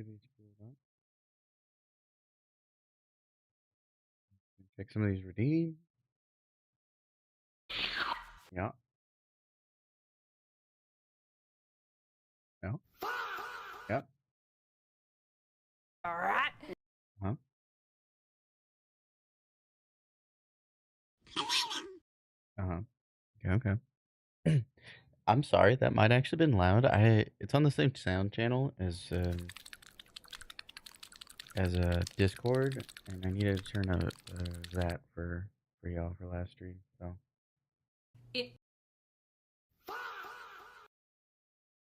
activities pulled up. Check some of these redeem. Yeah. Yeah. Yeah. All right. Huh? Uh-huh. Okay, okay. I'm sorry, that might actually been loud. It's on the same sound channel as a Discord, and I needed to turn that for y'all for last stream. So It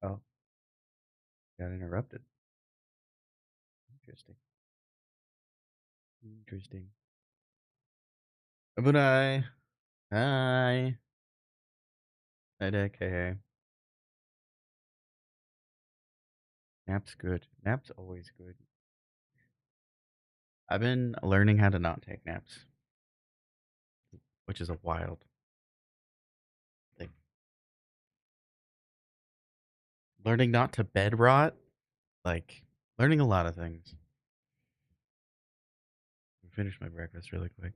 oh, got interrupted. Interesting. Interesting. But hi, okay. Nap's good. Nap's always good. I've been learning how to not take naps, which is a wild thing. Learning not to bed rot, like learning a lot of things. Finish my breakfast really quick.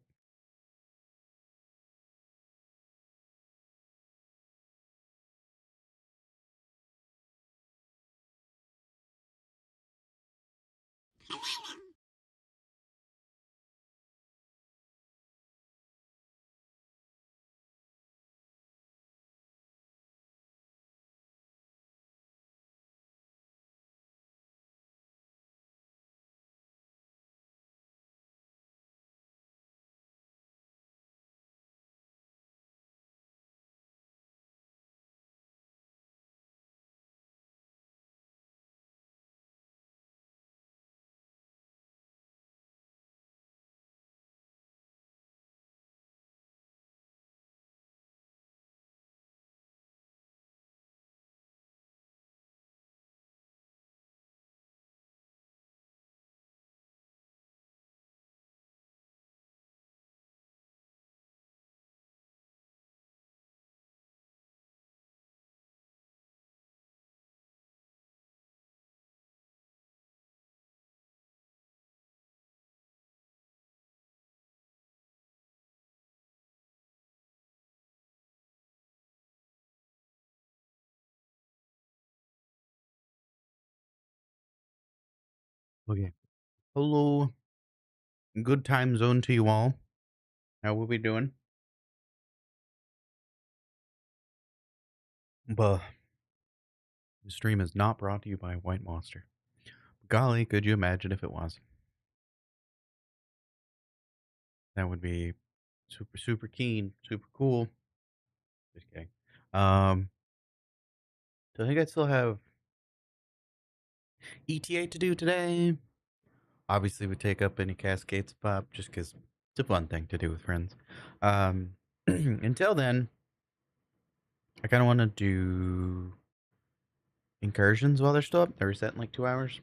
Okay. Hello. Good time zone to you all. How are we doing? But the stream is not brought to you by White Monster. Golly, could you imagine if it was? That would be super, super keen, super cool. Just kidding. So I think I still have ETA to do today. Obviously, we take up any Cascades pop just because it's a fun thing to do with friends. Until then, I kind of want to do incursions while they're still up. They're reset in like 2 hours.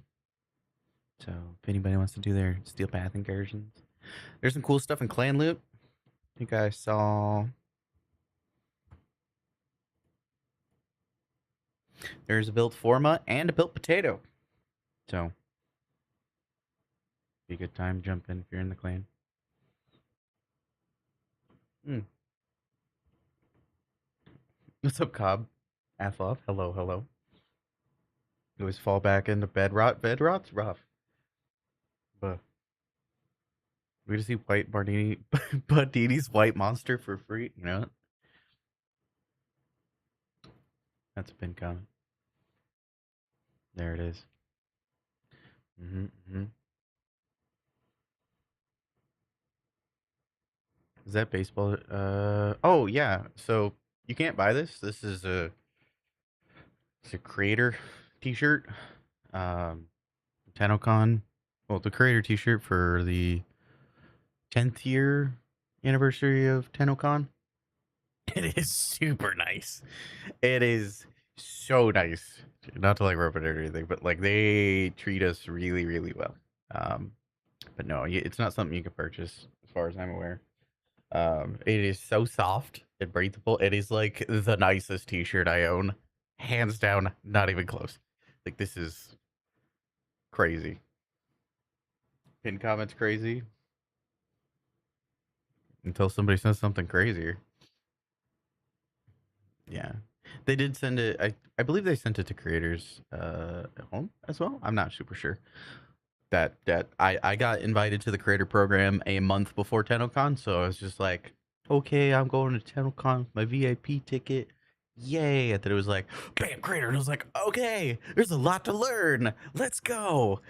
So if anybody wants to do their Steel Path incursions, there's some cool stuff in Clan Loot. I think I saw there's a built Forma and a built Potato. So be a good time to jump in if you're in the clan. What's up, Cobb? F off. Hello, hello. You always fall back into bed rot. Bed rot's rough. But we just see White Bardini, Bardini's White Monster for free. You know, that's a pin comment. There it is. Mm-hmm. Is that baseball? Oh yeah. So you can't buy this. This is it's a creator T-shirt. Um, TennoCon. Well, the creator T-shirt for the 10th year anniversary of TennoCon. It is super nice. It is so nice. Not to like rub it or anything, but like they treat us really, really well. Um, but no, it's not something you can purchase, as far as I'm aware. It is so soft and breathable. It is like the nicest T-shirt I own, hands down. Not even close. Like this is crazy. Pin comments crazy until somebody says something crazier. Yeah. They did send it. I believe they sent it to creators at home as well. I'm not super sure. That I got invited to the creator program a month before TennoCon, so I was just like, okay, I'm going to TennoCon, my VIP ticket. Yay. And then it was like, bam, creator. And I was like, okay, there's a lot to learn. Let's go.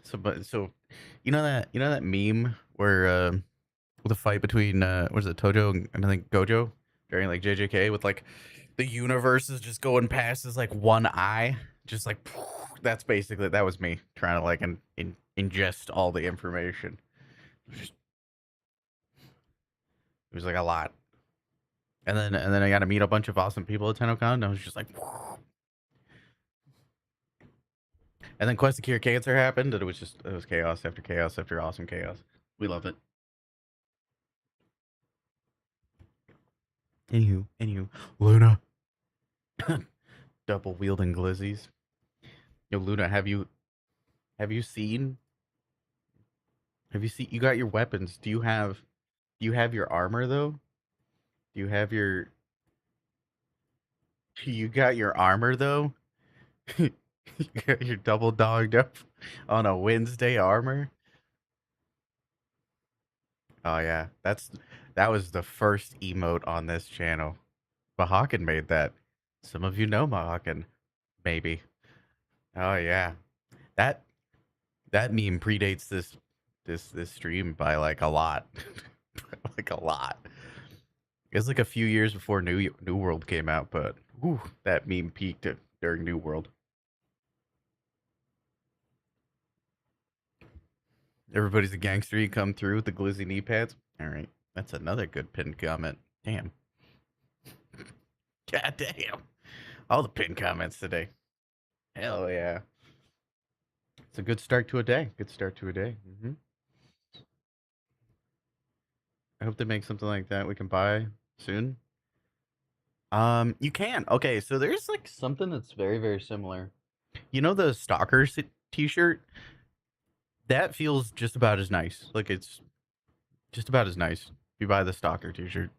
So you know that meme where the fight between what is it, Tojo and I think Gojo during like JJK with like the universe is just going past his like one eye, just like that's basically that was me trying to like ingest all the information. It was like a lot, and then I got to meet a bunch of awesome people at TennoCon. And I was just like, and then Quest to Cure Cancer happened, and it was chaos after awesome chaos. We love it. Anywho, Luna, double wielding glizzies. Yo, Luna, have you seen you got your weapons? Do you have your armor though? Do you have your you got your armor though? You got your double dogged up on a Wednesday armor? Oh yeah. That was the first emote on this channel. Mahakan made that. Some of you know Mahakan, maybe. Oh yeah. That that meme predates this stream by like a lot. Like a lot. It was like a few years before New World came out, but whew, that meme peaked during New World. Everybody's a gangster. You come through with the glizzy knee pads. All right, that's another good pinned comment. Damn, god damn, all the pinned comments today. Hell yeah, it's a good start to a day. Good start to a day. I hope they make something like that we can buy soon. You can. Okay, so there's like something that's very very similar. You know the Stalkers T-shirt? That feels just about as nice. Like it's just about as nice. If you buy the Stalker T-shirt,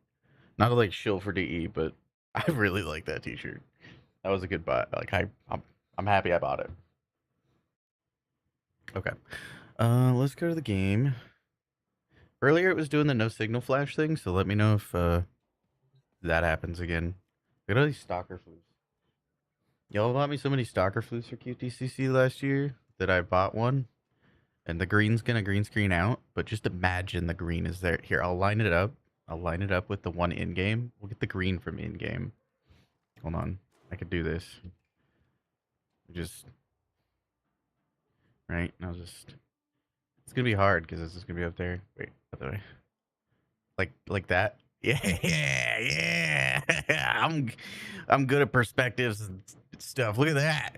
not to like shill for DE, but I really like that T-shirt. That was a good buy. Like I'm happy I bought it. Okay. Let's go to the game. Earlier it was doing the no signal flash thing, so let me know if that happens again. Look at all these stalker flutes. Y'all bought me so many stalker flutes for QTCC last year that I bought one, and the green's gonna green screen out. But just imagine the green is there. Here, I'll line it up. I'll line it up with the one in game. We'll get the green from in game. Hold on, I could do this. Just right. I'll just. It's gonna be hard because this is gonna be up there. Wait, other way. Like that. Yeah, yeah. I'm good at perspectives and stuff. Look at that.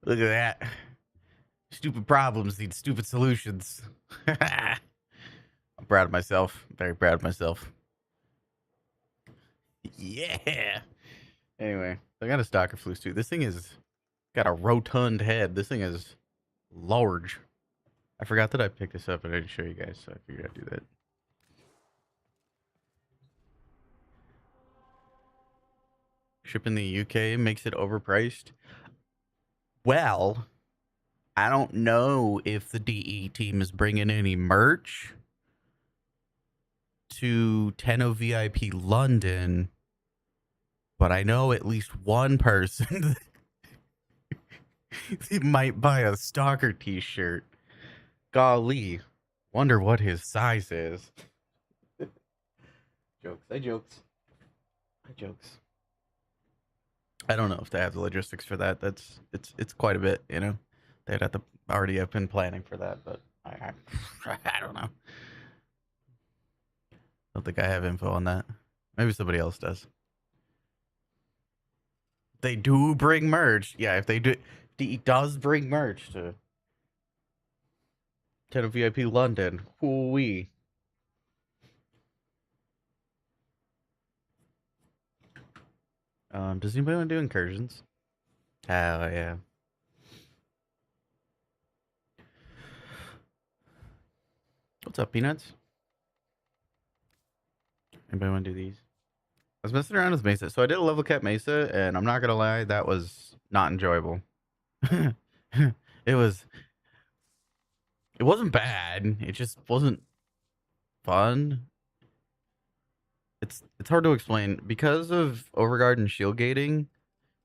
Look at that. Stupid problems need stupid solutions. I'm proud of myself. Very proud of myself. Yeah. Anyway, I got a stalker flute too. This thing is got a rotund head. This thing is large. I forgot that I picked this up and I didn't show you guys, so I figured I'd do that. Ship in the UK makes it overpriced. Well, I don't know if the DE team is bringing any merch to Tenno VIP London, but I know at least one person that might buy a Stalker t-shirt. Golly, wonder what his size is. Jokes. I jokes. I jokes. I don't know if they have the logistics for that. It's quite a bit, you know. They'd have to already have been planning for that, but I don't know. Don't think I have info on that. Maybe somebody else does. They do bring merch. Yeah, if they do, he does bring merch to Tenno VIP London. Hoo-wee. Does anybody want to do incursions? Hell yeah. What's up, Peanuts? Anybody want to do these? I was messing around with Mesa. So I did a level cap Mesa, and I'm not going to lie, that was not enjoyable. it was. It wasn't bad. It just wasn't fun. It's hard to explain. Because of overguard and shield gating,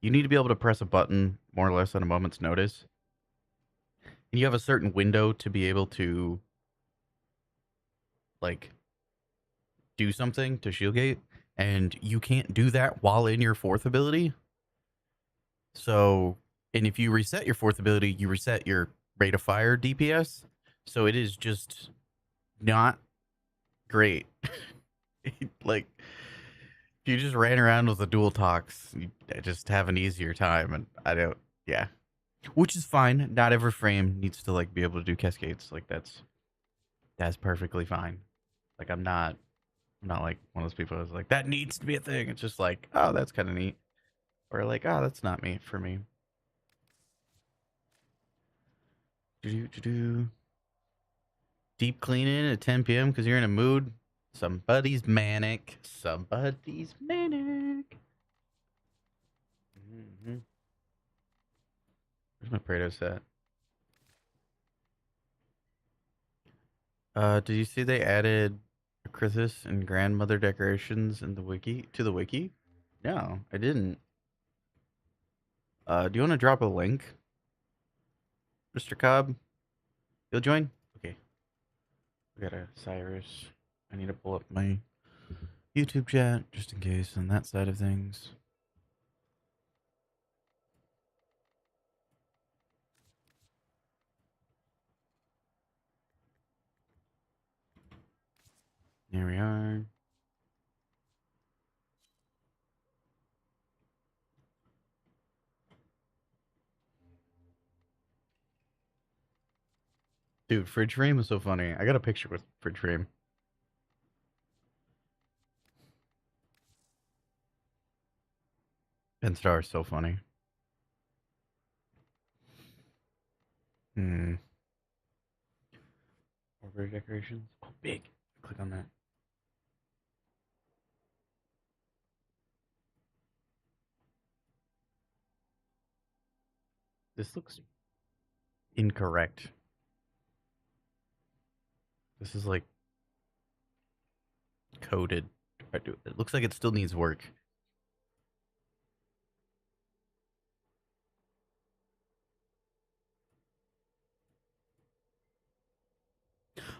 you need to be able to press a button more or less at a moment's notice. And you have a certain window to be able to, like, do something to shield gate, and you can't do that while in your fourth ability. So, and if you reset your fourth ability, you reset your rate of fire DPS. So it is just not great. Like, if you just ran around with a dual tox, you just have an easier time. And I don't, yeah, which is fine. Not every frame needs to like be able to do cascades. Like that's perfectly fine. Like I'm not like one of those people who's like that needs to be a thing. It's just like, oh, that's kind of neat, or like, oh, that's not me for me. Deep cleaning at 10 p.m. because you're in a mood. Somebody's manic. Somebody's manic. Mm-hmm. Where's my Prado set? Did you see they added Chrysis and grandmother decorations in the wiki to the wiki? No, I didn't. Do you want to drop a link, Mr. Cobb? You'll join? Okay. We got a Cyrus. I need to pull up my YouTube chat just in case on that side of things. Here we are. Dude, fridge frame is so funny. I got a picture with fridge frame. Ben Star is so funny. Over decorations. Oh, big. Click on that. This looks incorrect. This is like coded. It looks like it still needs work.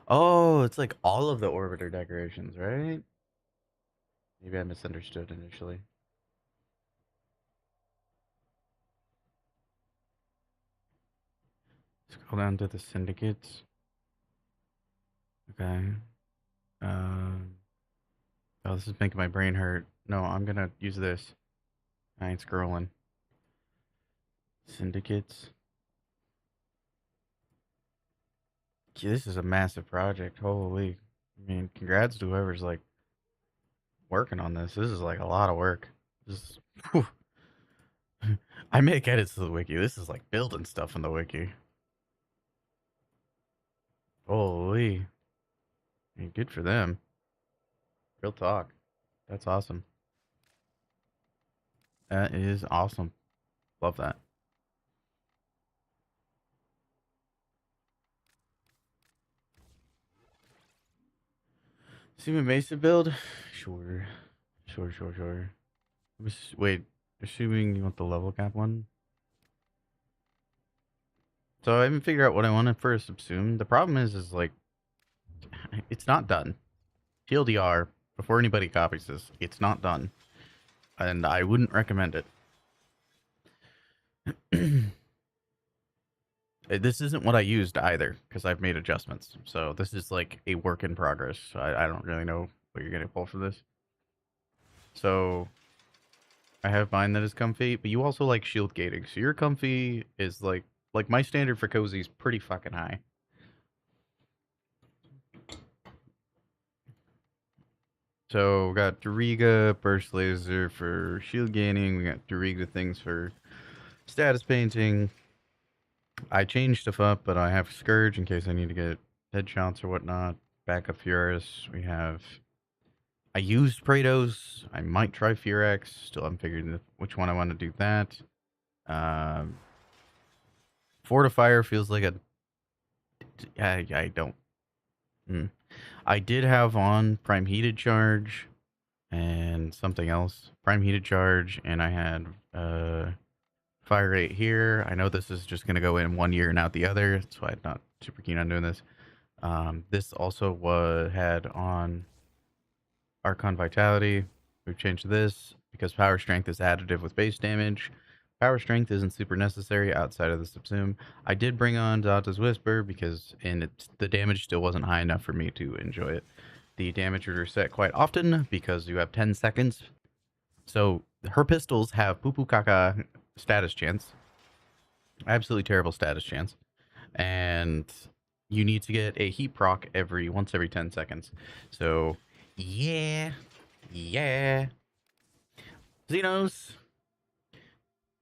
Oh, it's like all of the orbiter decorations, right? Maybe I misunderstood initially. Scroll down to the syndicates. Okay. Oh, this is making my brain hurt. No, I'm gonna use this. I ain't scrolling. Syndicates. Yeah, this is a massive project. Holy. I mean, congrats to whoever's like working on this. This is like a lot of work. This is, I make edits to the wiki. This is like building stuff in the wiki. Holy. I mean, good for them. Real talk. That's awesome. That is awesome. Love that. See my Mesa build? Sure. Sure. Wait, assuming you want the level cap one? So I haven't figured out what I want to first subsume. The problem is like, it's not done. TLDR, before anybody copies this, it's not done. And I wouldn't recommend it. This isn't what I used either, because I've made adjustments. So this is like a work in progress. I don't really know what you're going to pull for this. So I have mine that is comfy, but you also like shield gating. So your comfy is like my standard for cozy is pretty fucking high. So we got Doriga burst laser for shield gaining. We got Doriga things for status painting. I changed stuff up, but I have Scourge in case I need to get headshots or whatnot. backup Furus. We have. I used Praetos. I might try Furex. Still haven't figured which one I want to do that. Um, Fortifier feels like a. I don't. I did have on Prime Heated Charge and something else. Prime Heated Charge, and I had Fire Rate here. I know this is just going to go in one year and out the other. That's why I'm not super keen on doing this. This also had on Archon Vitality. We've changed this because Power Strength is additive with base damage. Power Strength isn't super necessary outside of the subsume. I did bring on Zata's Whisper because the damage still wasn't high enough for me to enjoy it. The damage is reset quite often because you have 10 seconds. So her pistols have poo poo caca status chance. Absolutely terrible status chance. And you need to get a heat proc once every 10 seconds. So yeah. Xenos.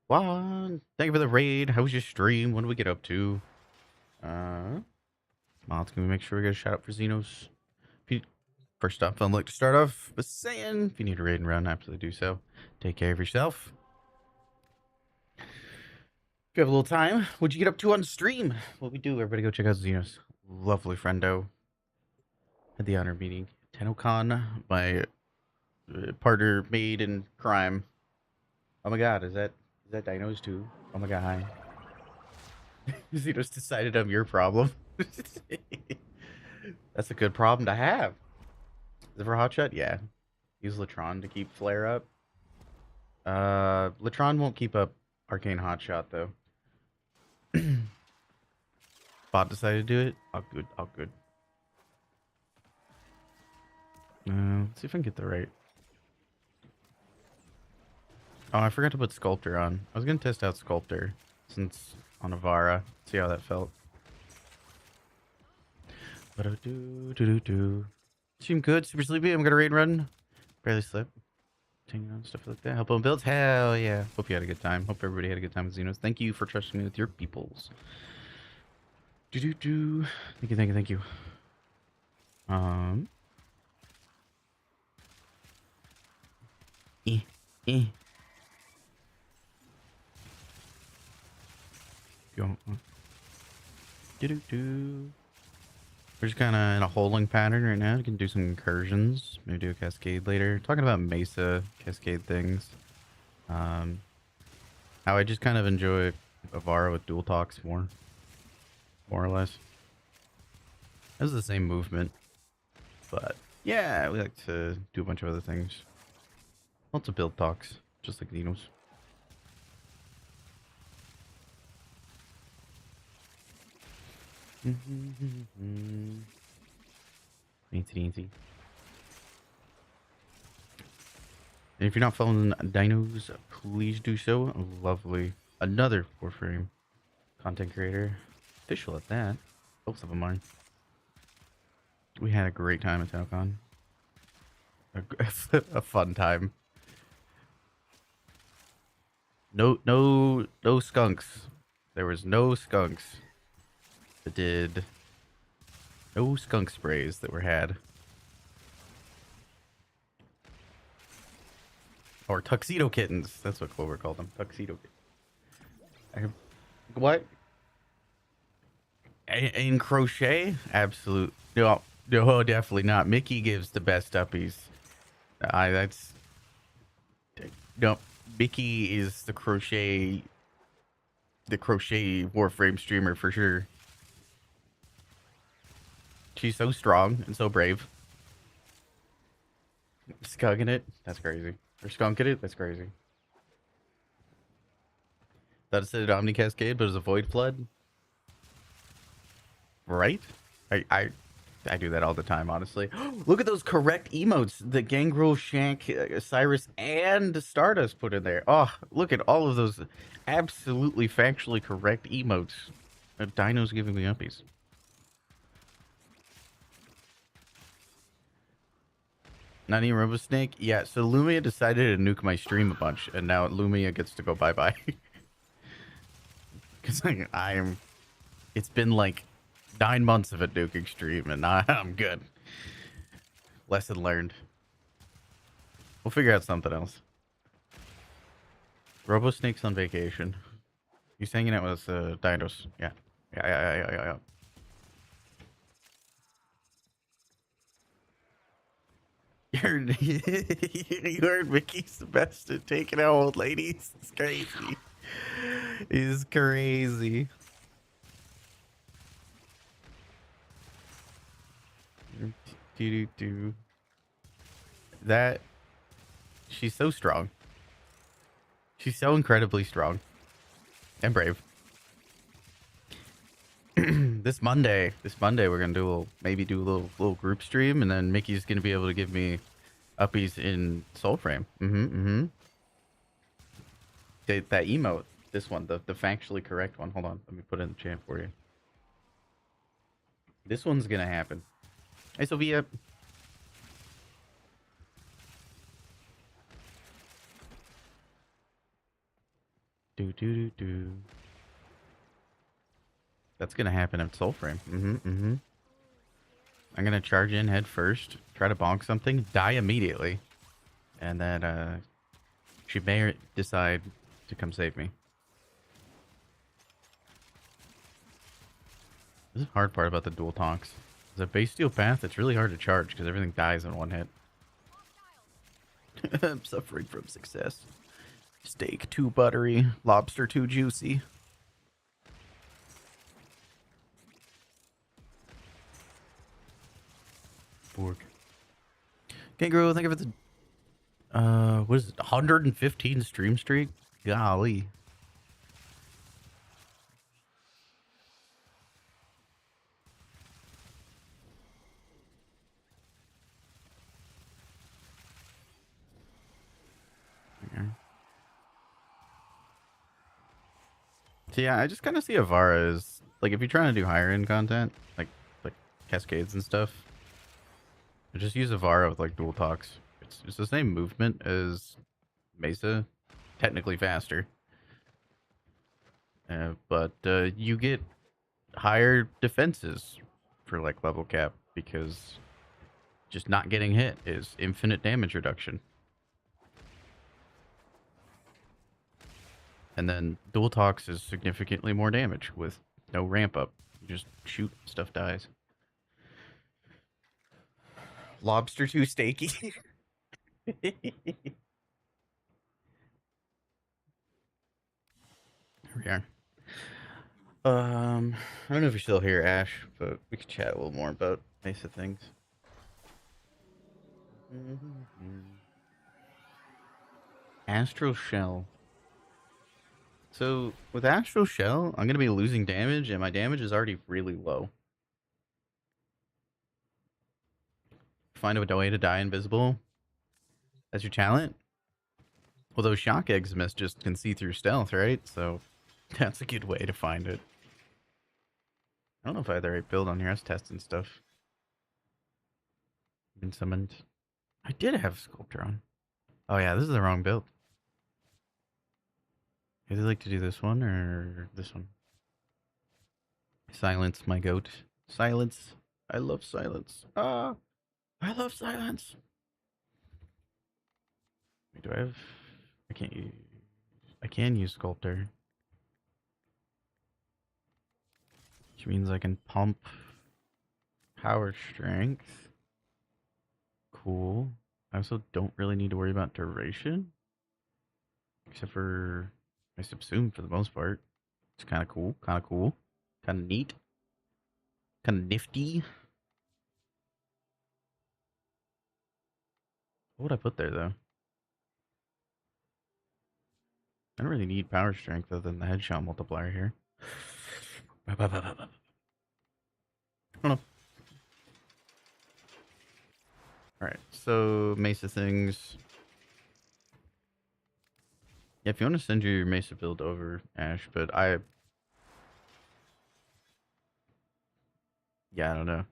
One. Thank you for the raid. How was your stream? What do we get up to? Let's make sure we get a shout out for Xenos. First off, I'd like to start off by saying, if you need a raid and run, absolutely do so. Take care of yourself. If you have a little time, what'd you get up to on stream? What we do, everybody go check out Xenos. Lovely friendo. Had the honor of meeting TennoCon, my partner made in crime. Oh my god, is that Dinos too? Oh my god, hi. Xenos decided I'm your problem. That's a good problem to have. Is it for Hotshot? Yeah. Use Latron to keep Flare up. Latron won't keep up Arcane Hotshot though. Bot decided to do it? All good. Let's see if I can get the right. Oh, I forgot to put Sculptor on. I was gonna test out Sculptor since on Avara. See how that felt. Seem good. Super sleepy. I'm gonna raid run. Barely slept. Taking on stuff like that. Help on builds. Hell yeah. Hope you had a good time. Hope everybody had a good time with Xenos. Thank you for trusting me with your peoples. Thank you. Go. We're just kind of in a holding pattern right now. We can do some incursions. Maybe do a cascade later. Talking about Mesa cascade things. How I just kind of enjoy Avara with dual talks more or less. This is the same movement, but yeah, we like to do a bunch of other things. Lots of build talks, just like Xenos. Fancy. And if you're not following Dinos, please do so. Lovely. Another warframe content creator. Official at that. Both of them are. We had a great time at TennoCon. A fun time. No skunks. There was no skunks. No skunk sprays that were had. Or tuxedo kittens. That's what Clover called them. Tuxedo kittens. What? In crochet? Absolute. No, definitely not. Mickey gives the best uppies. No, Mickey is the crochet warframe streamer for sure. She's so strong and so brave. Skunking it? That's crazy. Or skunking it? That's crazy. Thought it said Omni Cascade, but it was a Void Flood. Right? I do that all the time, honestly. Look at those correct emotes. The Gangrel, Shank, Cyrus, and Stardust put in there. Oh, look at all of those absolutely factually correct emotes. Dino's giving me uppies. Not even Robo Snake? Yeah, so Lumia decided to nuke my stream a bunch, and now Lumia gets to go bye-bye. Because it's been like 9 months of a nuking stream, and I'm good. Lesson learned. We'll figure out something else. Robo Snake's on vacation. He's hanging out with dinos. Yeah. Yeah. You heard Mickey's the best at taking out old ladies. It's crazy. He's crazy. That she's so strong. She's so incredibly strong and brave. This Monday we're gonna do maybe do a little group stream, and then Mickey's gonna be able to give me uppies in Soulframe. That emote, this one, the factually correct one. Hold on, let me put it in the chat for you. This one's gonna happen. Hey, Sophia. Do. That's gonna happen at Soulframe. I'm gonna charge in head first, try to bonk something, die immediately, and then she may decide to come save me. This is the hard part about the dual tonks. The base steel path, it's really hard to charge because everything dies in one hit. I'm suffering from success. Steak too buttery, lobster too juicy. Fork. Kangaroo, think of it. What is it? 115 stream streak? Golly. Okay. So yeah, I just kind of see Avara as like if you're trying to do higher end content, like cascades and stuff, just use Avara with like dual talks. It's the same movement as Mesa, technically faster. But you get higher defenses for like level cap because just not getting hit is infinite damage reduction. And then dual talks is significantly more damage with no ramp up. You just shoot, stuff dies. Lobster too steaky. Here we are. I don't know if you're still here, Ash, but we could chat a little more about Mesa things. Astral Shell. So with Astral Shell, I'm gonna be losing damage, and my damage is already really low. Find a way to die invisible. That's your talent. Well, those shock eggs just can see through stealth, right? So that's a good way to find it. I don't know if I had the right build on here. I was testing stuff. Been summoned. I did have Sculptor on. Oh yeah, this is the wrong build. Would you like to do this one or this one? Silence, my goat. Silence. I love silence. Ah, I love silence. Wait, do I have? I can't use. I can use Sculptor, which means I can pump power strength. Cool. I also don't really need to worry about duration, except for I subsume for the most part. It's kind of cool. Kind of cool. Kind of neat. Kind of nifty. What would I put there, though? I don't really need power strength other than the headshot multiplier here. I don't know. Alright, so Mesa things. Yeah, if you want to send your Mesa build over, Ash, but I don't know.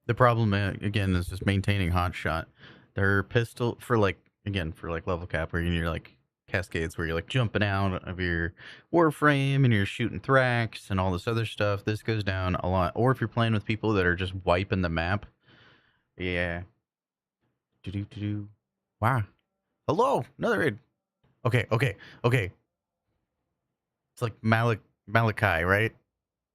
The problem, again, is just maintaining hot shot. Their pistol, for like, again, for like level cap, where you're like cascades where you're like jumping out of your warframe and you're shooting thrax and all this other stuff. This goes down a lot. Or if you're playing with people that are just wiping the map. Yeah. Do. Wow. Hello, another raid. Okay. It's like Malachi, right?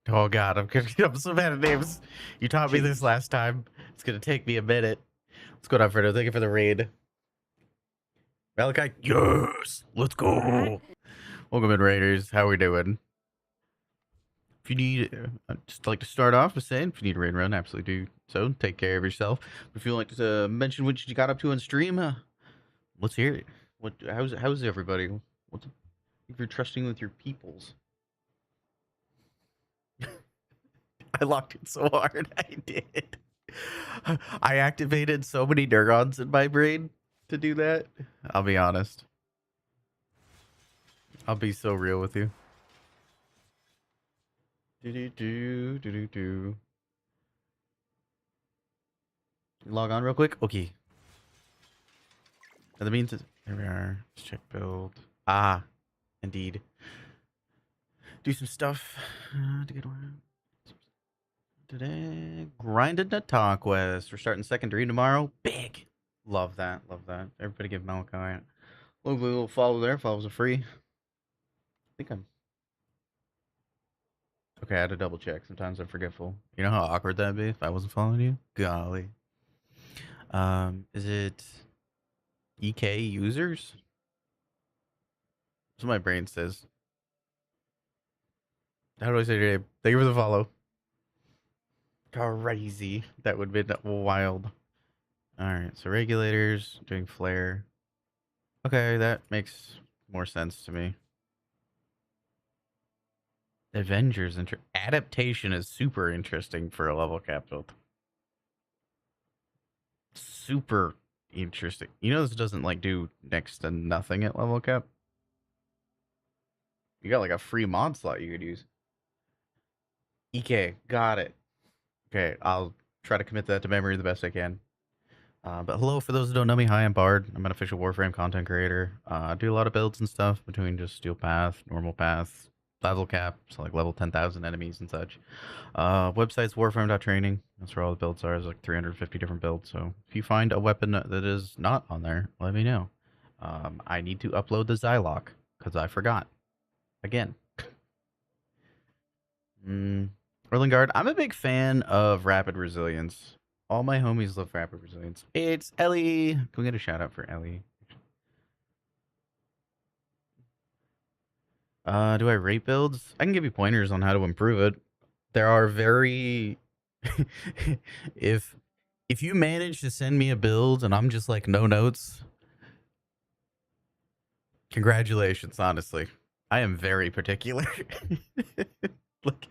Oh God, I'm so bad at names. You taught me this last time. It's gonna take me a minute. What's going on, Fredo? Thank you for the raid. Malachi, yes, let's go. Welcome in, Raiders. How we doing? If you need, I'd just like to start off with saying, if you need a raid run, absolutely do so. Take care of yourself. If you like to mention what you got up to on stream, let's hear it. How's everybody? If you're trusting with your peoples. I locked it so hard. I did. I activated so many neurons in my brain to do that. I'll be honest. I'll be so real with you. Do. Log on real quick. Okay. That means there we are. Let's check build. Ah, indeed. Do some stuff to get around. Today, grinded to talk West. We're starting secondary tomorrow. Big. Love that. Everybody give Malachi a little follow there. Follows are free. I think I'm. Okay, I had to double check. Sometimes I'm forgetful. You know how awkward that'd be if I wasn't following you? Golly. Is it EK users? That's what my brain says. How do I say your name? Thank you for the follow. Crazy. That would be wild. Alright, so regulators, doing flare. Okay, that makes more sense to me. Avengers adaptation is super interesting for a level cap build. Super interesting. You know this doesn't like do next to nothing at level cap. You got like a free mod slot you could use. EK, got it. Okay, I'll try to commit that to memory the best I can. But hello, for those who don't know me, hi, I'm Bard. I'm an official Warframe content creator. I do a lot of builds and stuff between just Steel Path, Normal Path, level cap, so like level 10,000 enemies and such. Website's warframe.training. That's where all the builds are. There's like 350 different builds. So if you find a weapon that is not on there, let me know. I need to upload the Zylock because I forgot. Again. Erlingard, I'm a big fan of Rapid Resilience. All my homies love Rapid Resilience. It's Ellie. Can we get a shout out for Ellie? Do I rate builds? I can give you pointers on how to improve it. There are very if you manage to send me a build and I'm just like no notes, congratulations, honestly. I am very particular. Like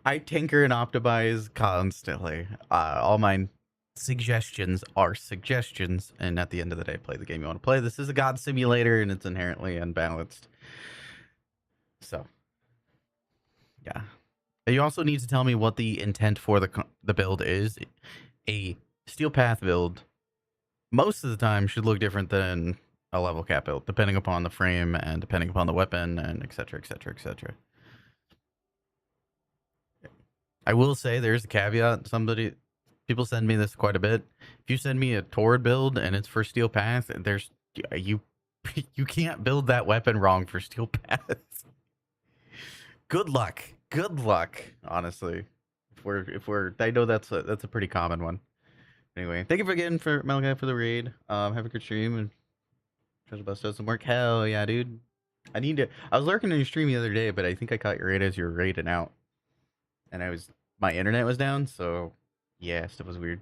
I tinker and optimize constantly. All my suggestions are suggestions, and at the end of the day, play the game you want to play. This is a god simulator, and it's inherently unbalanced. So, yeah. You also need to tell me what the intent for the build is. A Steel Path build, most of the time, should look different than a level cap build, depending upon the frame and depending upon the weapon, and etc., etc., etc. I will say there's a caveat. People send me this quite a bit. If you send me a Tord build and it's for Steel Path, there's you can't build that weapon wrong for Steel Path. Good luck. Honestly, if we're I know that's a pretty common one. Anyway, thank you again for Malachi for the raid. Have a good stream and try to bust out some work. Hell yeah, dude. I was lurking in your stream the other day, but I think I caught your raid as you were raiding out. And my internet was down, so yeah, stuff was weird.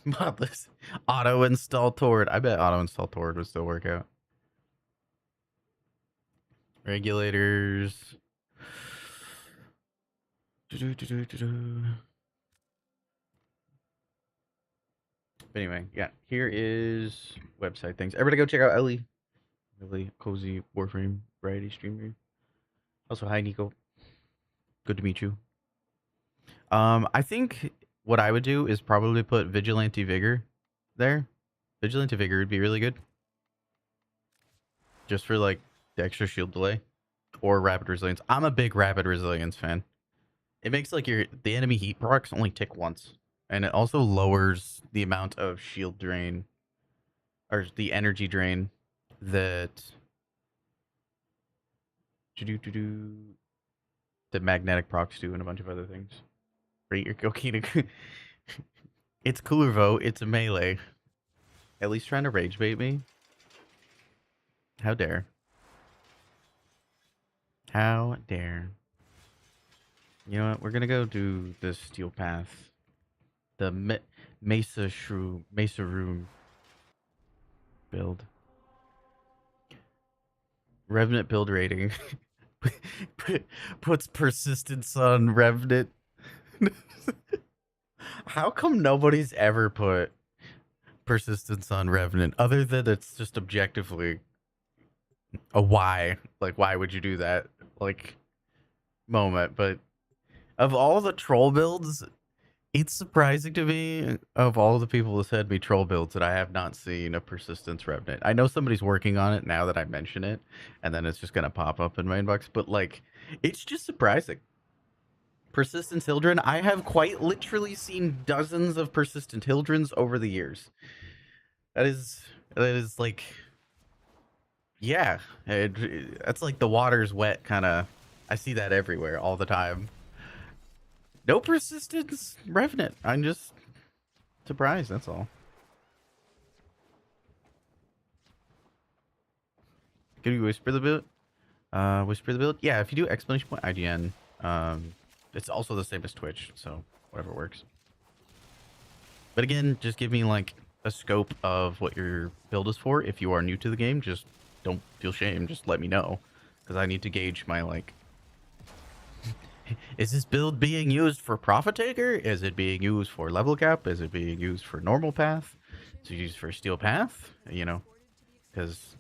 Modless. Auto install Tord. I bet auto install Tord would still work out. Regulators. But anyway, yeah, here is website things. Everybody go check out Ellie. Really cozy Warframe variety streamer. Also, hi Nico. Good to meet you. I think what I would do is probably put Vigilante Vigor there. Vigilante Vigor would be really good. just for like the extra shield delay or rapid resilience. I'm a big rapid resilience fan. It makes like the enemy heat procs only tick once, and it also lowers the amount of shield drain or the energy drain that the magnetic procs do and a bunch of other things. Right, you're okay to. It's Coolervo. It's a melee. At least trying to rage bait me. How dare? How dare? You know what? We're gonna go do the steel path, the Mesa Room build. Revenant build rating puts persistence on Revenant. How come nobody's ever put persistence on Revenant other than it's just objectively a why? Like, why would you do that? Like, moment. But of all the troll builds, it's surprising to me of all the people who said me troll builds that I have not seen a persistence Revenant. I know somebody's working on it now that I mention it, and then it's just gonna pop up in my inbox. But like, it's just surprising. Persistent Hildren. I have quite literally seen dozens of persistent Hildrens over the years. That is like, yeah, that's like the water's wet kind of. I see that everywhere all the time. No persistence Revenant. I'm just surprised. That's all. Can you whisper the build? Whisper the build. Yeah, if you do exclamation point IGN, it's also the same as Twitch, so whatever works. But again, just give me like a scope of what your build is for. If you are new to the game, just don't feel shame. Just let me know, because I need to gauge my like. Is this build being used for Profit Taker? Is it being used for level cap? Is it being used for normal path? Is it used for steel path? You know, because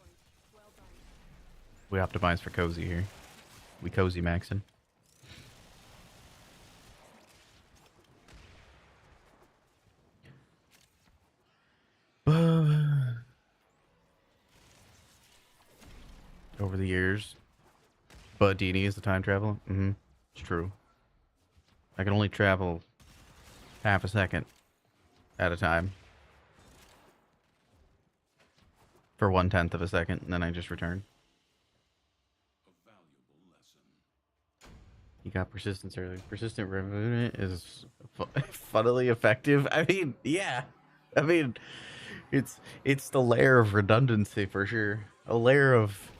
we optimize for cozy here. We cozy maxing. Over the years, but Dini is the time travel. It's true. I can only travel half a second at a time for 1/10 of a second, and then I just return. You got persistence early. Persistent revenant is funnily effective. I mean, yeah. I mean, it's the layer of redundancy for sure. A layer of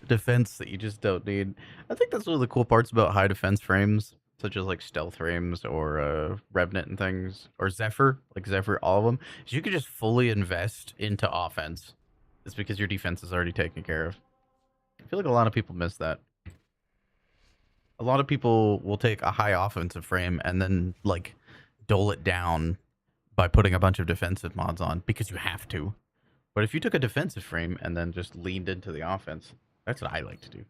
defense that you just don't need. I think that's one of the cool parts about high defense frames, such as like stealth frames or Revenant and things, or Zephyr, like Zephyr, all of them. Is you could just fully invest into offense. It's because your defense is already taken care of. I feel like a lot of people miss that. A lot of people will take a high offensive frame and then like dole it down by putting a bunch of defensive mods on because you have to. But if you took a defensive frame and then just leaned into the offense, that's what I like to do.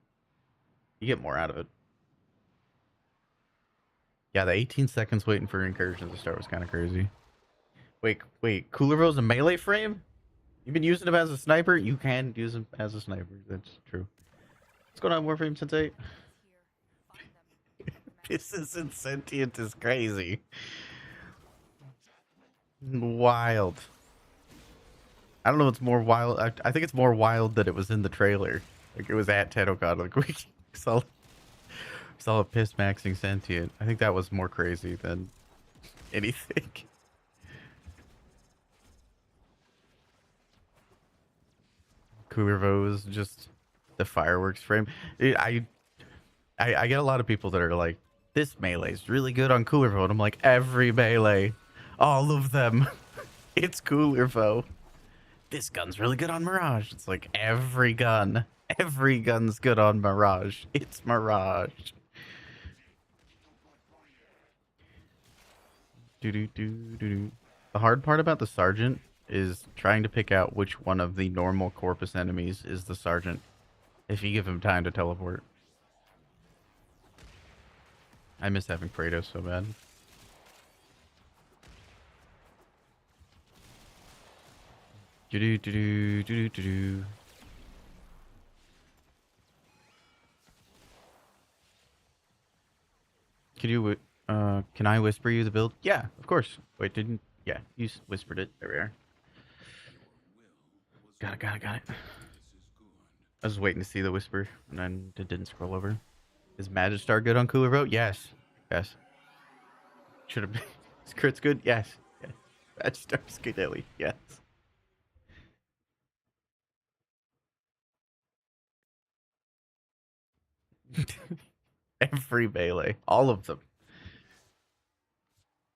You get more out of it. Yeah, the 18 seconds waiting for incursions to start was kind of crazy. Wait, Coolerville's a melee frame? You've been using him as a sniper? You can use him as a sniper. That's true. What's going on, Warframe Sensei? This isn't sentient is crazy. Wild. I don't know what's more wild. I think it's more wild that it was in the trailer. Like it was at TennoCon. Like we saw a piss maxing sentient. I think that was more crazy than anything. Coolervo is just the fireworks frame. I get a lot of people that are like, this melee is really good on Coolervo. And I'm like, every melee, all of them, it's Coolervo. This gun's really good on Mirage. It's like every gun's good on Mirage. It's Mirage. The hard part about the Sergeant is trying to pick out which one of the normal Corpus enemies is the Sergeant if you give him time to teleport. I miss having Kratos so bad. Can you, can I whisper you the build? Yeah, of course. Wait, didn't, yeah, you whispered it. There we are. Got it. I was waiting to see the whisper, and then it didn't scroll over. Is Magistar good on Cooler Vote? Yes. Yes. Should have been. Is Crit's good? Yes. Yes. Magistar's good, Ellie. Yes. Every melee. All of them.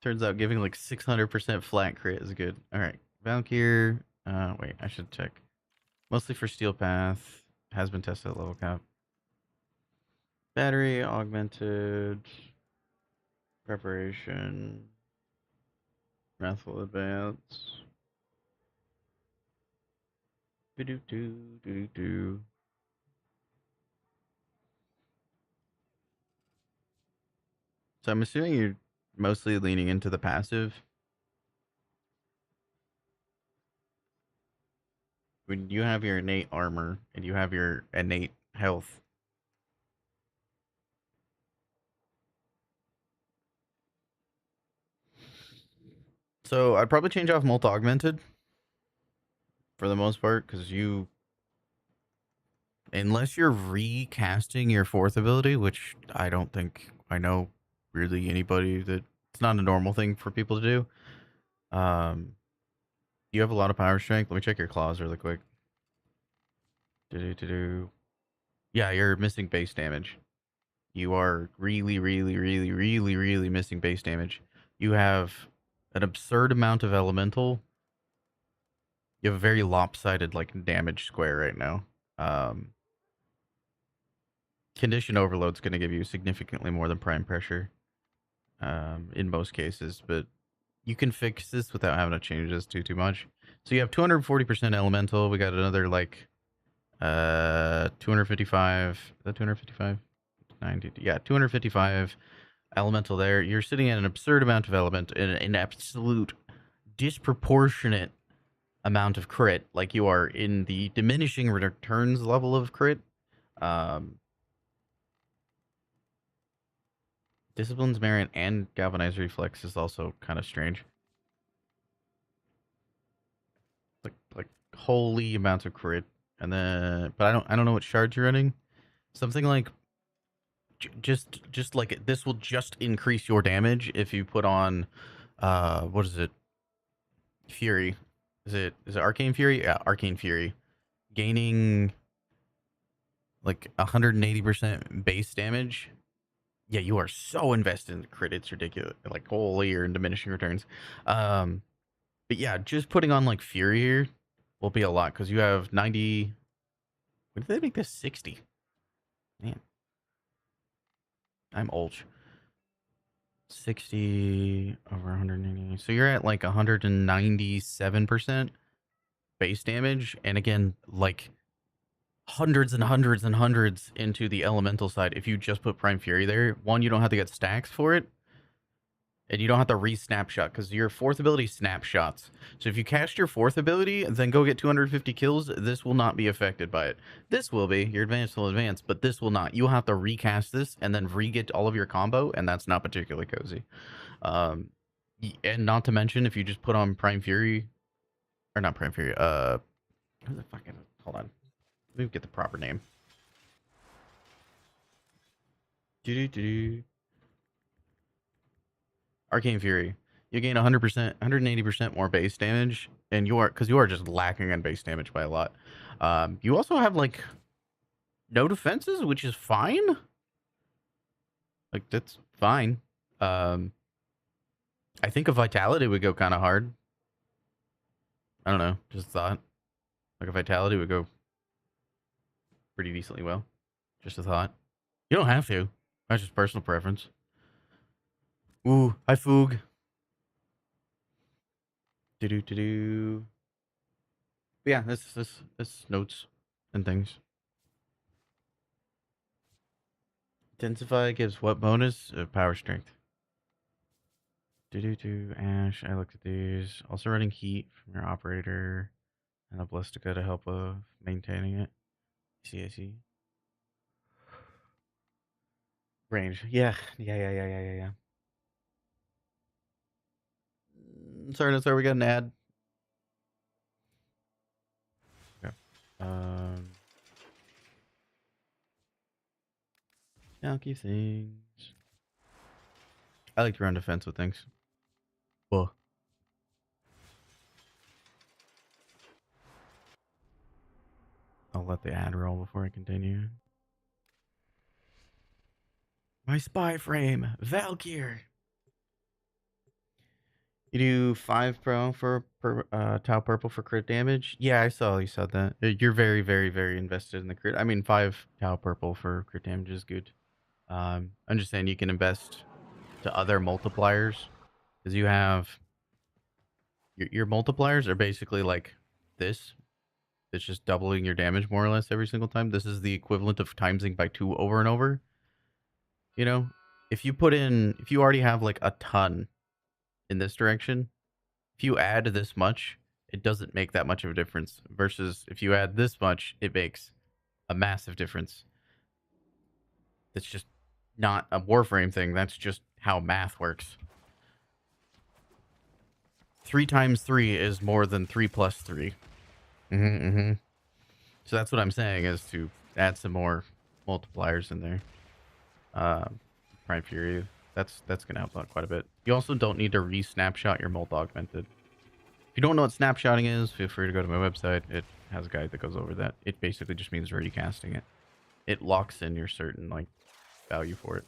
Turns out giving like 600% flat crit is good. Alright. Valkyr. Wait, I should check. Mostly for Steel Path. Has been tested at level cap. Battery augmented. Preparation. Wrathful advance. Do do do do do. So I'm assuming you're mostly leaning into the passive. When you have your innate armor and you have your innate health. So I'd probably change off Molt Augmented for the most part, because you, unless you're recasting your fourth ability, which I don't think I know really anybody that, it's not a normal thing for people to do. You have a lot of power strength. Let me check your claws really quick. Do. Yeah, you're missing base damage. You are really missing base damage. You have an absurd amount of elemental. You have a very lopsided like damage square right now. Um, Condition overload's going to give you significantly more than prime pressure in most cases, but you can fix this without having to change this too much. So you have 240% elemental. We got another like 255. Is that 255? 90. Yeah, 255 elemental there. You're sitting at an absurd amount of element and an absolute disproportionate amount of crit. Like you are in the diminishing returns level of crit. Um, Discipline's Merit and Galvanized Reflex is also kind of strange. Like holy amounts of crit, and then but I don't know what shards you're running. Something like just like this will just increase your damage if you put on what is it? Fury. Is it Arcane Fury? Yeah, Arcane Fury. Gaining like 180% base damage. Yeah, you are so invested in the crit, it's ridiculous. Like holy, you're in diminishing returns. Um but yeah, just putting on like Fury here will be a lot because you have 90. When did they make this 60? Man, I'm old. 60 over 180. So you're at like 197% base damage. And again, like hundreds and hundreds and hundreds into the elemental side. If you just put Prime Fury there, one, you don't have to get stacks for it. And you don't have to re-snapshot because your fourth ability snapshots. So if you cast your fourth ability and then go get 250 kills, this will not be affected by it. This will be. Your advance will advance, but this will not. You'll have to recast this and then re-get all of your combo, and that's not particularly cozy. And not to mention, if you just put on Prime Fury, or not Prime Fury, what the fucking, hold on. Let me get the proper name. Do. Arcane Fury. You gain 100%, 180% more base damage, and because you are just lacking on base damage by a lot. You also have like no defenses, which is fine. Like that's fine. Um, I think a Vitality would go kind of hard. I don't know, just thought. Like a Vitality would go pretty decently well. Just a thought. You don't have to. That's just personal preference. Ooh, hi Foog. Do. Yeah, this notes and things. Intensify gives what bonus? Power strength. Do. Ash. I looked at these. Also running heat from your operator and a Ballistica to help maintaining it. I see. Range. Yeah. Yeah. Sorry, no, sorry. We got an ad. Okay. Alky things. I like to run defense with things. Well, I'll let the ad roll before I continue. My spy frame, Valkyr. You do 5 pro for Tau Purple for crit damage. Yeah, I saw you said that. You're very, very, very invested in the crit. I mean, 5 Tau Purple for crit damage is good. I'm just saying you can invest to other multipliers because you have your multipliers are basically like this. It's just doubling your damage more or less every single time. This is the equivalent of timesing by 2 over and over. You know, if you already have like a ton in this direction, if you add this much, it doesn't make that much of a difference. Versus if you add this much, it makes a massive difference. That's just not a warframe thing. That's just how math works. 3 times 3 is more than 3 plus 3. So that's what I'm saying is to add some more multipliers in there. Prime Fury, that's gonna help out quite a bit. You also don't need to re-snapshot your molt augmented. If you don't know what snapshotting is, feel free to go to my website. It has a guide that goes over that. It basically just means recasting it. It locks in your certain like value for it.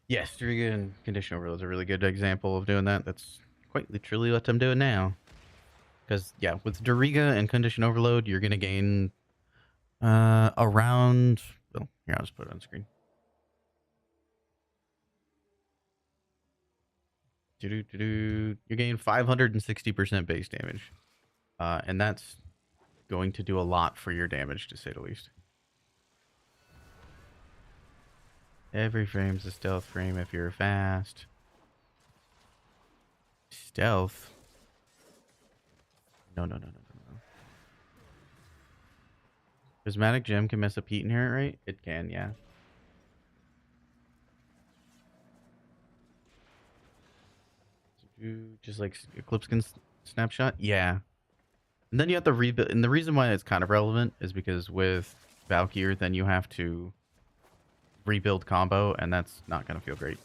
Yes, Duriga and Condition Overload is a really good example of doing that. That's quite literally what I'm doing now. Because yeah, with Duriga and Condition Overload, you're gonna gain around. Well, here I'll just put it on screen. You gain 560% base damage, and that's going to do a lot for your damage, to say the least. Every frame's a stealth frame if you're fast. Stealth? No. Prismatic Gem can mess up heat inherent, right? It can, yeah. Just like Eclipse can snapshot? Yeah. And then you have to rebuild. And the reason why it's kind of relevant is because with Valkyr, then you have to rebuild combo, and that's not going to feel great.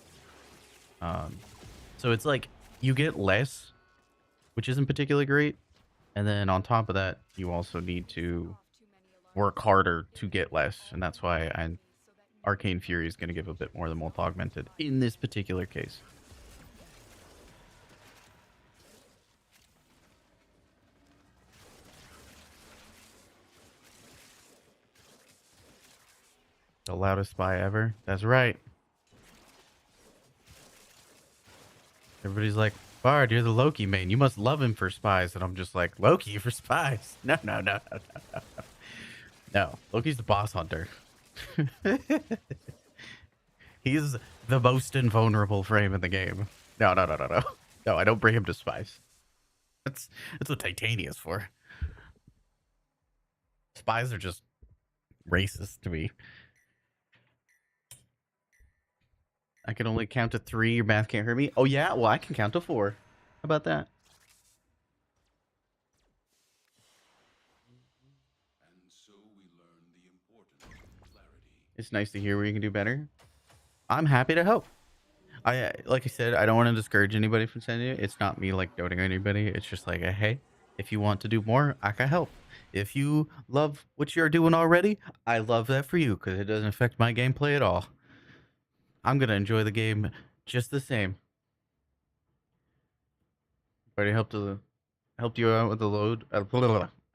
So it's like you get less, which isn't particularly great. And then on top of that, you also need to work harder to get less. And that's why Arcane Fury is going to give a bit more than Molt Augmented in this particular case. The loudest spy ever. That's right. Everybody's like, Bard, you're the Loki main. You must love him for spies. And I'm just like, Loki for spies? No. No, Loki's the boss hunter. He's the most invulnerable frame in the game. No. No, I don't bring him to spies. That's what Titania's for. Spies are just racist to me. I can only count to 3. Your math can't hurt me. Oh, yeah? Well, I can count to 4. How about that? And so we learn the importance of clarity. It's nice to hear where you can do better. I'm happy to help. Like I said, I don't want to discourage anybody from sending it. It's not me like doting on anybody. It's just like, hey, if you want to do more, I can help. If you love what you're doing already, I love that for you because it doesn't affect my gameplay at all. I'm gonna enjoy the game just the same. Already helped you out with the load. I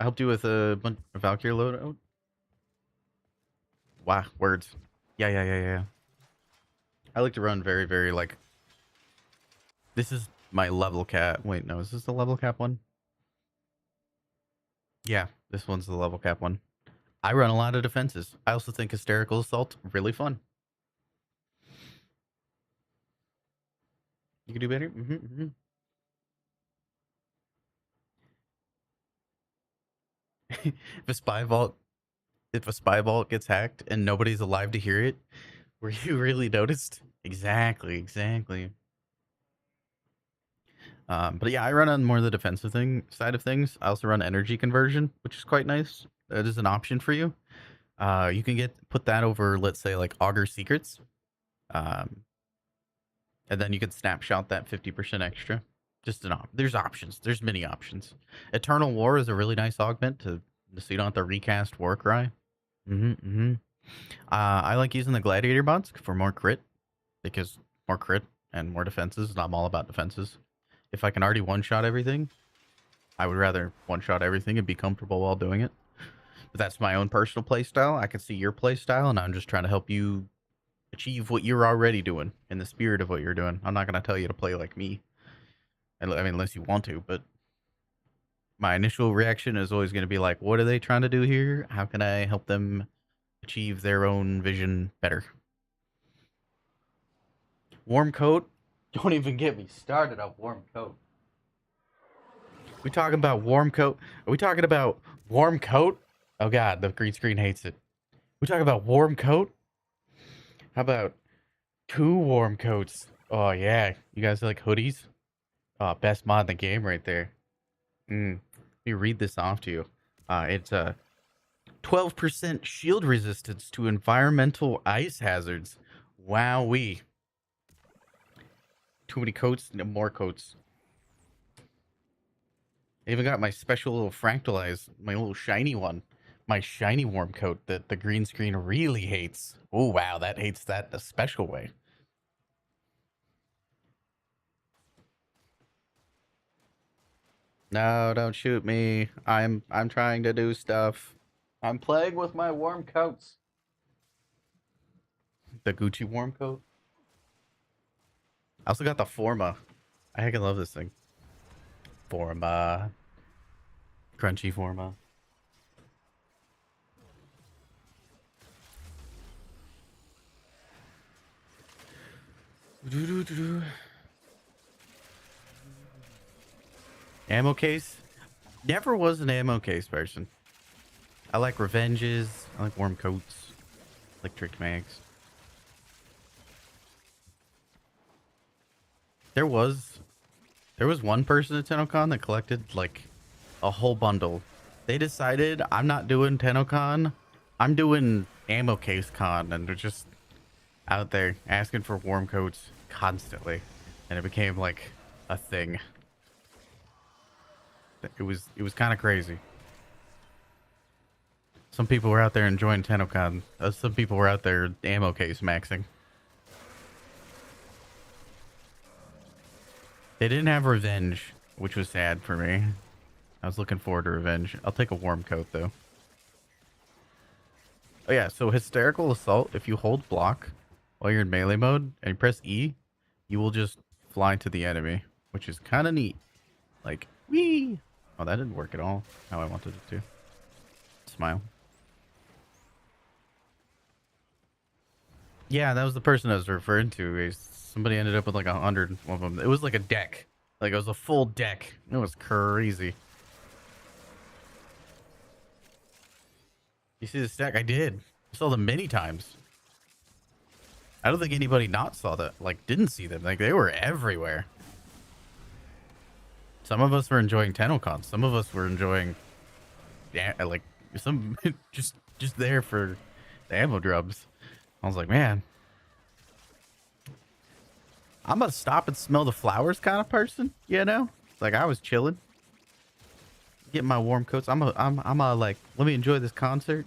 helped you with a Valkyrie load. Wow, words. Yeah. I like to run very, very like. This is my level cap. Wait, no, is this the level cap one? Yeah, this one's the level cap one. I run a lot of defenses. I also think Hysterical Assault really fun. You can do better. If a spy vault if a spy vault gets hacked and nobody's alive to hear it, were you really noticed? Exactly, exactly. But yeah, I run on more of the defensive side of things. I also run energy conversion, which is quite nice. That is an option for you. You can put that over, let's say, like Augur Secrets, um, and then you can snapshot that 50% extra. Just there's options. There's many options. Eternal War is a really nice augment so you don't have to recast Warcry. Mm-hmm. I like using the Gladiator mods for more crit because more crit and more defenses. And I'm all about defenses. If I can already one shot everything, I would rather one shot everything and be comfortable while doing it. But that's my own personal play style. I can see your play style, and I'm just trying to help you achieve what you're already doing in the spirit of what you're doing. I'm not going to tell you to play like me. I mean, unless you want to, but my initial reaction is always going to be like, what are they trying to do here? How can I help them achieve their own vision better? Warm coat? Don't even get me started on warm coat. We talking about warm coat? Are we talking about warm coat? Oh god, the green screen hates it. We talking about warm coat? How about two warm coats? Oh yeah, you guys like hoodies? Oh, best mod in the game right there. Let me read this off to you. It's a 12% shield resistance to environmental ice hazards. Wowee. Too many coats, no more coats. I even got my special little fractalize, my little shiny one. My shiny warm coat that the green screen really hates. Oh wow, that hates that a special way. No, don't shoot me. I'm trying to do stuff. I'm playing with my warm coats. The Gucci warm coat. I also got the Forma. I heck love this thing. Forma. Crunchy Forma. Ammo case? Never was an ammo case person. I like revenges. I like warm coats. Electric mags. There was one person at TennoCon that collected like a whole bundle. They decided I'm not doing TennoCon. I'm doing ammo case con, and they're just out there asking for warm coats constantly, and it became like a thing. It was kind of crazy. Some people were out there enjoying TennoCon. Some people were out there ammo case maxing. They didn't have revenge, which was sad for me. I was looking forward to revenge. I'll take a warm coat though. Oh yeah, so hysterical assault. If you hold block while you're in melee mode and you press E, you will just fly to the enemy, which is kind of neat. Like, wee! Oh, that didn't work at all how I wanted it to. Smile. Yeah, that was the person I was referring to. Somebody ended up with like 100 of them. It was like a deck. Like, it was a full deck. It was crazy. You see the stack? I did. I saw them many times. I don't think anybody not saw that. Like, didn't see them. Like, they were everywhere. Some of us were enjoying TennoCon. Some of us were enjoying, yeah, like some just there for the ammo drums. I was like, man, I'm a stop and smell the flowers kind of person, you know? Like, I was chilling, getting my warm coats. I'm a like, let me enjoy this concert.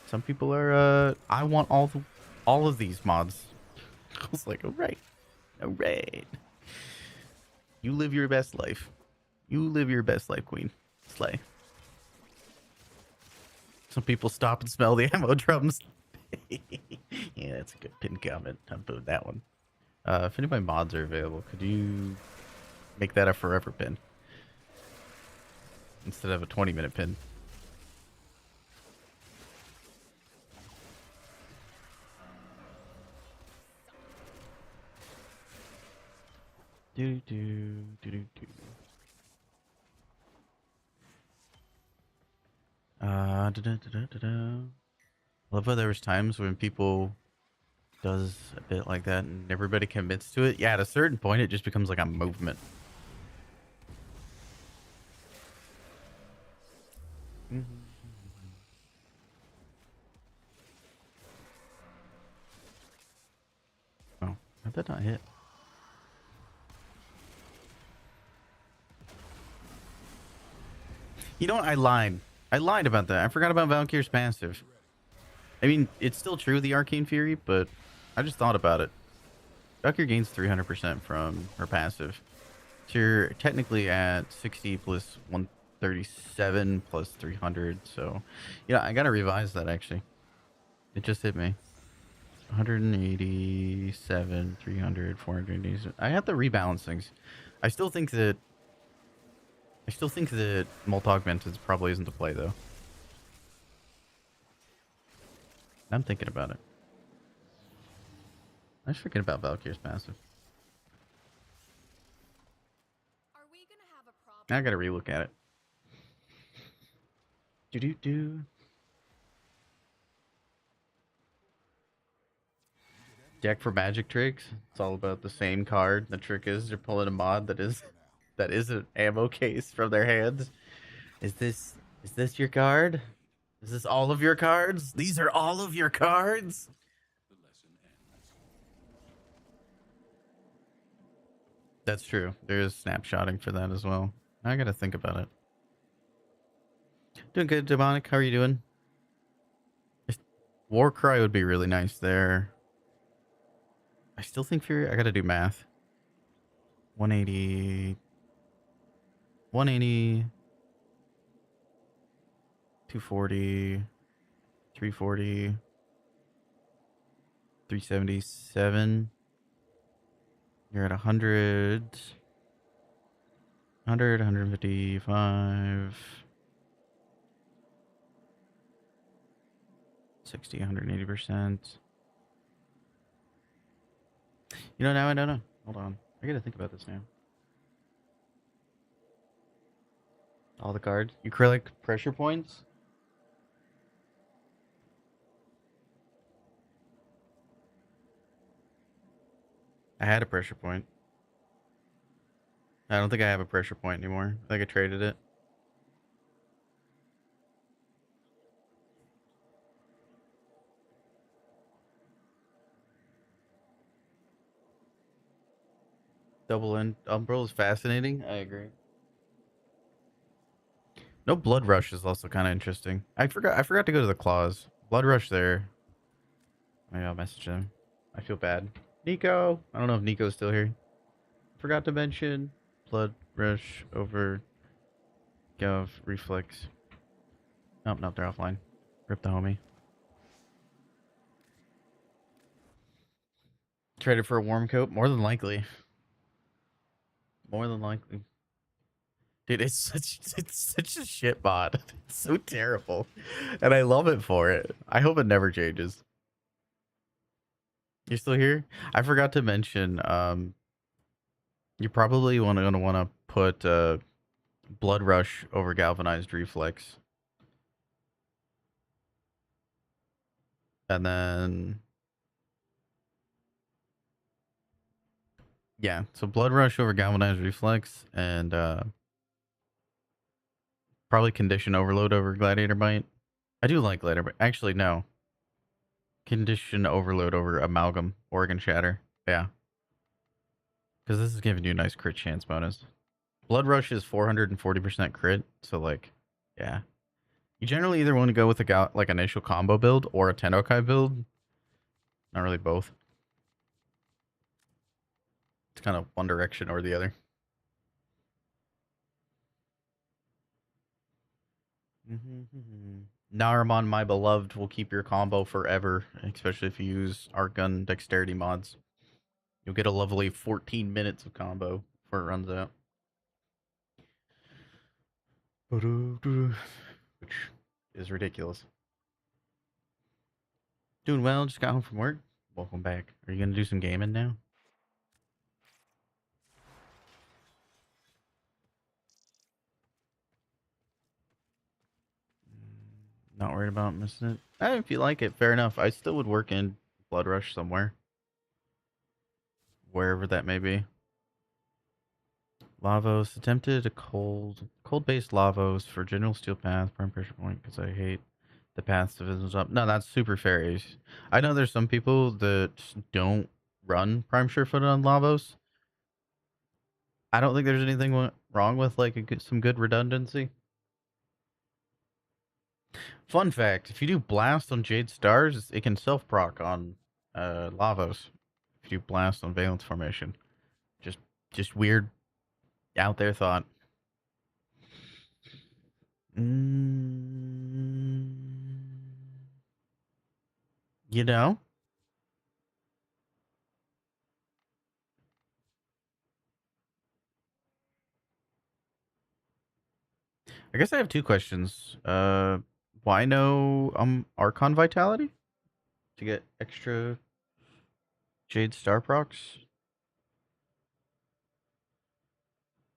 Some people are I want all of these mods. I was like, all right. You live your best life. You live your best life, Queen. Slay. Some people stop and smell the ammo drums. Yeah, that's a good pin comment. I'm doing that one. If any of my mods are available, could you make that a forever pin instead of a 20-minute pin? Do do do do do. Da-da-da-da-da-da. Love how there was times when people does a bit like that and everybody commits to it. Yeah, at a certain point, it just becomes like a movement. Oh, how'd that not hit? You know what? I lied. I lied about that. I forgot about Valkyr's passive. I mean, it's still true, the Arcane Fury, but I just thought about it. Valkyr gains 300% from her passive. So you're technically at 60 plus 137 plus 300. So, yeah, I gotta revise that actually. It just hit me. 187, 300, 480. I have to rebalance things. I still think that Molt Augmented probably isn't the play though. I'm thinking about it. I just forget about Valkyr's passive. Are we gonna have a problem? I gotta relook at it. Do do do. Deck for magic tricks. It's all about the same card. The trick is you're pulling a mod that is an ammo case from their hands. Is this your card? Is this all of your cards? These are all of your cards? The lesson ends. That's true. There is snapshotting for that as well. I gotta think about it. Doing good, Demonic. How are you doing? Warcry would be really nice there. I still think Fury. I gotta do math. 180. 180. 240. 340. 377. You're at 100. 100, 155. 60, 180%. You know, now I don't know. Hold on. I gotta think about this now. All the cards. Acrylic pressure points? I had a pressure point. I don't think I have a pressure point anymore. I think I traded it. Double end Umbral is fascinating. I agree. No blood rush is also kind of interesting. I forgot to go to the claws. Blood rush there. Maybe I'll message him. I feel bad. Nico. I don't know if Nico's still here. Forgot to mention blood rush over Gov reflex. Nope, nope, they're offline. Rip the homie. Traded for a warm coat? More than likely. More than likely. Dude, it's such a shit bot. It's so terrible. And I love it for it. I hope it never changes. You're still here? I forgot to mention, you probably gonna wanna put Blood Rush over Galvanized Reflex. And then yeah, so Blood Rush over Galvanized Reflex and probably Condition Overload over Gladiator Bite. I do like Gladiator Bite. Actually, no. Condition Overload over Amalgam, Organ Shatter. Yeah. Because this is giving you a nice crit chance bonus. Blood Rush is 440% crit, so like, yeah. You generally either want to go with a like initial combo build or a Tennokai build. Not really both. It's kind of one direction or the other. Naramon, my beloved, will keep your combo forever, especially if you use Art Gun Dexterity mods. You'll get a lovely 14 minutes of combo before it runs out. Which is ridiculous. Doing well, just got home from work. Welcome back. Are you going to do some gaming now? Not worried about missing it. If you like it, fair enough. I still would work in Blood Rush somewhere, wherever that may be. Lavos attempted a cold-based Lavos for General Steel Path, prime pressure point, because I hate the paths to Visible Up. No, that's super fairies. I know there's some people that don't run prime surefoot on Lavos. I don't think there's anything wrong with like some good redundancy. Fun fact: if you do blast on Jade Stars, it can self proc on Lavos. If you do blast on Valence Formation, just weird out there thought. Mm, you know, I guess I have two questions. Why no Archon Vitality to get extra Jade Star procs?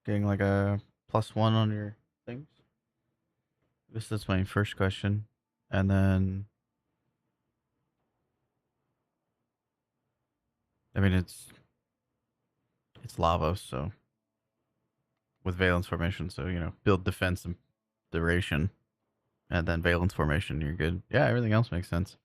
Getting like a +1 on your things. This is my first question, and then I mean it's Lavos, so with Valence Formation, so build defense and duration, and then Valence Formation, you're good. Yeah, everything else makes sense.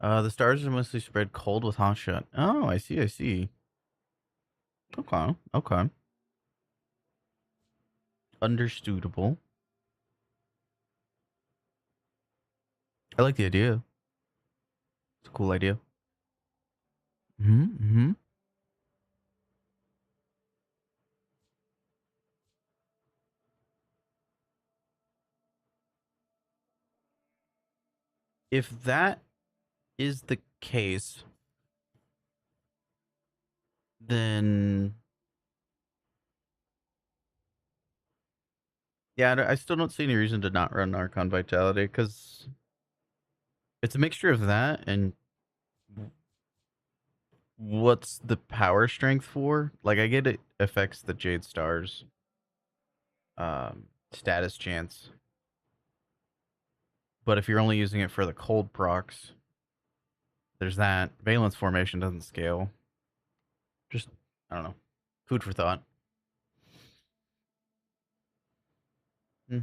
The stars are mostly spread cold with hot shot. Oh, I see, I see. Okay, okay. Understandable. I like the idea. It's a cool idea. Mm-hmm. If that is the case, then yeah, I still don't see any reason to not run Archon Vitality, because it's a mixture of that and what's the power strength for? Like, I get it affects the Jade Stars status chance, but if you're only using it for the cold procs, there's that. Valence Formation doesn't scale. Just, I don't know. Food for thought. Oh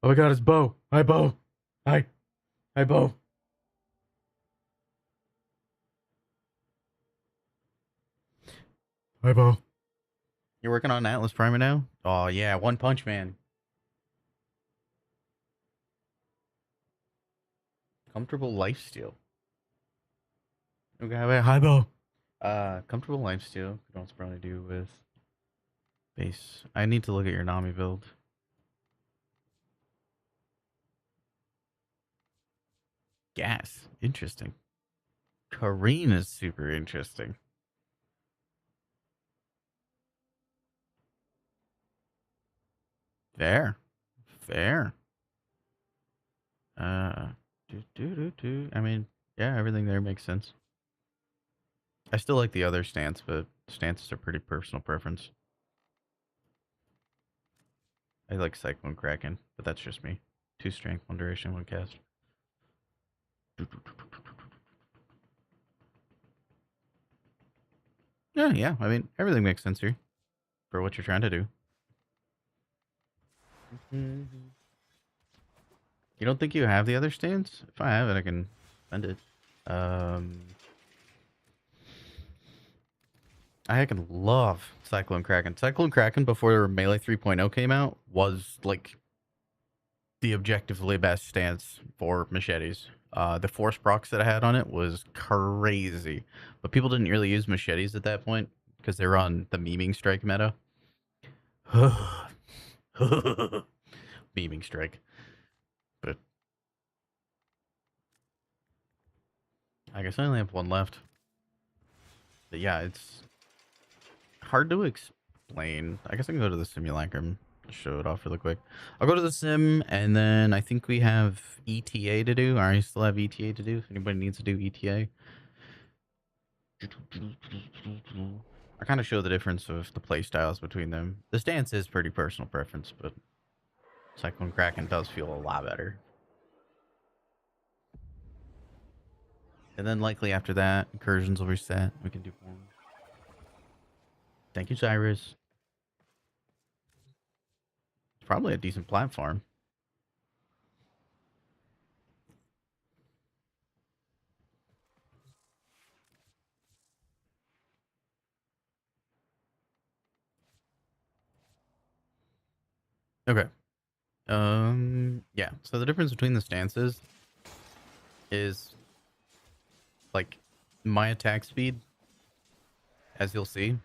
my god, it's Bo. Hi, Bo. Hi. Hi, Bo. Hi, Bo. You're working on Atlas Prime now? Oh, yeah. One Punch Man. Comfortable lifesteal. Okay, hi, Bo. Comfortable lifesteal. Could also probably do with base. I need to look at your Nami build. Gas. Interesting. Kareen is super interesting. Fair. Fair. I mean, yeah, everything there makes sense. I still like the other stance, but stances are pretty personal preference. I like Cyclone Kraken, but that's just me. 2 strength, 1 duration, 1 cast. Yeah. I mean, everything makes sense here for what you're trying to do. You don't think you have the other stance? If I have it, I can send it. I heckin' love Cyclone Kraken. Cyclone Kraken before Melee 3.0 came out was like the objectively best stance for machetes. The force procs that I had on it was crazy, but people didn't really use machetes at that point because they were on the memeing strike meta. Memeing strike, but I guess I only have one left. But yeah, it's hard to explain. I guess I can go to the simulacrum, show it off really quick. I'll go to the sim, and then I think we have ETA to do. I still have ETA to do. If anybody needs to do ETA. I kind of show the difference of the play styles between them. The stance is pretty personal preference, but Cyclone Kraken does feel a lot better. And then likely after that, incursions will reset. We can do more. Thank you, Cyrus. It's probably a decent platform. Okay. Yeah. So the difference between the stances is like my attack speed, as you'll see,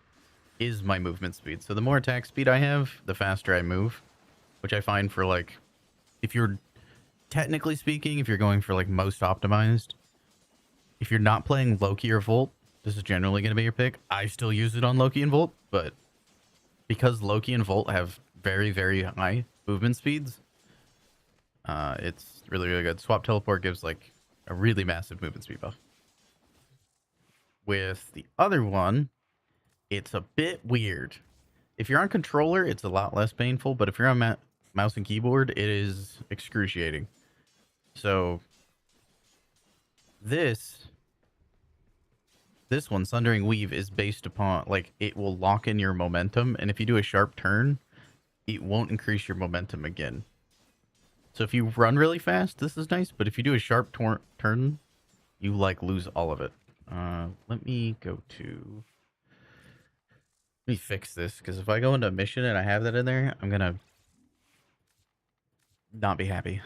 is my movement speed. So the more attack speed I have, the faster I move, which I find for like, if you're technically speaking, if you're going for like most optimized, if you're not playing Loki or Volt, this is generally going to be your pick. I still use it on Loki and Volt, but because Loki and Volt have very, very high movement speeds, it's really, really good. Swap Teleport gives like a really massive movement speed buff. With the other one, it's a bit weird. If you're on controller, it's a lot less painful, but if you're on mouse and keyboard, it is excruciating. So this one, Sundering Weave, is based upon like it will lock in your momentum, and if you do a sharp turn, it won't increase your momentum again. So if you run really fast, this is nice, but if you do a sharp turn, you like lose all of it. Let me go to. Let me fix this because if I go into a mission and I have that in there, I'm gonna not be happy.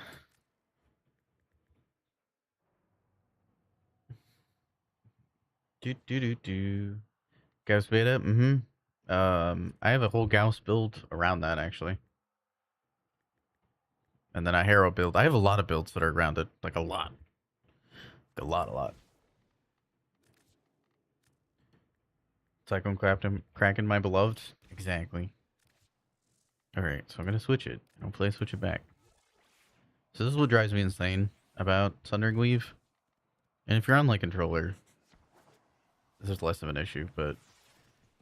Do. Gauss beta. I have a whole Gauss build around that actually, and then a Harrow build. I have a lot of builds that are around it, like a lot, a lot. Cyclone Kraken, my beloved. Exactly. All right, so I'm gonna switch it. Hopefully, I switch it back. So this is what drives me insane about Sundering Weave. And if you're on like controller, this is less of an issue. But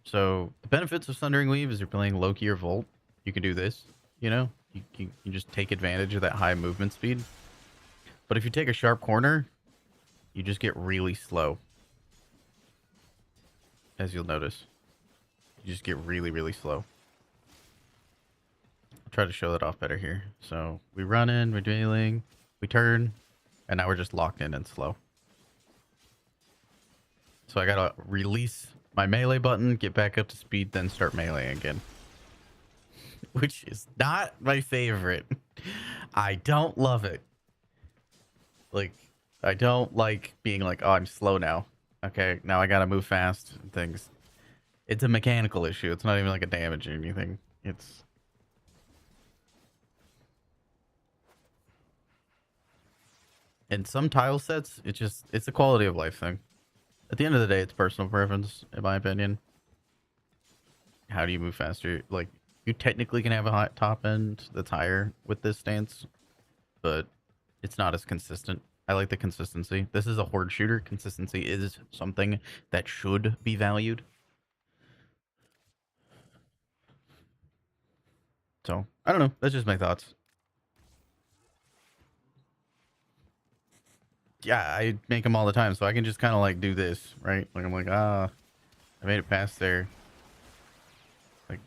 so the benefits of Sundering Weave is you're playing Loki or Volt. You can do this. You know, you just take advantage of that high movement speed. But if you take a sharp corner, you just get really slow. As you'll notice, you just get really, really slow. I'll try to show that off better here. So we run in, we're dealing, we turn, and now we're just locked in and slow. So I gotta release my melee button, get back up to speed, then start meleeing again. Which is not my favorite. I don't love it. Like, I don't like being like, oh, I'm slow now. Okay, now I gotta move fast and things. It's a mechanical issue. It's not even like a damage or anything. It's... In some tile sets, it's a quality of life thing. At the end of the day, it's personal preference, in my opinion. How do you move faster? Like, you technically can have a hot top end that's higher with this stance, but it's not as consistent. I like the consistency. This is a horde shooter. Consistency is something that should be valued. So, I don't know. That's just my thoughts. Yeah, I make them all the time, so I can just kind of like do this, right? Like, I'm like, I made it past there. Like,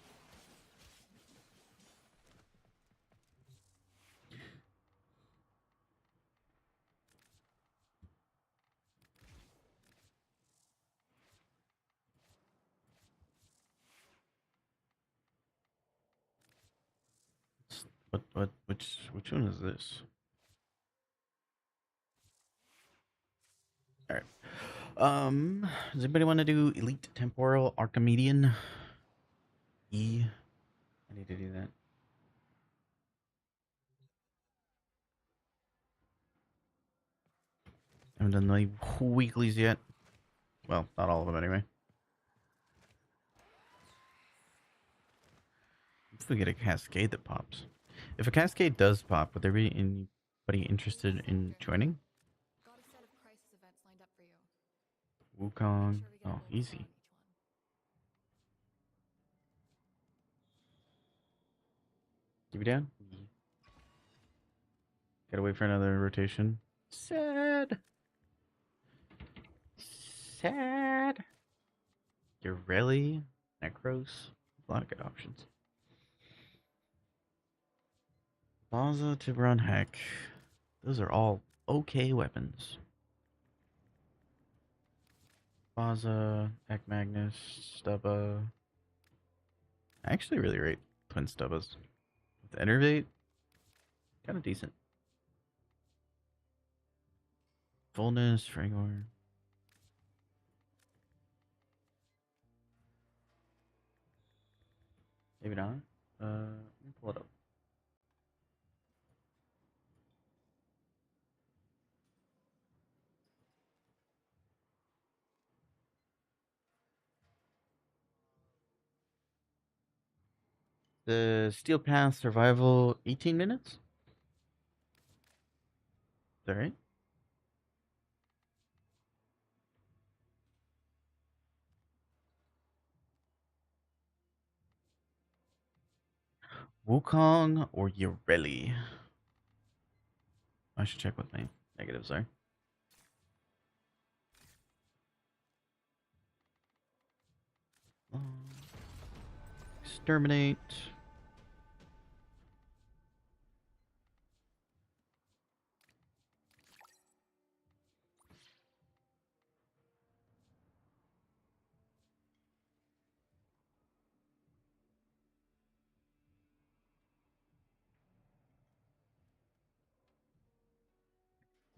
which one is this? All right. Does anybody want to do Elite Temporal Archimedean? E. I need to do that. I haven't done the weeklies yet. Well, not all of them anyway. If we get a cascade that pops. If a cascade does pop, would there be anybody interested in joining? Got a set of crisis events lined up for you. Wukong. Sure we get a Oh, full count easy. on each one. Keep it down. Gotta wait for another rotation. Sad. Sad. You're really Necros. A lot of good options. Baza to run heck. Those are all okay weapons. Baza, Heck Magnus, Stubba. I actually really rate Twin Stubbas. With Enervate, kind of decent. Fullness, Fragor. Maybe not. Let me pull it up. The Steel Path Survival, 18 minutes? Is that right? Wukong or Yoreli? I should check what my negatives are. Exterminate.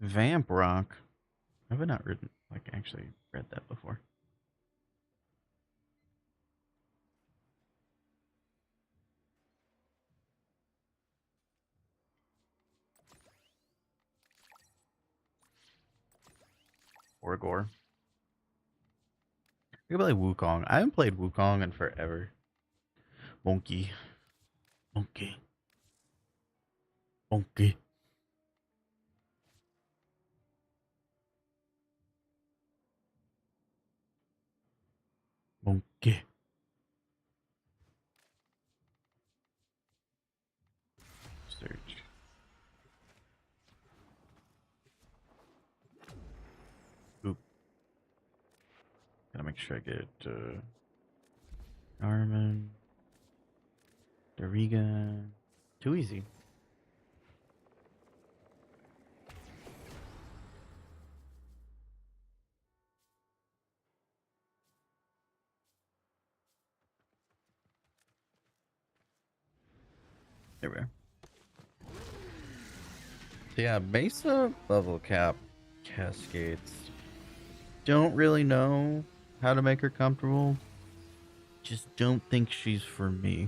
Vamp Rock. Have I not written, like, actually read that before? Orgor. I could play Wukong. I haven't played Wukong in forever. Monkey. Monkey. Monkey. Monkey. Search. Oop. Gotta make sure I get Armin. Doriga. Too easy. There we are. So yeah, Mesa level cap cascades. Don't really know how to make her comfortable. Just don't think she's for me.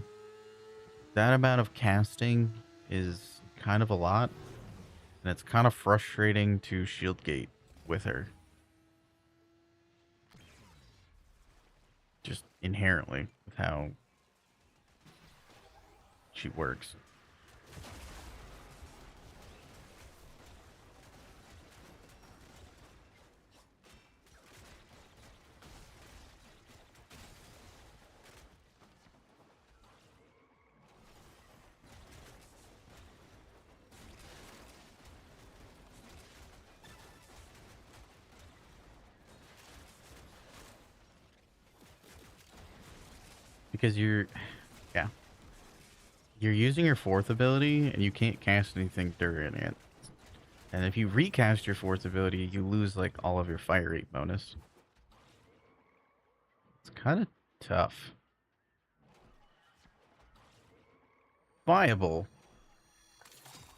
That amount of casting is kind of a lot, and it's kind of frustrating to shield gate with her. Just inherently with how she works. Because yeah, you're using your fourth ability and you can't cast anything during it. And if you recast your fourth ability, you lose like all of your fire rate bonus. It's kind of tough. Viable,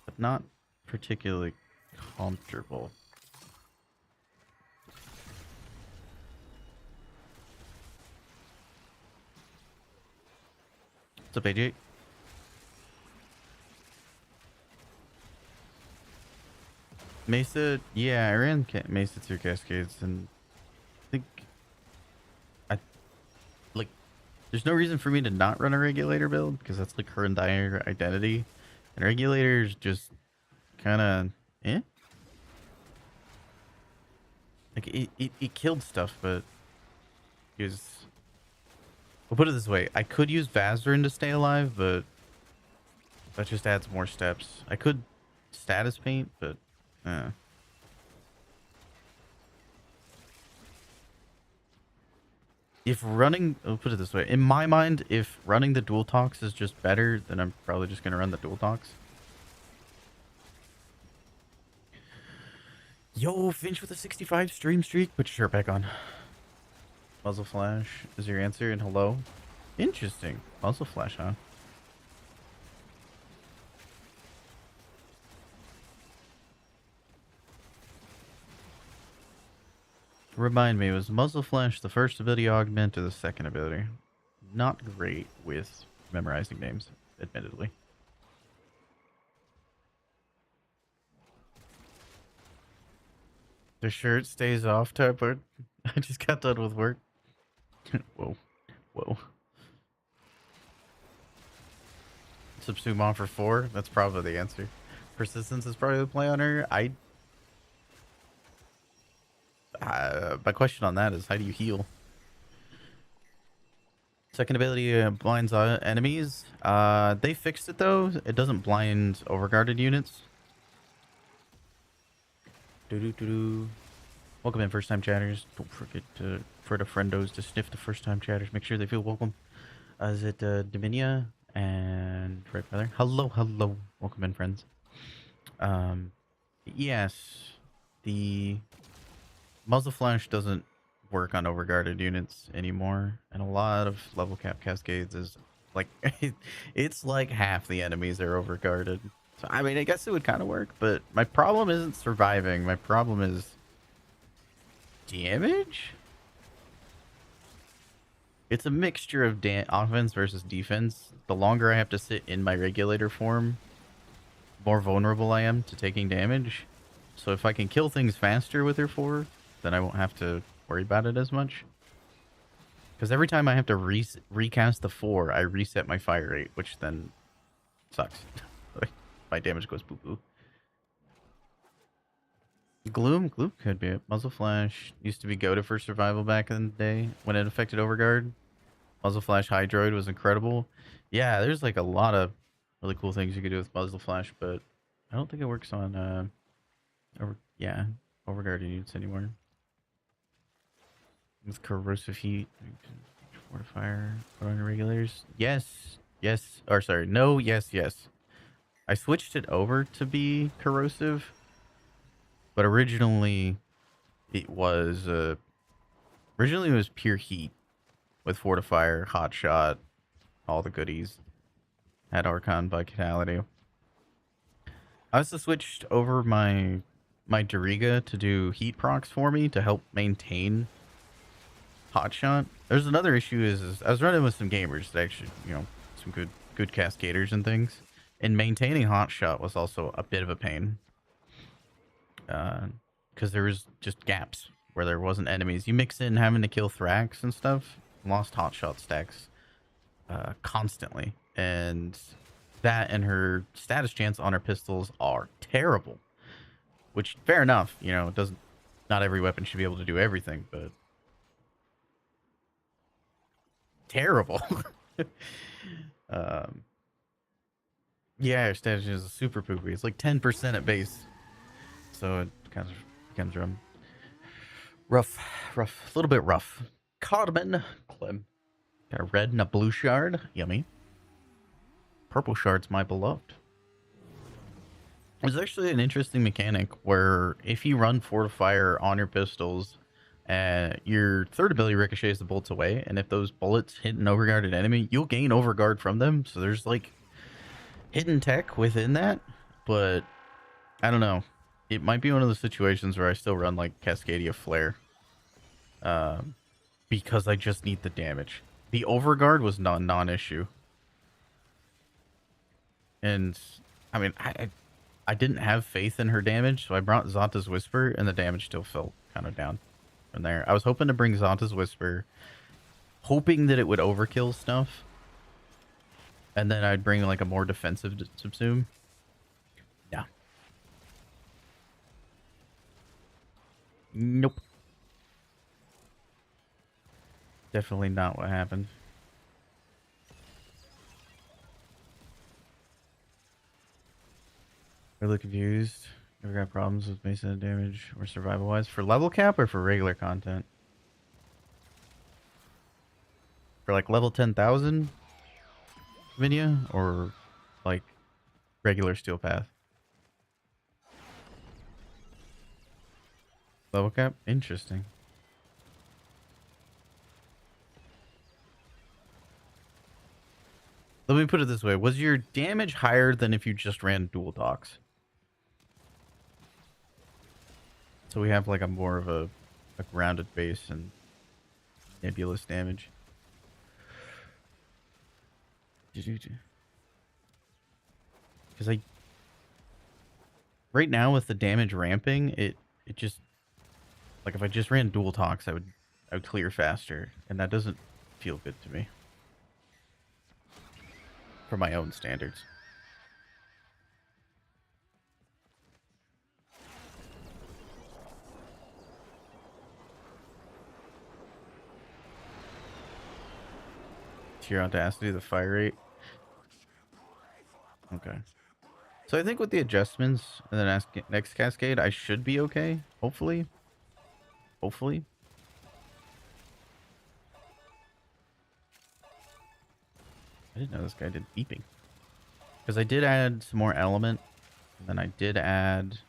but not particularly comfortable. What's up, AJ? Mesa, yeah, I ran Mesa through Cascades, and I think I like. There's no reason for me to not run a regulator build because that's like her entire identity, and regulators just kind of eh. Like, it killed stuff, but he was... We'll put it this way. I could use Vazarin to stay alive, but that just adds more steps. I could status paint, but... If running... I'll put it this way. In my mind, if running the dual talks is just better, then I'm probably just going to run the dual talks. Yo, Finch with a 65 stream streak. Put your shirt back on. Muzzle flash is your answer, and hello. Interesting. Muzzle flash, huh? Remind me, was muzzle flash the first ability augment or the second ability? Not great with memorizing names, admittedly. The shirt stays off, Typert. I just got done with work. Whoa. Whoa. Subsume on for 4? That's probably the answer. Persistence is probably the play on her. My question on that is, how do you heal? Second ability blinds enemies. They fixed it though. It doesn't blind overguarded units. Welcome in, first time chatters. Don't forget for the friendos to sniff the first time chatters. Make sure they feel welcome. Is it Dominia and Right Brother? Hello, hello. Welcome in, friends. Yes, the muzzle flash doesn't work on overguarded units anymore, and a lot of level cap cascades is like it's like half the enemies are overguarded. So I mean, I guess it would kind of work, but my problem isn't surviving. My problem is damage. It's a mixture of offense versus defense. The longer I have to sit in my regulator form, more vulnerable I am to taking damage. So if I can kill things faster with her 4, then I won't have to worry about it as much. Because every time I have to recast the 4, I reset my fire rate, which then sucks. My damage goes poo-poo. Gloom could be it. Muzzle Flash used to be goated for survival back in the day when it affected Overguard. Muzzle Flash Hydroid was incredible. Yeah, there's like a lot of really cool things you could do with Muzzle Flash, but I don't think it works on Overguard units anymore. With corrosive heat, fortifier, put on your regulators. Yes, or sorry, no, yes. I switched it over to be corrosive, but originally it was pure heat with fortifier, hot shot, all the goodies. Had Archon Vitality. I also switched over my Doriga to do heat procs for me to help maintain hotshot. There's another issue is I was running with some gamers that actually, some good cascaders and things, and maintaining hotshot was also a bit of a pain because there was just gaps where there wasn't enemies. You mix in having to kill Thrax and stuff, lost hotshot stacks constantly, and that and her status chance on her pistols are terrible, which fair enough, it doesn't, not every weapon should be able to do everything, but terrible. Yeah, her status is super poopy. It's like 10% at base, so it kind of becomes rough, a little bit rough. Codman Clem got a red and a blue shard. Yummy. Purple shard's my beloved. There's actually an interesting mechanic where if you run Fortifier on your pistols, your third ability ricochets the bullets away, and if those bullets hit an overguarded enemy, you'll gain overguard from them. So there's like hidden tech within that, but I don't know. It might be one of the situations where I still run like Cascadia Flare, because I just need the damage. The overguard was non-issue, and I mean I didn't have faith in her damage, so I brought Zanta's Whisper, and the damage still fell kind of down from there. I was hoping to bring Zanta's Whisper, hoping that it would overkill stuff, and then I'd bring like a more defensive subsume. Yeah. Nope. Definitely not what happened. Really confused. Ever got problems with Mesa damage or survival wise? For level cap or for regular content? For like level 10,000 Minia or like regular steel path? Level cap? Interesting. Let me put it this way. Was your damage higher than if you just ran dual docks? So we have like a more of a grounded base and nebulous damage. Because right now with the damage ramping, it just like if I just ran dual talks, I would clear faster, and that doesn't feel good to me for my own standards. Sheer audacity, the fire rate. Okay. So I think with the adjustments and the next cascade, I should be okay. Hopefully. Hopefully. I didn't know this guy did beeping. Because I did add some more element. And then I did add...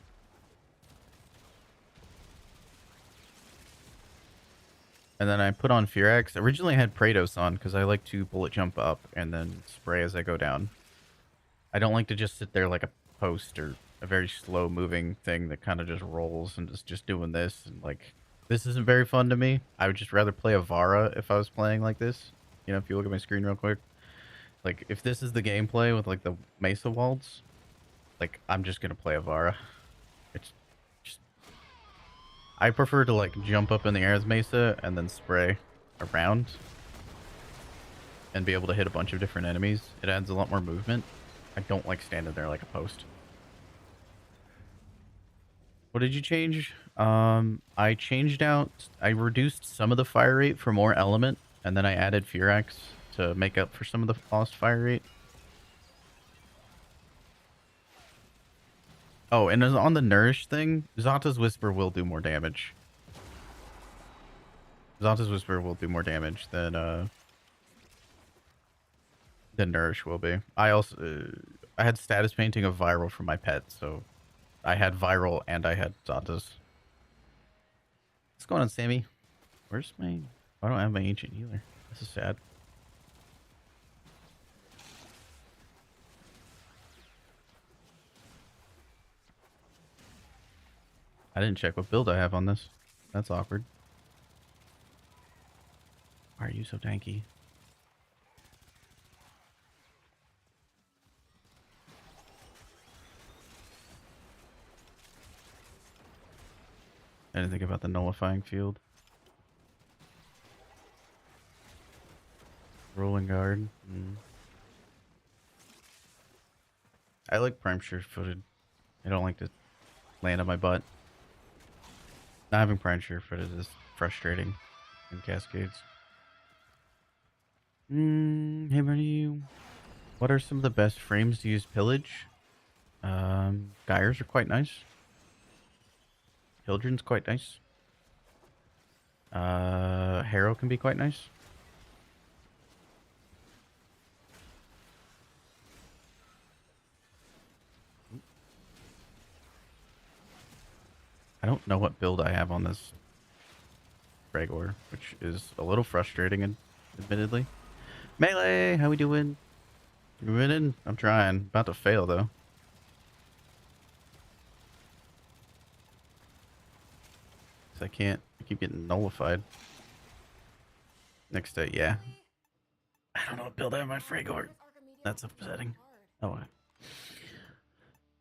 And then I put on Firax. Originally I had Praetos on because I like to bullet jump up and then spray as I go down. I don't like to just sit there like a post or a very slow moving thing that kind of just rolls and is just doing this. And like, this isn't very fun to me. I would just rather play a Vara if I was playing like this. You know, if you look at my screen real quick. Like, if this is the gameplay with like the Mesa Waltz, like, I'm just going to play a Vara. It's just... I prefer to like jump up in the air as Mesa and then spray around and be able to hit a bunch of different enemies. It adds a lot more movement. I don't like standing there like a post. What did you change? I changed out... I reduced some of the fire rate for more element, and then I added Firax to make up for some of the lost fire rate. Oh, and on the Nourish thing, Zata's Whisper will do more damage. Zata's Whisper will do more damage than Nourish will be. I also... I had status painting of Viral for my pet, so I had Viral and I had Zata's. What's going on, Sammy? Where's my... I don't have my Ancient Healer. This is sad. I didn't check what build I have on this. That's awkward. Why are you so tanky? I didn't think about the nullifying field. Rolling guard. I like prime sure-footed. I don't like to land on my butt. Not having prime sure-footed is frustrating in cascades. Hey, buddy. What are some of the best frames to use pillage? Gyres are quite nice. Hildren's quite nice. Harrow can be quite nice. I don't know what build I have on this Gregor, which is a little frustrating, admittedly. Melee, how we doing? You winning? I'm trying. About to fail, though. I keep getting nullified. Next day, yeah. I don't know what build I have my Fragor. That's upsetting. Oh, what?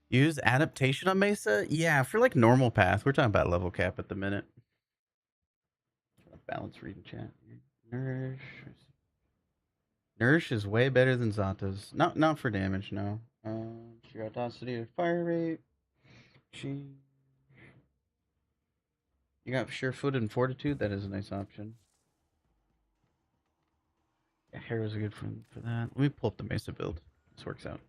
Use adaptation on Mesa? Yeah, for like normal path. We're talking about level cap at the minute. Balance reading chat. Nourish. Nourish is way better than Zata's. Not for damage, no. Sheer audacity of fire rate. You got sure foot and fortitude. That is a nice option. Heroes are good for that. Let me pull up the Mesa build. This works out.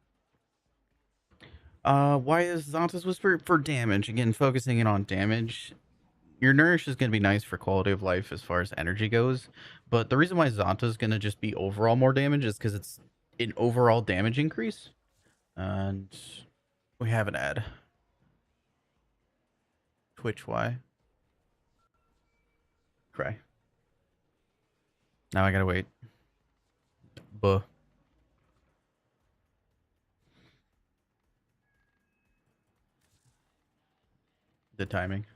Why is Zanta's Whisper? For damage. Again, focusing in on damage. Your Nourish is going to be nice for quality of life as far as energy goes. But the reason why Zonta is going to just be overall more damage is because it's an overall damage increase. And we have an ad. Twitch, why? Cry. Now I gotta wait. Buh. The timing.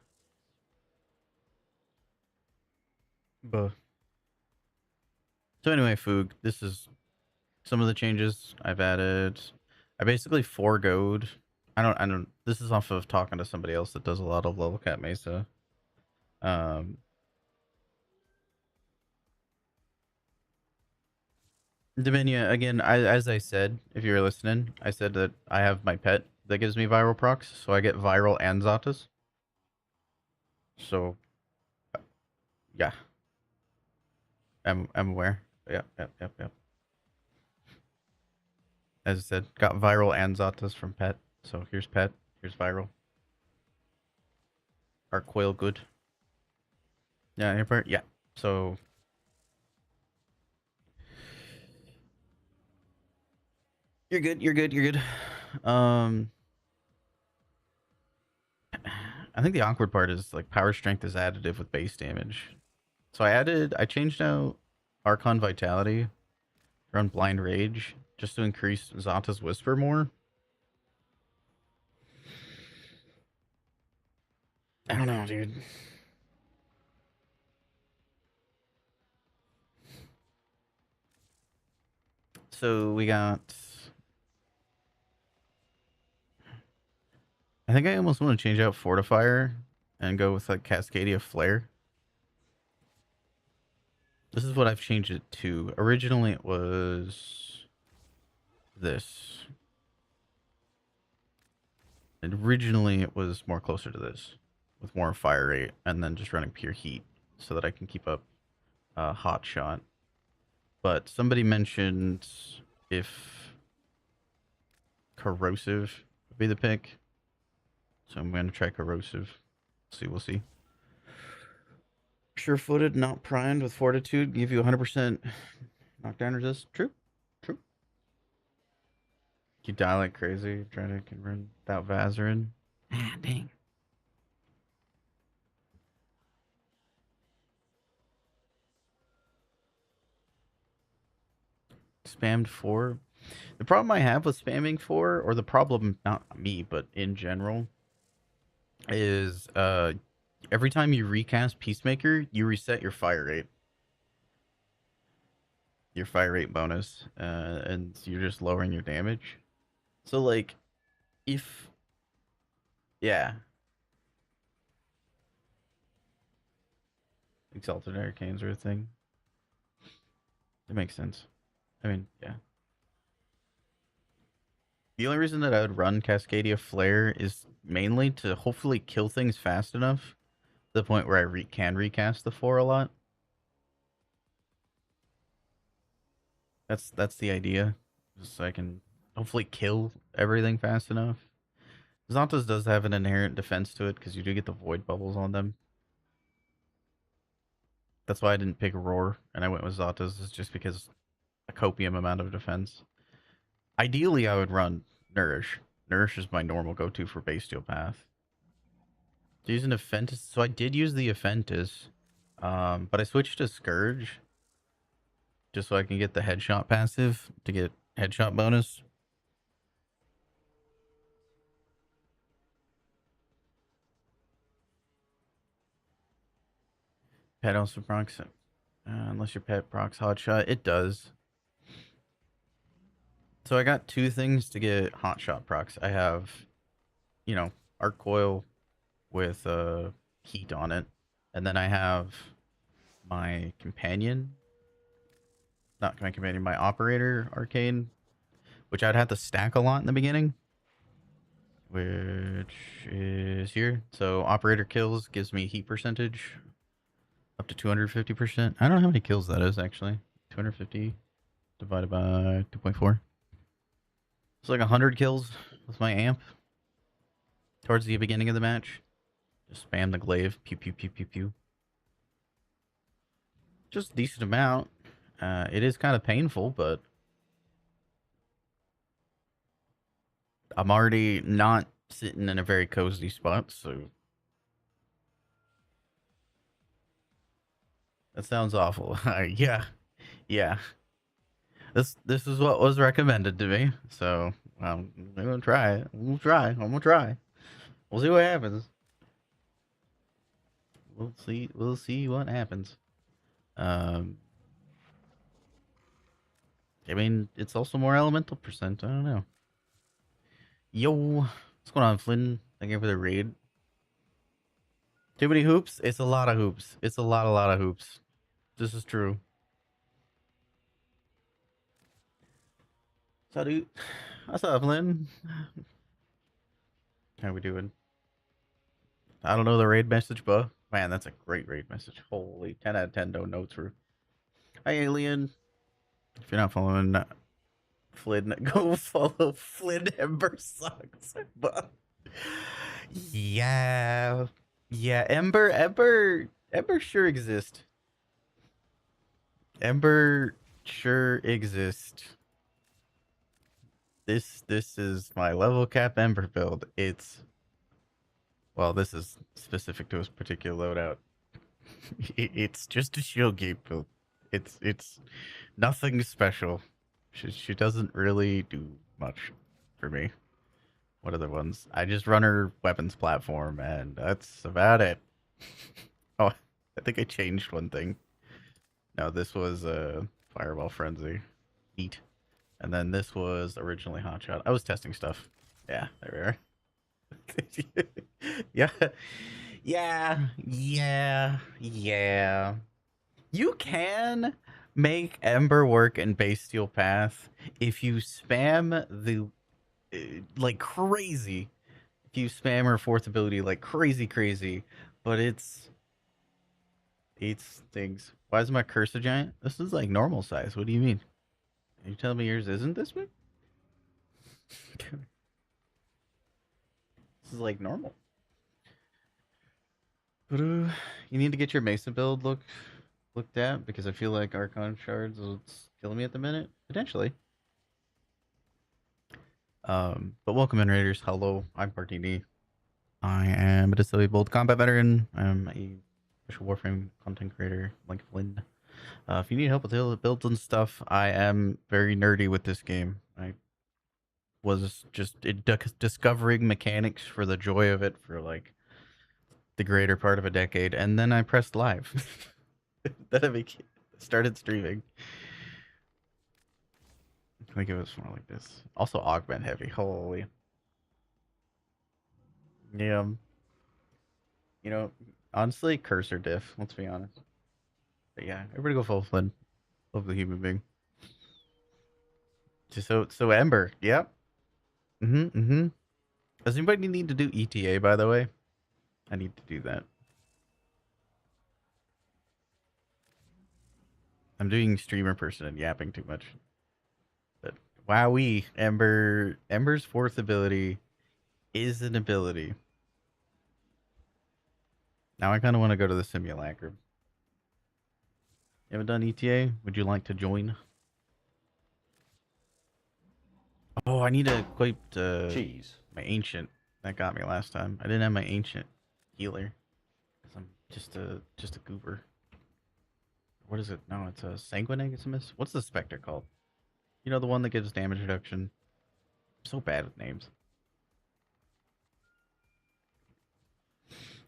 Buh. So anyway, Foog, this is some of the changes I've added. I basically foregoed. I don't. This is off of talking to somebody else that does a lot of level cap Mesa. Um, Dominia, again, as I said, if you were listening, I said that I have my pet that gives me viral procs, so I get viral and Zatas. So, yeah, I'm aware. Yep. As I said, got viral and Zatas from pet. So here's pet, here's viral. Our coil good. Yeah, airport. Yeah. So you're good. You're good. You're good. Um, I think the awkward part is like power strength is additive with base damage. So I changed out Archon Vitality around Blind Rage just to increase Zanta's Whisper more. I don't know, dude. So we got. I think I almost want to change out Fortifier and go with like Cascadia Flare. This is what I've changed it to. Originally it was this. And originally it was more closer to this with more fire rate and then just running pure heat so that I can keep up hot shot. But somebody mentioned if corrosive would be the pick. So I'm going to try corrosive. We'll see. Sure-footed, not primed with fortitude, give you 100% knockdown resist. True. You die like crazy, trying to convert without Vazarin. Ah, dang. Spammed 4. The problem I have with spamming 4, or the problem, not me, but in general, is every time you recast Peacemaker, you reset your fire rate. Your fire rate bonus, and you're just lowering your damage. So, like, if. Yeah. Exalted Arcanes are a thing. That makes sense. I mean, yeah. The only reason that I would run Cascadia Flare is mainly to hopefully kill things fast enough to the point where I can recast the 4 a lot. That's the idea. Just so I can hopefully kill everything fast enough. Zantas does have an inherent defense to it because you do get the void bubbles on them. That's why I didn't pick Roar and I went with Zantas, is just because a copium amount of defense. Ideally, I would run Nourish. Nourish is my normal go-to for Bestial Path. To use an Aphentis, so I did use the Aphentis, but I switched to Scourge just so I can get the headshot passive to get headshot bonus. Pet also procs, unless your pet procs hotshot, it does. So I got 2 things to get hotshot procs. I have, Arc Coil with heat on it, and then I have my companion, not my companion, my operator arcane, which I'd have to stack a lot in the beginning, which is here. So operator kills gives me heat percentage up to 250%. I don't know how many kills that is actually. 250. divided by 2.4. It's like 100 kills with my amp towards the beginning of the match. Just spam the glaive. Pew, pew, pew, pew, pew. Just a decent amount. It is kind of painful, but I'm already not sitting in a very cozy spot, so that sounds awful. Yeah, yeah. This is what was recommended to me, so I'm gonna try it. We'll try. I'm gonna try. We'll see what happens. We'll see. We'll see what happens. Um, I mean, it's also more elemental percent. I don't know. Yo, what's going on, Flynn? Thank you for the raid. Too many hoops? It's a lot of hoops. It's a lot of hoops. This is true. Salut. What's up, Flynn? How we doing? I don't know the raid message, but man, that's a great raid message. Holy 10 out of 10 don't know through. Hi, Alien. If you're not following Flynn, go follow Flynn. Ember sucks. But yeah. Yeah, Ember sure exists. Ember sure exists. This is my level cap Ember build. It's well, this is specific to a particular loadout. It's just a shield gate build. It's nothing special. She doesn't really do much for me. What are the ones? I just run her weapons platform, and that's about it. Oh, I think I changed one thing. No, this was Fireball Frenzy. Neat. And then this was originally Hotshot. I was testing stuff. Yeah, there we are. Yeah. Yeah. You can make Ember work in Base Steel Path if you spam the like crazy. If you spam her fourth ability like crazy, but it's things. Why is my cursor giant? This is like normal size. What do you mean? Are you telling me yours isn't this big? This is like normal. But you need to get your Mesa build looked at because I feel like Archon shards is killing me at the minute. Potentially. But welcome in, Raiders. Hello, I'm Partini. I am a disabled combat veteran. I'm a official Warframe content creator, like Flynn. If you need help with builds and stuff, I am very nerdy with this game. I was just discovering mechanics for the joy of it for like the greater part of a decade, and then I pressed live. Then I started streaming. I think it was more like this. Also, augment heavy. Holy. Yeah. You know, honestly, cursor diff. Let's be honest. But yeah, everybody go full Flynn. Love the human being. So Ember. Yep. Does anybody need to do ETA, by the way? I need to do that. I'm doing streamer person and yapping too much. But wowee, Ember's fourth ability is an ability. Now I kind of want to go to the simulacrum. You haven't done ETA? Would you like to join? Oh, I need to equip my ancient. That got me last time. I didn't have my ancient healer. Cause I'm just a goober. What is it? No, it's a sanguinegasimus. What's the specter called? You know, the one that gives damage reduction. I'm so bad with names.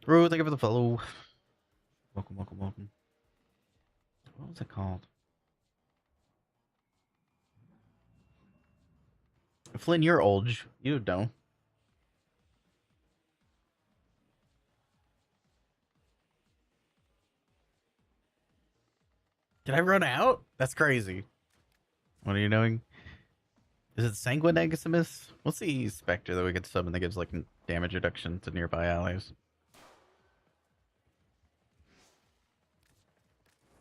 Rue, thank you for the follow. Welcome. What was it called? Flynn, you're old. You don't. Did I run out? That's crazy. What are you doing? Is it Sanguinegasimus? What's the specter that we could summon that gives like damage reduction to nearby allies?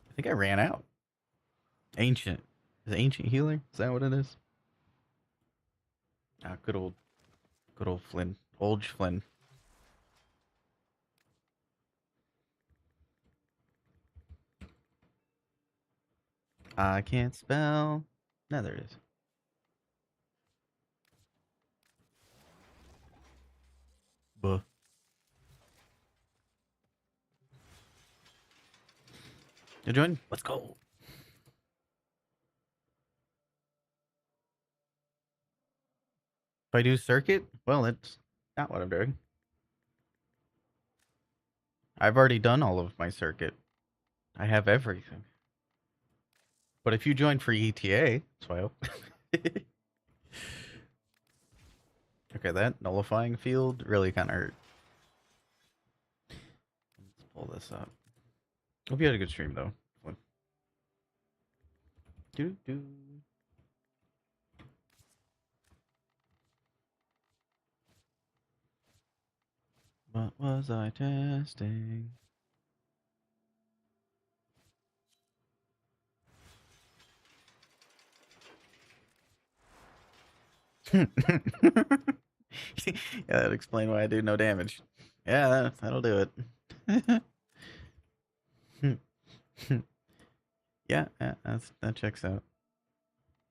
I think I ran out. Ancient. Is it ancient healer? Is that what it is? Ah, good old Flynn. Old Flynn. I can't spell. No, there it is. Buh. You join? Let's go. If I do circuit, well, it's not what I'm doing. I've already done all of my circuit. I have everything. But if you join for ETA, swell. Okay, that nullifying field really kind of hurt. Let's pull this up. Hope you had a good stream, though. Do do. What was I testing? Yeah, that'd explain why I do no damage. Yeah, that'll do it. Yeah, that checks out.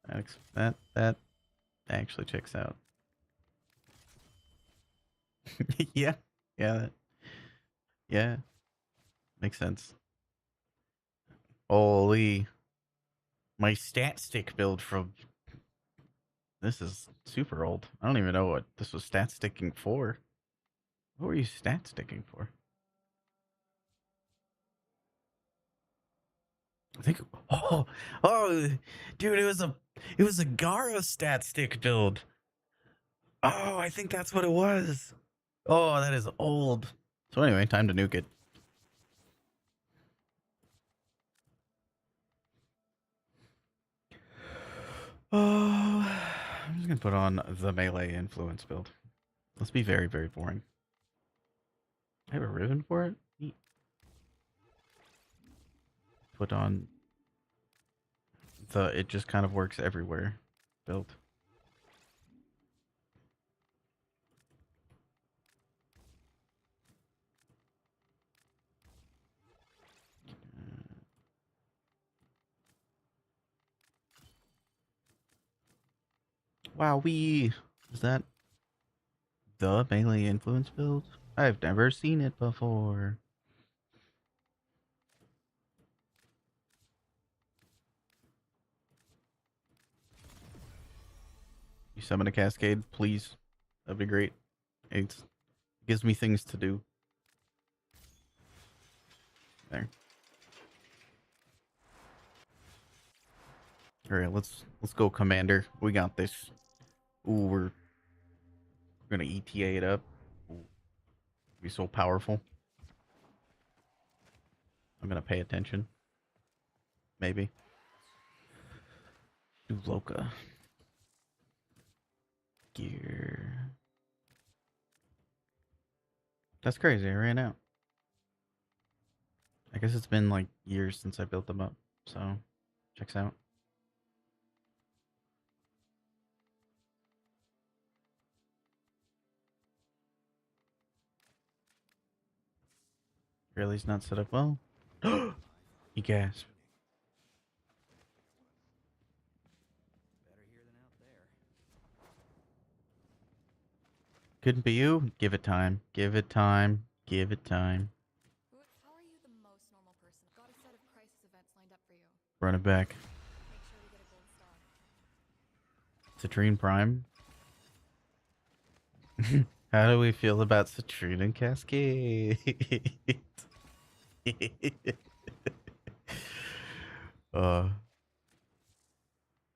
That actually checks out. Yeah, yeah, yeah, makes sense. Holy, my stat stick build from this is super old. I don't even know what this was stat sticking for. What were you stat sticking for? I think. Oh, dude, it was a Gara stat stick build. Oh, I think that's what it was. Oh, that is old. So anyway, time to nuke it. Oh, I'm just gonna put on the melee influence build. Let's be very, very boring. I have a ribbon for it. Neat. Put on the it just kind of works everywhere build. Wow, is that the melee influence build? I've never seen it before. You summon a cascade, please. That'd be great. It gives me things to do. There. All right, let's go, Commander. We got this. Ooh, we're gonna ETA it up. Ooh, be so powerful. I'm gonna pay attention. Maybe. Do Loka. Gear. That's crazy. I ran out. I guess it's been like years since I built them up. So, checks out. Really's not set up well. He gasped. Couldn't be you? Give it time. Give it time. Give it time. How are you the most normal person? Got a set of crisis events lined up for you. Run it back. Make sure we get a gold star. Citrine Prime. How do we feel about Citrine and Cascade? uh,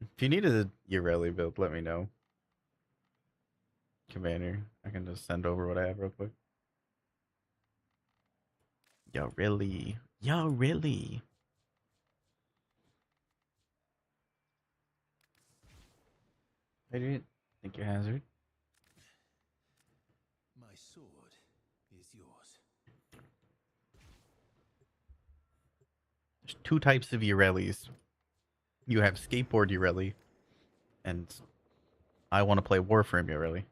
if you need a Urelli build, let me know. Commander. I can just send over what I have real quick. Yo, really? Yo, really? I didn't think you hazard. My sword is yours. There's two types of Urellis. You have skateboard Urelli, and I want to play Warframe Urelli.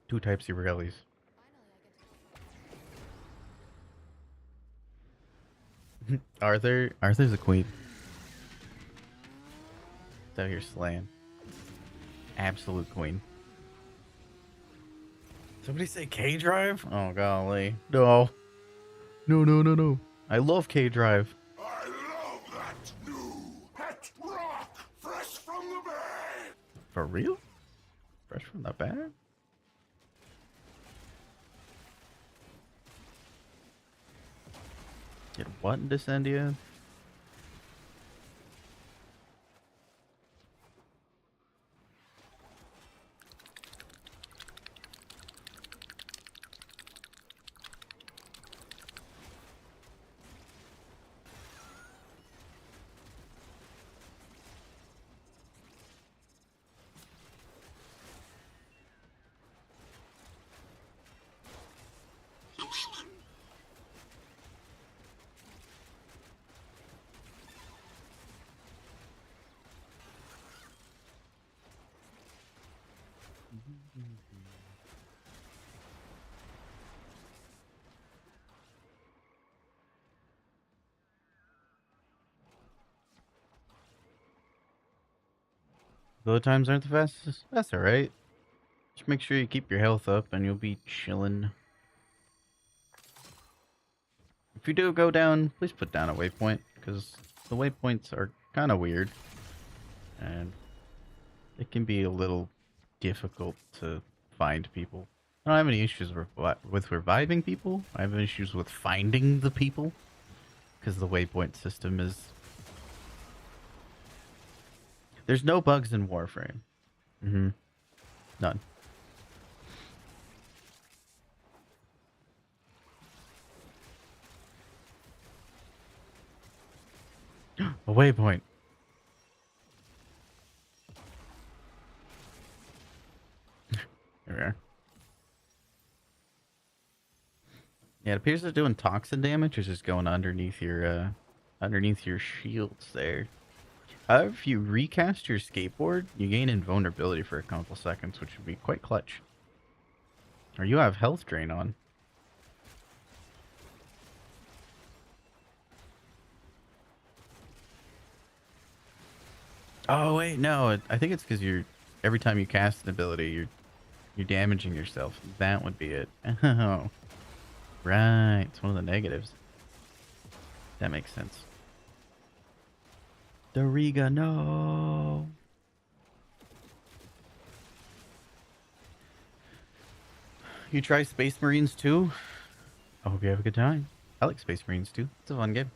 Two types of Urellis. Finally, I get to Arthur's a queen. He's out here slaying. Absolute queen. Somebody say K Drive? Oh golly. No. No. I love K Drive. I love that new hot rock, fresh from the bag. For real? Fresh from the bag? Get what in Descendia? Load times aren't the fastest? That's alright. Just make sure you keep your health up and you'll be chilling. If you do go down, please put down a waypoint, because the waypoints are kind of weird. And it can be a little difficult to find people. I don't have any issues with reviving people. I have issues with finding the people, because the waypoint system is... There's no bugs in Warframe. None. A waypoint. There we are. Yeah, it appears it's doing toxin damage, which is going underneath your shields there. However, if you recast your skateboard, you gain invulnerability for a couple seconds, which would be quite clutch. Or you have health drain on. Oh wait, no, I think it's because every time you cast an ability, you're damaging yourself. That would be it. Oh, right. It's one of the negatives. That makes sense. Doriga, no. You try Space Marines too? I hope you have a good time. I like Space Marines too. It's a fun game.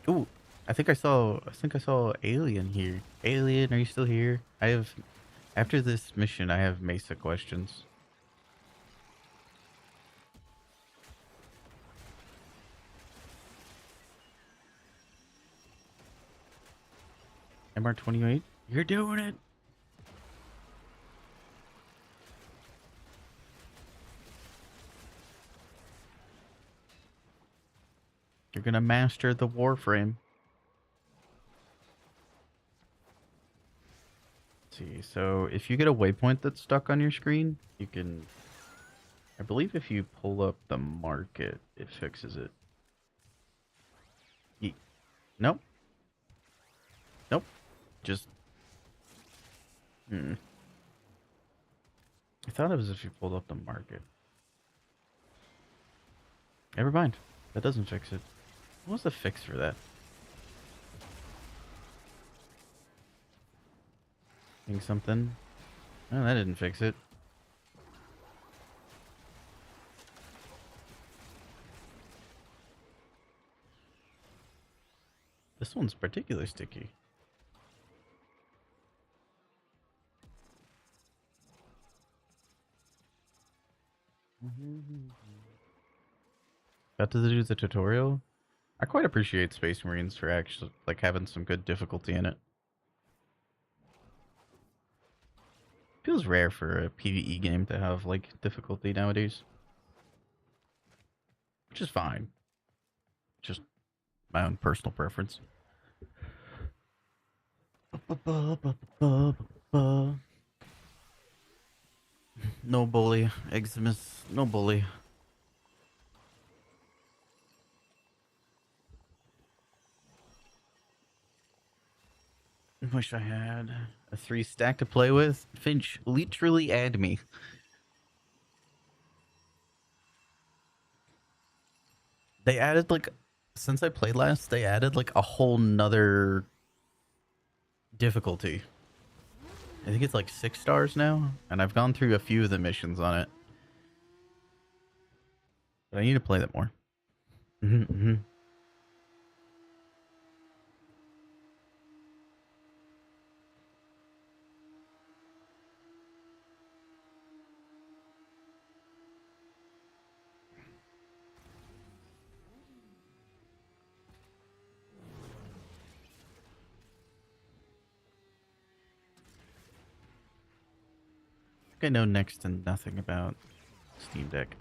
Ooh, I think I saw Alien here. Alien, are you still here? After this mission, I have Mesa questions. MR28, you're doing it. You're gonna master the warframe. Let's see, so if you get a waypoint that's stuck on your screen, you can... I believe if you pull up the market, it fixes it. Nope. Nope. Just... I thought it was if you pulled up the market. Never mind. That doesn't fix it. What's the fix for that? Think something? Oh, that didn't fix it. This one's particularly sticky. Got to do the tutorial? I quite appreciate Space Marines for actually like having some good difficulty in it. Feels rare for a PvE game to have like difficulty nowadays, which is fine. Just my own personal preference. No bully, Eximus, no bully. Wish I had a 3 stack to play with. Finch, literally add me. They added like, since I played last, they added like a whole nother difficulty. I think it's like 6 stars now, and I've gone through a few of the missions on it. But I need to play that more. Mm-hmm. I know next to nothing about Steam Deck.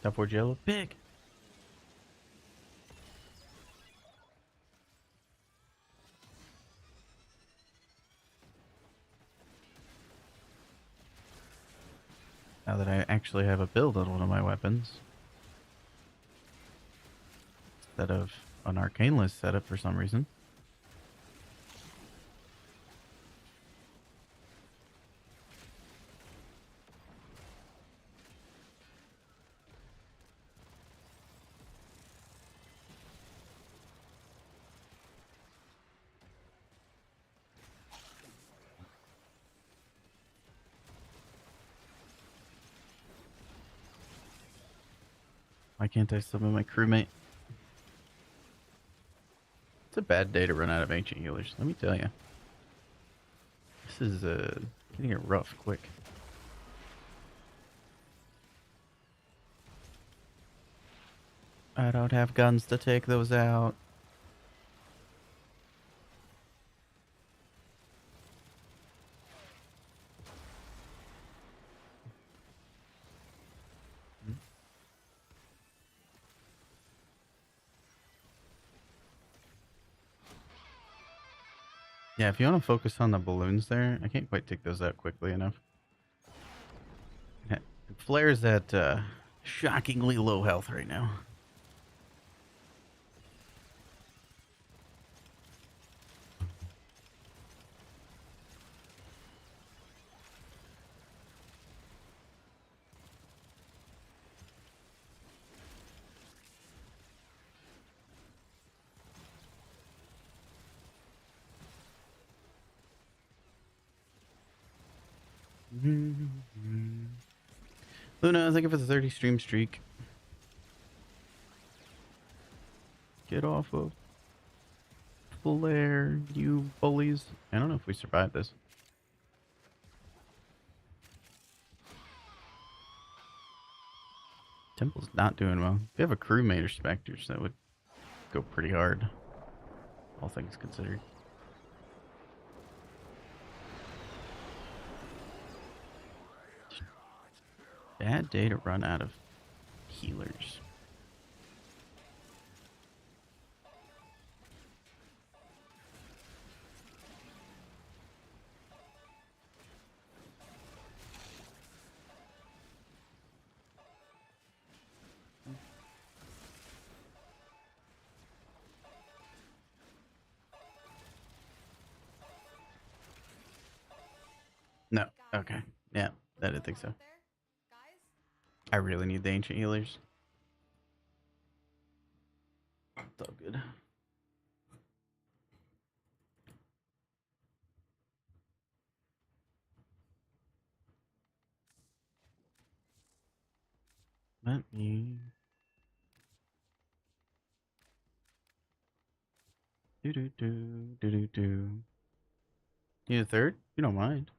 Top 4 Jello, big. Now that I actually have a build on one of my weapons, instead of an arcane list setup for some reason. Why can't I summon my crewmate? It's a bad day to run out of ancient healers, let me tell you. This is getting it rough quick. I don't have guns to take those out. Yeah, if you want to focus on the balloons there, I can't quite take those out quickly enough. It flares at shockingly low health right now. Luna, thank you for the 30 stream streak. Get off of flare, you bullies. I don't know if we survived this. Temple's not doing well. If you have a crewmate or specters, that would go pretty hard, all things considered. Bad day to run out of healers. No. Okay. Yeah, I didn't think so. Out there, guys. I really need the ancient healers. It's all good. Let me do. Need a third? You don't mind.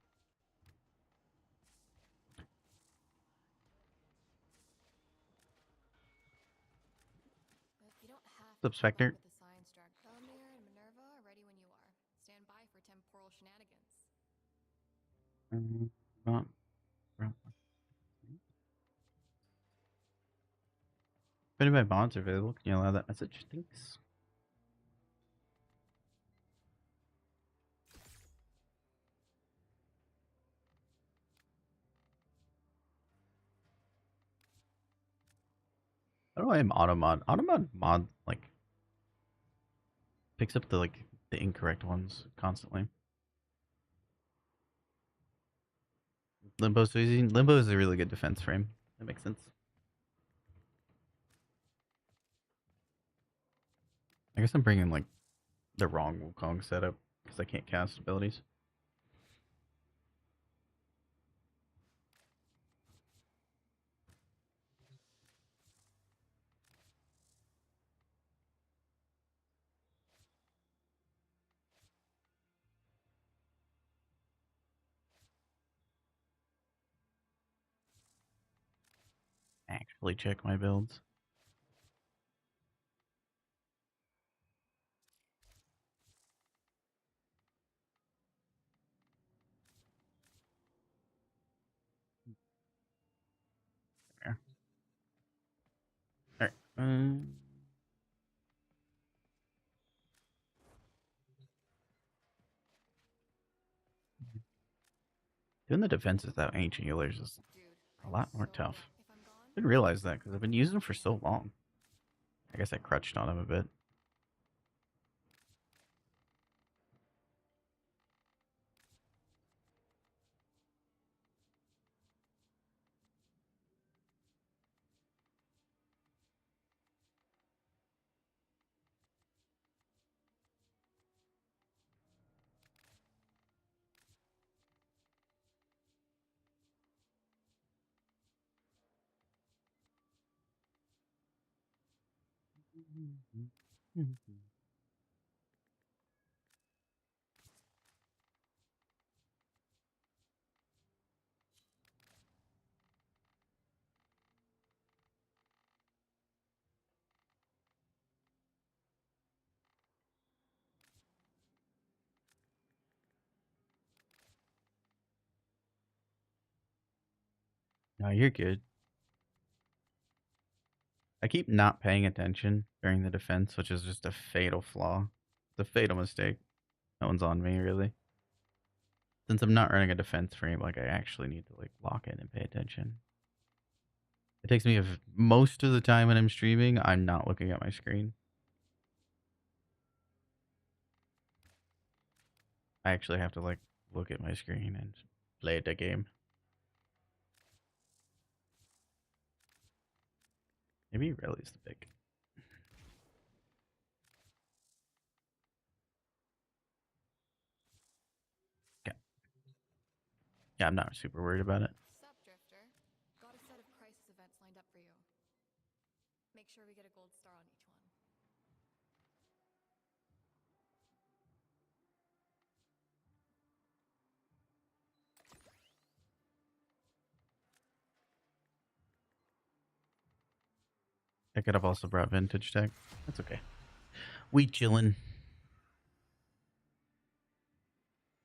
If you don't have What's up, to keep up Spectre? with the science track, Felmir and Minerva are ready when Not- If any of my mods are available, can you allow that message? Thanks. How do I am automod? Automod mod like picks up the incorrect ones constantly. Limbo is a really good defense frame. That makes sense. I guess I'm bringing like the wrong Wukong setup because I can't cast abilities. Actually, check my builds. There. All right. Doing the defense without ancient healers is Dude, a lot more so tough. if I'm gone, I didn't realize that because I've been using them for so long. I guess I crutched on them a bit. No, you're good. I keep not paying attention during the defense, which is just a fatal flaw. It's a fatal mistake. That one's on me, really. Since I'm not running a defense frame, like I actually need to like lock in and pay attention. It takes me most of the time when I'm streaming, I'm not looking at my screen. I actually have to like look at my screen and play the game. Maybe Rayleigh's the pick. Yeah, yeah, I'm not super worried about it. sup, Drifter? Got a set of crisis events lined up for you. Make sure we get a gold star on each one. I could have also brought vintage tech. That's okay. We chillin'.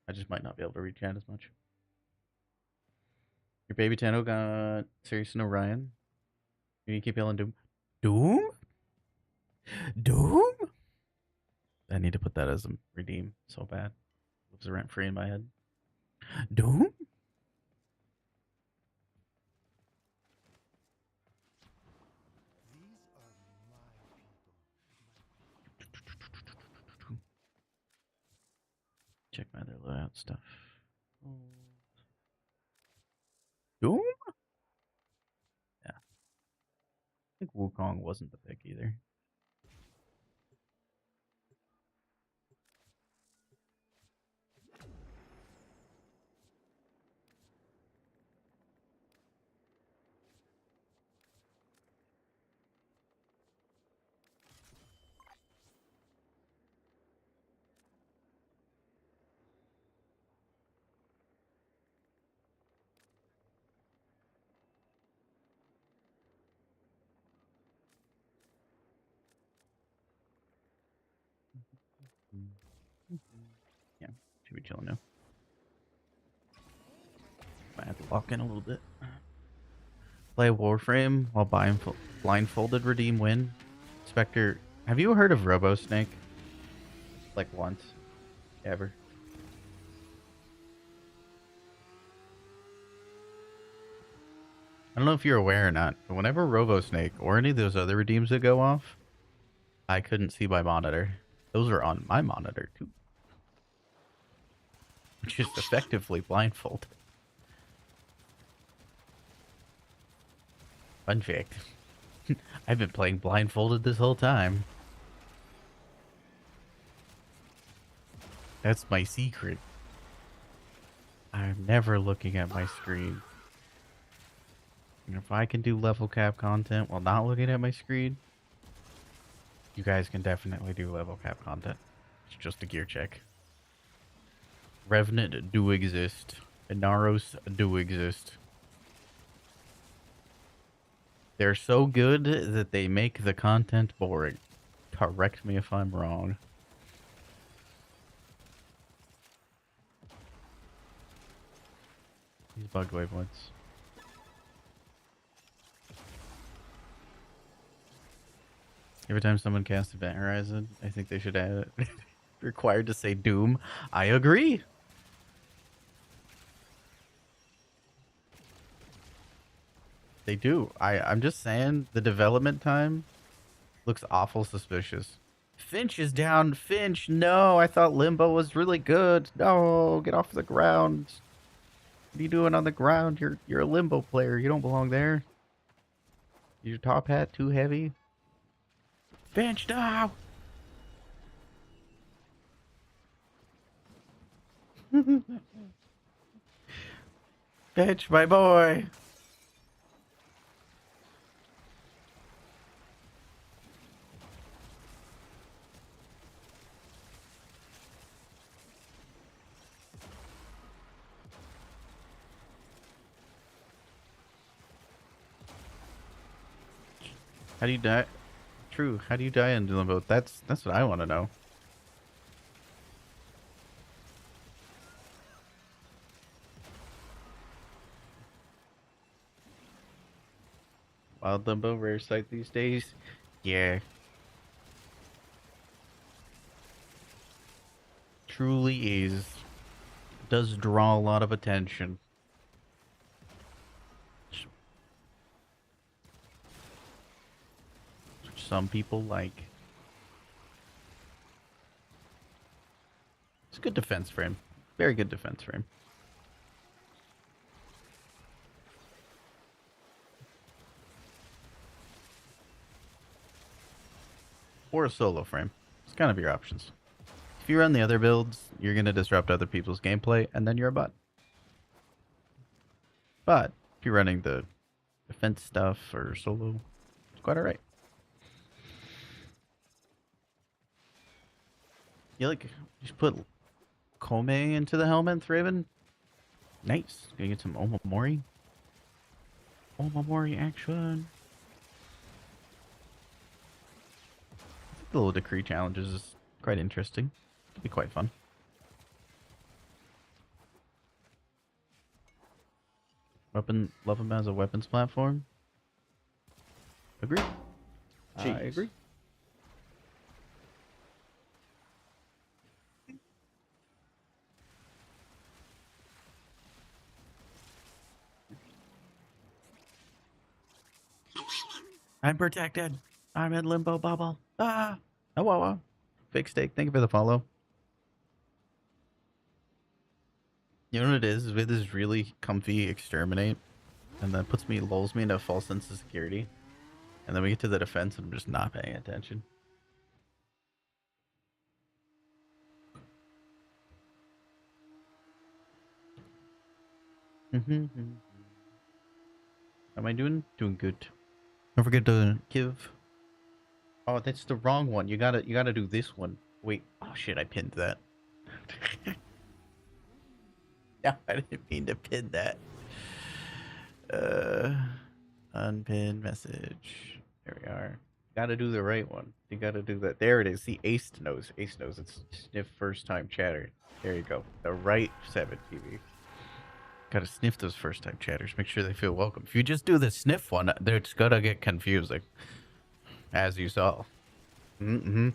I just might not be able to read chat as much. Your baby Tano got Sirius and Orion. You keep yelling Doom. Doom? Doom? I need to put that as a redeem so bad. Lives rent free in my head. Doom? These are my people. Check my other loadout stuff. Doom? Yeah. I think Wukong wasn't the pick either. Yeah, should be chilling now. Hey, walk in a little bit. Play warframe while blindfolded. Redeem win. Spectre, have you heard of RoboSnake? Like once, ever? I don't know if you're aware or not, but whenever RoboSnake or any of those other redeems that go off, I couldn't see my monitor. Those are on my monitor too. Which is effectively blindfolded. Fun fact. I've been playing blindfolded this whole time. That's my secret. I'm never looking at my screen. And if I can do level cap content while not looking at my screen, you guys can definitely do level cap content. It's just a gear check. Revenant do exist. Inaros do exist. They're so good that they make the content boring. Correct me if I'm wrong. These bugged waypoints. Every time someone casts Event Horizon, I think they should add it. Required to say Doom. I agree. They do. I'm just saying the development time looks awful suspicious. Finch is down. Finch, no. I thought Limbo was really good. No, get off the ground. What are you doing on the ground? You're a Limbo player. You don't belong there. Your top hat too heavy? Finch, no! Finch, my boy! How do you die? True. How do you die in Limbo? That's what I want to know. Wild Limbo, rare sight these days. Yeah. Truly is. Does draw a lot of attention. Which some people like. It's a good defense frame. Very good defense frame. Or a solo frame. It's kind of your options. If you run the other builds, you're going to disrupt other people's gameplay, and then you're a butt. But if you're running the defense stuff or solo, it's quite alright. You like just put Kome into the helmet, Thraven? Nice. Gonna get some Omamori. Omamori action. I think the little decree challenges is quite interesting. Could be quite fun. Love him as a weapons platform. Agree. I agree. I'm protected. I'm in limbo bubble. Ah. Oh, wow, wow. Fake steak. Thank you for the follow. You know what it is? With this really comfy exterminate, and that lulls me into a false sense of security. And then we get to the defense, and I'm just not paying attention. How am I doing? Doing good. Don't forget to give. Oh, that's the wrong one. You gotta do this one. Wait. Oh shit! I pinned that. No, I didn't mean to pin that. Unpin message. There we are. Gotta do the right one. You gotta do that. There it is. See, Ace knows. Ace knows. It's sniff first time chatter. There you go. The right 7 TV. Gotta sniff those first time chatters. Make sure they feel welcome. If you just do the sniff one, they're just gonna get confusing. As you saw. Mm-hmm.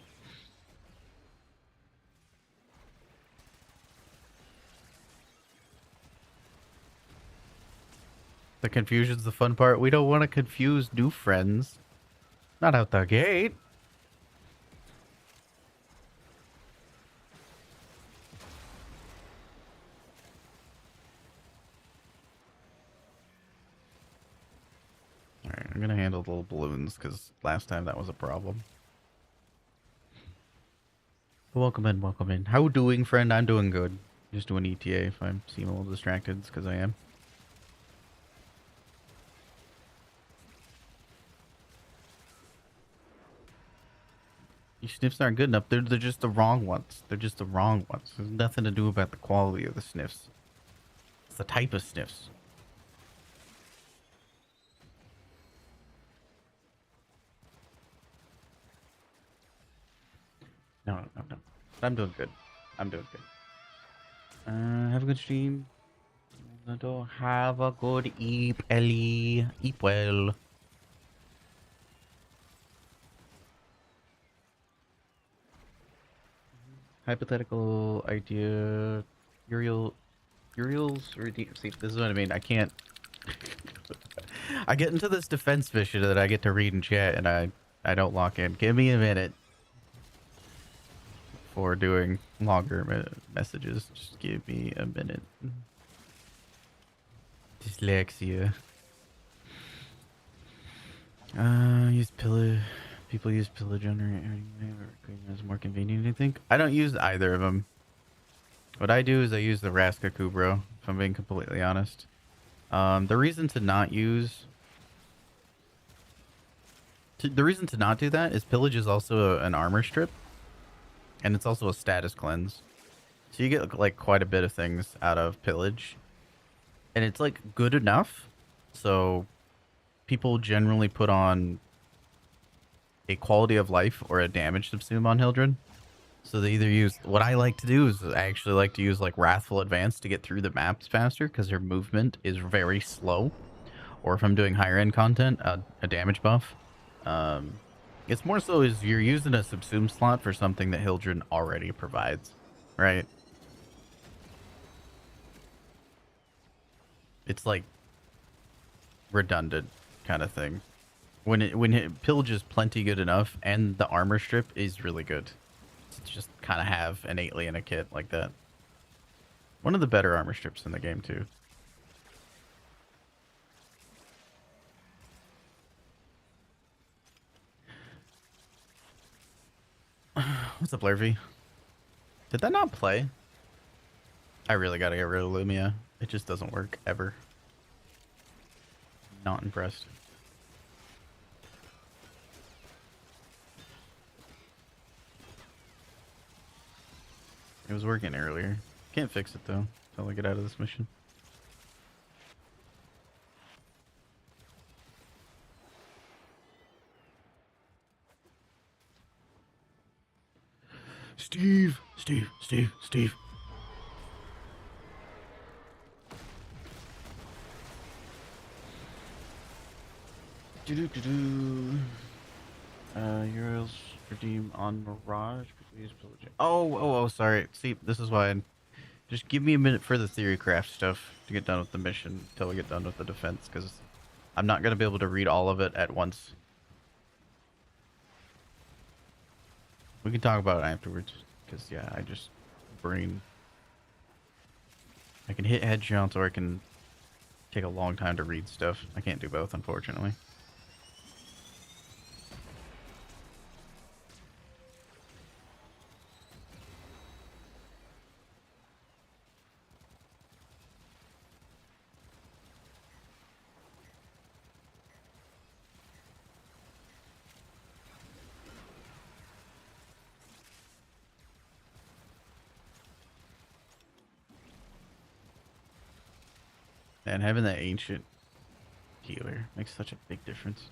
The confusion's the fun part. We don't want to confuse new friends. Not out the gate. Alright, I'm gonna handle the little balloons, because last time that was a problem. Welcome in, welcome in. How doing, friend? I'm doing good. Just doing ETA. If I seem a little distracted, it's because I am. These sniffs aren't good enough. They're just the wrong ones. They're just the wrong ones. There's nothing to do about the quality of the sniffs. It's the type of sniffs. No, no, no, no. I'm doing good. I'm doing good. Have a good stream. Have a good eep, Ellie. Eep well. Hypothetical idea. Uriel's redeem. See, this is what I mean. I can't. I get into this defense mission that I get to read in chat, and I don't lock in. Give me a minute for doing longer messages. Just give me a minute. Dyslexia. Use pillar. People use pillar generator as more convenient, I think. I don't use either of them. What I do is I use the Raska Kubro, if I'm being completely honest. The reason to not use... the reason to not do that is pillage is also an armor strip. And it's also a status cleanse. So you get like quite a bit of things out of pillage. And it's like good enough. So people generally put on a quality of life or a damage subsume on Hildred. So they either use... what I like to do is I actually like to use like Wrathful Advance to get through the maps faster, because their movement is very slow. Or if I'm doing higher end content, a damage buff. It's more so is you're using a subsume slot for something that Hildred already provides, right? It's like redundant kind of thing. When pillage is plenty good enough, and the armor strip is really good. To just kind of have innately in a kit like that. One of the better armor strips in the game too. What's up, Larvy? Did that not play? I really gotta get rid of Lumia. It just doesn't work ever. Not impressed. It was working earlier. Can't fix it though until I get out of this mission. Steve! Steve! Steve! Steve! Do-do-do-do. Euros redeem on Mirage. Oh, sorry. See, this is why. Just give me a minute for the theory craft stuff to get done with the mission until we get done with the defense, because I'm not going to be able to read all of it at once. We can talk about it afterwards, because, yeah, I just... brain... I can hit headshots or I can take a long time to read stuff. I can't do both, unfortunately. And having that ancient healer makes such a big difference.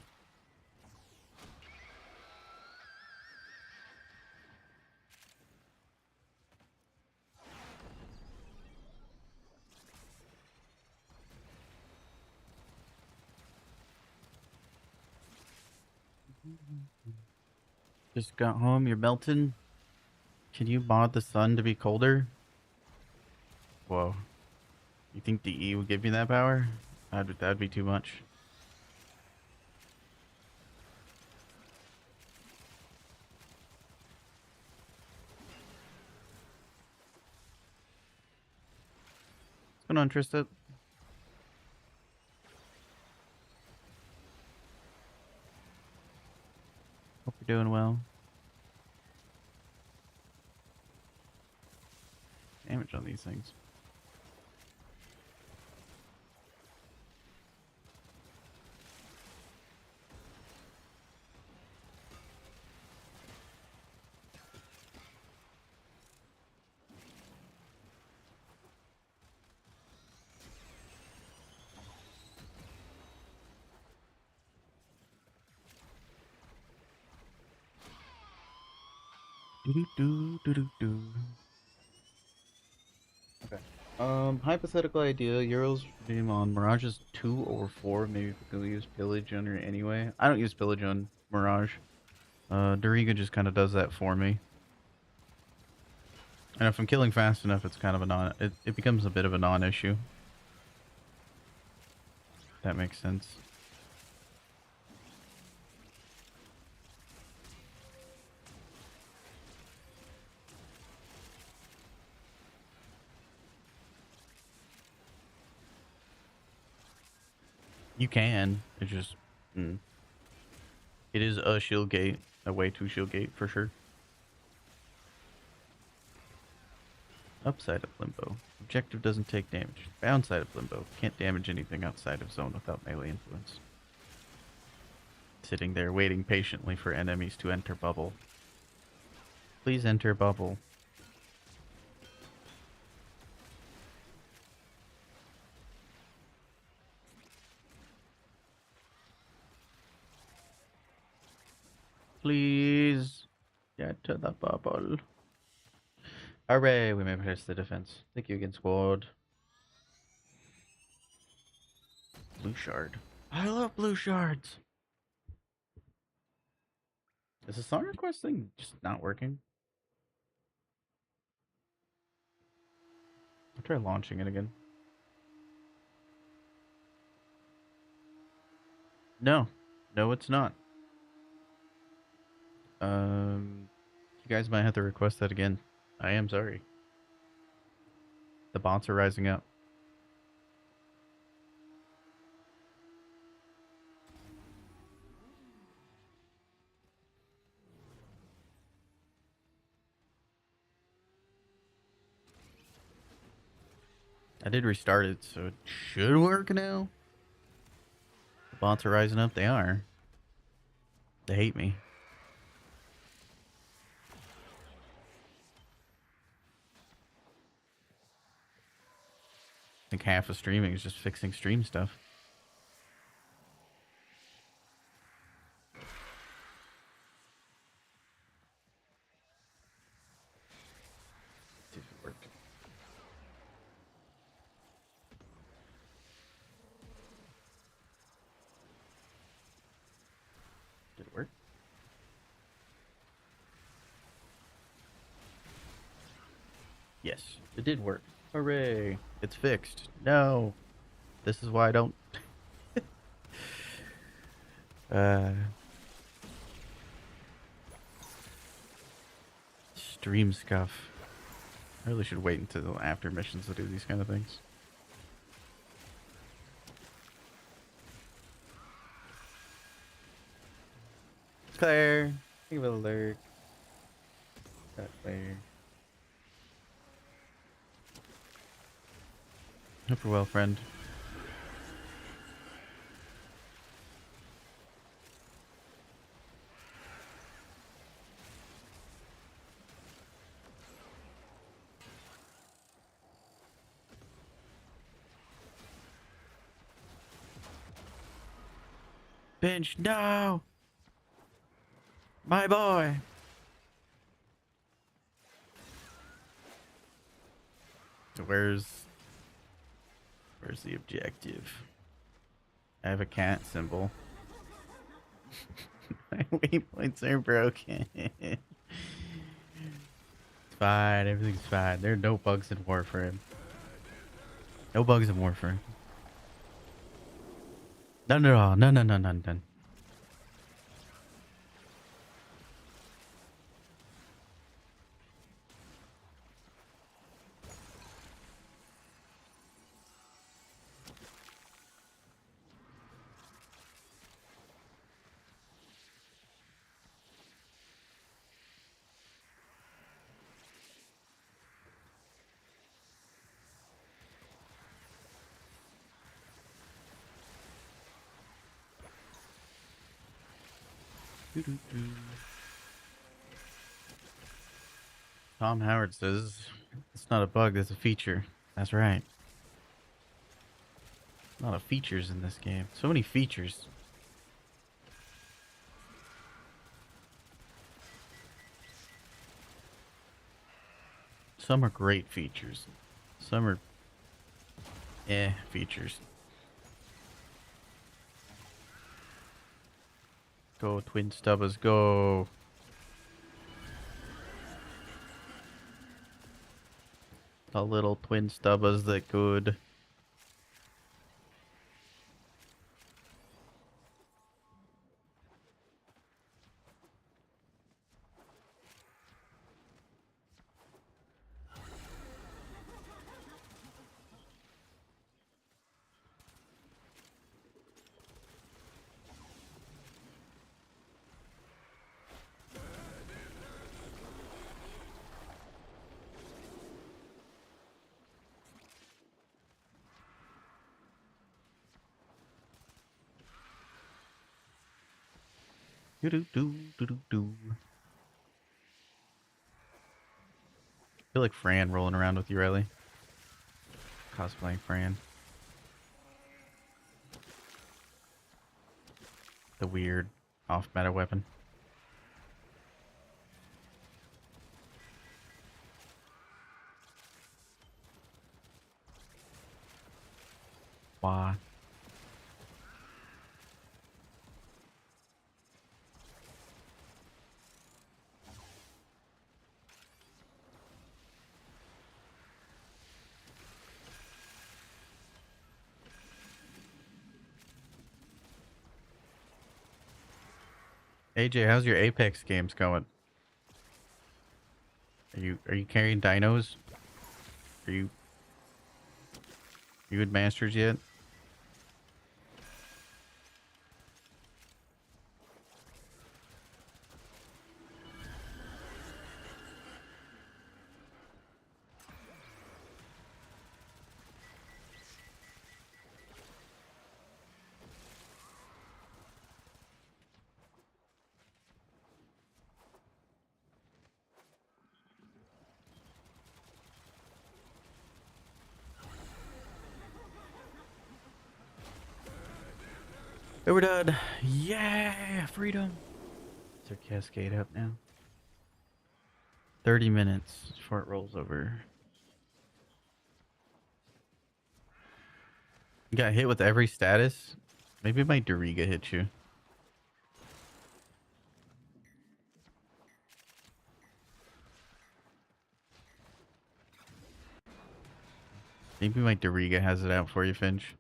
Just got home. You're melting. Can you mod the sun to be colder? Whoa. You think the E would give me that power? That'd be too much. What's going on, Trista? Hope you're doing well. Damage on these things. Do. Okay. Hypothetical idea. Euros redeem on Mirages 2 or 4. Maybe we can use Pillage on her anyway. I don't use Pillage on Mirage. Doriga just kind of does that for me. And if I'm killing fast enough, it's kind of a it becomes a bit of a non-issue. That makes sense. You can. It just... It is a shield gate. A way to shield gate, for sure. Upside of Limbo. Objective doesn't take damage. Downside of Limbo. Can't damage anything outside of zone without melee influence. Sitting there waiting patiently for enemies to enter bubble. Please enter bubble. Please get to the bubble. Hooray, we may press the defense. Thank you again, squad. Blue shard. I love blue shards. Is the song request thing just not working? I'll try launching it again. No. No, it's not. You guys might have to request that again. I am sorry. The bots are rising up. I did restart it, so it should work now. The bots are rising up. They are. They hate me. I think half of streaming is just fixing stream stuff. See if it worked. Did it work? Yes, it did work. Hooray! It's fixed. No! This is why I don't... Stream scuff. I really should wait until after missions to do these kind of things. Claire! Give it a lurk. That Claire. Hope you're well, friend. Bench, no! My boy! Where's the objective? I have a cat symbol. I Waypoints are broken. It's fine. Everything's fine. There are no bugs in Warframe. No bugs in Warframe. None at all. None, none, none, none, none. Doo-doo-doo. Tom Howard says it's not a bug, it's a feature. That's right. A lot of features in this game. So many features. Some are great features. Some are features. Go twin stubbers, go. The little twin stubbers that good. Do do do do do do. I feel like Fran rolling around with you, Riley. Cosplaying Fran. The weird off-meta weapon. Why? AJ, how's your Apex games going? Are you carrying dinos? Are you in Masters yet? Hey, we're done. Yeah, freedom. Is our cascade up now? 30 minutes before it rolls over. You got hit with every status? Maybe my Doriga hit you. Maybe my Doriga has it out for you, Finch.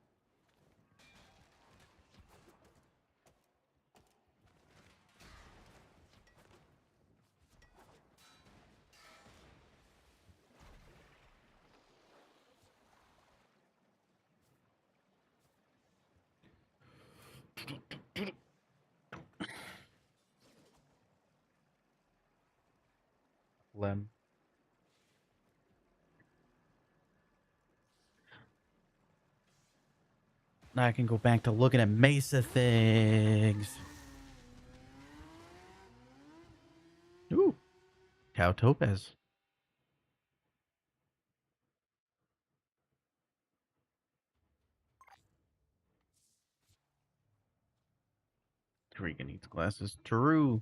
Lem. Now I can go back to looking at Mesa things. Ooh. Tau Topaz. Doriga needs glasses. True.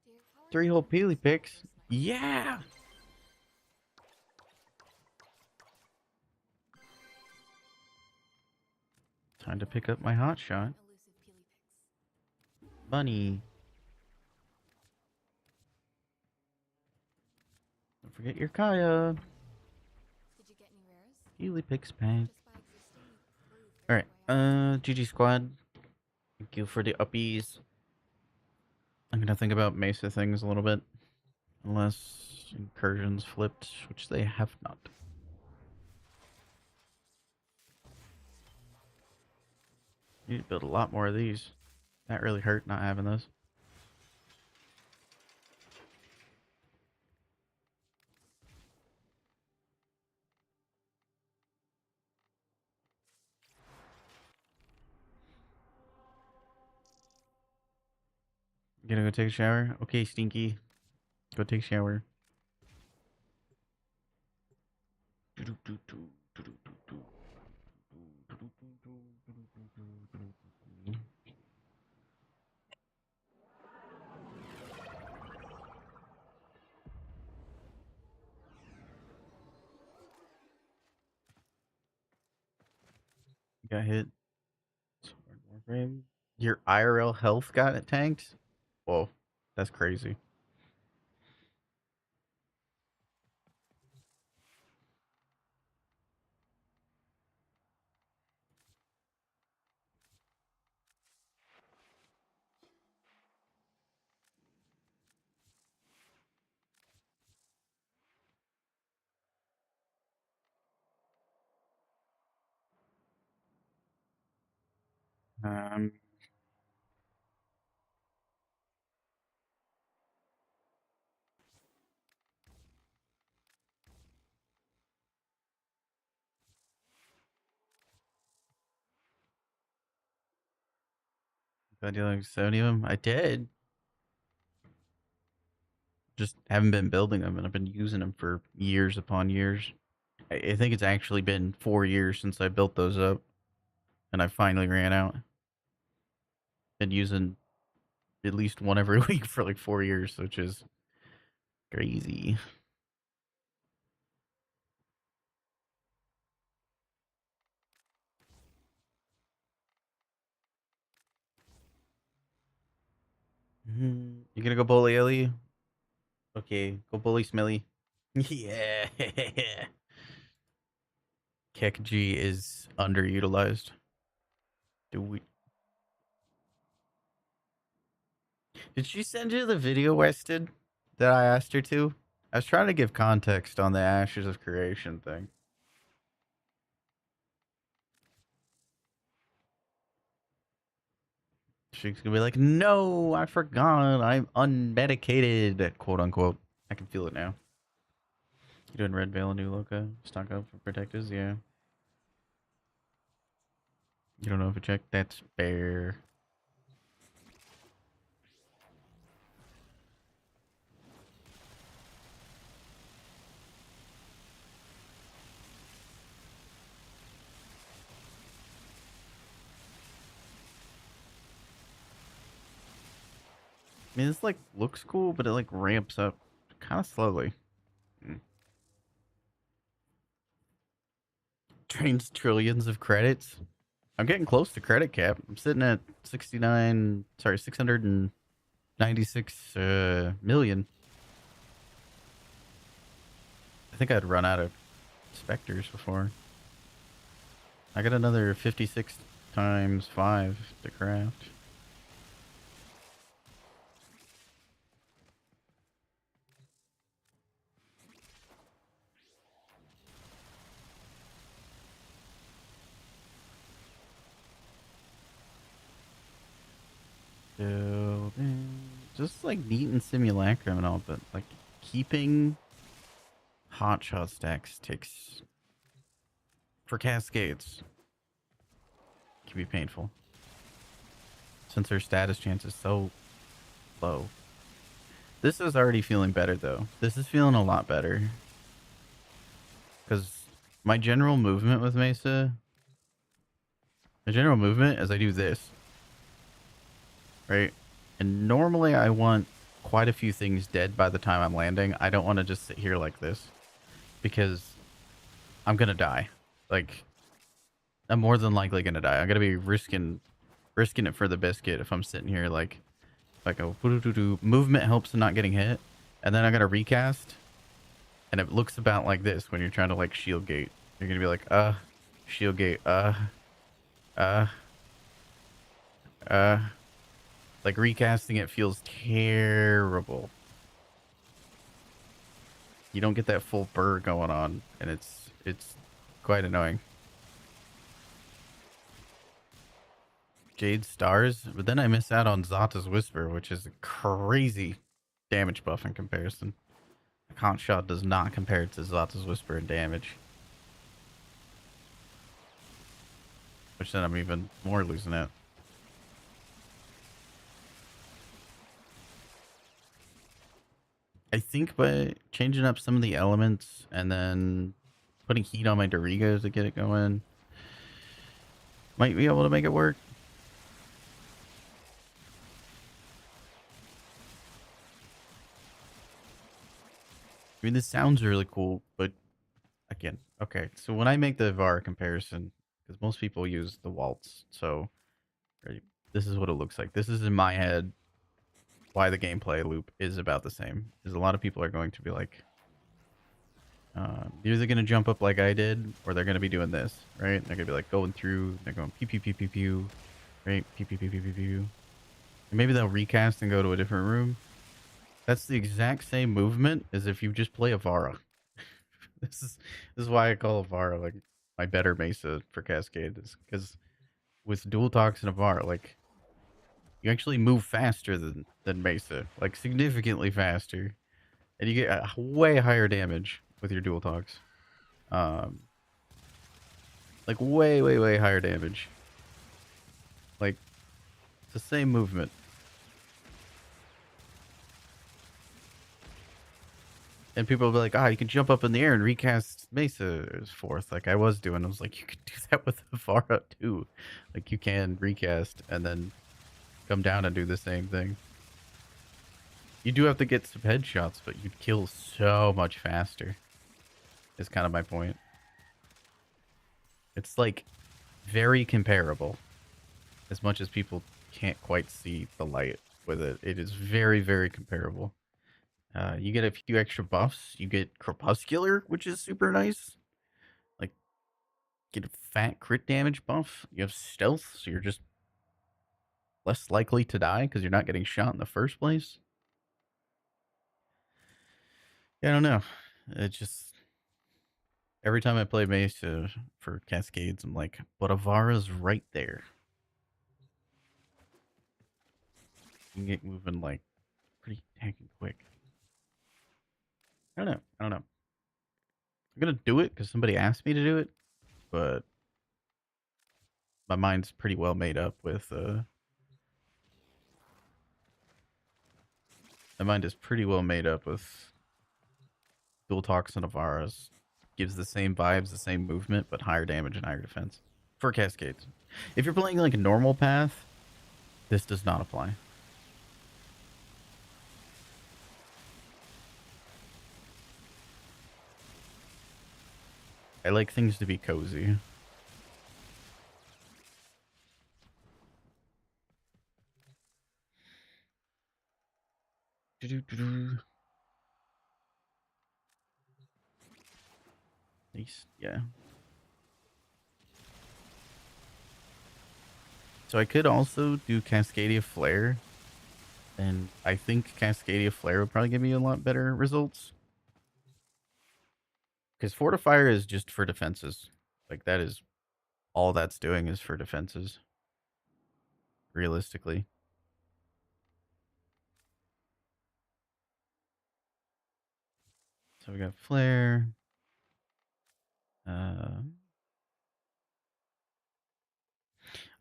Dear Colin, 3-hole peely picks. Christmas night. Yeah. Time to pick up my hot shot. Elusive Peely Picks. Bunny. Don't forget your Kaya. Did you get any rares? Healy picks pack. Just by existing, you prove there's a way Alright, out. GG squad. Thank you for the uppies. I'm gonna think about Mesa things a little bit. Unless incursions flipped, which they have not. Need to build a lot more of these. That really hurt not having those. Gonna go take a shower? Okay, Stinky. Go take a shower. Got hit. Warframe. Your IRL health got it tanked? Whoa, that's crazy. Um, did I do like 70 of them? I did. Just haven't been building them, and I've been using them for years upon years. I think it's actually been 4 years since I built those up, and I finally ran out. Been using at least one every week for like 4 years, which is crazy. You gonna go bully Ellie? Okay, go bully Smelly. Yeah. Kek G is underutilized. Do we? Did she send you the video, Wested, that I asked her to? I was trying to give context on the Ashes of Creation thing. She's gonna be like, "No, I forgot. I'm unmedicated," quote unquote. I can feel it now. You doing Red Veil and New Loca? Stock up for Protectors? Yeah. You don't know if I checked? That's fair. I mean, this like looks cool, but it like ramps up kind of slowly. Drains trillions of credits. I'm getting close to credit cap. I'm sitting at 696 million. I think I'd run out of specters before. I got another 56 times 5 to craft. Building. Just like neat and simulacrum and all, but like keeping hotshot stacks takes for cascades can be painful since her status chance is so low. This is already feeling better though. This is feeling a lot better because my general movement with Mesa, the general movement is I do this, right? And normally I want quite a few things dead by the time I'm landing. I don't want to just sit here like this because I'm gonna die. Like, I'm more than likely gonna die. I'm gonna be risking it for the biscuit if I'm sitting here like If I go movement helps in not getting hit, and then I gotta recast, and it looks about like this when you're trying to like shield gate. You're gonna be like, shield gate, uh, uh. Like recasting it feels terrible. You don't get that full burr going on, and it's quite annoying. Jade stars, but then I miss out on Zata's Whisper, which is a crazy damage buff in comparison. Conch Shot does not compare to Zata's Whisper in damage. Which then I'm even more losing it. I think by changing up some of the elements and then putting heat on my Dorigos to get it going, might be able to make it work. I mean, this sounds really cool, but again, okay. So when I make the VAR comparison, because most people use the waltz, so right, this is what it looks like. This is in my head why the gameplay loop is about the same. Is a lot of people are going to be like, they're either going to jump up like I did, or they're going to be doing this, right? They're going to be like going through, they're going pew pew pew pew pew, right? Pew pew pew pew pew pew. And maybe they'll recast and go to a different room. That's the exact same movement as if you just play a Vara. This is why I call Avara like my better Mesa for Cascade, is because with dual tox and Avara, like you actually move faster than Mesa, like significantly faster, and you get a way higher damage with your dual tox. Um, like way higher damage. Like it's the same movement. And people will be like, you can jump up in the air and recast Mesa as fourth, like I was doing. I was like, you could do that with Avara too. Like you can recast and then come down and do the same thing. You do have to get some headshots, but you'd kill so much faster. Is kind of my point. It's like very comparable. As much as people can't quite see the light with it, it is very comparable. You get a few extra buffs. You get Crepuscular, which is super nice. Like, get a fat crit damage buff. You have stealth, so you're just less likely to die because you're not getting shot in the first place. Yeah, I don't know. It just every time I play Mace for Cascades, I'm like, but Avara's right there. You can get moving like pretty heckin' quick. I don't know. I don't know. I'm gonna do it because somebody asked me to do it, but my mind's pretty well made up with my mind is pretty well made up with dual toxin Avaras. Gives the same vibes, the same movement, but higher damage and higher defense for Cascades. If you're playing like a normal path, this does not apply. I like things to be cozy. Nice, yeah. So I could also do Cascadia Flare, and I think Cascadia Flare would probably give me a lot better results. Because Fortifier is just for defenses. Like, that is all that's doing is for defenses. Realistically. So we got Flare. I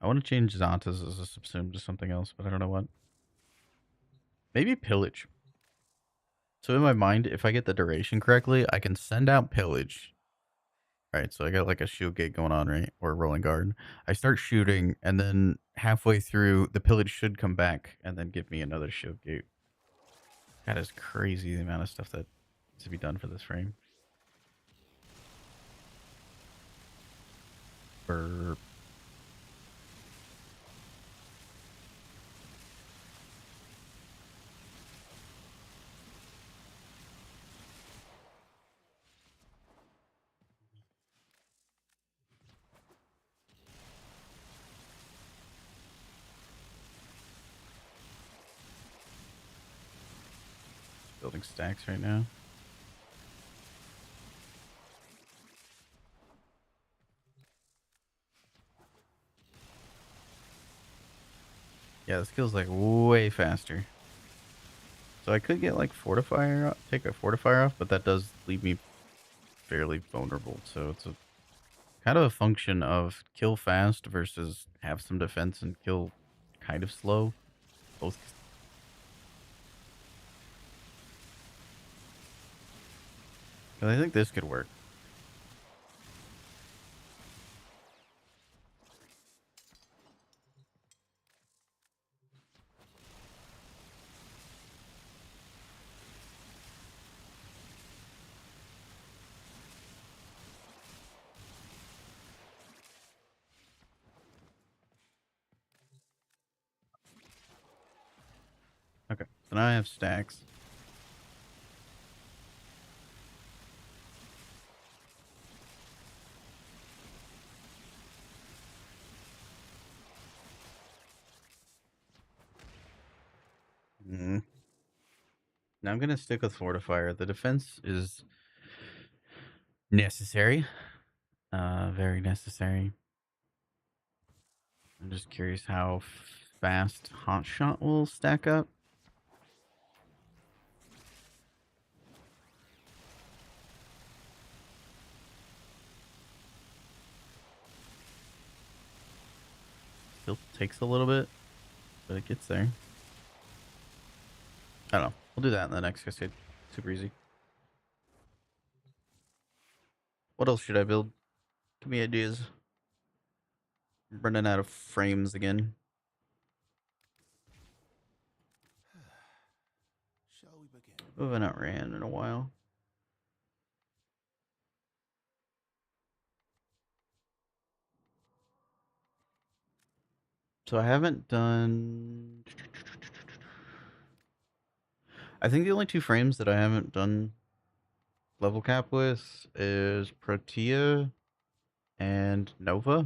want to change Zantas as a subsume to something else, but I don't know what. Maybe Pillage. So in my mind, if I get the duration correctly, I can send out Pillage. Alright, so I got like a shield gate going on, right? Or a rolling guard. I start shooting, and then halfway through, the Pillage should come back and then give me another shield gate. That is crazy, the amount of stuff that needs to be done for this frame. Burp. building stacks right now. Yeah, this kills like way faster. So I could get like fortifier, take a fortifier off, but that does leave me fairly vulnerable. So it's a kind of a function of kill fast versus have some defense and kill kind of slow. Both. I think this could work. Okay, so now I have stacks. Now I'm gonna stick with fortifier. The defense is necessary, very necessary. I'm just curious how fast hot shot will stack up. Still takes a little bit, but it gets there. I don't know. We'll do that in the next cascade. Super easy. What else should I build? Give me ideas. I'm running out of frames again. Shall we begin? We haven't outran in a while. So I haven't done. I think the only two frames that I haven't done level cap with is Protea and Nova.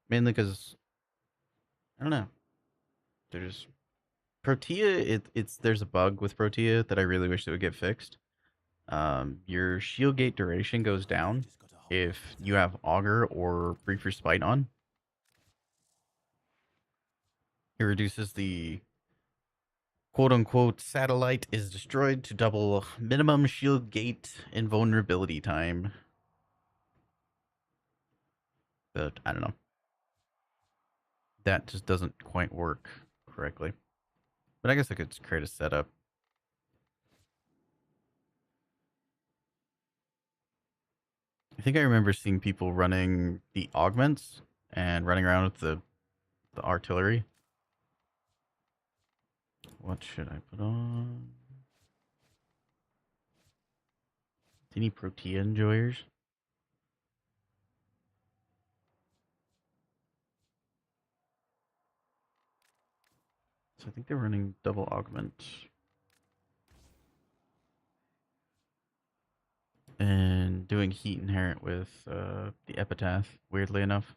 Mainly because I don't know. There's Protea. It's there's a bug with Protea that I really wish it would get fixed. Your shield gate duration goes down if you have Augur or Brief Respite on. It reduces the quote unquote satellite is destroyed to double minimum shield gate invulnerability time. But I don't know. That just doesn't quite work correctly. But I guess I could just create a setup. I think I remember seeing people running the augments and running around with the artillery. What should I put on? Any Protea enjoyers? So I think they're running double augment. And doing heat inherent with the epitaph, weirdly enough.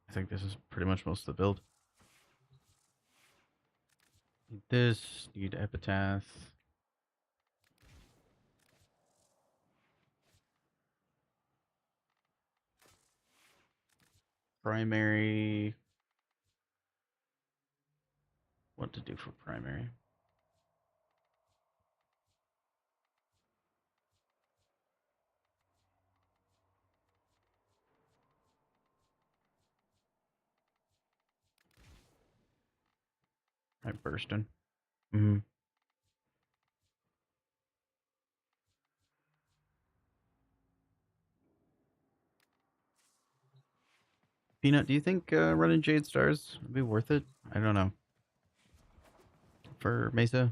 I think this is pretty much most of the build. Need this, need epitaph. Primary. What to do for primary? I'm bursting. Mm-hmm. Peanut, do you think running Jade Stars would be worth it? I don't know. For Mesa?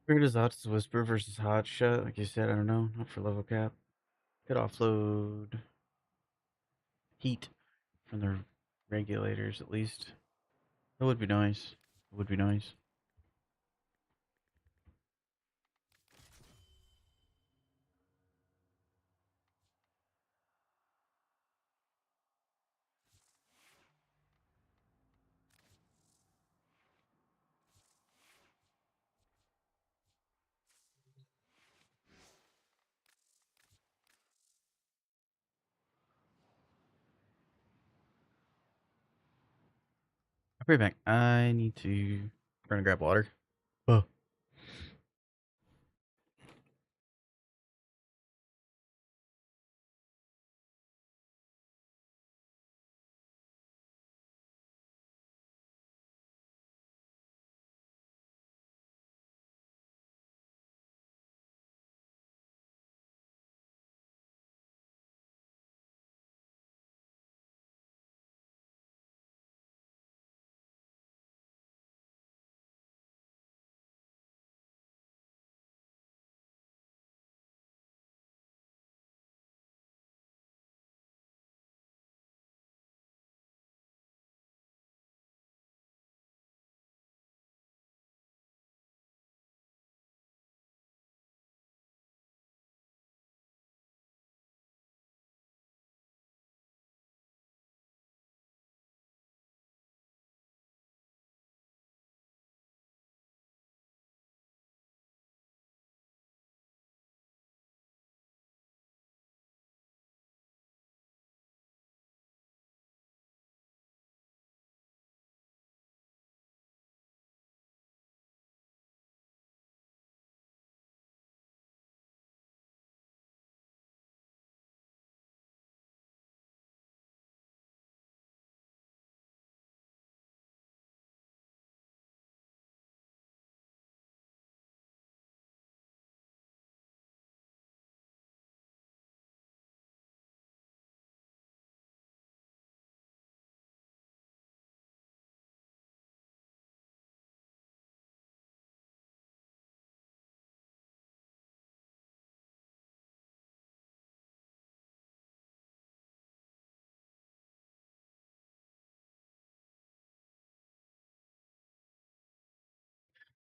Great as Hots Whisper versus Hot Shot. Like you said, I don't know. Not for level cap. Could offload heat from the regulators at least. That would be nice. It would be nice. I'll be right back. I need to run and grab water. Oh.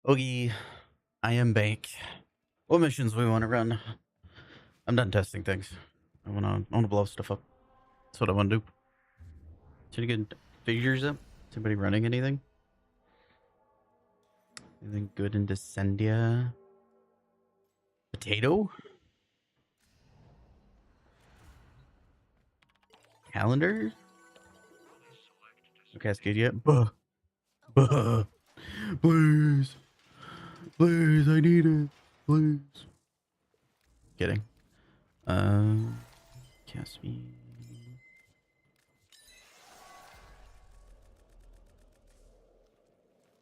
Okay. I am bank. What missions we want to run? I'm done testing things. I wanna blow stuff up. That's what I wanna do. Should I get figures up? Is anybody running anything? Anything good in Descendia? Potato? Calendar? No Cascadia? Buh. Buh. Please. Please, I need it. Please. Kidding. Cast me.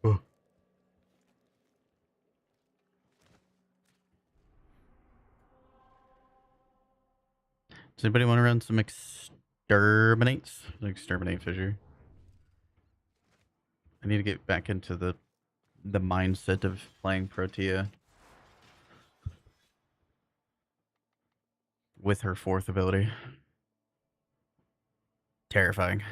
Buh. Does anybody want to run some exterminates? Exterminate fissure. I need to get back into the mindset of playing Protea with her fourth ability. Terrifying.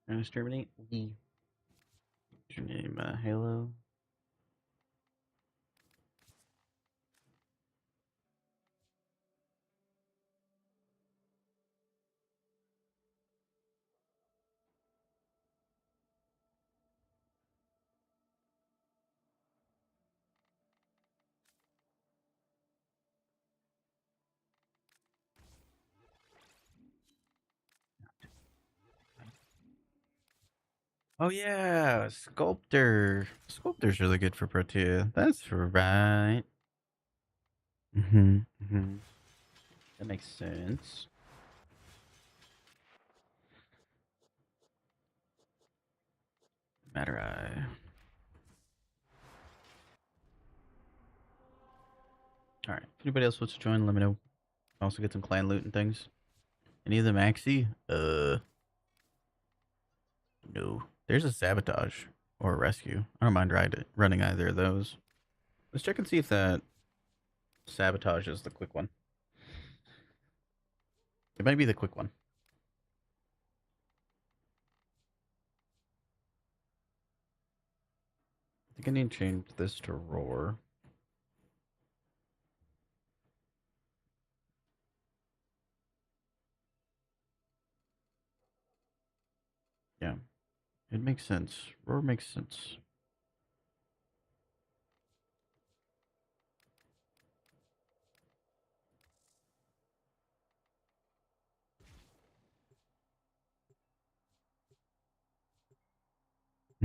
Exterminate? What's your name? Halo? Oh yeah, Sculptor. Sculptor's really good for Protea. That's right. Mm-hmm. That makes sense. Matter Eye. All right. If anybody else wants to join, let me know. Also get some clan loot and things. Any of them maxi? No. There's a sabotage or a rescue. I don't mind running either of those. Let's check and see if that sabotage is the quick one. It might be the quick one. I think I need to change this to roar. Yeah, it makes sense. Roar makes sense.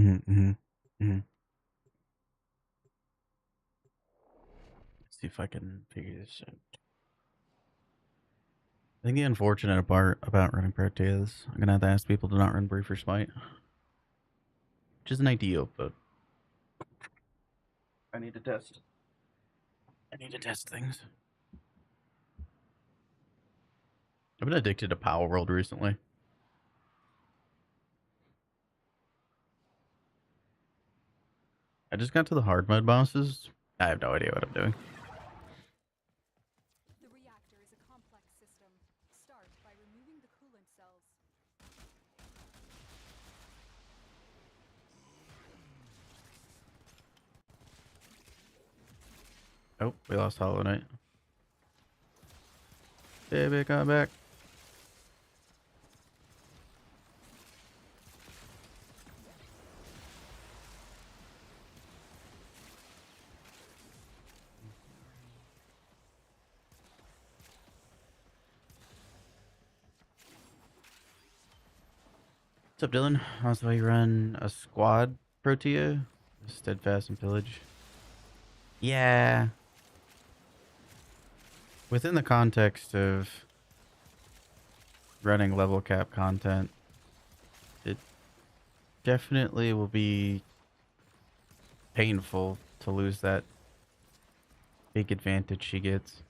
Let's see if I can figure this out. I think the unfortunate part about running Protea is I'm gonna have to ask people to not run Briefer Smite, which isn't ideal, but I need to test. I need to test things. I've been addicted to Power World recently. I just got to the hard mode bosses. I have no idea what I'm doing. The reactor is a complex system. Start by removing the coolant cells. Oh, we lost Hollow Knight. Baby, come back. What's up, Dylan? How's the way you run a squad Protea? Steadfast and Pillage. Yeah. Within the context of running level cap content, it definitely will be painful to lose that big advantage she gets.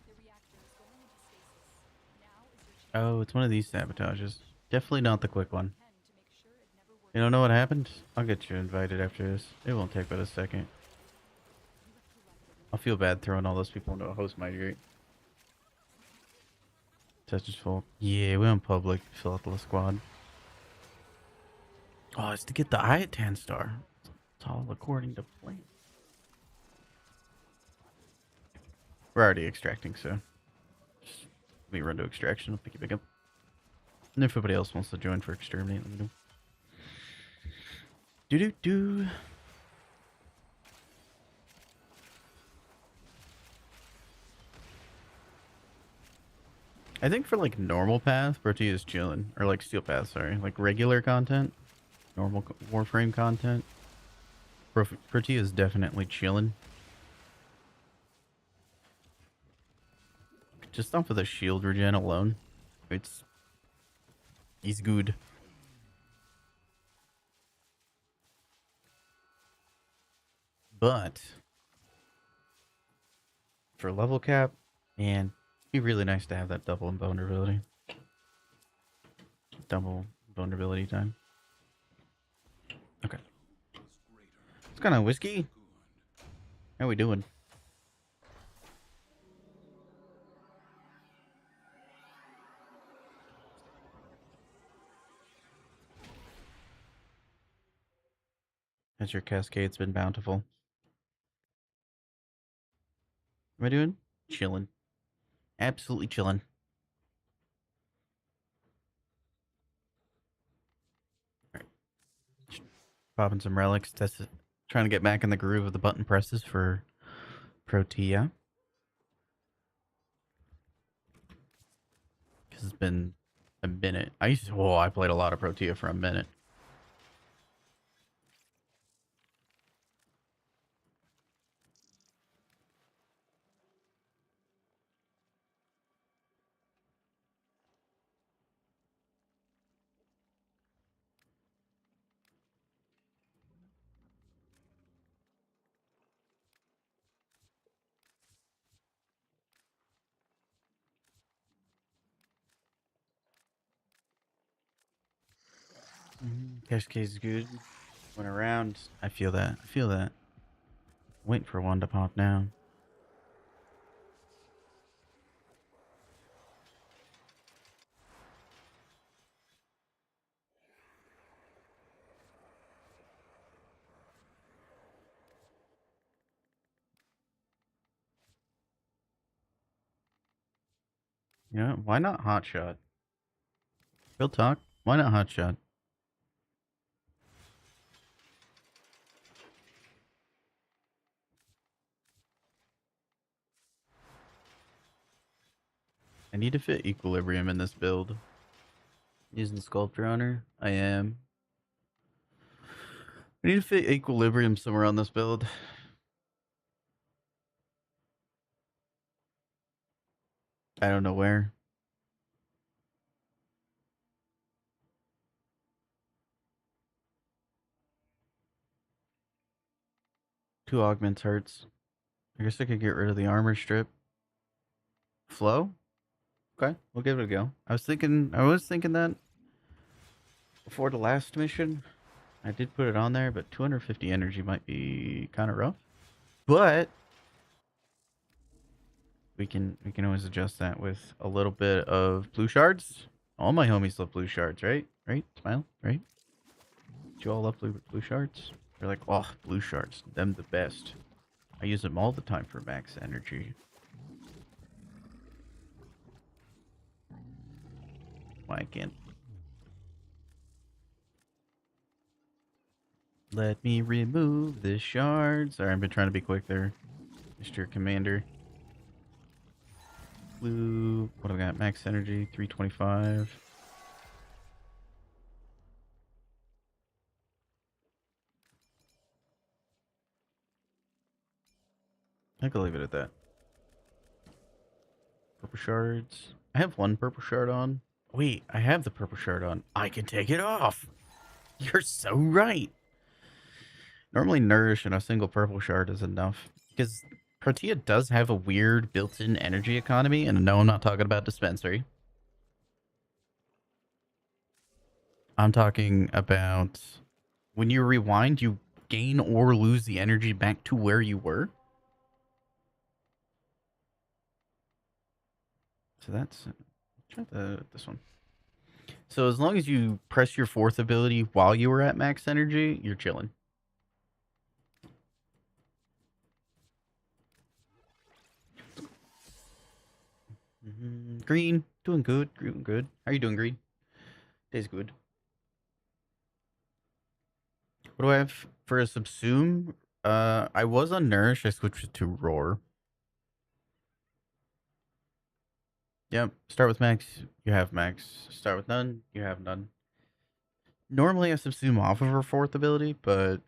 The reactor is going into stasis. Now is your chance Oh, it's one of these sabotages. Definitely not the quick one. to make sure it never works. You don't know what happened? I'll get you invited after this. It won't take but a second. I'll feel bad throwing all those people into a host migrate. That's just full. Yeah, we went public. Fill out the squad. Oh, it's to get the Iatan star. It's all according to plan. We're already extracting, so just let me run to extraction. I'll pick you back up. And if anybody else wants to join for exterminate, let me know. Do. I think for like normal path, Protea is chilling, or like steel path, sorry, like regular content, normal warframe content. Protea is definitely chilling. Just off of the shield regen alone, he's good. But for level cap, man, it'd be really nice to have that double invulnerability. Double vulnerability time. Okay. What's kind of whiskey? How we doing? Has your cascades been bountiful? Am I doing? Chilling. Absolutely chilling. Alright. Popping some relics. Trying to get back in the groove of the button presses for Protea. Because it's been a minute. I played a lot of Protea for a minute. Cascade's good. Went around. I feel that. I feel that. Waiting for one to pop now. You know, why not Hotshot? Real talk. Why not Hotshot? I need to fit Equilibrium in this build. Using Sculptor on her? I am. I need to fit Equilibrium somewhere on this build. I don't know where. Two augments hurts. I guess I could get rid of the armor strip. Flow? Okay, we'll give it a go. I was thinking that before the last mission. I did put it on there, but 250 energy might be kind of rough. But we can always adjust that with a little bit of blue shards. All my homies love blue shards, right? Right? Smile, right? Do you all love blue shards? They're like, oh, blue shards, them the best. I use them all the time for max energy. Why I can't? Let me remove the shards. Sorry, I've been trying to be quick there, Mr. Commander. Blue. What do I got? Max energy, 325. I could leave it at that. Purple shards. I have one purple shard on. Wait, I have the purple shard on. I can take it off. You're so right. Normally, nourish and a single purple shard is enough. Because Protea does have a weird built-in energy economy. And no, I'm not talking about dispensary. I'm talking about when you rewind, you gain or lose the energy back to where you were. So that's... Try this one. So as long as you press your fourth ability while you were at max energy, you're chilling. Green, doing good, doing good. How are you doing, Green? Day's good. What do I have for a subsume? I was on Nourish. I switched it to Roar. Yep. Start with max. You have max. Start with none. You have none. Normally, I subsume off of her fourth ability, but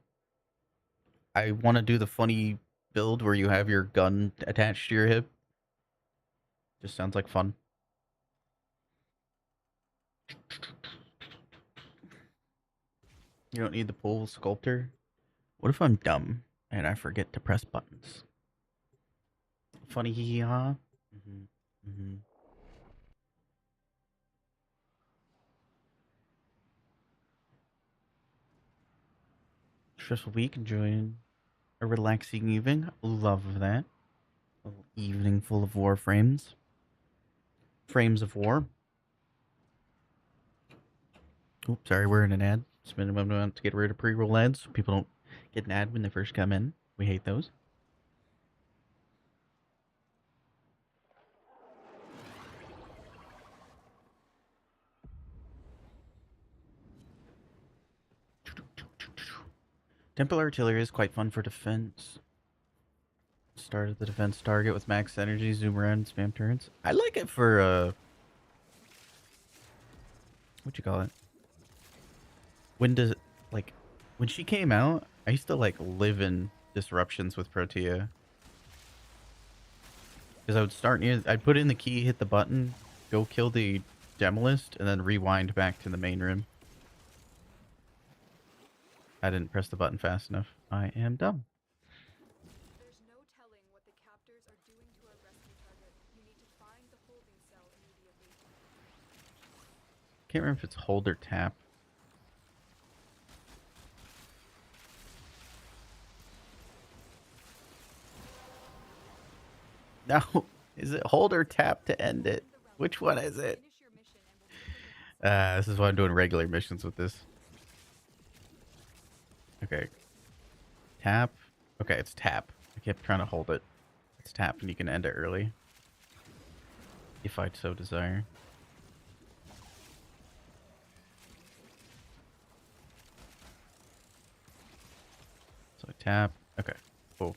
I want to do the funny build where you have your gun attached to your hip. Just sounds like fun. You don't need the pull sculptor. What if I'm dumb and I forget to press buttons? Funny hee hee ha. Stressful week, enjoying a relaxing evening. Love that. A little evening full of warframes. Frames of war. Oops, sorry, we're in an ad. It's minimum amount to get rid of pre-roll ads so people don't get an ad when they first come in. We hate those. Temple artillery is quite fun for defense. Started the defense target with max energy, zoom around, spam turns. I like it for what you call it? When does like when she came out, I used to like live in disruptions with Protea. Because I would start near, I'd put in the key, hit the button, go kill the Demolist, and then rewind back to the main room. I didn't press the button fast enough. I am dumb. There's no telling what the captors are doing to our rescue target. You need to find the holding cell immediately. Can't remember if it's hold or tap. No. Is it hold or tap to end it? Which one is it? Finish your mission and we'll meet for dinner. This is why I'm doing regular missions with this. Okay. Tap. Okay, it's tap. I kept trying to hold it. It's tap and you can end it early. If I so desire. So tap. Okay. Cool.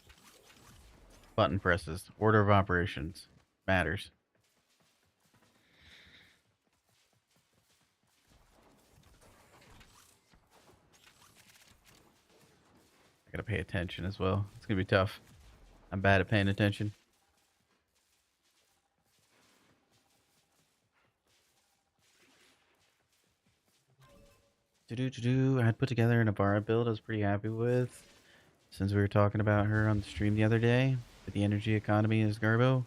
Button presses. Order of operations. Matters. I gotta pay attention as well. It's gonna be tough. I'm bad at paying attention. I had put together an Avara build I was pretty happy with. Since we were talking about her on the stream the other day, with the energy economy as Garbo.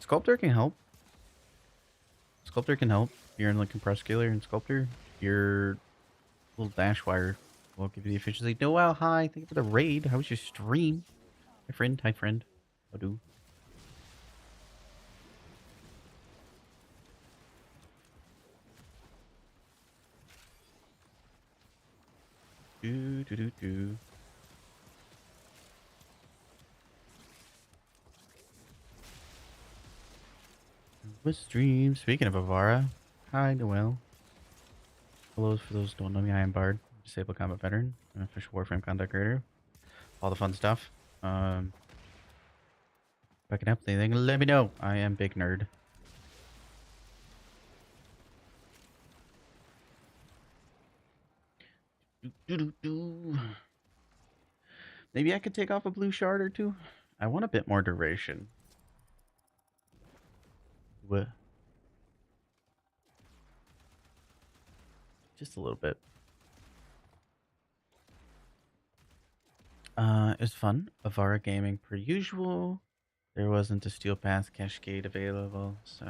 Sculptor can help. Sculptor can help. If you're in like Compresscular and Sculptor, your little dash wire will give you the efficiency. Noel, hi. Thank you for the raid. How was your stream? Hi, friend. Hi, friend. How do? Do. With stream. Speaking of Avara, hi, Noel. Hello, for those who don't know me, I am Bard, disabled combat veteran, an official warframe content creator. All the fun stuff. If I can help with anything, let me know. I am big nerd. Maybe I could take off a blue shard or two. I want a bit more duration. What? Just a little bit. It's fun. Avara gaming per usual. There wasn't a Steel Path Cascade available, so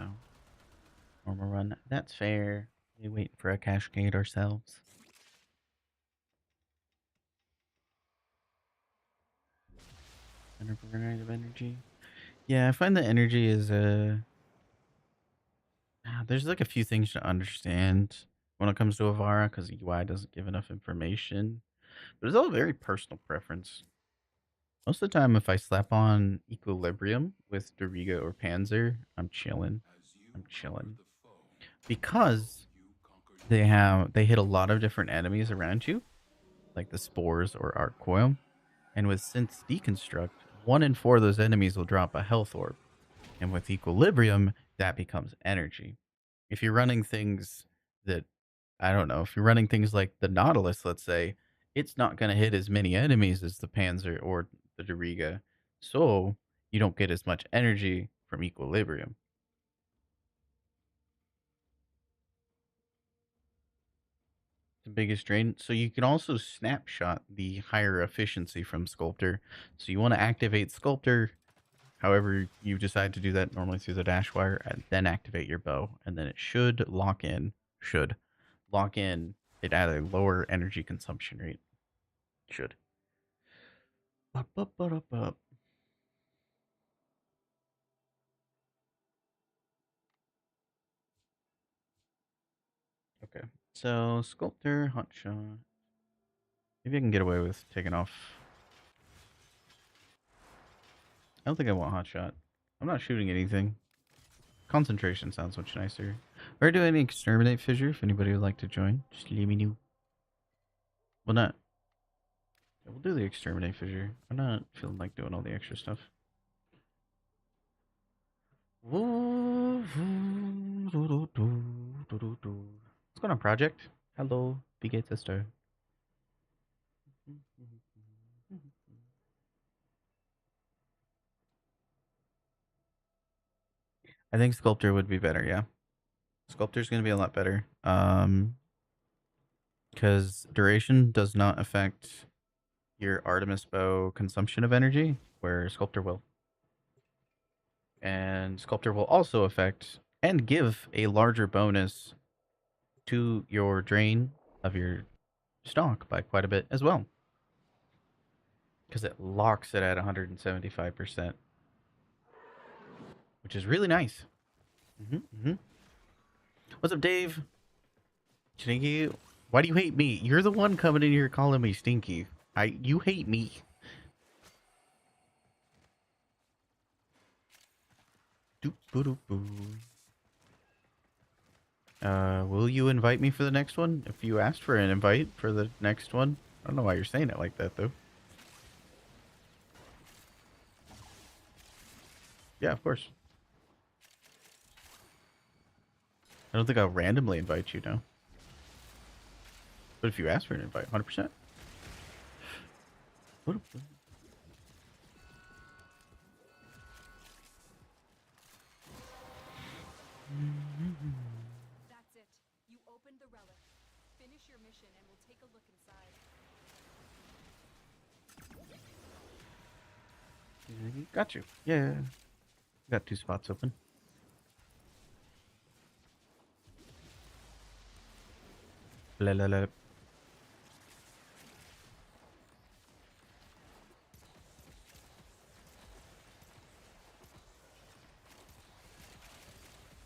normal run. That's fair. We wait for a Cascade ourselves. Variety of energy. Yeah, I find the energy is there's like a few things to understand when it comes to Avara because UI doesn't give enough information. But it's all very personal preference. Most of the time, if I slap on Equilibrium with Doriga or Panzer, I'm chilling. I'm chilling because they hit a lot of different enemies around you, like the spores or arc coil. And with Synth's Deconstruct, 1 in 4 of those enemies will drop a health orb. And with Equilibrium, that becomes energy. If you're running things that, I don't know, if you're running things like the Nautilus, let's say, it's not going to hit as many enemies as the Panzer or the Doriga. So you don't get as much energy from Equilibrium. The biggest drain. So you can also snapshot the higher efficiency from Sculptor. So you want to activate Sculptor. However, you decide to do that normally through the dash wire and then activate your bow. And then it should lock in it at a lower energy consumption rate. Should. Up. Okay. So Sculptor, Hotshot. Maybe I can get away with taking off. I don't think I want Hotshot. I'm not shooting anything. Concentration sounds much nicer. We're doing an Exterminate Fissure if anybody would like to join. Just let me know. Well, not. Yeah, we'll do the Exterminate Fissure. I'm not feeling like doing all the extra stuff. What's going on, Project? Hello, big sister. I think Sculptor would be better, yeah. Sculptor's going to be a lot better. Because duration does not affect your Artemis bow consumption of energy, where Sculptor will. And Sculptor will also affect and give a larger bonus to your drain of your stock by quite a bit as well. Because it locks it at 175%. which is really nice. What's up, Dave? Stinky, why do you hate me? You're the one coming in here calling me stinky. You hate me. Doop boo doop boo. Will you invite me for the next one? If you asked for an invite for the next one. I don't know why you're saying it like that, though. Yeah, of course. I don't think I'll randomly invite you, no. But if you ask for an invite, 100%. That's it. You opened the relic. Finish your mission and we'll take a look inside. Got you. Yeah. Got 2 spots open. La la la. I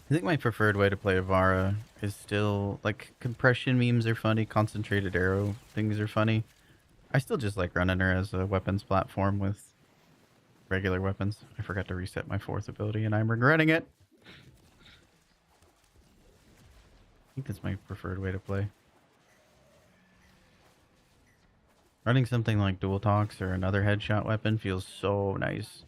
think my preferred way to play Avara is still, like, compression memes are funny, concentrated arrow things are funny. I still just like running her as a weapons platform with regular weapons. I forgot to reset my 4th ability and I'm regretting it. I think that's my preferred way to play. Running something like Dual Talks or another headshot weapon feels so nice.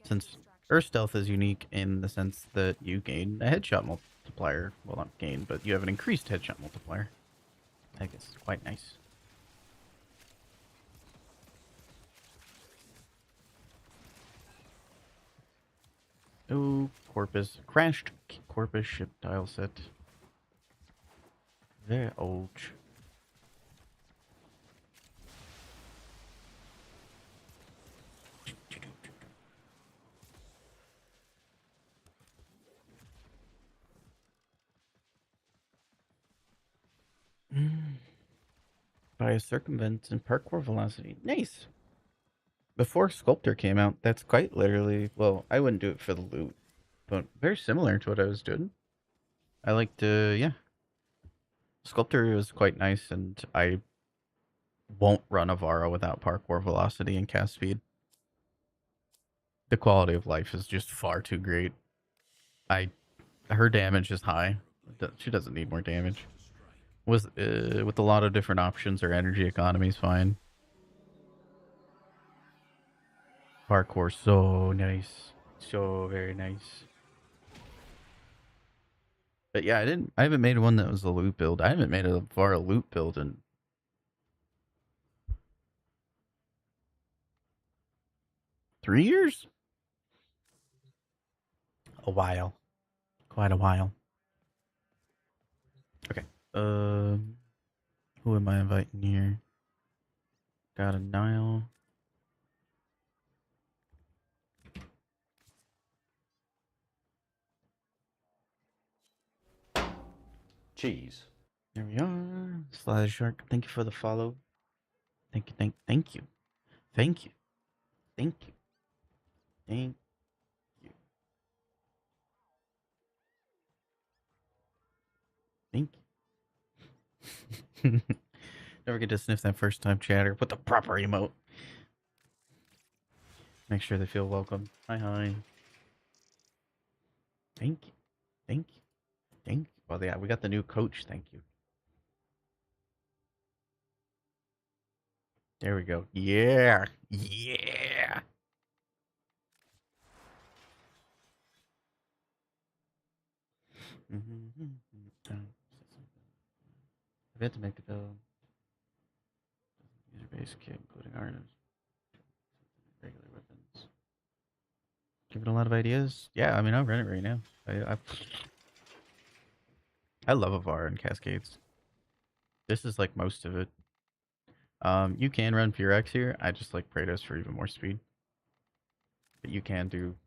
Since Earth Stealth is unique in the sense that you gain a headshot multiplier. Well, not gain, but you have an increased headshot multiplier. I think it's quite nice. Oh, Corpus. Crashed Corpus ship tile set. Very old. By a circumvent and parkour velocity. Nice. Before Sculptor came out, that's quite literally, well, I wouldn't do it for the loot, but very similar to what I was doing. I like to, yeah. Sculptor was quite nice, and I won't run Avara without parkour velocity and cast speed. The quality of life is just far too great. Her damage is high. She doesn't need more damage. With a lot of different options, her energy economy is fine. Parkour so nice, so very nice. But yeah, I haven't made one that was a loot build. I haven't made a Avara loot build in 3 years. A while, quite a while. Okay. Who am I inviting here? Got a Nile. Cheese. There we are. Slide Shark, thank you for the follow. Thank you, thank you, thank you. Thank you. Thank you. Thank you. Never get to sniff that first time chatter. Put the proper emote. Make sure they feel welcome. Hi, hi. Thank you. Thank you. Thank you. Well, yeah, we got the new coach. Thank you. There we go. Yeah. Yeah. I've had to make the build. User base kit, including items, regular weapons. Give it a lot of ideas. Yeah, I mean, I'll run it right now. I love Avar and Cascades. This is like most of it. You can run Purex here. I just like Praetos for even more speed. But you can do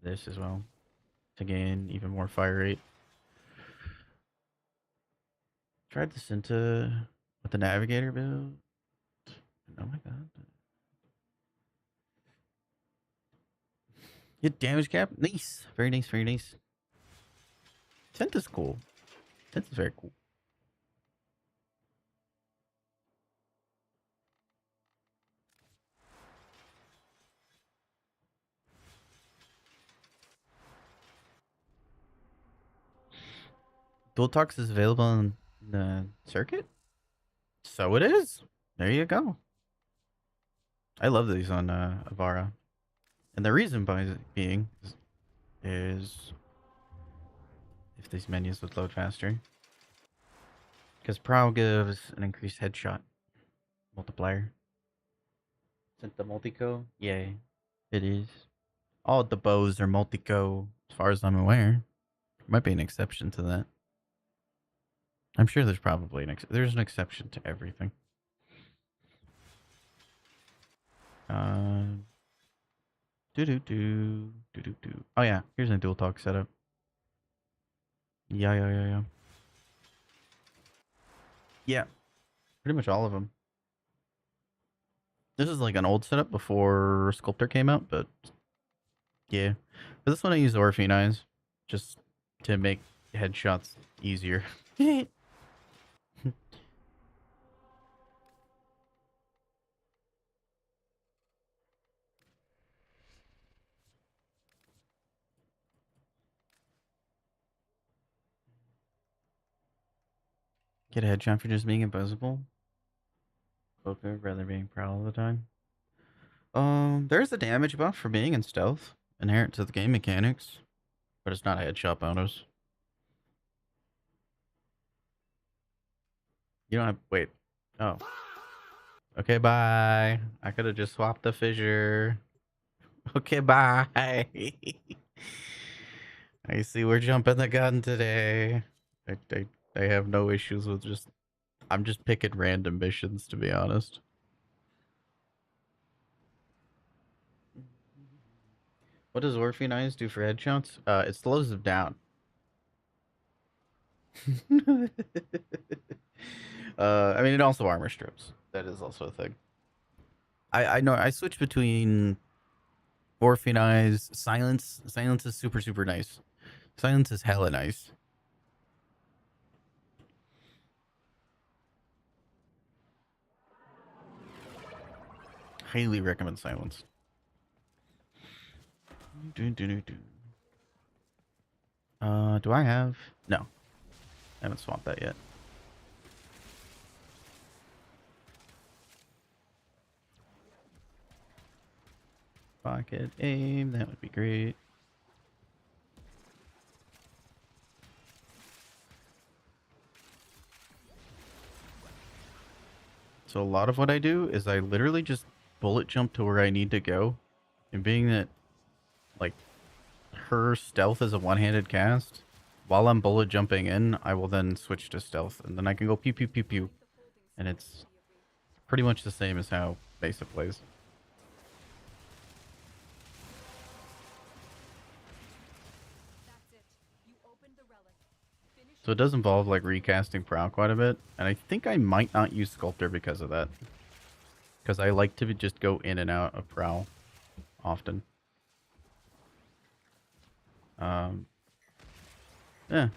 this as well to gain even more fire rate. Tried the Cinta with the Navigator build. Oh my god. Hit damage cap. Nice. Very nice. Very nice. Scent is cool. Scent is very cool. Dual Talks is available on the circuit? So it is. There you go. I love these on Avara. And the reason being is if these menus would load faster. Because Prowl gives an increased headshot multiplier. Isn't the multico? Yay. It is. All the bows are multico, as far as I'm aware. Might be an exception to that. I'm sure there's probably there's an exception to everything. Do do do do do do. Oh yeah, here's a dual talk setup. Yeah. Yeah, pretty much all of them. This is like an old setup before Sculptor came out, but yeah. For this one, I use Orphean Eyes just to make headshots easier. Get a headshot for just being invisible. Okay, rather being proud all the time. There's a damage buff for being in stealth, inherent to the game mechanics, but it's not a headshot bonus. You don't have wait. Oh. Okay, bye. I could have just swapped the fissure. Okay, bye. I see we're jumping the gun today. I have no issues with just I'm just picking random missions, to be honest. What does Orphean Eyes do for headshots? It slows them down. I mean, it also armor strips. That is also a thing. I know I switch between Orphean Eyes, Silence. Silence is super nice. Silence is hella nice. Highly recommend Silence. Do I have? No, I haven't swapped that yet. Pocket aim, that would be great. So a lot of what I do is I literally just bullet jump to where I need to go. And being that, like, her stealth is a one-handed cast, while I'm bullet jumping in, I will then switch to stealth. And then I can go pew pew pew pew. And it's pretty much the same as how Basic plays. So it does involve like recasting Prowl quite a bit, and I think I might not use Sculptor because of that. Because I like to just go in and out of Prowl often. Yeah. You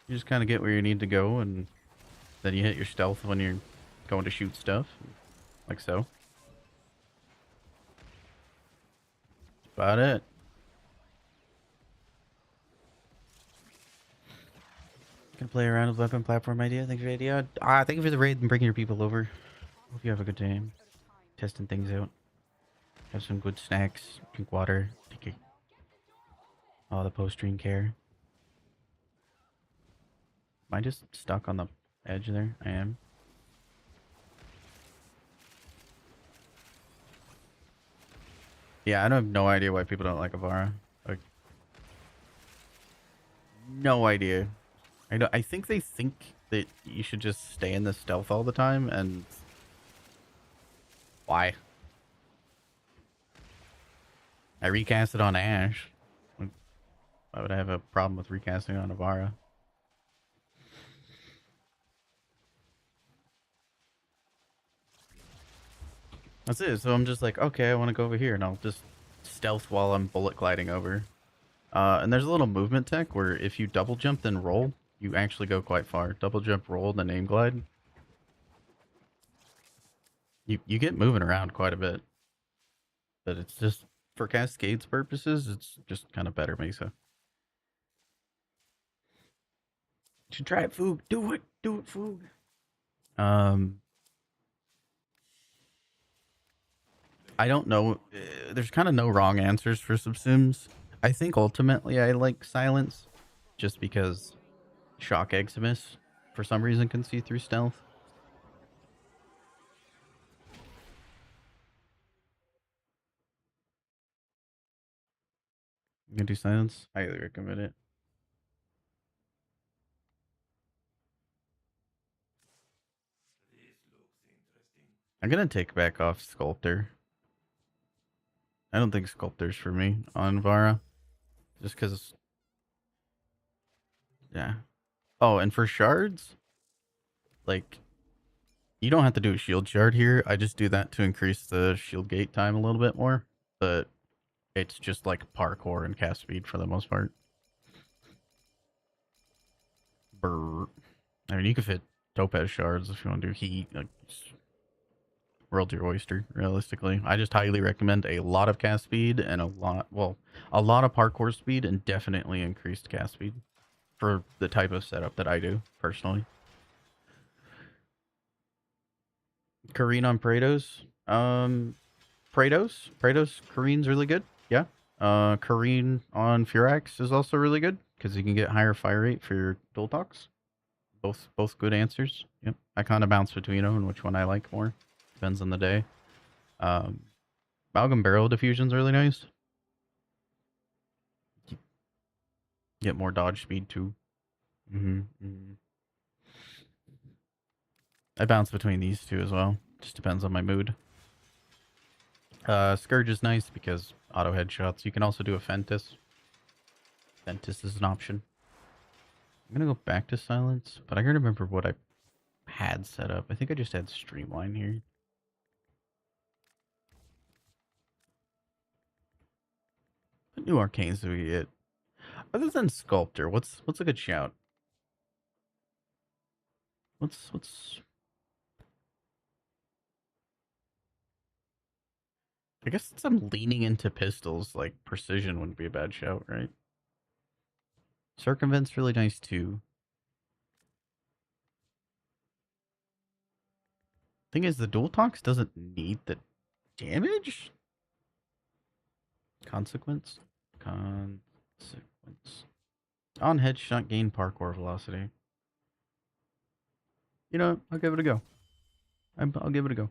just kind of get where you need to go, and then you hit your stealth when you're going to shoot stuff. Like so. That's about it. Gonna play around with weapon platform idea. Thanks for the idea. Thank you for the raid and bringing your people over. Hope you have a good time. Testing things out. Have some good snacks. Drink water. Take all the post-stream care. Am I just stuck on the edge there? I am. Yeah, I have no idea why people don't like Avara. Like, no idea. I think they think that you should just stay in the stealth all the time, and why? I recast it on Ash. Why would I have a problem with recasting on Avara? That's it. So I'm just like, okay, I want to go over here, and I'll just stealth while I'm bullet gliding over. And there's a little movement tech where if you double jump then roll, you actually go quite far. Double jump, roll, then aim glide. You get moving around quite a bit. But it's just, for Cascades purposes, it's just kind of better Mesa. You should try it, Foog. Do it. Do it, Foog. I don't know. There's kind of no wrong answers for subsims. I think ultimately I like silence, just because shock Eximus for some reason can see through stealth. You gonna do silence? Highly recommend it. I'm gonna take back off Sculptor. I don't think Sculptor's for me on Vara. Just because... Yeah. Oh, and for shards, like, you don't have to do a shield shard here. I just do that to increase the shield gate time a little bit more. But it's just like parkour and cast speed for the most part. Brr. I mean, you could fit topaz shards if you want to do heat. Like, world's your oyster, realistically. I just highly recommend a lot of cast speed and a lot of parkour speed and definitely increased cast speed for the type of setup that I do, personally. Kareen on Praetos. Praetos, Kareen's really good. Yeah. Kareen on Furax is also really good because you can get higher fire rate for your dual talks. Both good answers. Yep. I kind of bounce between them and which one I like more. Depends on the day. Amalgam Barrel Diffusion's really nice. Get more dodge speed too. I bounce between these two as well. Just depends on my mood. Scourge is nice because auto headshots. You can also do a Fentis. Fentis is an option. I'm gonna go back to silence, but I gotta remember what I had set up. I think I just had Streamline here. What new arcanes do we get? Other than Sculptor, what's a good shout? What's I guess since I'm leaning into pistols, like precision wouldn't be a bad shout, right? Circumvent's really nice too. Thing is, the dual talks doesn't need the damage. Consequence. On headshot, gain parkour velocity. You know, I'll give it a go. I'll give it a go.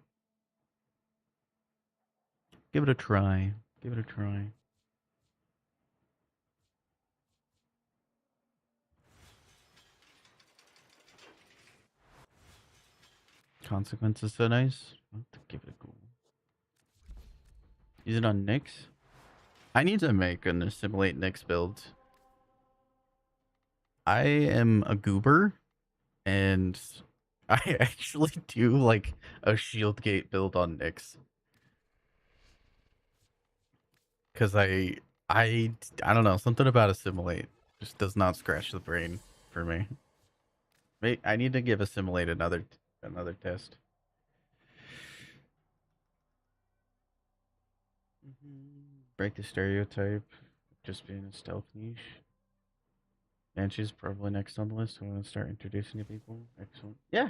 Give it a try. Give it a try. Consequence is so nice. I'll have to give it a go. Use it on Nyx. I need to make an assimilate Nyx build. I am a goober, and I actually do like a shield gate build on Nyx. Cause I don't know, something about assimilate just does not scratch the brain for me. I need to give assimilate another test. Break the stereotype, just being a stealth niche. Banshee's probably next on the list. I want to start introducing you people. Excellent. Yeah.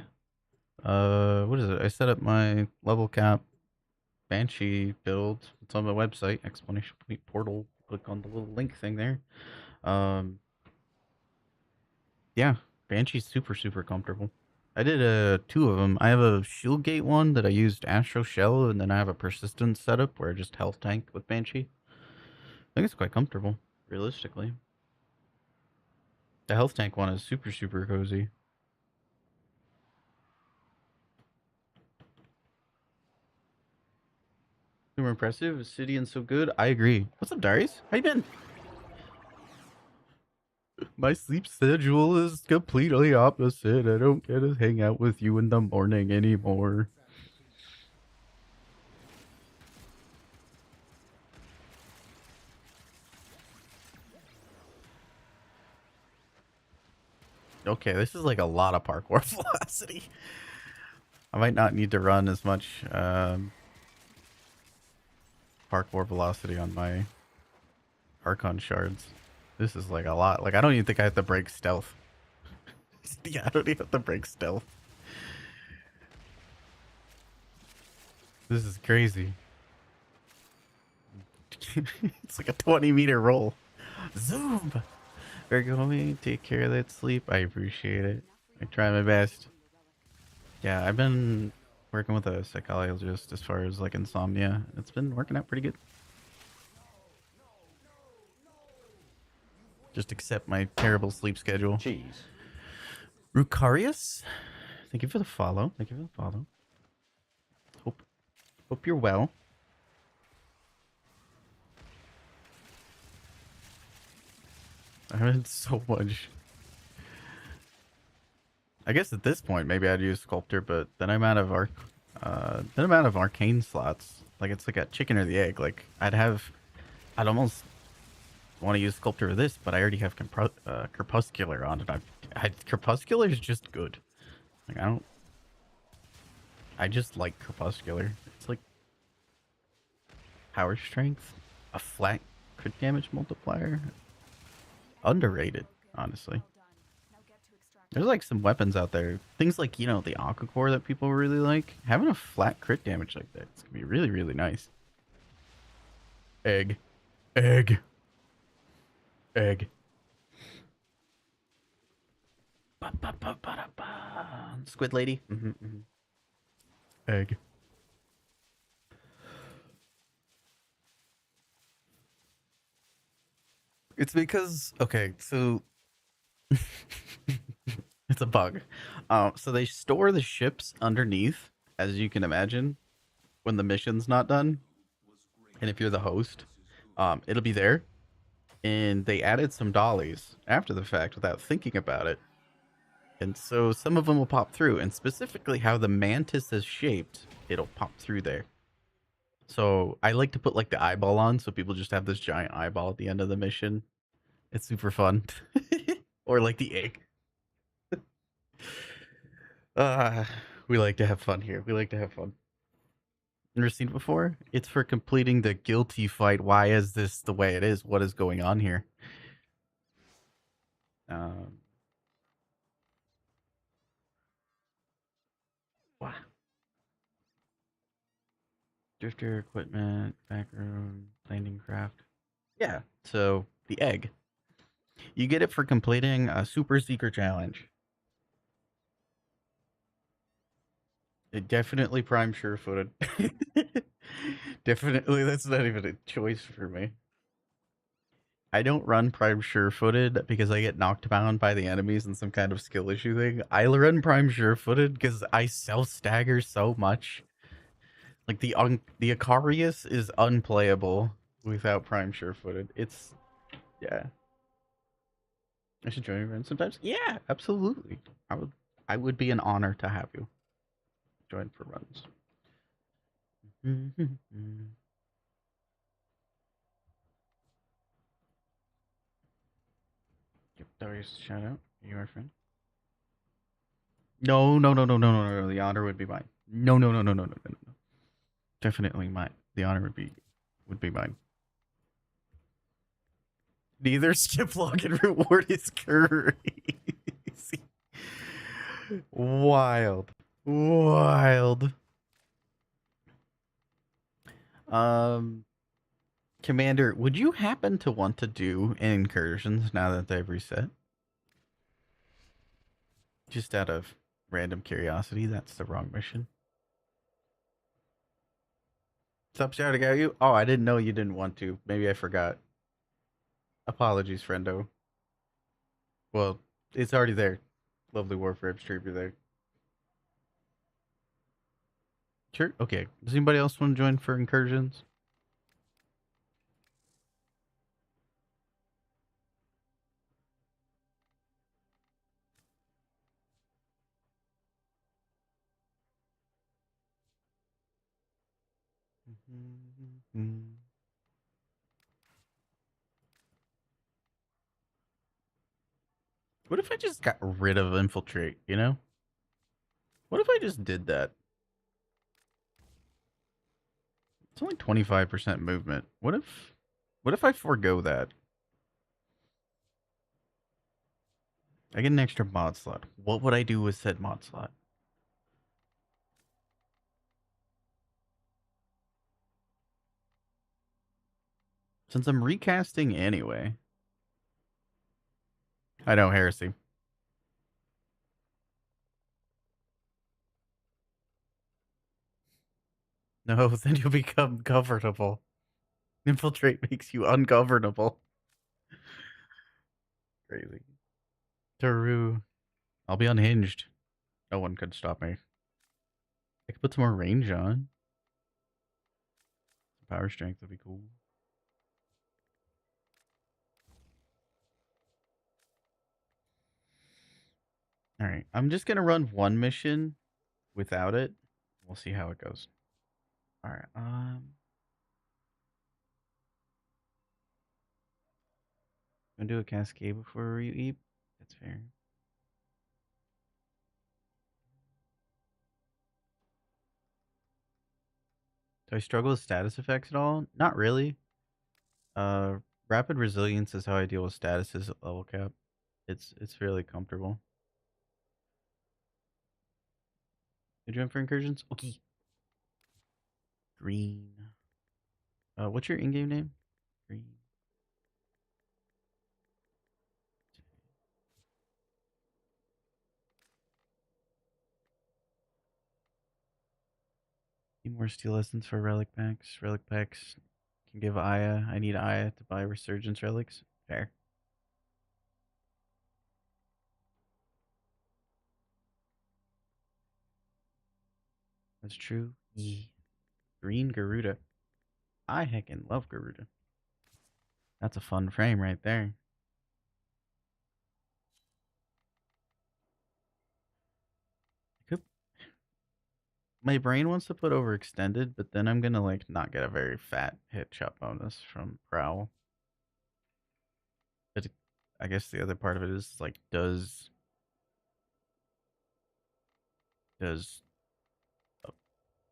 What is it? I set up my level cap Banshee build. It's on my website, explanation point portal. Click on the little link thing there. Yeah, Banshee's super comfortable. I did two of them. I have a shield gate one that I used Astro Shell, and then I have a persistence setup where I just health tank with Banshee. I think it's quite comfortable, realistically. The health tank one is super cozy. Super impressive. Obsidian so good. I agree. What's up, Darius? How you been? My sleep schedule is completely opposite. I don't get to hang out with you in the morning anymore. Okay, this is like a lot of parkour velocity. I might not need to run as much parkour velocity on my Archon shards. This is like a lot. Like, I don't even think I have to break stealth. Yeah, I don't even have to break stealth. This is crazy. It's like a 20-meter roll. Zoom! We're going. Take care of that sleep. I appreciate it. I try my best. Yeah, I've been working with a psychologist as far as like insomnia. It's been working out pretty good. Just accept my terrible sleep schedule. Cheese. Rukarius, thank you for the follow. Thank you for the follow. Hope you're well. I had so much. I guess at this point maybe I'd use sculptor, but then I'm out of arcane slots. Like it's like a chicken or the egg. Like I'd almost want to use sculptor with this, but I already have crepuscular on it. Crepuscular is just good. Like I just like crepuscular. It's like power strength, a flat crit damage multiplier. Underrated, honestly. There's like some weapons out there. Things like, the Aqua Core that people really like. Having a flat crit damage like that, it's gonna be really, really nice. Egg. Egg. Egg. Squid lady. Egg. It's because, okay, so it's a bug. So they store the ships underneath, as you can imagine, when the mission's not done. And if you're the host, it'll be there. And they added some dollies after the fact without thinking about it. And so some of them will pop through, and specifically how the mantis is shaped, it'll pop through there. So I like to put like the eyeball on, so people just have this giant eyeball at the end of the mission. It's super fun. Or like the egg. Uh, we like to have fun here. We like to have fun. Never seen it before? It's for completing the guilty fight. Why is this the way it is? What is going on here? Um, wow. Drifter equipment, backroom, landing craft. Yeah, so the egg. You get it for completing a super secret challenge. It definitely prime sure footed. Definitely, that's not even a choice for me. I don't run prime sure footed because I get knocked down by the enemies in some kind of skill issue thing. I run prime sure footed because I self stagger so much. Like the Acarius is unplayable without prime sure footed. It's yeah. I should join you around sometimes. Yeah, absolutely. I would be an honor to have you join for runs. Give Darius a shout out. You are friend. No, no, no, no, no, no, no. The honor would be mine. No, no, no, no, no, no, no, no. Definitely mine. The honor would be mine. Neither skip log and reward is crazy. Wild. Wild. Um Commander, would you happen to want to do incursions now that they've reset? Just out of random curiosity, that's the wrong mission. Stop shouting at you. Oh, I didn't know you didn't want to. Maybe I forgot. Apologies, friendo. Well, it's already there. Lovely warframe streamer there. Sure. Okay. Does anybody else want to join for incursions? What if I just got rid of infiltrate, you know? What if I just did that? It's only 25% movement. What if I forego that? I get an extra mod slot. What would I do with said mod slot? Since I'm recasting anyway. I know, heresy. No, then you'll become governable. Infiltrate makes you ungovernable. Crazy. Taru. I'll be unhinged. No one could stop me. I could put some more range on. Power strength would be cool. Alright. I'm just gonna run one mission without it. We'll see how it goes. Alright, gonna do a cascade before you eat. That's fair. Do I struggle with status effects at all? Not really. Uh, rapid resilience is how I deal with statuses at level cap. It's fairly comfortable. Did you jump for incursions? Okay. Green. What's your in-game name? Green. Need more steel essence for relic packs. Relic packs can give Aya. I need Aya to buy resurgence relics. Fair. That's true. Yee. Green Garuda. I heckin' love Garuda. That's a fun frame right there. Could my brain wants to put overextended, but then I'm gonna like not get a very fat hit shot bonus from Prowl. But I guess the other part of it is like, does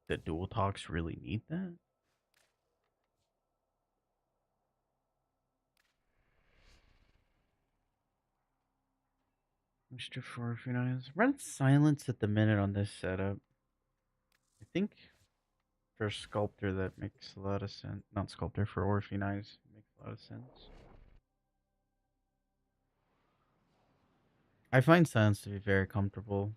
the dual talks really need that? Mr. Forfinance. Run silence at the minute on this setup. I think for sculptor that makes a lot of sense. Not sculptor, for Orphan Eyes makes a lot of sense. I find silence to be very comfortable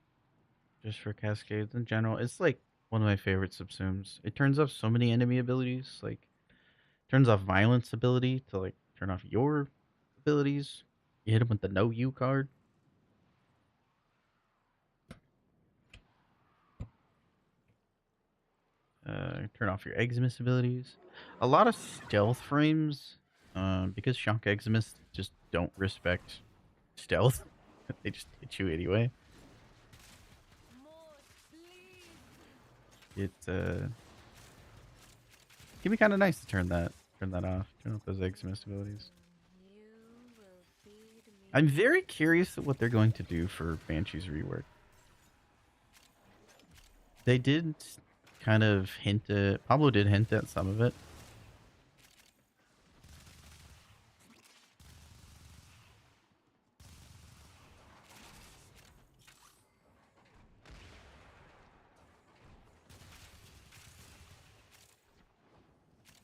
just for cascades in general. It's like one of my favorite subsumes. It turns off so many enemy abilities. Like turns off violence ability to like turn off your abilities. You hit him with the no you card. Turn off your Eximus abilities. A lot of stealth frames, because Shank Eximus just don't respect stealth. They just hit you anyway. It can be kind of nice to turn that off. Turn off those Eximus abilities. I'm very curious at what they're going to do for Banshee's rework. They did kind of hint at, Pablo did hint at some of it.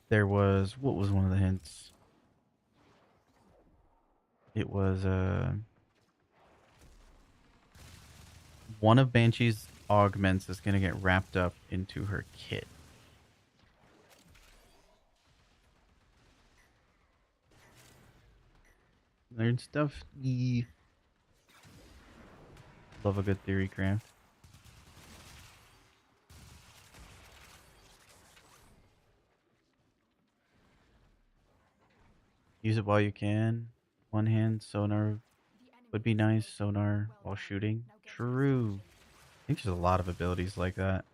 There was, what was one of the hints? It was one of Banshee's augments is going to get wrapped up into her kit. Learn stuff. Love a good theory craft. Use it while you can. One hand sonar would be nice. Sonar while shooting. True. I think there's a lot of abilities like that.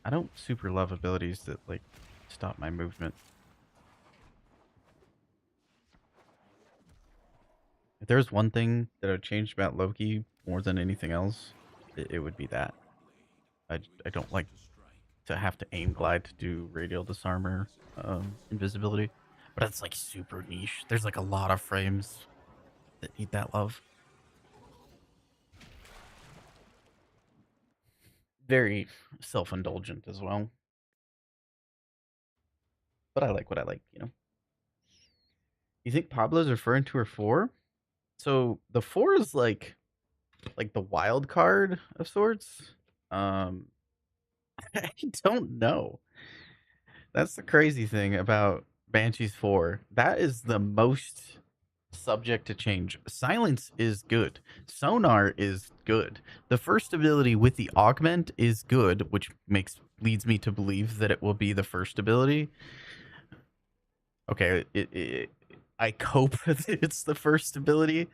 I don't super love abilities that like stop my movement. If there's one thing that I've changed about Loki more than anything else, it would be that. I don't like to have to aim glide to do radial disarmor invisibility, but it's like super niche. There's like a lot of frames that need that love. Very self-indulgent as well, but I like what I like, you know. You think Pablo's referring to her four? So the four is like the wild card of sorts. Um, I don't know. That's the crazy thing about Banshee's 4. That is the most subject to change. Silence is good. Sonar is good. The first ability with the augment is good, which leads me to believe that it will be the first ability. Okay, I cope that it's the first ability.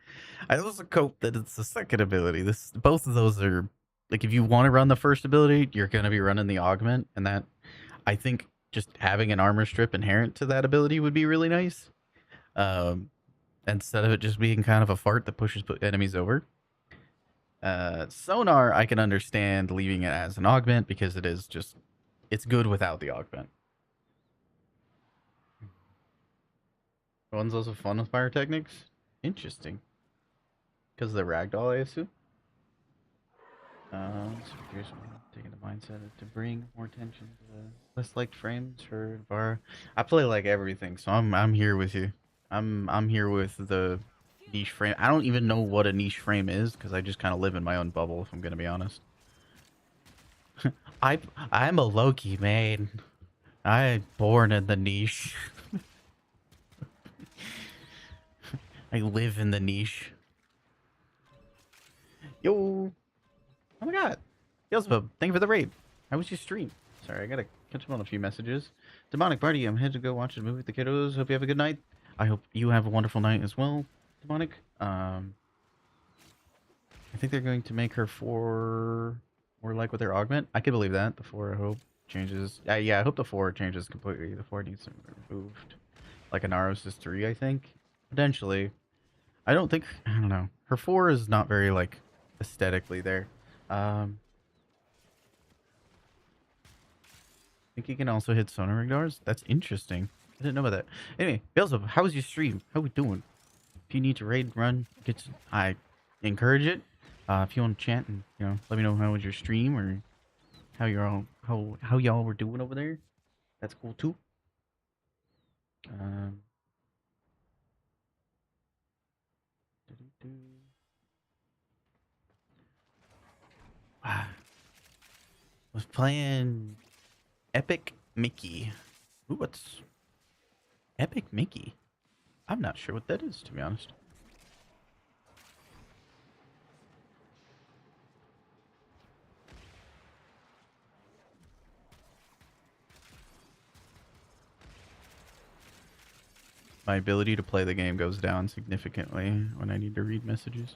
I also cope that it's the second ability. Both of those are like, if you want to run the first ability, you're gonna be running the augment, and that, I think, just having an armor strip inherent to that ability would be really nice. Um, Instead of it just being kind of a fart that pushes enemies over. Sonar, I can understand leaving it as an augment because it's good without the augment. One's also fun with pyrotechnics. Interesting. Because of the ragdoll, I assume. So here's taking the mindset to bring more attention to the less liked frames for Var. I play like everything, so I'm here with you. I'm here with the niche frame. I don't even know what a niche frame is because I just kind of live in my own bubble. If I'm gonna be honest, I'm a Loki man. I born in the niche. I live in the niche. Yo. Oh my god. Beelzebub, thank you for the raid. How was your stream? Sorry, I gotta catch up on a few messages. Demonic Barty, I'm headed to go watch a movie with the kiddos. Hope you have a good night. I hope you have a wonderful night as well, Demonic. I think they're going to make her 4 more like with their augment. I can believe that. The 4, I hope, changes. Yeah, I hope the 4 changes completely. The 4 needs to be removed. Like a Naros is 3, I think. Potentially. I don't know. Her 4 is not very, like, aesthetically there. I think you can also hit sonar radars. That's interesting. I didn't know about that. Anyway, Beelzebub, how was your stream? How we doing? If you need to raid, run, I encourage it. If you want to chat and let me know how was your stream or how you're all how y'all were doing over there. That's cool too. Um, was playing Epic Mickey. Ooh, what's Epic Mickey? I'm not sure what that is, to be honest. My ability to play the game goes down significantly when I need to read messages.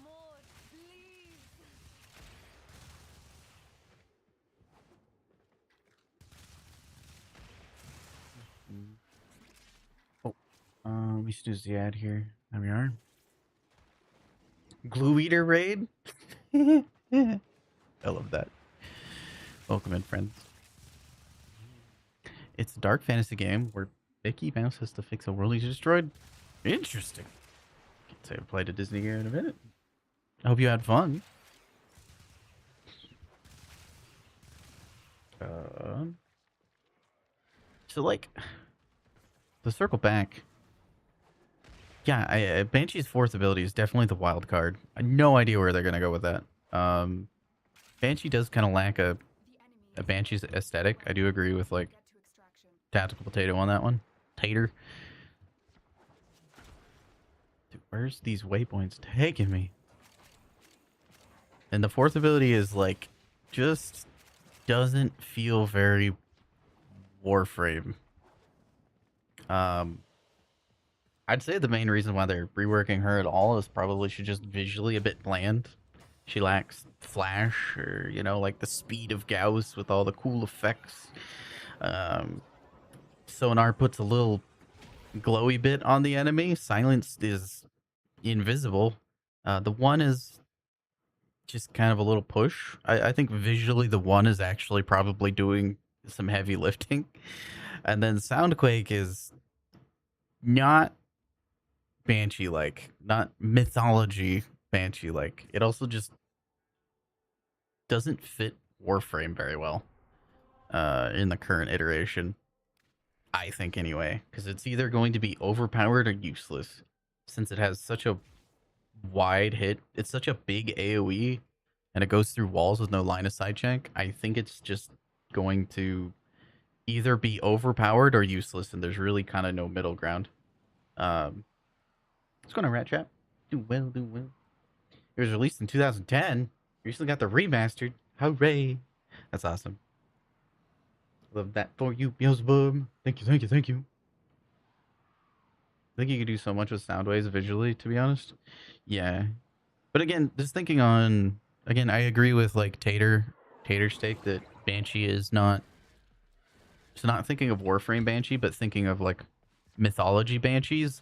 More, please. Oh, let me snooze the ad here. There we are. Glue Eater raid. I love that. Welcome in, friends. It's a dark fantasy game where Mickey Mouse has to fix a world he's destroyed. Interesting. Can't say I've played a Disney game in a minute. I hope you had fun. So like, to circle back, yeah, Banshee's 4th ability is definitely the wild card. I have no idea where they're gonna go with that. Banshee does kind of lack a Banshee's aesthetic. I do agree with like Tactical Potato on that one. Tater. Dude, where's these waypoints taking me? And the 4th ability is like, just doesn't feel very warframe. I'd say the main reason why they're reworking her at all is probably she's just visually a bit bland. She lacks flash or, like the speed of Gauss with all the cool effects. Sonar puts a little glowy bit on the enemy. Silenced is invisible. The one is just kind of a little push. I think visually the one is actually probably doing some heavy lifting. And then Soundquake is not Banshee like, not mythology Banshee like. It also just doesn't fit Warframe very well in the current iteration. I think anyway, because it's either going to be overpowered or useless, since it has such a wide hit. It's such a big AOE, and it goes through walls with no line of sight check. I think it's just going to either be overpowered or useless, and there's really kind of no middle ground. What's going on, Rat Trap? Do well, do well. It was released in 2010. Recently got the remastered. Hooray! That's awesome. Love that for you, Beelzebub. Thank you, thank you, thank you. I think you could do so much with Soundwaves visually, to be honest. Yeah. But again, just thinking on again, I agree with like Tater Steak that Banshee is not it's not thinking of Warframe Banshee, but thinking of like mythology Banshees.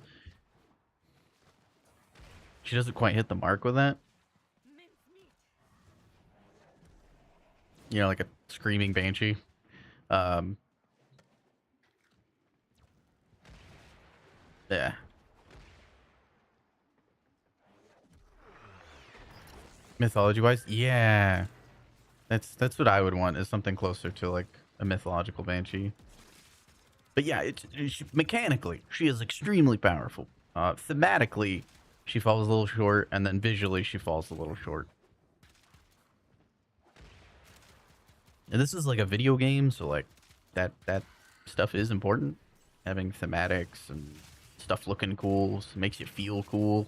She doesn't quite hit the mark with that. You know, like a screaming Banshee. Um yeah. Mythology wise, yeah. That's what I would want, is something closer to like a mythological Banshee. But yeah, mechanically, she is extremely powerful. Thematically, she falls a little short, and then visually, she falls a little short. And this is like a video game, so like that stuff is important. Having thematics and stuff looking cool makes you feel cool.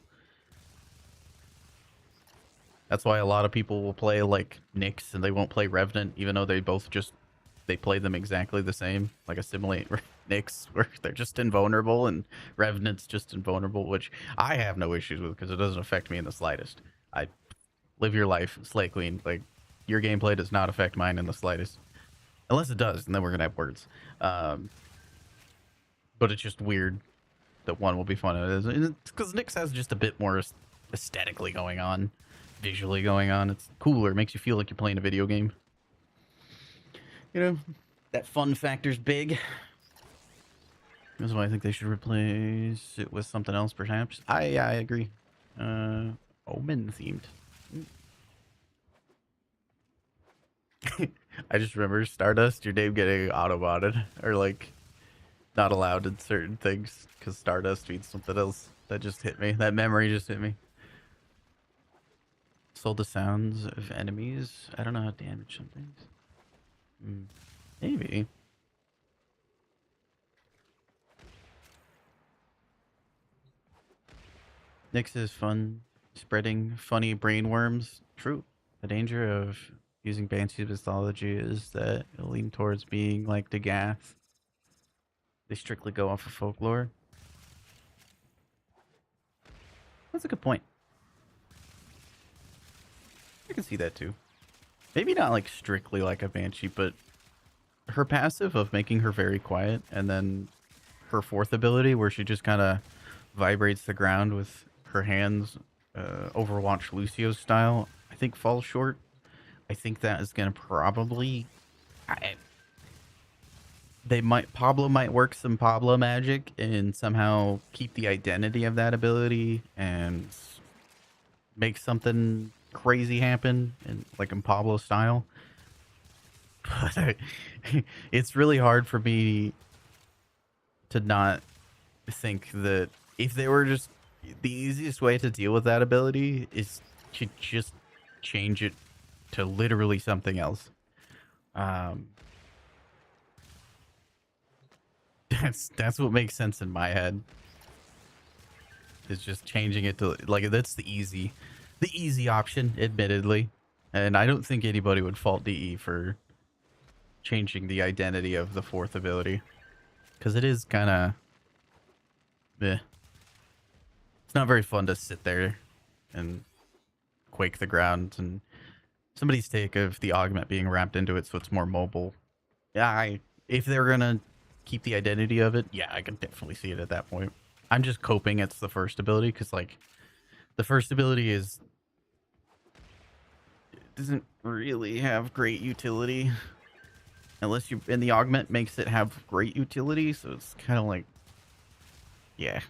That's why a lot of people will play like Nyx and they won't play Revenant, even though they both just they play them exactly the same, like assimilate Nyx, where they're just invulnerable, and Revenant's just invulnerable, which I have no issues with because it doesn't affect me in the slightest. I live your life, slay queen. Like your gameplay does not affect mine in the slightest, unless it does, and then we're gonna have words. But it's just weird that one will be fun. It's because Nyx has just a bit more aesthetically going on, visually going on. It's cooler. It makes you feel like you're playing a video game. You know, that fun factor's big. That's why I think they should replace it with something else, perhaps. I agree. Omen themed. I just remember Stardust, your name getting autobotted, or like not allowed in certain things because Stardust means something else. That just hit me. That memory just hit me. Sold the sounds of enemies. I don't know how to damage some things. Maybe. Nyx is fun, spreading funny brainworms. True. The danger of using Banshee's mythology is that it'll lean towards being like Dagath. They strictly go off of folklore. That's a good point. I can see that too. Maybe not like strictly like a Banshee, but her passive of making her very quiet, and then her fourth ability where she just kind of vibrates the ground with her hands, Overwatch Lucio's style, I think falls short. I think that is going to probably... Pablo might work some Pablo magic and somehow keep the identity of that ability and make something crazy happen in like in Pablo style. But it's really hard for me to not think that if they were just the easiest way to deal with that ability is to just change it to literally something else. That's what makes sense in my head. Is just changing it to like that's the easy option, admittedly. And I don't think anybody would fault DE for changing the identity of the fourth ability, because it is kind of it's not very fun to sit there and quake the ground. And somebody's take of the augment being wrapped into it so it's more mobile, yeah, if they're gonna keep the identity of it, yeah, I can definitely see it at that point. I'm just coping it's the first ability because like the first ability is doesn't really have great utility unless you and the augment makes it have great utility, so it's kind of like yeah.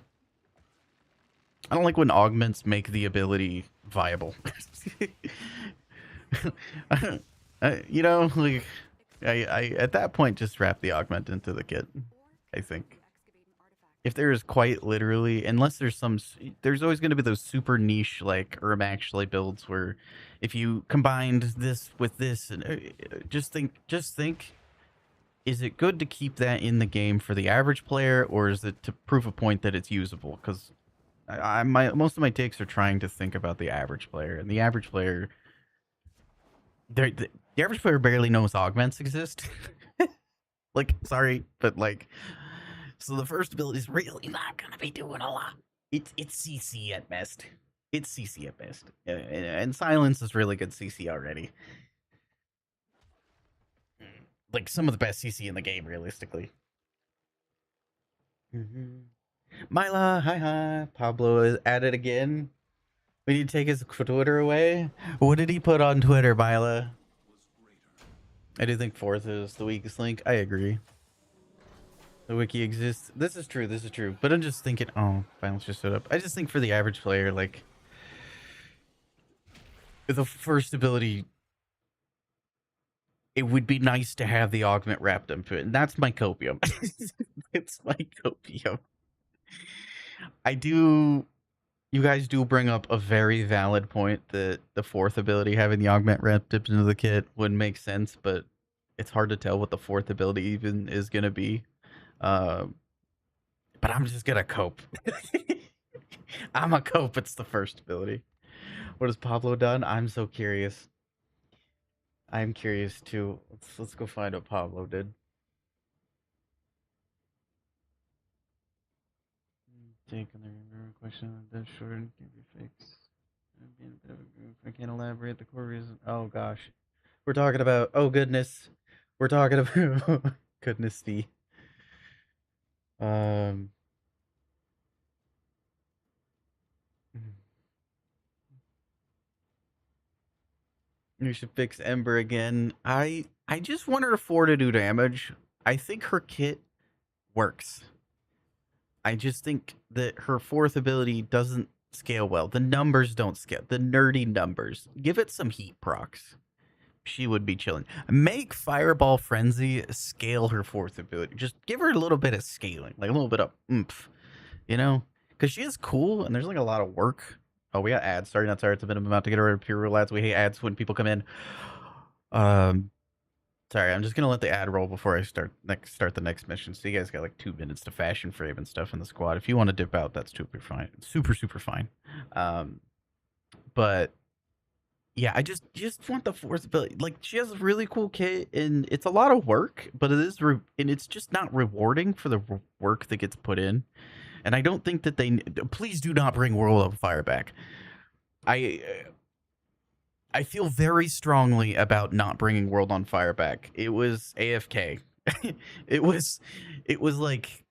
I don't like when augments make the ability viable. You know, like I at that point just wrap the augment into the kit. I think if there is quite literally, unless there's some, there's always going to be those super niche like actually builds where if you combined this with this and just think, is it good to keep that in the game for the average player, or is it to prove a point that it's usable? Because most of my takes are trying to think about the average player, and the average player, the average player barely knows augments exist. Like, sorry, but like, so the first ability is really not gonna be doing a lot. It's CC at best. It's CC at best, and silence is really good CC already. Like some of the best CC in the game, realistically. Myla, hi. Pablo is at it again. We need to take his Twitter away. What did he put on Twitter, Myla? I do think fourth is the weakest link. I agree. The wiki exists. This is true. But I'm just thinking. Oh, violence just stood up. I just think for the average player, like the first ability, it would be nice to have the augment wrapped into it, and that's my copium. It's my copium. I do. You guys do bring up a very valid point that the fourth ability having the augment wrapped into the kit would make sense, but it's hard to tell what the fourth ability even is gonna be. Uh, but I'm just gonna cope. I'm a cope. It's the first ability. What has Pablo done? I'm so curious. I'm curious too. Let's go find what Pablo did. Take on the question that short can be fixed. I can't elaborate the core reason. Oh gosh, we're talking about. Oh goodness, we're talking about. Goodness me. Um. You should fix Ember again. I just want her to 4 to do damage. I think her kit works. I just think that her fourth ability doesn't scale well. The numbers don't scale. The nerdy numbers. Give it some heat procs. She would be chilling. Make Fireball Frenzy scale her fourth ability. Just give her a little bit of scaling, like a little bit of oomph, you know? Because she is cool and there's like a lot of work. Oh, we got ads. Sorry, not sorry. It's a bit of about to get rid of pure rule ads. We hate ads when people come in. Sorry, I'm just gonna let the ad roll before I start the next mission. So you guys got like 2 minutes to fashion frame and stuff in the squad. If you want to dip out, that's super fine. Super fine. But yeah, I just want the fourth ability. Like she has a really cool kit, and it's a lot of work, but it is and it's just not rewarding for the work that gets put in. And I don't think that they. Please do not bring World of Fire back. I feel very strongly about not bringing World on Fire back. It was AFK. it was like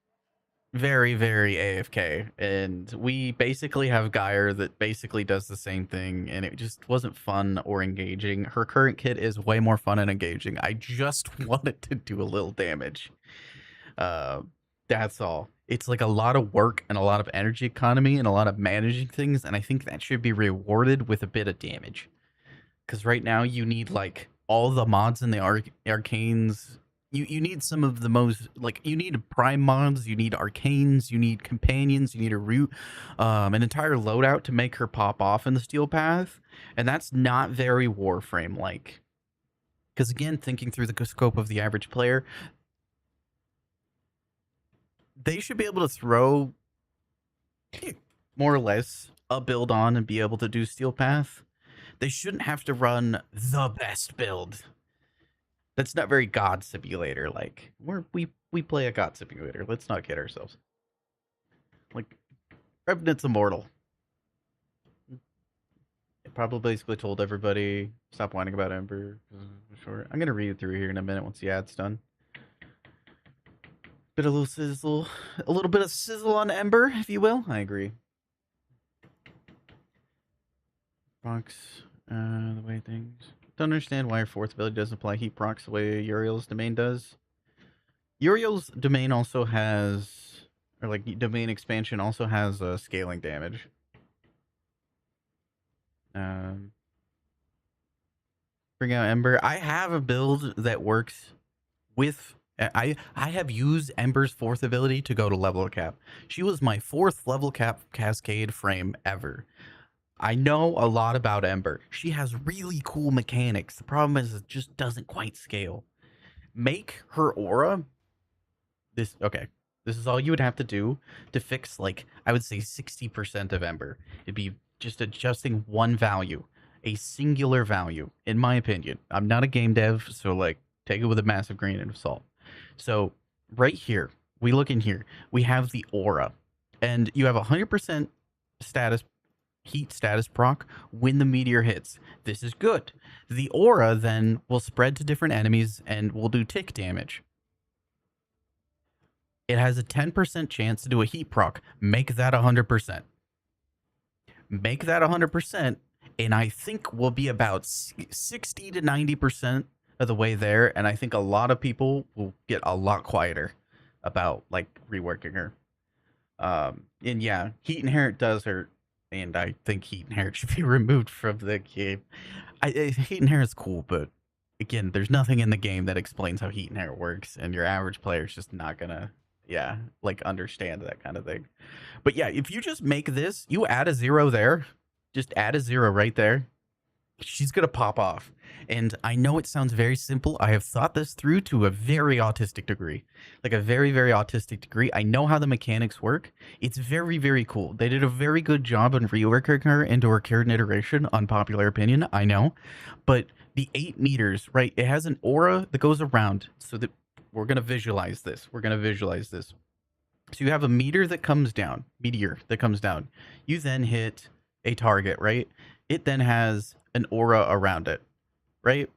very AFK, and we basically have Geyer that basically does the same thing, and it just wasn't fun or engaging. Her current kit is way more fun and engaging. I just wanted to do a little damage. That's all. It's like a lot of work and a lot of energy economy and a lot of managing things, and I think that should be rewarded with a bit of damage. Because right now you need like all the mods in the arcanes. You need some of the most like you need prime mods, you need arcanes, you need companions, you need a root, an entire loadout to make her pop off in the steel path, and that's not very warframe like. Because again, thinking through the scope of the average player, they should be able to throw more or less a build on and be able to do steel path. They shouldn't have to run the best build. That's not very God Simulator like. We play a God Simulator. Let's not kid ourselves. Like Revenant's immortal. It probably basically told everybody stop whining about Ember. Sure. I'm gonna read through here in a minute once the ad's done. Bit of a little sizzle, a little bit of sizzle on Ember, if you will. I agree. Procs, the way things. Don't understand why your fourth ability doesn't apply heat procs the way Uriel's domain does. Uriel's domain also has, or like domain expansion also has scaling damage. Bring out Ember. I have a build that works with. I have used Ember's fourth ability to go to level cap. She was my fourth level cap cascade frame ever. I know a lot about Ember. She has really cool mechanics. The problem is it just doesn't quite scale. Make her aura this okay. This is all you would have to do to fix, like, I would say 60% of Ember. It'd be just adjusting one value, a singular value, in my opinion. I'm not a game dev, so like take it with a massive grain of salt. So right here, we look in here, we have the aura, and you have 100% status heat status proc when the meteor hits. This is good. The aura then will spread to different enemies and will do tick damage. It has a 10% chance to do a heat proc. Make that 100%. Make that 100%, and I think we'll be about 60 to 90% of the way there, and I think a lot of people will get a lot quieter about, like, reworking her. And yeah, Heat Inherent does hurt, and I think Heat Inherent should be removed from the game. Heat Inherent's cool, but again, there's nothing in the game that explains how Heat Inherent works, and your average player is just not gonna, yeah, like, understand that kind of thing. But yeah, if you just make this, you add a 0 there, just add a 0 right there, she's gonna pop off. And I know it sounds very simple. I have thought this through to a very autistic degree, like a very, very autistic degree. I know how the mechanics work. It's very, very cool. They did a very good job in reworking her into her current iteration. Unpopular opinion, I know, but the 8 meters, right? It has an aura that goes around, so that we're gonna visualize this. We're gonna visualize this. So you have a meteor that comes down. You then hit a target, right? It then has an aura around it, right?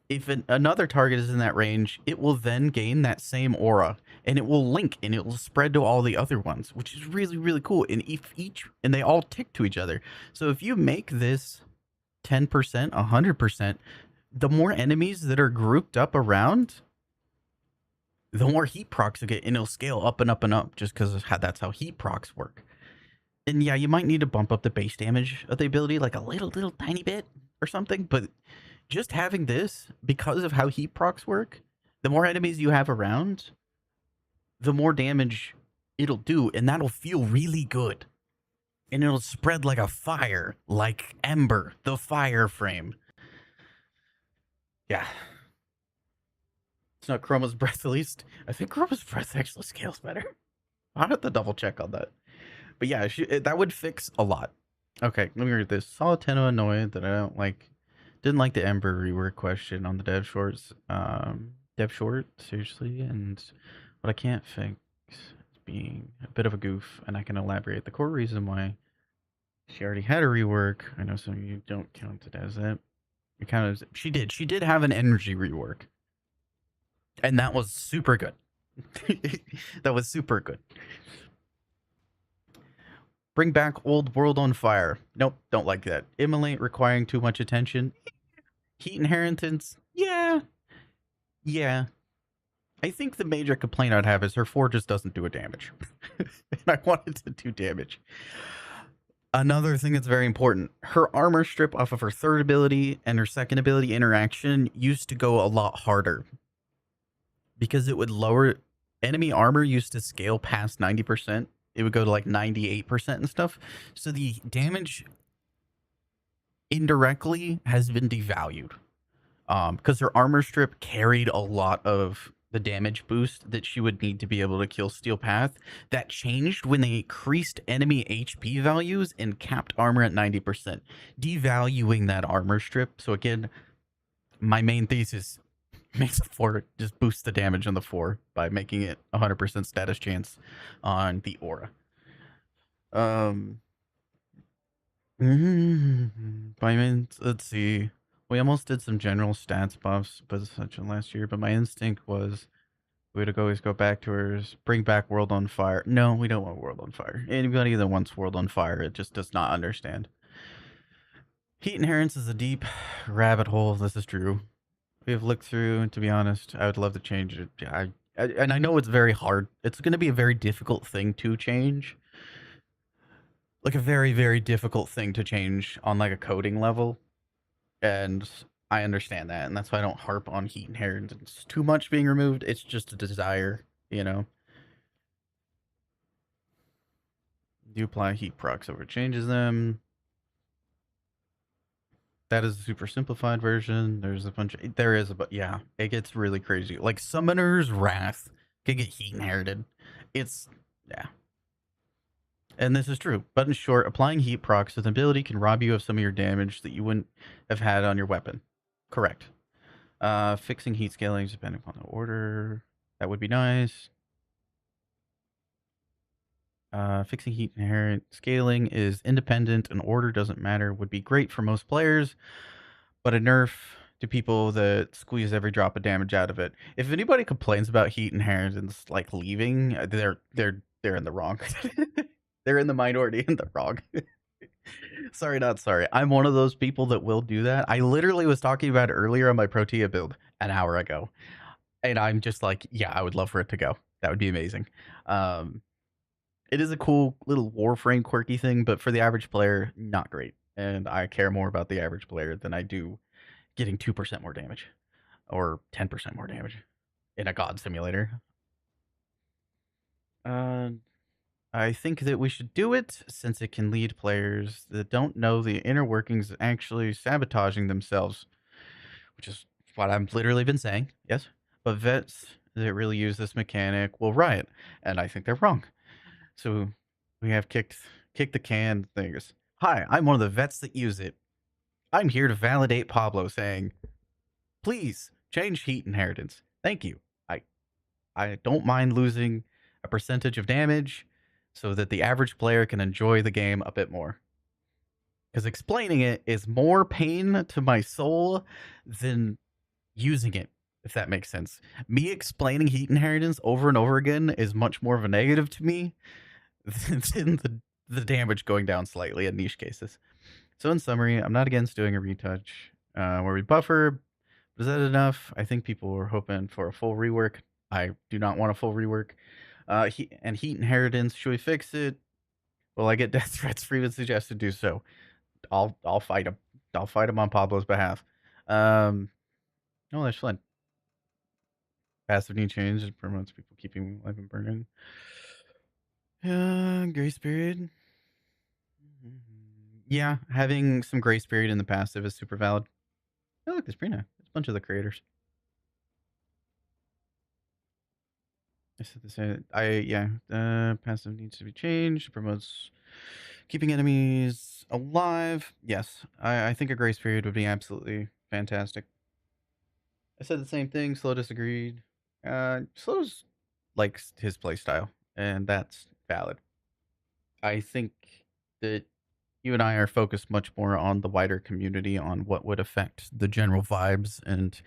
If another target is in that range, it will then gain that same aura, and it will link and it will spread to all the other ones, which is really, really cool. And if and they all tick to each other. So if you make this 10%, 100%, the more enemies that are grouped up around, the more heat procs you get, and it'll scale up and up and up, just because that's how heat procs work. And yeah, you might need to bump up the base damage of the ability like a little tiny bit or something, but just having this, because of how heat procs work, the more enemies you have around, the more damage it'll do, and that'll feel really good. And it'll spread like a fire, like Ember, the fire frame. Yeah. It's not Chroma's Breath, at least. I think Chroma's Breath actually scales better. I'll have to double check on that. But yeah, that would fix a lot. Okay, let me read this. Saw Tenno annoyed that I didn't like the Ember rework question on the dev shorts. Dev short, seriously, and what I can't fix is being a bit of a goof, and I can elaborate. The core reason why she already had a rework, I know some of you don't count it as it. It kind of, she did have an energy rework, and that was super good. That was super good. Bring back Old World on Fire. Nope, don't like that. Immolate requiring too much attention. Heat Inheritance. Yeah. I think the major complaint I'd have is her 4 just doesn't do a damage. And I wanted to do damage. Another thing that's very important, her armor strip off of her third ability and her second ability interaction used to go a lot harder, because it would lower enemy armor used to scale past 90%. It would go to like 98% and stuff. So the damage indirectly has been devalued, because her armor strip carried a lot of the damage boost that she would need to be able to kill Steel Path. That changed when they increased enemy HP values and capped armor at 90%, devaluing that armor strip. So again, my main thesis makes the 4 just boosts the damage on the 4 by making it 100% status chance on the aura. Let's see. We almost did some general stats buffs, but such last year. But my instinct was We'd always go back to hers. Bring back World on Fire. No, we don't want World on Fire. Anybody that wants World on Fire, it just does not understand. Heat inherence is a deep rabbit hole. This is true. We have looked through, and to be honest, I would love to change it. And I know it's very hard. It's going to be a very difficult thing to change. Like a very, very difficult thing to change on like a coding level. And I understand that, and that's why I don't harp on heat inheritance too much being removed. It's just a desire, you know. You apply heat procs over changes them. That is a super simplified version. There's a bunch of but yeah, it gets really crazy. Like Summoner's Wrath can get heat inherited. It's yeah. And this is true. But in short, applying heat procs with an ability can rob you of some of your damage that you wouldn't have had on your weapon. Correct. Fixing heat scaling depending upon the order. That would be nice. Fixing heat inherent scaling is independent and order doesn't matter. Would be great for most players, but a nerf to people that squeeze every drop of damage out of it. If anybody complains about heat inheritance like leaving, they're in the wrong. They're in the minority in the wrong. Sorry, not sorry. I'm one of those people that will do that. I literally was talking about it earlier on my Protea build an hour ago. And I'm just like, yeah, I would love for it to go. That would be amazing. It is a cool little warframe quirky thing, but for the average player, not great. And I care more about the average player than I do getting 2% more damage or 10% more damage in a god simulator. I think that we should do it since it can lead players that don't know the inner workings actually sabotaging themselves, which is what I've literally been saying. Yes, but vets that really use this mechanic will riot, and I think they're wrong. So we have kicked the can things. Hi, I'm one of the vets that use it. I'm here to validate Pablo saying, please change heat inheritance. Thank you. I don't mind losing a percentage of damage so that the average player can enjoy the game a bit more. Because explaining it is more pain to my soul than using it, if that makes sense. Me explaining heat inheritance over and over again is much more of a negative to me than the damage going down slightly in niche cases. So in summary, I'm not against doing a retouch where we buffer. Is that enough? I think people were hoping for a full rework. I do not want a full rework. Heat inheritance. Should we fix it? Well, I get death threats. Freeman suggested do so. I'll fight him. I'll fight him on Pablo's behalf. No, that's fun. Passive need change. It promotes people keeping life and burning. Grace period. Yeah, having some grace period in the passive is super valid. Oh, look, there's Brina. There's a bunch of the creators. I said this. Passive needs to be changed. Promotes keeping enemies alive. Yes, I think a grace period would be absolutely fantastic. I said the same thing. Slow disagreed. Slow's likes his playstyle, and that's valid. I think that you and I are focused much more on the wider community on what would affect the general vibes, and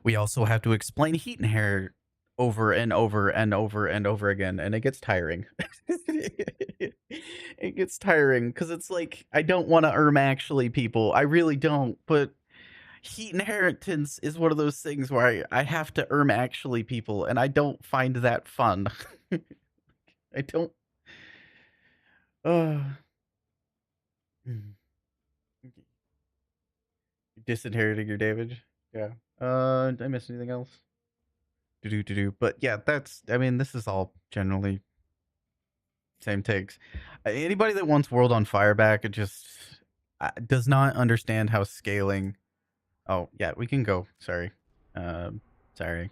we also have to explain heat and hair over and over and over and over again, and it gets tiring. It gets tiring because it's like I don't want to actually people. I really don't, but heat inheritance is one of those things where I have to actually people, and I don't find that fun. I don't. Uh, Disinheriting your damage. Yeah. Did I miss anything else? Do. But yeah, that's. I mean, this is all generally same takes. Anybody that wants World on Fire back, it just does not understand how scaling. Oh yeah, we can go. Sorry. Sorry.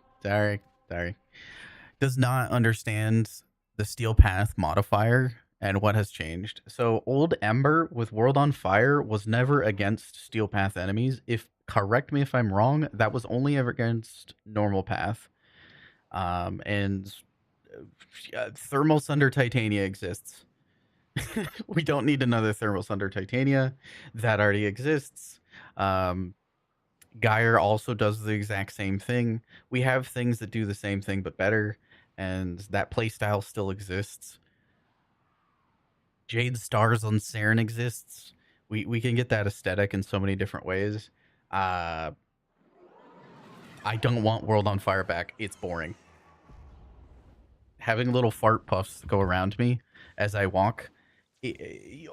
Does not understand the Steel Path modifier and what has changed. So old Ember with World on Fire was never against Steel Path enemies. If correct me if I'm wrong, that was only ever against normal path. And Thermal Sunder Titania exists. We don't need another Thermal Sunder Titania. That already exists. Geyer also does the exact same thing. We have things that do the same thing but better. and that playstyle still exists. Jade Stars on Saren exists. We can get that aesthetic in so many different ways. Uh, I don't want World on Fire back. It's boring. Having little fart puffs go around me as I walk, it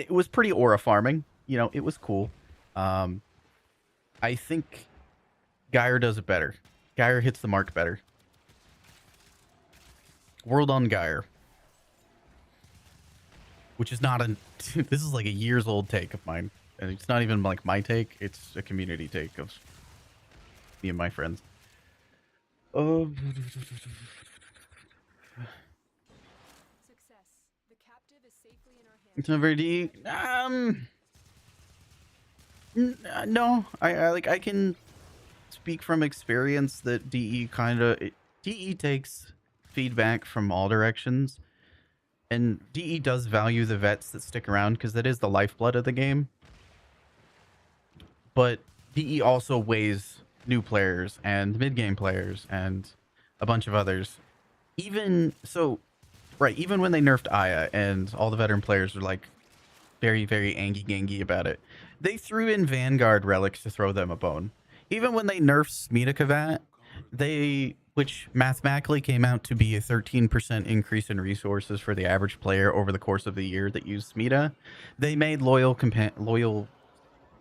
was pretty aura farming. You know, it was cool. Um, I think Geyer does it better. Geyer hits the mark better. World on Geyer, which is not a. This is like a years old take of mine, and it's not even like my take. It's a community take of me and my friends. Oh, Success. The captive is safely in our hands. it's never D. No, I like I can speak from experience that DE takes feedback from all directions, and DE does value the vets that stick around because that is the lifeblood of the game. But DE also weighs new players and mid-game players and a bunch of others. Even so, right, even when they nerfed Aya and all the veteran players were like very, very angy-gangy about it, they threw in Vanguard relics to throw them a bone. Even when they nerfed Smita which mathematically came out to be a 13% increase in resources for the average player over the course of the year that used Smita, they made loyal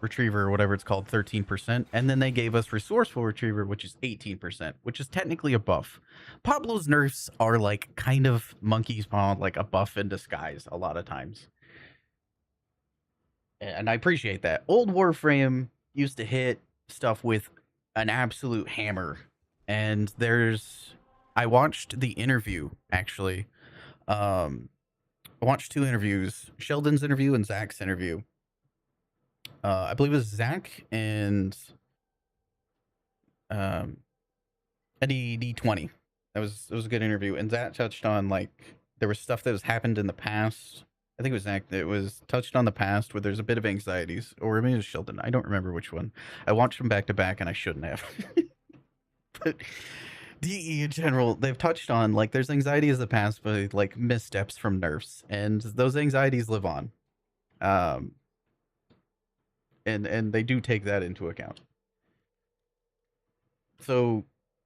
retriever or whatever it's called 13%, and then they gave us resourceful retriever, which is 18%, which is technically a buff. Pablo's nerfs are like kind of monkey's paw, like a buff in disguise a lot of times, and I appreciate that. Old Warframe used to hit stuff with an absolute hammer, and I watched the interview actually. I watched two interviews: Sheldon's interview and Zach's interview. I believe it was Zach and um, Eddie D20. It was a good interview, and Zach touched on like there was stuff that has happened in the past. I think it was Zach that was touched on the past where there's a bit of anxieties, or maybe it was Sheldon. I don't remember which one. I watched them back to back, and I shouldn't have. But DE in general, they've touched on like there's anxieties of the past, but like missteps from nerfs, and those anxieties live on. Um, and they do take that into account. So,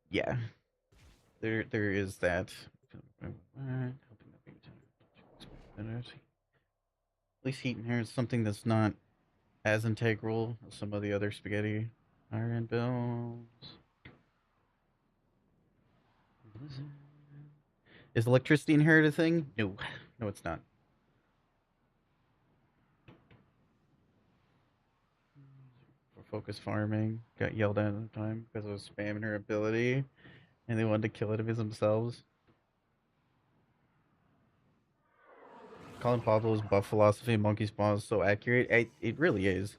yeah, there is that. At least heat and hair is something that's not as integral as some of the other spaghetti iron builds. Is electricity inherited a thing? No, no, it's not. For focus farming, got yelled at the time because I was spamming her ability, and they wanted to kill it of themselves. Colin Pablo's buff philosophy, monkey spawn is so accurate. It really is.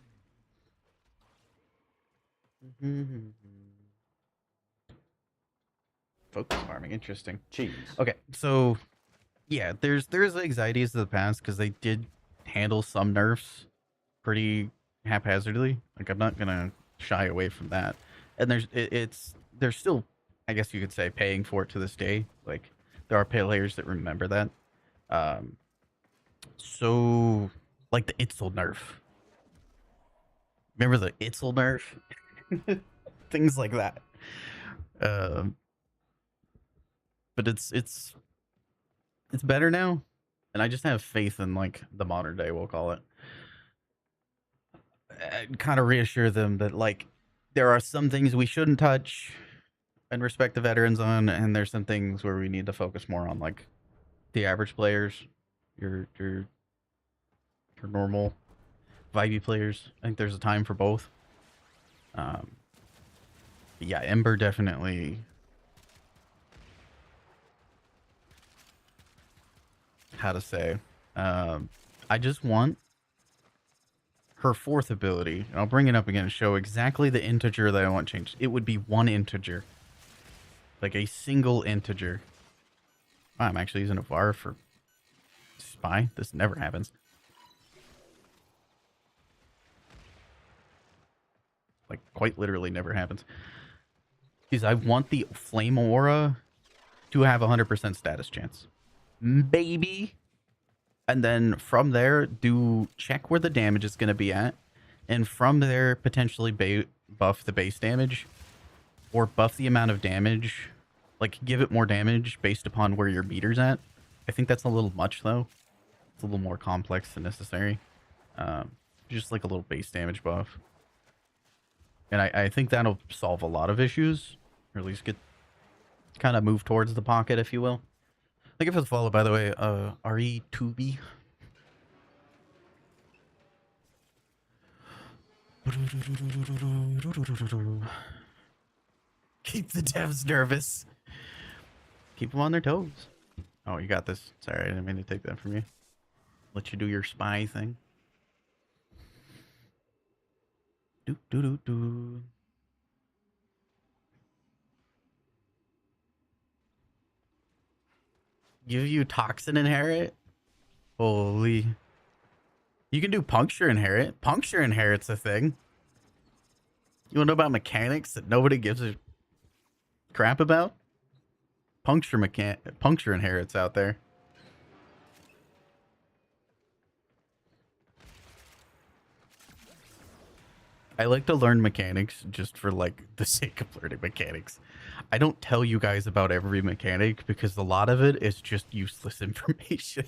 Focus farming, interesting. Cheese. Okay, so yeah, there's anxieties of the past because they did handle some nerfs pretty haphazardly. Like I'm not gonna shy away from that. And they're still, I guess you could say, paying for it to this day. Like there are players that remember that. Um, so like the Itzel nerf. Remember the Itzel nerf? Things like that. Um, but it's better now, and I just have faith in like the modern day, we'll call it. Kind of reassure them that like there are some things we shouldn't touch and respect the veterans on, and there's some things where we need to focus more on like the average players, your normal vibey players. I think there's a time for both. Yeah, Ember definitely. How to say? I just want her fourth ability, and I'll bring it up again and show exactly the integer that I want changed. It would be one integer, like a single integer. Wow, I'm actually using a var for spy. This never happens. Like quite literally never happens. Is I want the flame aura to have 100% status chance. Maybe. And then from there, check where the damage is going to be at. And from there, potentially buff the base damage. Or buff the amount of damage. Like, give it more damage based upon where your meter's at. I think that's a little much, though. It's a little more complex than necessary. Just like a little base damage buff. And I think that'll solve a lot of issues. Or at least get kind of move towards the pocket, if you will. Thank you for the follow, by the way. RE2B. Keep the devs nervous. Keep them on their toes. Oh, you got this. Sorry, I didn't mean to take that from you. Let you do your spy thing. Do do do do. Give you toxin inherit? Holy. You can do puncture inherit. Puncture inherit's a thing. You wanna know about mechanics that nobody gives a crap about? Puncture inherits out there. I like to learn mechanics just for like the sake of learning mechanics. I don't tell you guys about every mechanic because a lot of it is just useless information.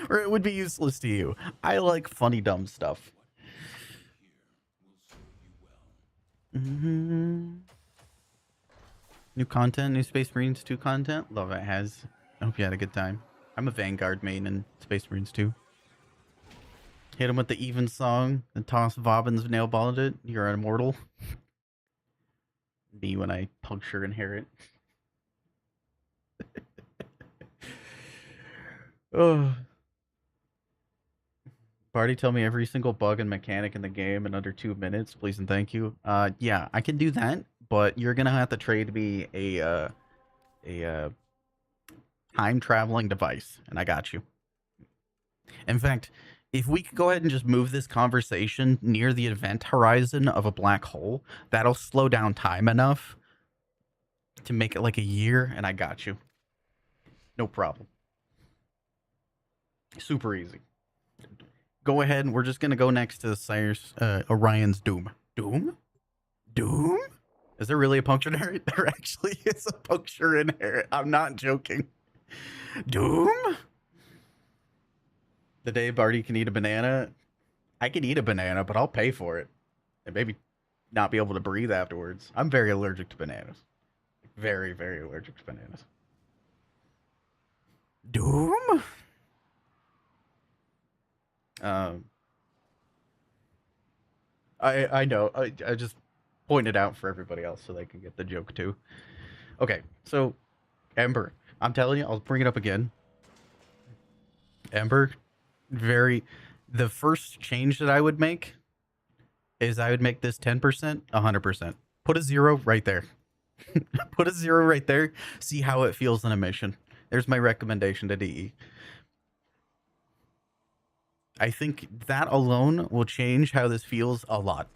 Or it would be useless to you. I like funny dumb stuff. New content, new Space Marines 2 content. Love it, has. I hope you had a good time. I'm a Vanguard main in Space Marines 2. Hit him with the even song and toss Bobbins nail balled it. You're an immortal. Me when I puncture inherit. Oh. Barty, tell me every single bug and mechanic in the game in under 2 minutes, please and thank you. Yeah, I can do that, but you're gonna have to trade me a time traveling device, and I got you. In fact, if we could go ahead and just move this conversation near the event horizon of a black hole, that'll slow down time enough to make it like a year, and I got you. No problem. Super easy. Go ahead, and we're just gonna go next to Orion's Doom. Doom? Doom? Is there really a puncture inherit? There actually is a puncture inherit. I'm not joking. Doom? The day Barty can eat a banana. I can eat a banana, but I'll pay for it. And maybe not be able to breathe afterwards. I'm very allergic to bananas. Very, very allergic to bananas. Doom? I know. I just pointed out for everybody else so they can get the joke too. Okay, so Ember. I'm telling you, I'll bring it up again. Ember, the first change that I would make is I would make this 10%, 100%. Put a 0 right there. Put a 0 right there. See how it feels in a mission. There's my recommendation to DE. I think that alone will change how this feels a lot.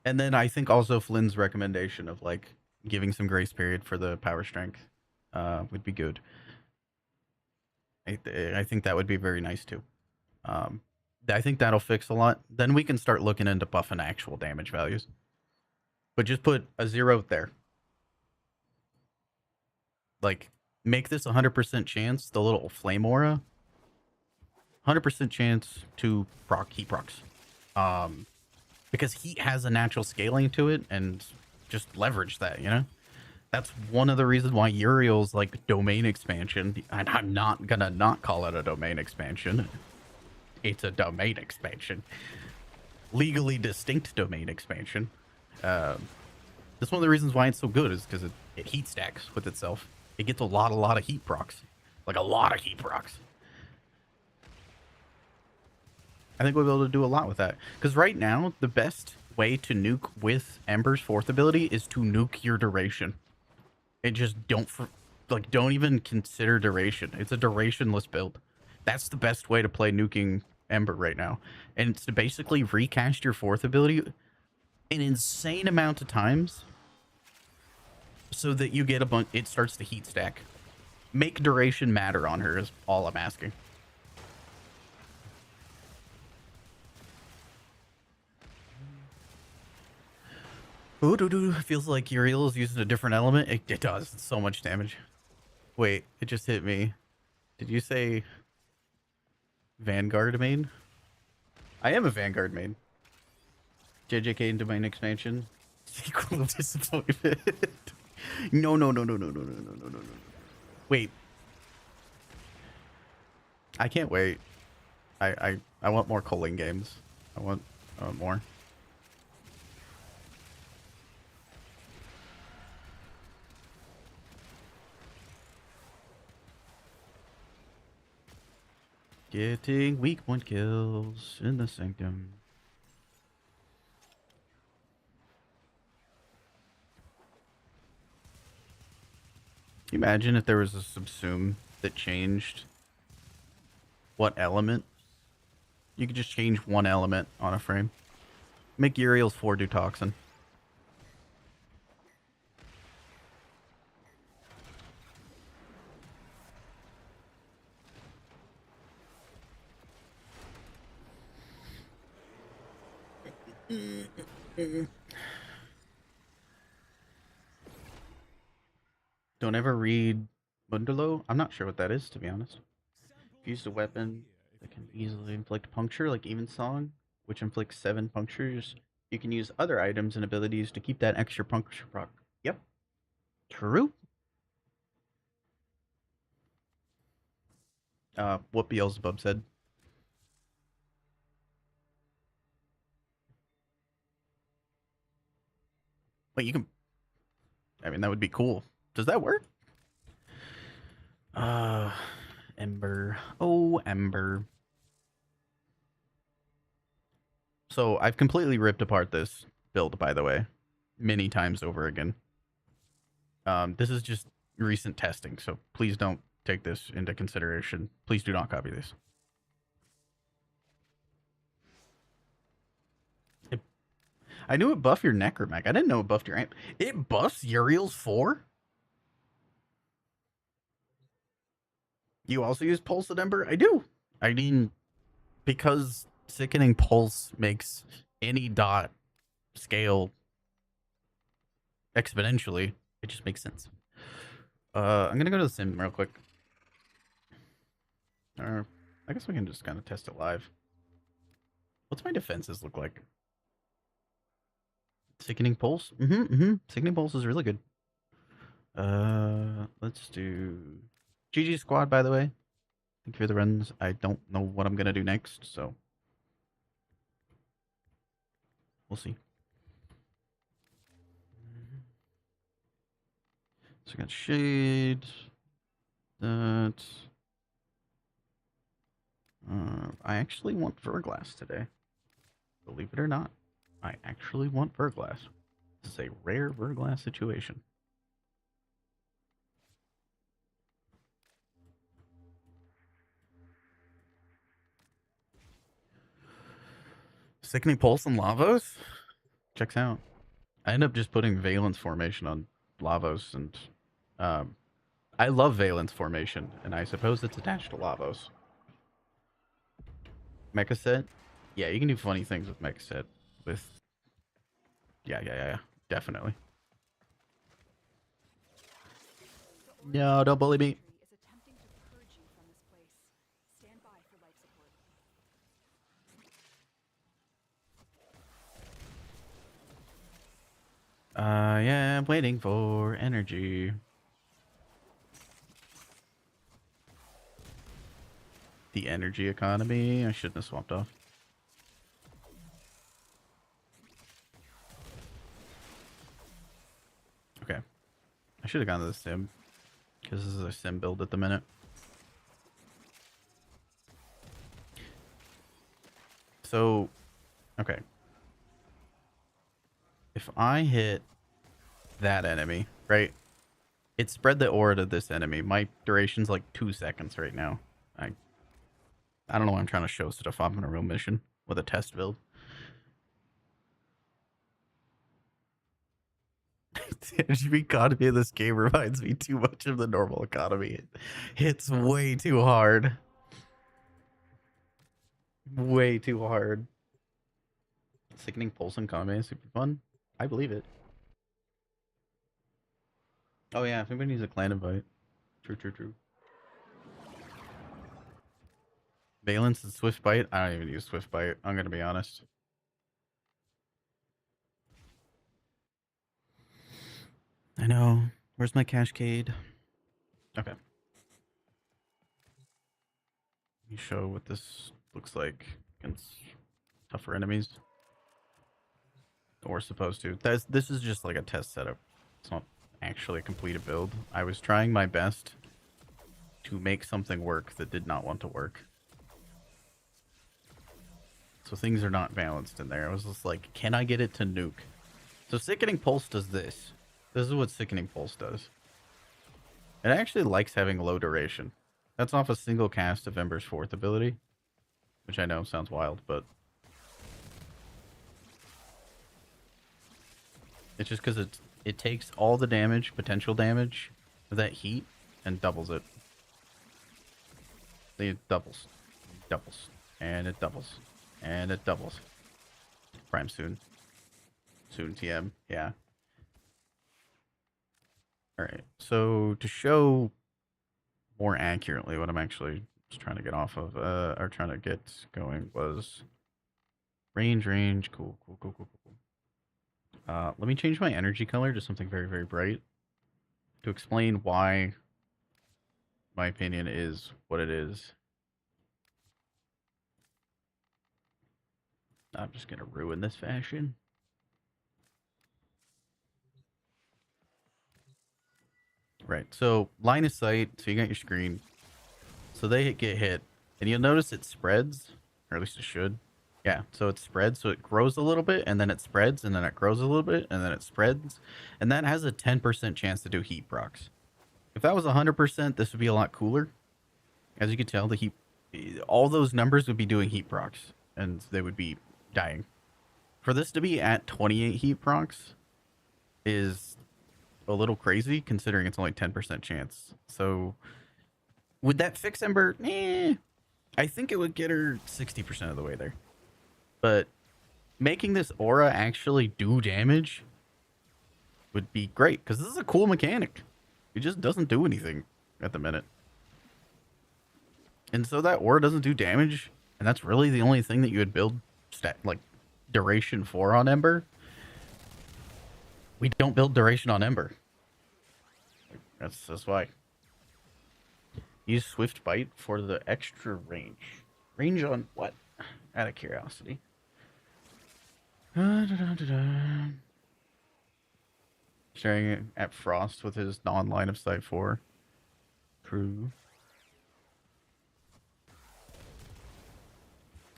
And then I think also Flynn's recommendation of like giving some grace period for the power strength would be good. I think that would be very nice too. I think that'll fix a lot. Then we can start looking into buffing actual damage values. But just put a 0 there. Like, make this 100% chance, the little flame aura. 100% chance to proc heat procs. Because heat has a natural scaling to it, and just leverage that, you know? That's one of the reasons why Uriel's like domain expansion, and I'm not gonna not call it a domain expansion. It's a domain expansion. Legally distinct domain expansion. That's one of the reasons why it's so good, is because it heat stacks with itself. It gets a lot of heat procs. Like a lot of heat procs. I think we'll be able to do a lot with that. Because right now, the best way to nuke with Ember's 4th ability is to nuke your duration. And just don't even consider duration. It's a durationless build. That's the best way to play nuking Ember right now. And it's to basically recast your 4th ability an insane amount of times so that you get a bunch. It starts to heat stack. Make duration matter on her is all I'm asking. Ooh, feels like Uriel is using a different element. It does. It's so much damage. Wait, it just hit me. Did you say Vanguard main? I am a Vanguard main. JJK into main expansion. Sequel of disappointment. No. Wait. I can't wait. I want more culling games. I want more. Getting weak point kills in the sanctum. Can you imagine if there was a subsume that changed what element? You could just change one element on a frame. Make Uriel's 4 do toxin. Don't ever read Mundalo. I'm not sure what that is, to be honest. If you use a weapon that can easily inflict puncture, like Evensong, which inflicts 7 punctures, you can use other items and abilities to keep that extra puncture proc. Yep. True. What Beelzebub said. Wait, you can... I mean, that would be cool. Does that work? Ember. Oh, Ember. So I've completely ripped apart this build, by the way, many times over again. This is just recent testing, so please don't take this into consideration. Please do not copy this. I knew it buffed your Necromech. I didn't know it buffed your amp. It buffs Uriel's 4? You also use Pulse at Ember? I do. I mean, because Sickening Pulse makes any dot scale exponentially, it just makes sense. I'm gonna go to the sim real quick. Or I guess we can just kind of test it live. What's my defenses look like? Sickening Pulse? Sickening Pulse is really good. Let's do GG squad, by the way. Thank you for the runs. I don't know what I'm gonna do next, so we'll see. So I got Shade. That. I actually want Verglass today. Believe it or not, I actually want Verglass. This is a rare Verglass situation. Sickening Pulse and Lavos? Checks out. I end up just putting Valence Formation on Lavos, and I love Valence Formation, and I suppose it's attached to Lavos. Mecha Set? Yeah, you can do funny things with Mecha Set. With... Yeah. Definitely. No, don't bully me. Is attempting to purge you from this place. Stand by for life support. I am waiting for energy. The energy economy. I shouldn't have swapped off. Okay. I should have gone to the sim. Because this is a sim build at the minute. So, okay. If I hit that enemy, right? It spread the aura to this enemy. My duration's like 2 seconds right now. I don't know why I'm trying to show stuff off on a real mission with a test build. The energy economy in this game reminds me too much of the normal economy. It hits way too hard. Way too hard. Sickening Pulse and Kame is super fun. I believe it. Oh yeah, if anybody needs a clan invite. True. Valence and Swift Bite? I don't even use Swift Bite. I'm gonna be honest. I know. Where's my Cascade? Okay. Let me show what this looks like against tougher enemies. Or supposed to. This is just like a test setup. It's not actually a completed build. I was trying my best to make something work that did not want to work. So things are not balanced in there. I was just like, can I get it to nuke? So Sickening Pulse does this. This is what Sickening Pulse does. It actually likes having low duration. That's off a single cast of Ember's 4th ability. Which I know sounds wild, but... it's just because it takes all the damage, potential damage, of that heat, and doubles it. It doubles. Doubles. And it doubles. And it doubles. Prime soon. Soon TM. Yeah. Alright. So to show more accurately what I'm actually just trying to get off of, or trying to get going was range. Cool. Let me change my energy color to something very, very bright to explain why my opinion is what it is. I'm just going to ruin this fashion. Right, so line of sight, so you got your screen. So they get hit, and you'll notice it spreads, or at least it should. Yeah, so it spreads, so it grows a little bit, and then it spreads, and then it grows a little bit, and then it spreads. And that has a 10% chance to do heat procs. If that was 100%, this would be a lot cooler. As you can tell, the heat, all those numbers would be doing heat procs, and they would be dying. For this to be at 28 heat procs is a little crazy, considering it's only 10% chance. So, would that fix Ember? I think it would get her 60% of the way there. But making this aura actually do damage would be great, because this is a cool mechanic. It just doesn't do anything at the minute. And so that aura doesn't do damage, and that's really the only thing that you would build like duration for on Ember. We don't build duration on Ember. That's why. Use Swift Bite for the extra range. Range on what? Out of curiosity. Staring at Frost with his non-line of sight 4. True.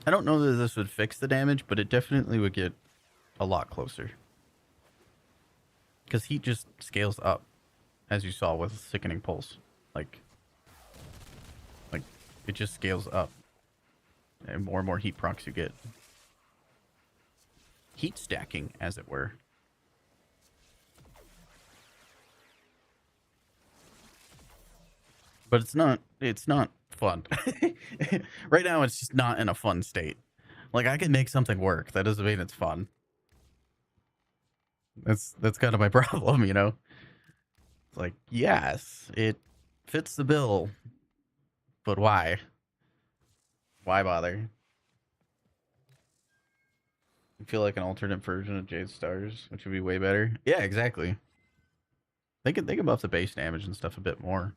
I don't know that this would fix the damage, but it definitely would get a lot closer. Because heat just scales up, as you saw with Sickening Pulse. Like it just scales up. And more heat procs you get. Heat stacking, as it were. But it's not fun. Right now, it's just not in a fun state. Like, I can make something work. That doesn't mean it's fun. That's kind of my problem, you know? It's like, yes, it fits the bill. But why? Why bother? I feel like an alternate version of Jade Stars, which would be way better. Yeah, exactly. They can buff the base damage and stuff a bit more.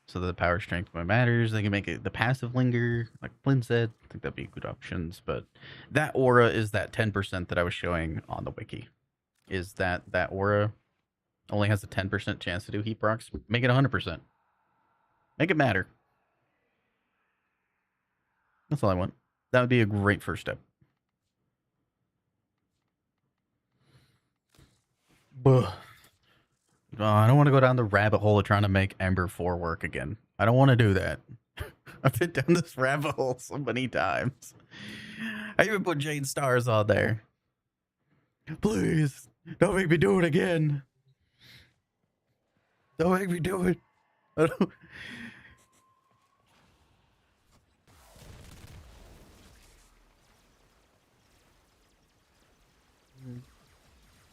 So that the power strength matters. They can make it the passive linger, like Flynn said. I think that'd be good options. But that aura is that 10% that I was showing on the wiki. Is that aura only has a 10% chance to do heat procs? Make it 100%. Make it matter. That's all I want. That would be a great first step. Buh. I don't want to go down the rabbit hole of trying to make Ember 4 work again. I don't want to do that. I've been down this rabbit hole so many times. I even put Jade Stars on there. Please, don't make me do it again. Don't make me do it. I don't...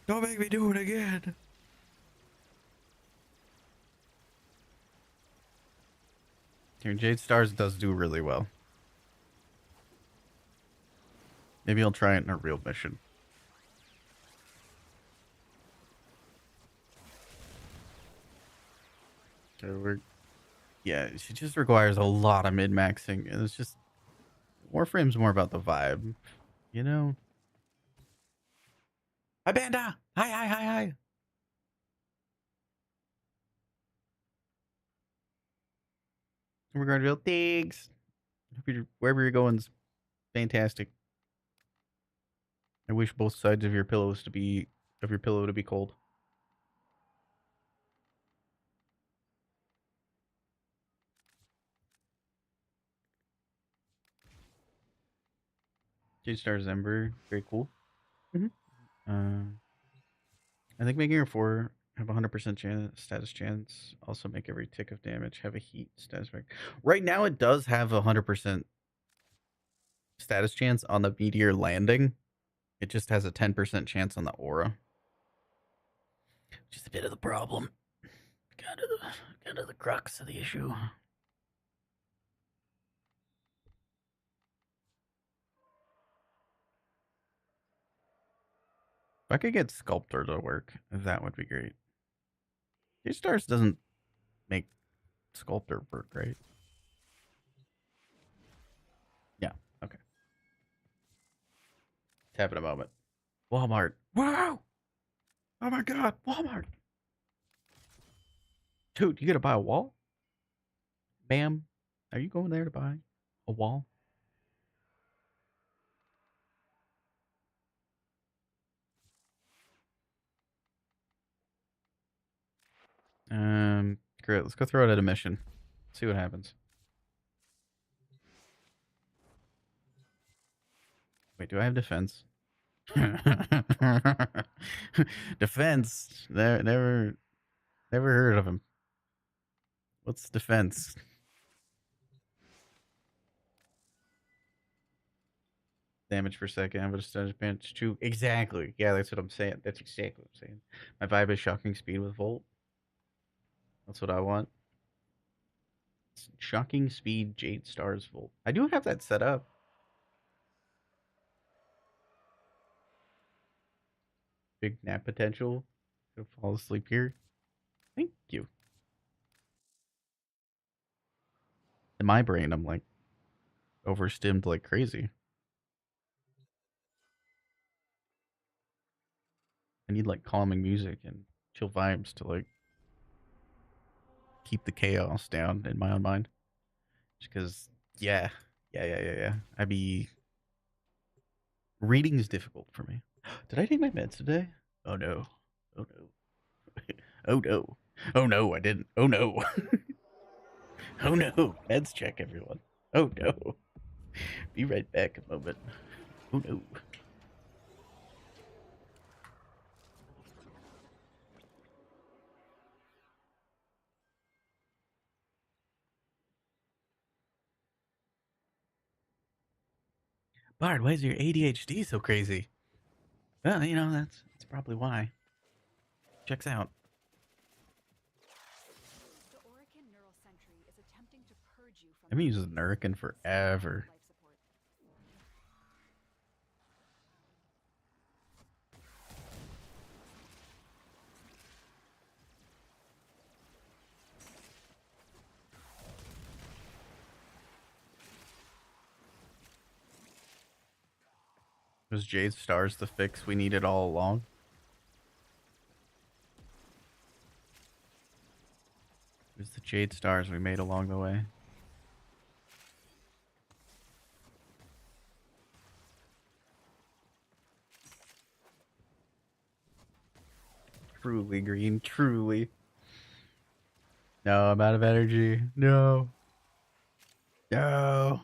Don't make me do it again. Here, Jade Stars does do really well. Maybe I'll try it in a real mission. So yeah, she just requires a lot of min-maxing, and it's just Warframe's more about the vibe, you know. Hi, Banda. Hi, hi, hi, hi. We're going to real thanks. Wherever you're going is fantastic. I wish both sides of your pillow to be cold. Jade Stars Ember, very cool. Mm-hmm. I think making her 4 have a 100% chance, status chance. Also make every tick of damage have a heat status effect. Right now it does have a 100% status chance on the meteor landing. It just has a 10% chance on the aura. Just a bit of the problem. Kind of the crux of the issue. If I could get Sculptor to work, that would be great. Stars doesn't make Sculptor work, right? Yeah, okay. Let's have it a moment. Walmart. Wow! Oh my god, Walmart! Dude, you gotta buy a wall? Ma'am, are you going there to buy a wall? Great. Let's go throw it at a mission. See what happens. Wait, do I have defense? Defense. Never heard of him. What's defense? Damage per second, but a stunning bench too. Exactly. Yeah, that's what I'm saying. That's exactly what I'm saying. My vibe is shocking speed with Volt. That's what I want. Shocking speed Jade Stars Volt. I do have that set up. Big nap potential. Gonna fall asleep here. Thank you. In my brain, I'm like overstimmed like crazy. I need like calming music and chill vibes to like keep the chaos down in my own mind. Just because, yeah. Reading is difficult for me. Did I take my meds today? Oh no. Oh no. Oh no. Oh no, I didn't. Oh no. Oh no. Meds check, everyone. Oh no. Be right back a moment. Oh no. Bard, why is your ADHD so crazy? Well, you know, that's probably why. Checks out. The Orican Neural Sentry is attempting to purge you from I've been using Nurrican forever. life support. Was Jade Stars the fix we needed all along? It was the Jade Stars we made along the way. Truly green, truly. No, I'm out of energy. No. No.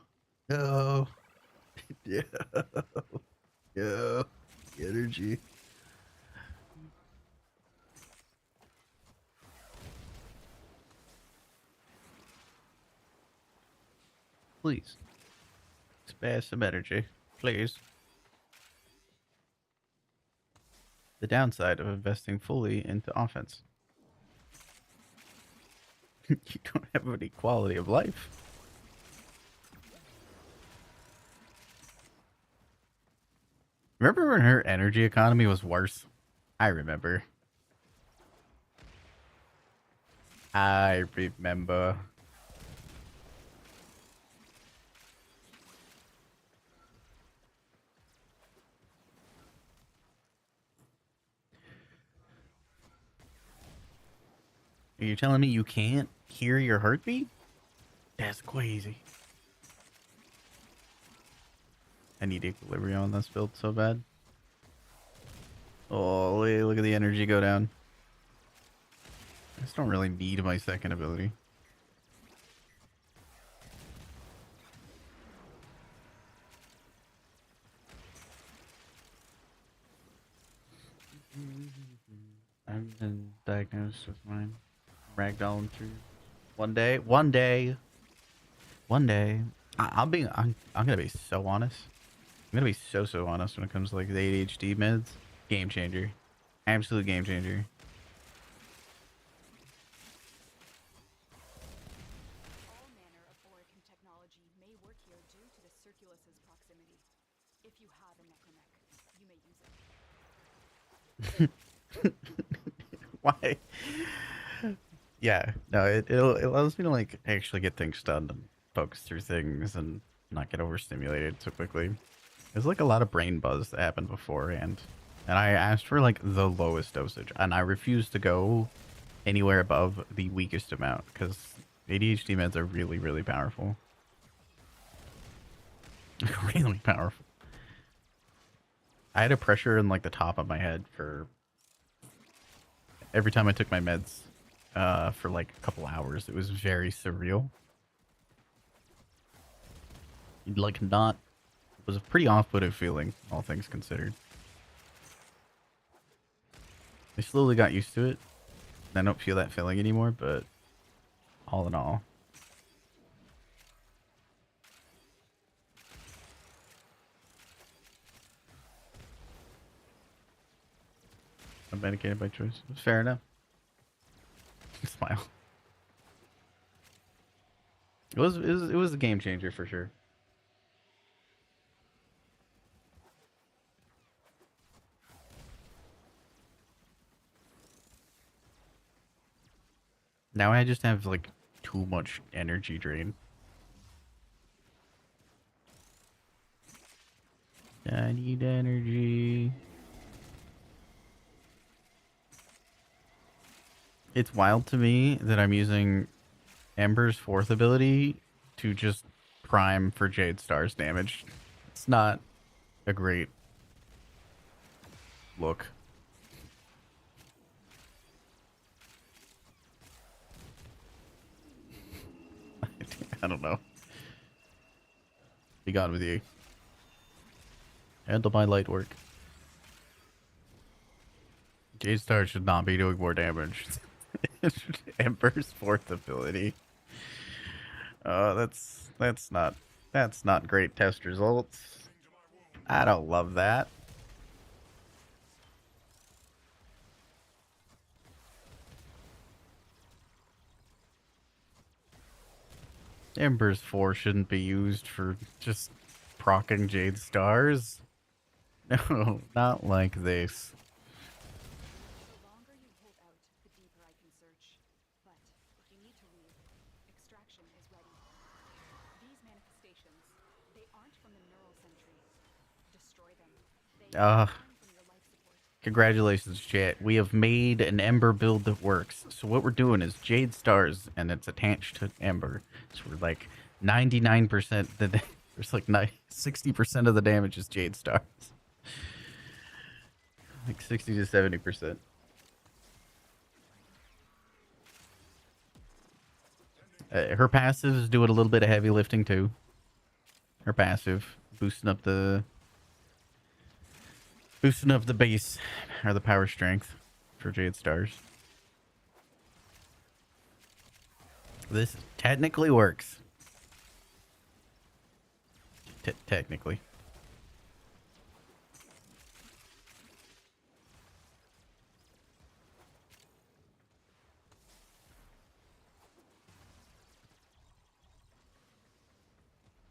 No. Yeah. Yeah. Energy. Please. Spare some energy. Please. The downside of investing fully into offense. You don't have any quality of life. Remember when her energy economy was worse? I remember. I remember. Are you telling me you can't hear your heartbeat? That's crazy. I need equilibrium on this build so bad. Oh, look at the energy go down. I just don't really need my second ability. I've been diagnosed with mine. Ragdolling through. One day. I'm gonna be so honest. I'm gonna be so honest when it comes to like the ADHD meds. Game changer. Absolute game changer. All manner of Orican technology may work here due to the Circulus's proximity. If you have a necromech, you may use it. Why? Yeah, no, it allows me to like actually get things done and focus through things and not get overstimulated so quickly. There's like a lot of brain buzz that happened beforehand, and I asked for like the lowest dosage, and I refused to go anywhere above the weakest amount because ADHD meds are really powerful. Really powerful. I had a pressure in like the top of my head for every time I took my meds for like a couple hours. It was very surreal. Like not, it was a pretty off-putting feeling, all things considered. I slowly got used to it. I don't feel that feeling anymore, but all in all. I'm medicated by choice. It's fair enough. Smile. It was a game changer for sure. Now I just have like too much energy drain. I need energy. It's wild to me that I'm using Ember's fourth ability to just prime for Jade Star's damage. It's not a great look. I don't know. Be gone with you. Handle my light work. Jade Star should not be doing more damage. Ember's fourth ability. That's not great test results. I don't love that. Ember's 4 shouldn't be used for just proccing Jade Stars. No, not like this. The longer you hold out, the deeper I can search. But if you need to leave, extraction is ready. These manifestations, they aren't from the neural sentry. Destroy them. They come from your life support. Congratulations, chat. We have made an Ember build that works. So what we're doing is Jade Stars, and it's attached to Ember. So we're like 99%. There's like 60% of the damage is Jade Stars. Like 60 to 70%. Her passives doing a little bit of heavy lifting too. Her passive boosting up the base or the power strength for Jade Stars. This technically works. Technically.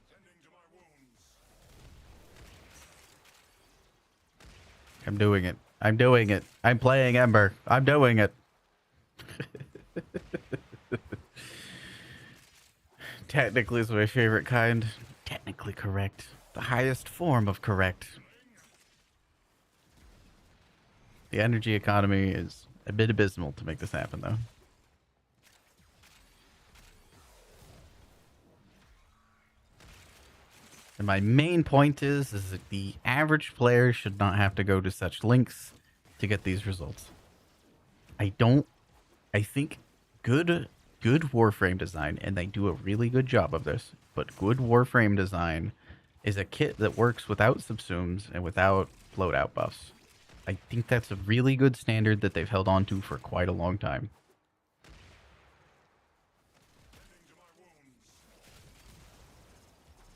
Tending to my wounds. I'm doing it. I'm doing it. I'm playing Ember. I'm doing it. Technically is my favorite kind. Technically correct. The highest form of correct. The energy economy is a bit abysmal to make this happen, though. And my main point is that the average player should not have to go to such lengths to get these results. I think good warframe design, and they do a really good job of this, but good warframe design is a kit that works without subsumes and without loadout buffs. I think that's a really good standard that they've held on to for quite a long time.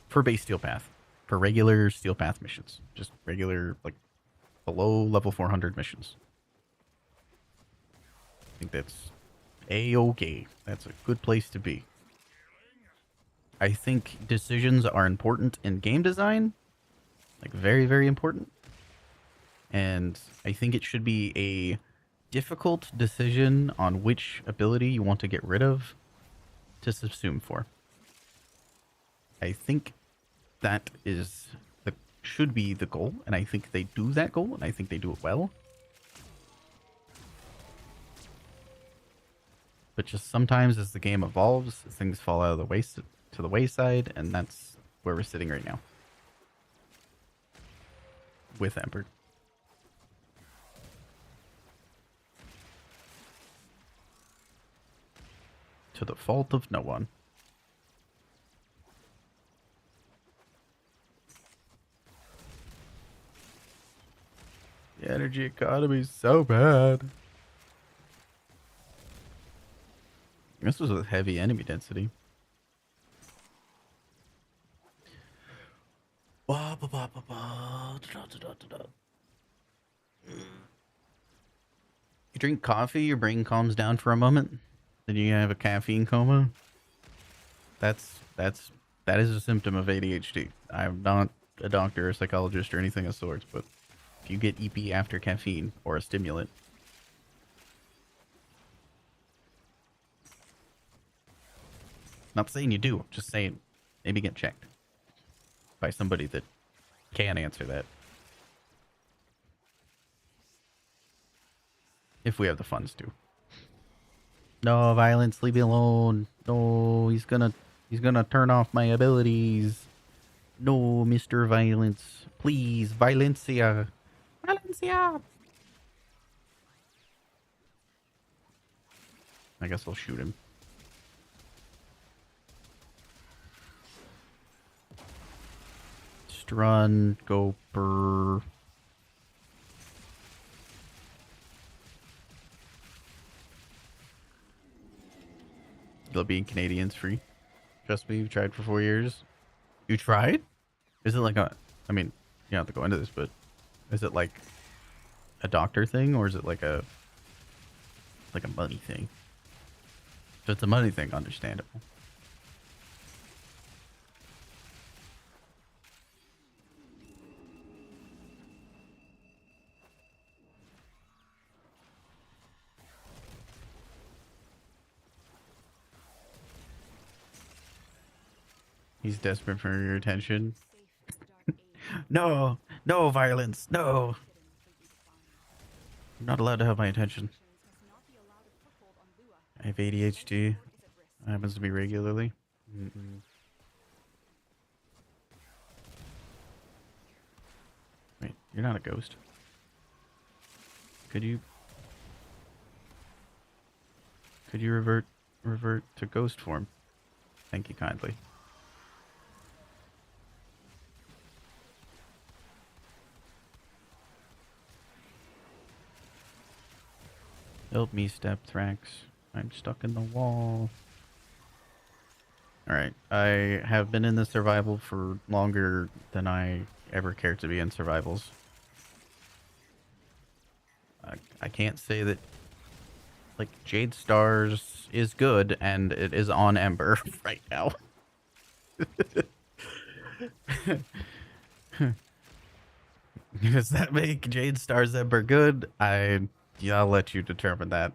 For base steel path. For regular steel path missions. Just regular, like, below level 400 missions. I think that's A-okay. That's a good place to be. I think decisions are important in game design. Like, very, very important. And I think it should be a difficult decision on which ability you want to get rid of to subsume for. I think that should be the goal, and I think they do that goal, and I think they do it well. But just sometimes as the game evolves, things fall out of the wayside, and that's where we're sitting right now. With Ember. To the fault of no one. The energy economy is so bad. This was with heavy enemy density. You drink coffee, your brain calms down for a moment, then you have a caffeine coma. That is a symptom of ADHD. I'm not a doctor or psychologist or anything of sorts, but if you get EP after caffeine or a stimulant, not saying you do, just saying maybe get checked by somebody that can answer that. If we have the funds to. No, violence, leave me alone. No, he's gonna turn off my abilities. No, Mr. Violence. Please, Valencia. Valencia! I guess I'll shoot him. Just run, go burr. They'll be Canadians free. Trust me, you've tried for 4 years. You tried? Is it like I mean, you don't have to go into this, but is it like a doctor thing, or is it like a money thing? If it's a money thing, understandable. He's desperate for your attention. No, no violence, no. I'm not allowed to have my attention. I have ADHD. It happens to me regularly. Wait, you're not a ghost. Could you revert to ghost form? Thank you kindly. Help me, Step Thrax. I'm stuck in the wall. All right. I have been in the survival for longer than I ever cared to be in survivals. I can't say that like Jade Stars is good and it is on Ember right now. Does that make Jade Stars Ember good? Yeah, I'll let you determine that.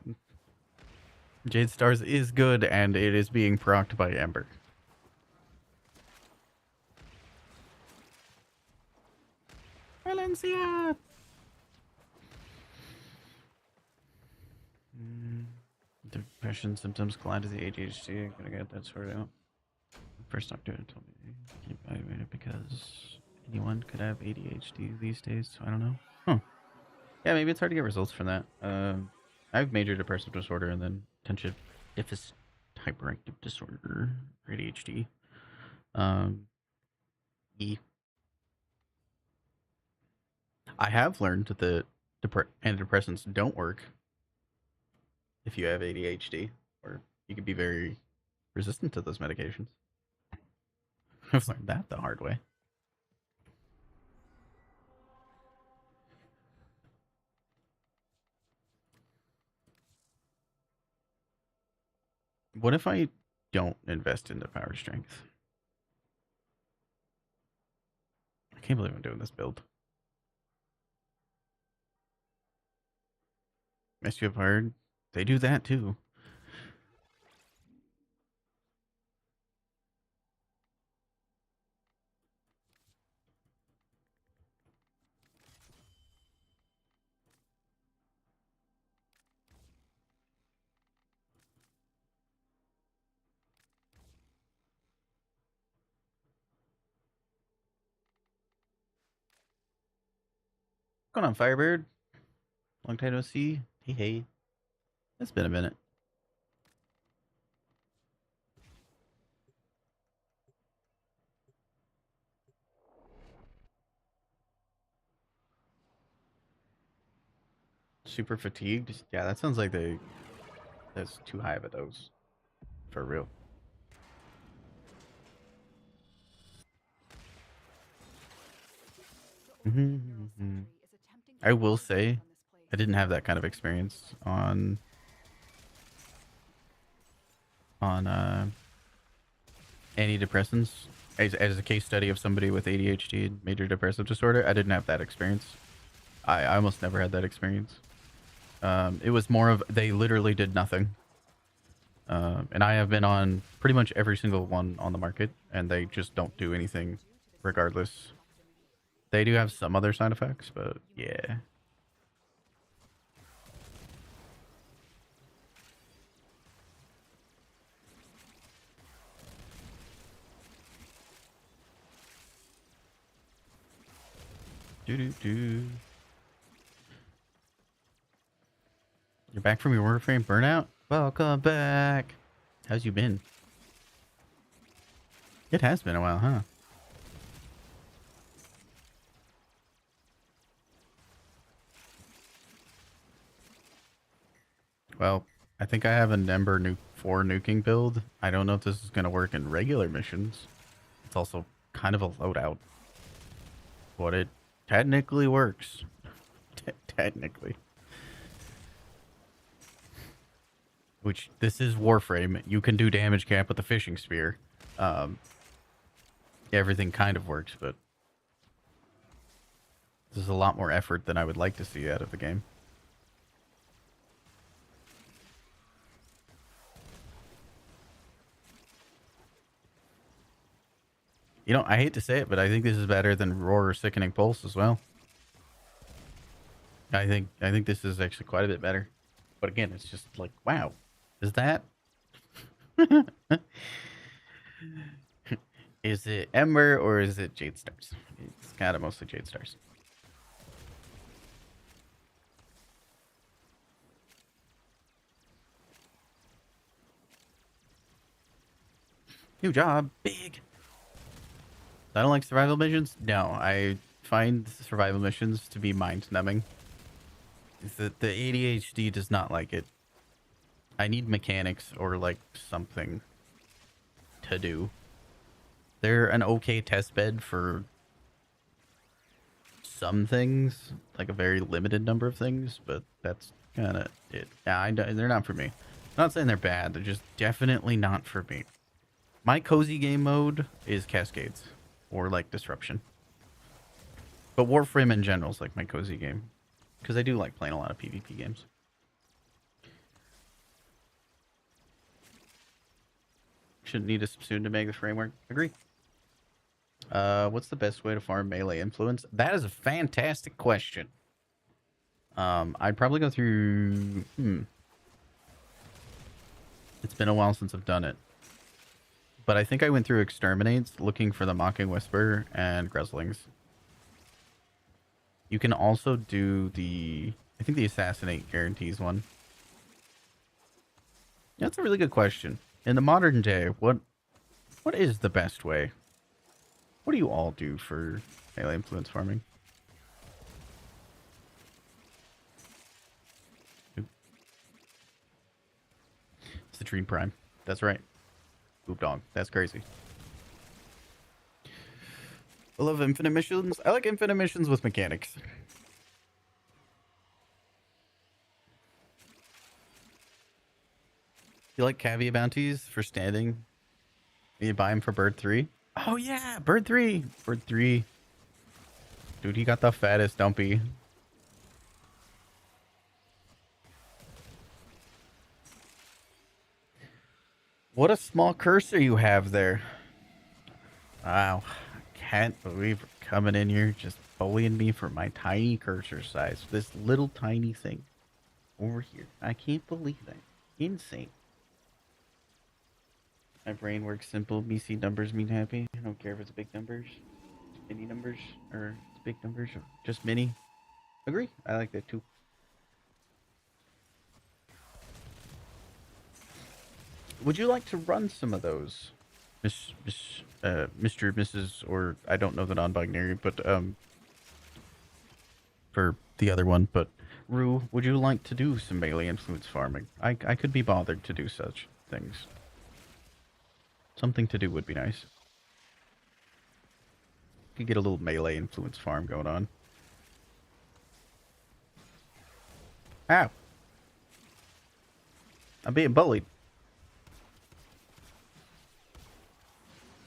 Jade Stars is good and it is being procced by Ember. Valencia! Depression symptoms collide to the ADHD. Gotta get that sorted out. First doctor told me to keep evaluated because anyone could have ADHD these days. So I don't know. Huh. Yeah, maybe it's hard to get results from that. I have major depressive disorder and then attention deficit hyperactive disorder, ADHD. Um, E. I have learned that antidepressants don't work if you have ADHD, or you could be very resistant to those medications. I've learned that the hard way. What if I don't invest into power strength? I can't believe I'm doing this build. Mess you up hard. They do that too. What's going on, Firebird? Long time no see. Hey, hey. It's been a minute. Super fatigued? Yeah, that sounds like that's too high of a dose. For real. I will say, I didn't have that kind of experience on antidepressants. As a case study of somebody with ADHD and major depressive disorder, I didn't have that experience. I almost never had that experience. It was more of they literally did nothing. And I have been on pretty much every single one on the market, and they just don't do anything regardless. They do have some other side effects, but yeah. Do. You're back from your warframe burnout? Welcome back. How's you been? It has been a while, huh? Well, I think I have an Ember 4 nuking build. I don't know if this is going to work in regular missions. It's also kind of a loadout. But it technically works. Technically. Which, this is warframe. You can do damage cap with the fishing spear. Everything kind of works, but this is a lot more effort than I would like to see out of the game. You know, I hate to say it, but I think this is better than Roar or Sickening Pulse as well. I think this is actually quite a bit better. But again, it's just like, wow. Is that? Is it Ember or is it Jade Stars? It's kind of mostly Jade Stars. New job, big. I don't like survival missions. No, I find survival missions to be mind-numbing. The ADHD does not like it. I need mechanics or like something to do. They're an okay test bed for some things, like a very limited number of things, but that's kind of it. Yeah, they're not for me. I'm not saying they're bad. They're just definitely not for me. My cozy game mode is Cascades or like Disruption. But Warframe in general is like my cozy game because I do like playing a lot of PvP games. Shouldn't need a soon to make the framework. Agree. What's the best way to farm melee influence? That is a fantastic question. I'd probably go through. It's been a while since I've done it, but I think I went through exterminates looking for the mocking whisper and greslings. You can also do the. I think the assassinate guarantees one. That's a really good question. In the modern day, what is the best way? What do you all do for melee influence farming? It's the Dream Prime. That's right. Boop dog. That's crazy. I love infinite missions. I like infinite missions with mechanics. You like caveat bounties for standing? You buy them for bird 3? Oh yeah, bird 3. Bird 3. Dude, he got the fattest dumpy. What a small cursor you have there. Wow. I can't believe we're coming in here just bullying me for my tiny cursor size. This little tiny thing over here. I can't believe that. Insane. My brain works simple. BC numbers mean happy. I don't care if it's big numbers, mini numbers, or it's big numbers, or just mini. Agree. I like that too. Would you like to run some of those, Mr., Mrs., or I don't know the non-binary, but for the other one, but Rue, would you like to do some melee influence farming? I could be bothered to do such things. Something to do would be nice. Could get a little melee influence farm going on. Ow! I'm being bullied.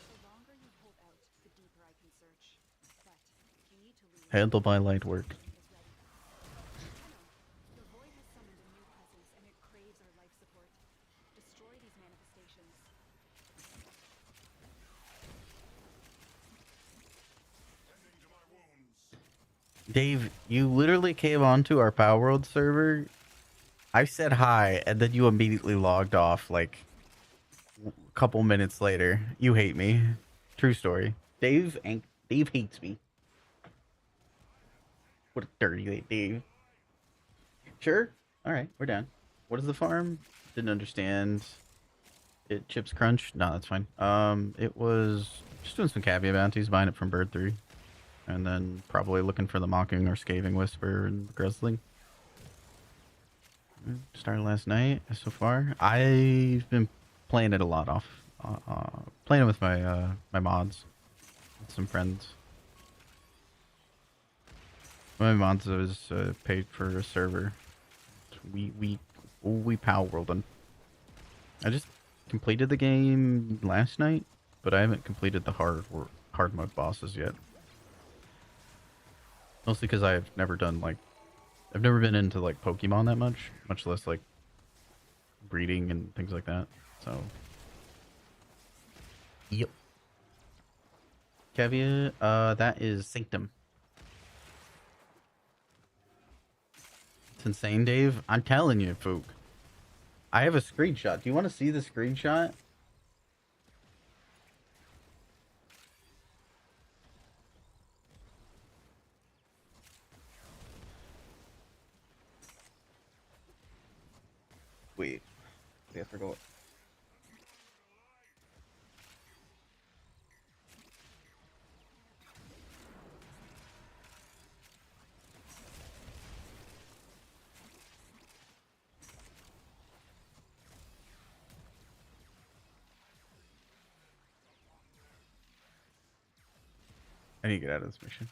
The longer you hold out, the deeper I can search. But if you need to leave, Handle by light work. is ready. Your void has summoned a new presence, and it craves our life support. Destroy these manifestations. Dave, you literally came onto our Power World server. I said hi, and then you immediately logged off like a couple minutes later. You hate me. True story. Dave hates me. What a dirty Dave. Sure. All right, we're done. What is the farm? Didn't understand. It chips crunch. No, that's fine. It was just doing some caveat bounties, buying it from Bird 3. And then probably looking for the Mocking or Scathing Whisper and the Grizzling. Started last night so far. I've been playing it a lot off. Playing it with my my mods. With some friends. My mods was paid for a server. We Power Worldin'. I just completed the game last night, but I haven't completed the hard mode bosses yet. Mostly because I've never done like I've never been into like Pokemon that much less like breeding and things like that. So, yep. Caveat, that is Sanctum. It's insane, Dave. I'm telling you, Fook. I have a screenshot. Do you want to see the screenshot? Wait. I forgot. I need to get out of this mission.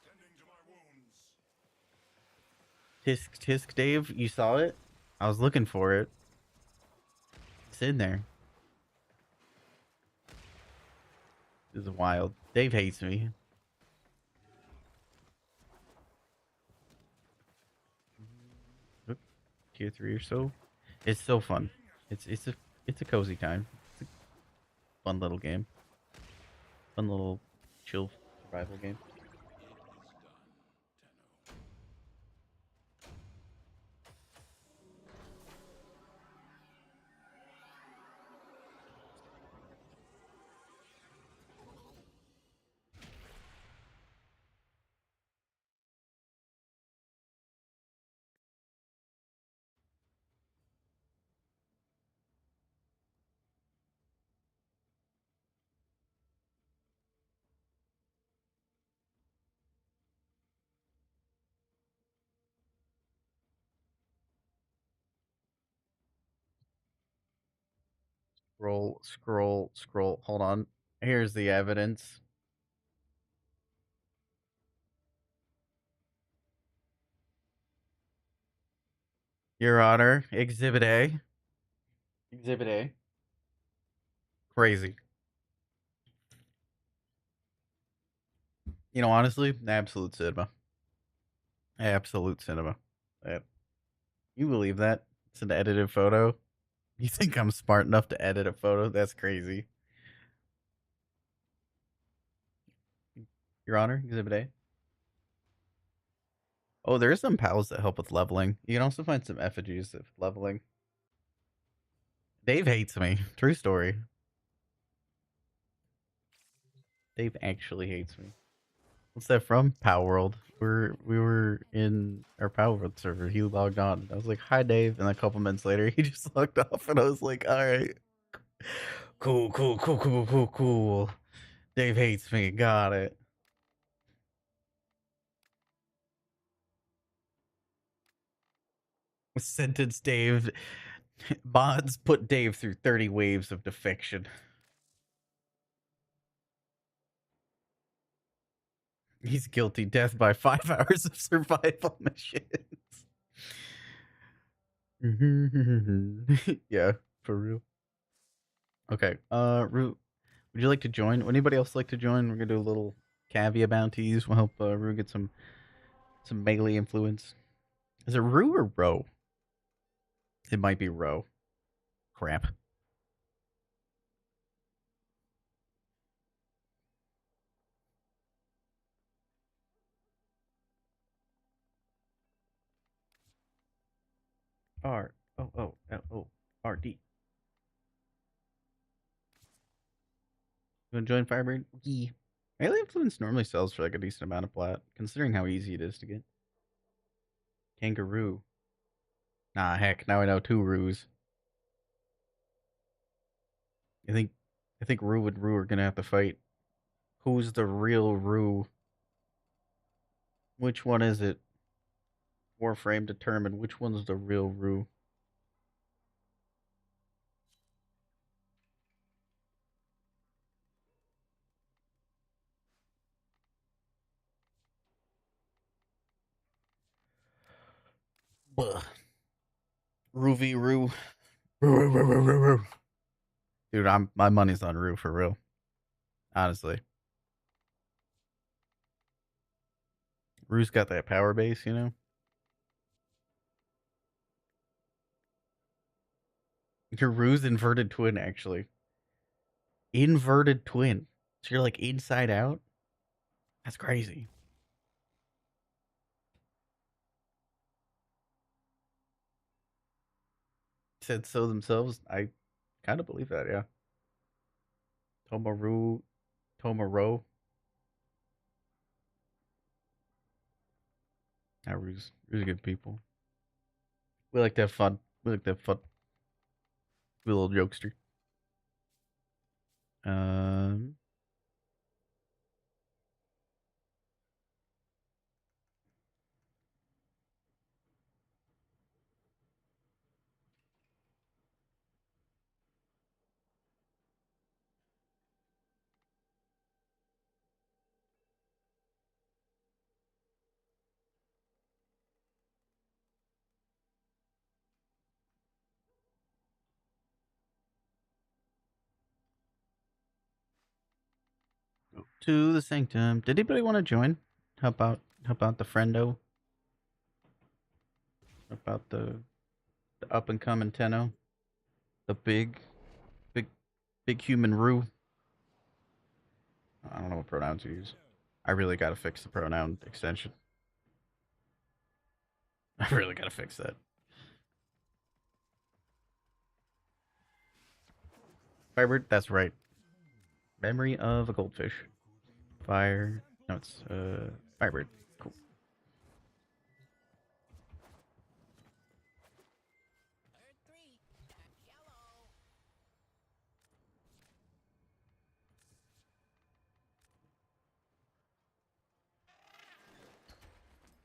Tending to my wounds. Tisk Tisk Dave, you saw it? I was looking for it. It's in there. This is wild. Dave hates me. Oop, Tier 3 or so. It's so fun. It's a cozy time. It's a fun little game. Fun little chill survival game. Scroll, scroll, scroll. Hold on. Here's the evidence. Your Honor, Exhibit A. Exhibit A. Crazy. You know, honestly, absolute cinema. Absolute cinema. Uh, You believe that? It's an edited photo? You think I'm smart enough to edit a photo? That's crazy. Your Honor, Exhibit A. Oh, there are some pals that help with leveling. You can also find some effigies of leveling. Dave hates me. True story. Dave actually hates me. What's that from? Power World. We were in our Power World server. He logged on. I was like, "Hi, Dave," and a couple minutes later, he just logged off, and I was like, "All right, cool, cool, cool, cool, cool, cool." Dave hates me. Got it. Sentence Dave. Mods put Dave through 30 waves of defection. He's guilty. Death by 5 hours of survival missions. Yeah, for real. Okay. Root, would you like to join? Would anybody else like to join? We're gonna do a little Cavia bounties. We'll help Rue get some melee influence. Is it Rue or Row? It might be Row. Crap. R-O-O-L-O-R-D. You wanna join Firebird? Yeah. Melee influence normally sells for like a decent amount of plat, considering how easy it is to get. Kangaroo. Nah, heck, now I know 2 Roos. I think Rue and Rue are gonna have to fight. Who's the real Rue? Which one is it? Warframe determined which one's the real Rue. Buh. Rue v Rue. Rue. Dude, my money's on Rue for real. Honestly. Rue's got that power base, you know? Your Rue's inverted twin, actually. Inverted twin. So you're like inside out? That's crazy. Said so themselves. I kind of believe that, yeah. Tomaru. Tomaro. Nah, Rue's good people. We like to have fun. We like to have fun. We a little jokester. Um, to the sanctum. Did anybody want to join? Help out the friendo. Help out the up and coming Tenno. The big, big human Rue. I don't know what pronouns to use. I really gotta fix the pronoun extension. I really gotta fix that. Firebird, that's right. Memory of a goldfish. Fire. No, it's Firebird. Cool.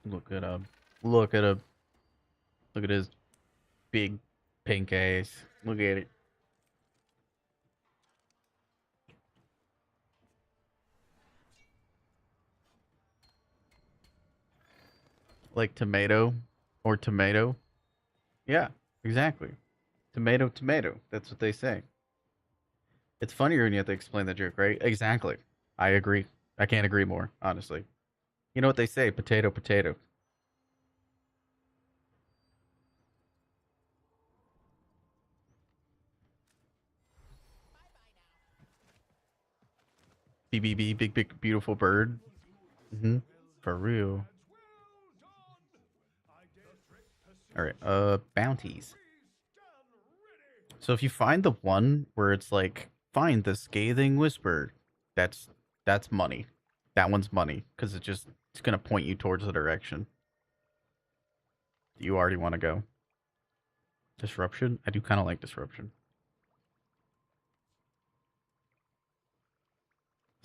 Look at him. Look at him. Look at his big pink ass. Look at it. Like tomato or tomato. Yeah, exactly. Tomato, tomato. That's what they say. It's funnier when you have to explain the joke, right? Exactly. I agree. I can't agree more, honestly. You know what they say? Potato, potato. BBB, big, big, beautiful bird. For real. All right. Bounties. So if you find the one where it's like, find the scathing whisper, that's that's money. That one's money because it's gonna point you towards the direction you already want to go. Disruption. I do kind of like disruption.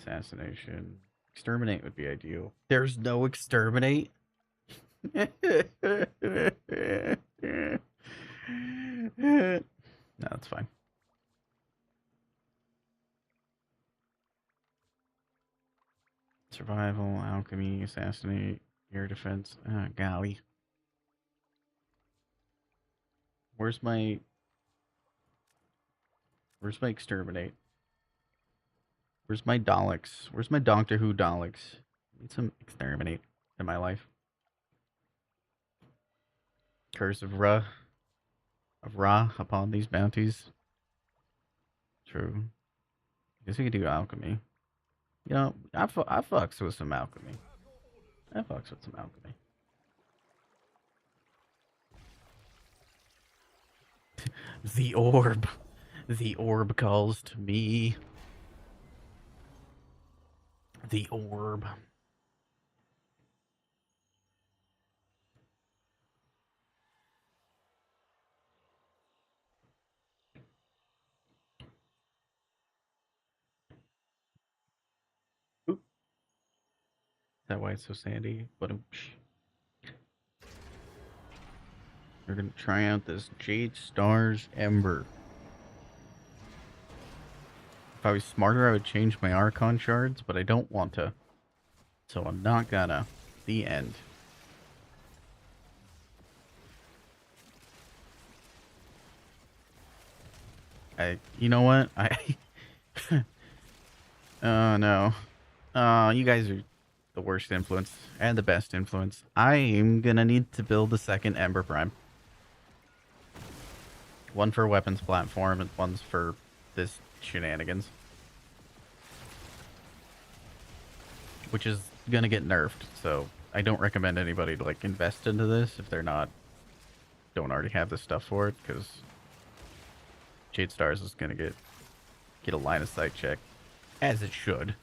Assassination. Exterminate would be ideal. There's no exterminate. No, that's fine. Survival, alchemy, assassinate, air defense. Golly. Where's my exterminate? Where's my Daleks? Where's my Doctor Who Daleks? Need some exterminate in my life. Curse of Ra upon these bounties. True. Guess we could do alchemy. You know, I fucks with some alchemy. I fucks with some alchemy. The orb. The orb calls to me. The orb. Oop. Is that why it's so sandy? But we're gonna try out this Jade Stars Ember. If I was smarter, I would change my Archon shards, but I don't want to. So I'm not gonna. The end. You know what? Oh no. You guys are the worst influence and the best influence. I am gonna need to build a second Ember Prime. One for weapons platform and one's for this shenanigans. Which is gonna get nerfed, so I don't recommend anybody to like invest into this if they're don't already have the stuff for it, because Jade Stars is gonna get a line of sight check. As it should.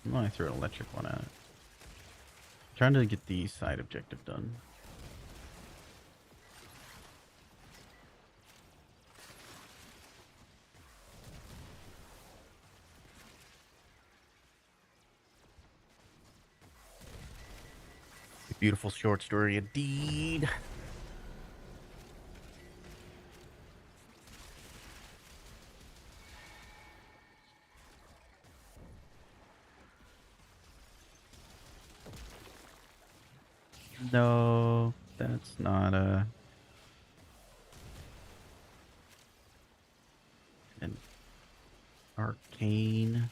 I'm gonna throw an electric one at it. Trying to get the side objective done. A beautiful short story indeed. No, that's not a... Arcane.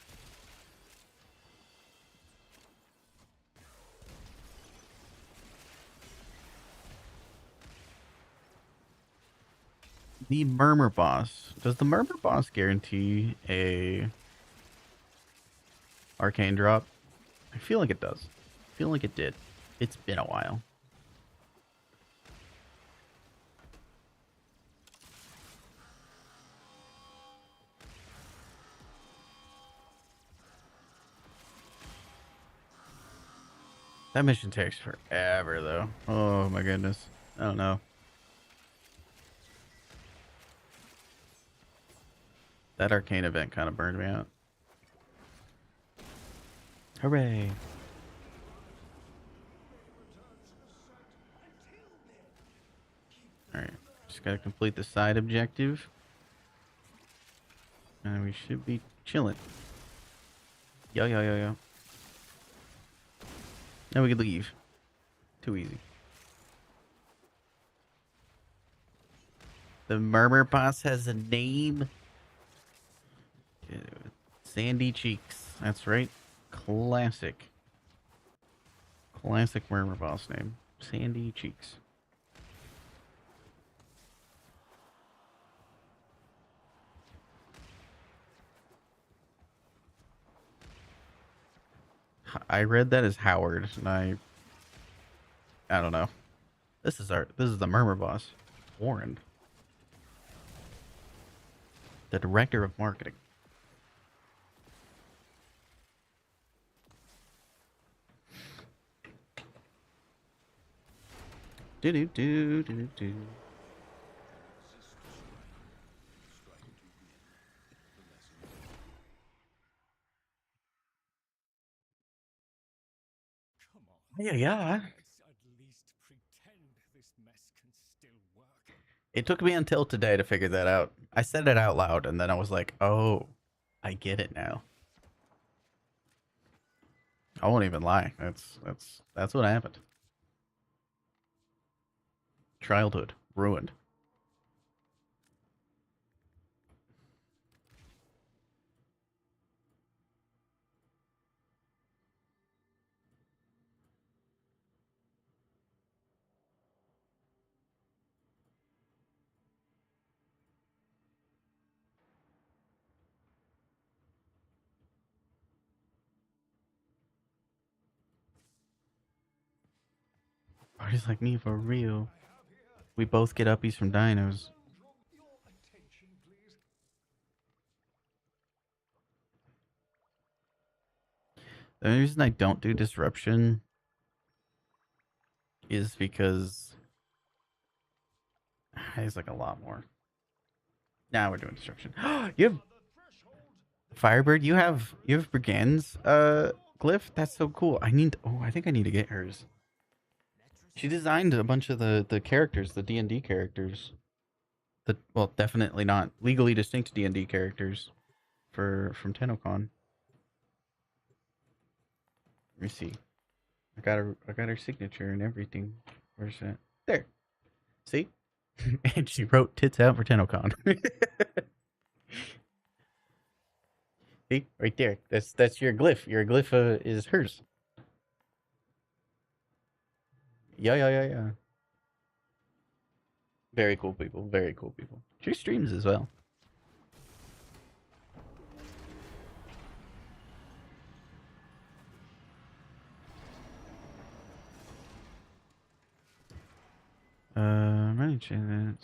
The Murmur boss. Does the Murmur boss guarantee a arcane drop? I feel like it does. I feel like it did. It's been a while. That mission takes forever, though. Oh my goodness. I don't know. That arcane event kind of burned me out. Hooray. Alright. Just gotta complete the side objective. And we should be chilling. Yo, yo, yo, yo. Now we can leave. Too easy. The Murmur boss has a name. Sandy Cheeks. That's right. Classic. Classic Murmur boss name. Sandy Cheeks. I read that as Howard, and I don't know. This is the Murmur boss. Warren. The director of marketing. Do do do do do. Yeah, yeah. It took me until today to figure that out. I said it out loud, and then I was like, "Oh, I get it now." I won't even lie. That's what happened. Childhood ruined. Parties like me for real. We both get uppies from dinos. The only reason I don't do disruption is because it's like a lot more. Now we're doing disruption. You have Firebird. You have Brigand's glyph. That's so cool. I think I need to get hers. She designed a bunch of the characters, the D&D characters. Definitely not legally distinct D&D characters from TennoCon. Let me see. I got her signature and everything. Where's that? There. See? And she wrote tits out for TennoCon. See? Right there. That's your glyph. Your glyph is hers. Yeah, yeah, yeah, yeah. Very cool people. Very cool people. She streams as well. Right.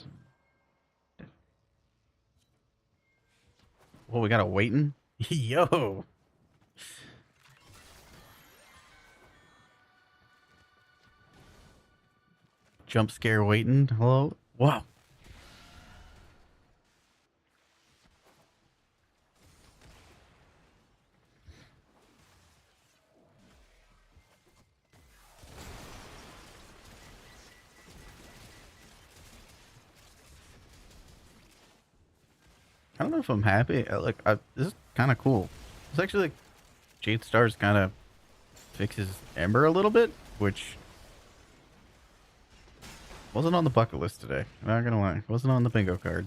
Well, we got a waiting. Yo. Jump scare waiting. Hello. Wow. I don't know if I'm happy. This is kind of cool. It's actually like Jade Stars kind of fixes Ember a little bit, which wasn't on the bucket list today. I'm not gonna lie, wasn't on the bingo card.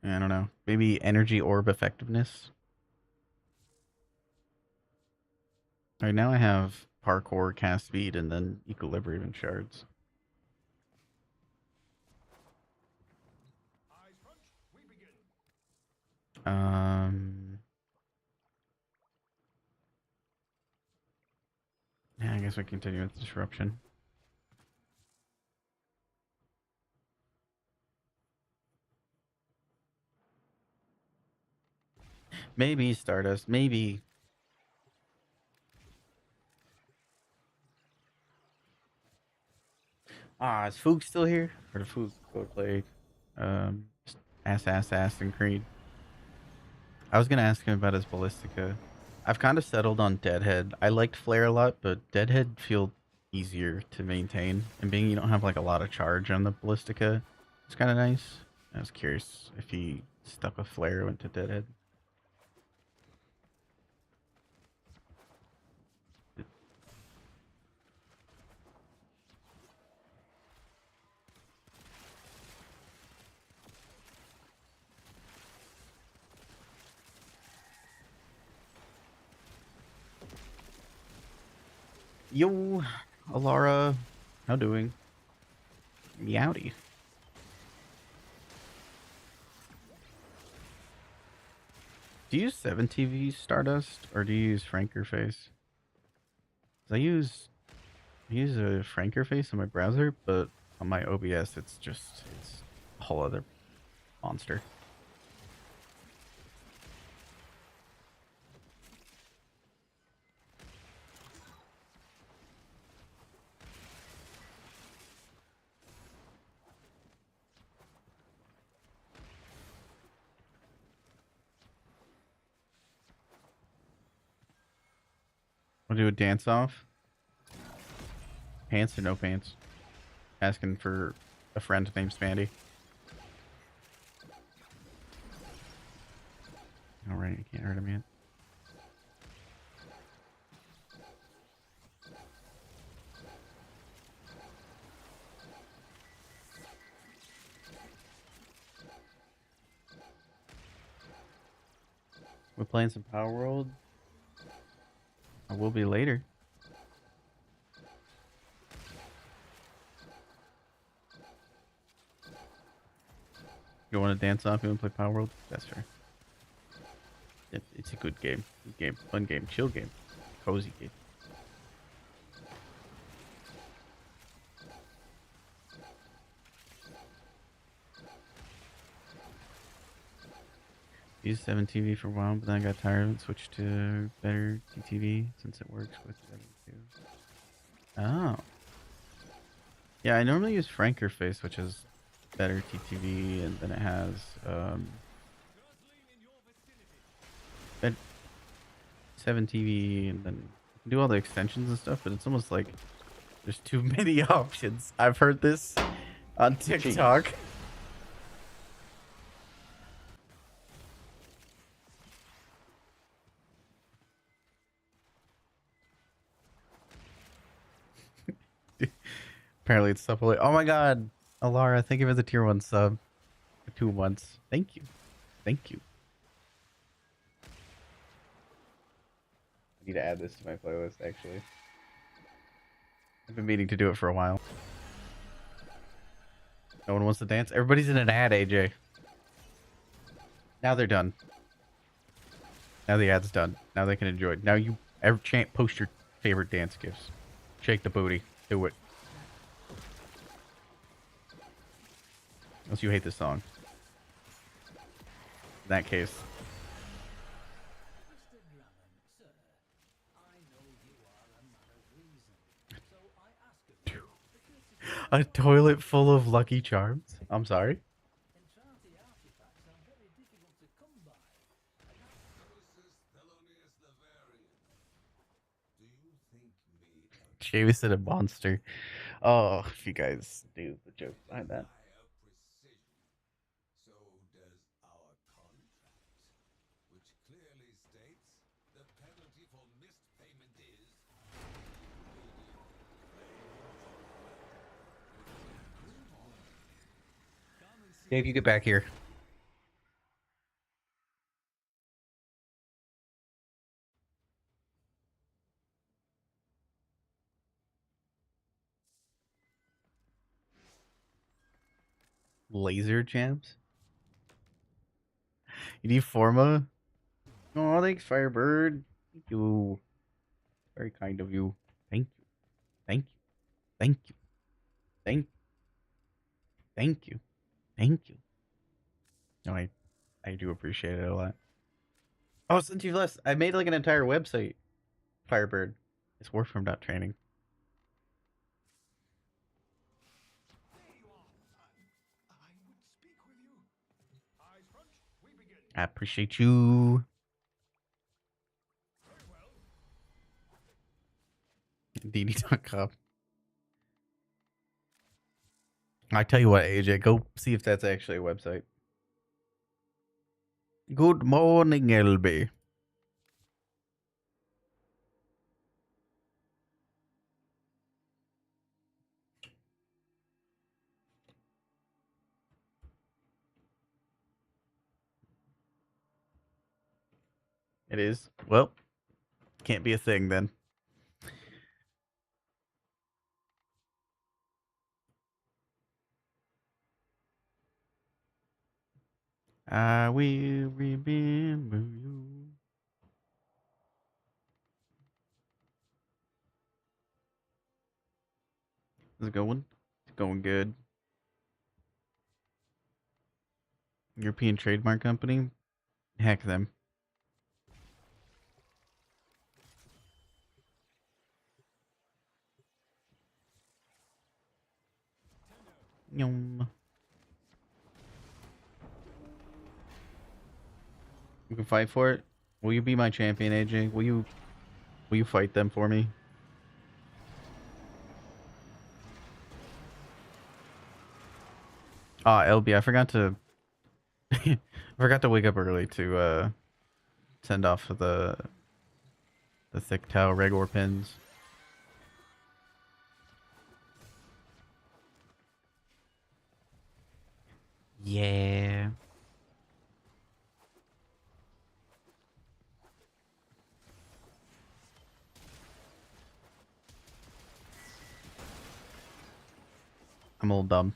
I don't know. Maybe energy orb effectiveness. Right now I have parkour, cast speed, and then equilibrium shards. Um, yeah, I guess we continue with disruption. Maybe Stardust. Maybe. Ah, is Foog still here? Or did Foog go play um, Assassin's Creed? I was gonna ask him about his Ballistica. I've kind of settled on Deadhead. I liked Flare a lot, but Deadhead feel easier to maintain. And being you don't have like a lot of charge on the Ballistica, it's kind of nice. I was curious if he stuck with Flare or went to Deadhead. Yo, Alara, how doing? Meowdy. Do you use 7TV Stardust or do you use Frankerface? 'Cause I use a Frankerface on my browser, but on my OBS it's a whole other monster. We'll do a dance off. Pants or no pants? Asking for a friend named Spandy. Alright, you can't hurt him yet. We're playing some Power World. I will be later. You want to dance off? You want to play Power World? That's fair. It's a good game. Good game. Fun game. Chill game. Cozy game. Used 7TV for a while, but then I got tired and switched to better TTV since it works with 7 too. Oh. Yeah, I normally use Frankerface, which is better TTV, and then it has bed 7TV, and then you can do all the extensions and stuff, but it's almost like there's too many options. I've heard this on TikTok. Apparently it's supplement. Oh my god, Alara, thank you for the tier 1 sub for 2 months. Thank you. Thank you. I need to add this to my playlist, actually. I've been meaning to do it for a while. No one wants to dance? Everybody's in an ad, AJ. Now they're done. Now the ad's done. Now they can enjoy it. Now you post your favorite dance gifs. Shake the booty. Do it. Unless you hate this song. In that case. A toilet full of Lucky Charms? I'm sorry? Jameson a monster. Oh, if you guys knew the joke behind that. So does our contract, which clearly states the penalty for missed payment is Dave, you get back here. Laser champs? You need Forma? Oh, thanks, Firebird. Thank you. Very kind of you. Thank you. Thank you. Thank you. Thank you. Thank you. No, I do appreciate it a lot. Oh, since you left, I made like an entire website. Firebird. It's warframe.training. There you are. I would speak with you. Eyes front, we begin. I appreciate you. Very well. DD.com. I tell you what, AJ, go see if that's actually a website. Good morning, LB. It is. Well, can't be a thing then. I will remember you. Is it going? It's going good. European Trademark Company? Heck them. Yum. You can fight for it? Will you be my champion, AJ? Will you fight them for me? Ah, LB, I forgot to I forgot to wake up early to send off the thick towel Regor pins. Yeah. I'm a little dumb.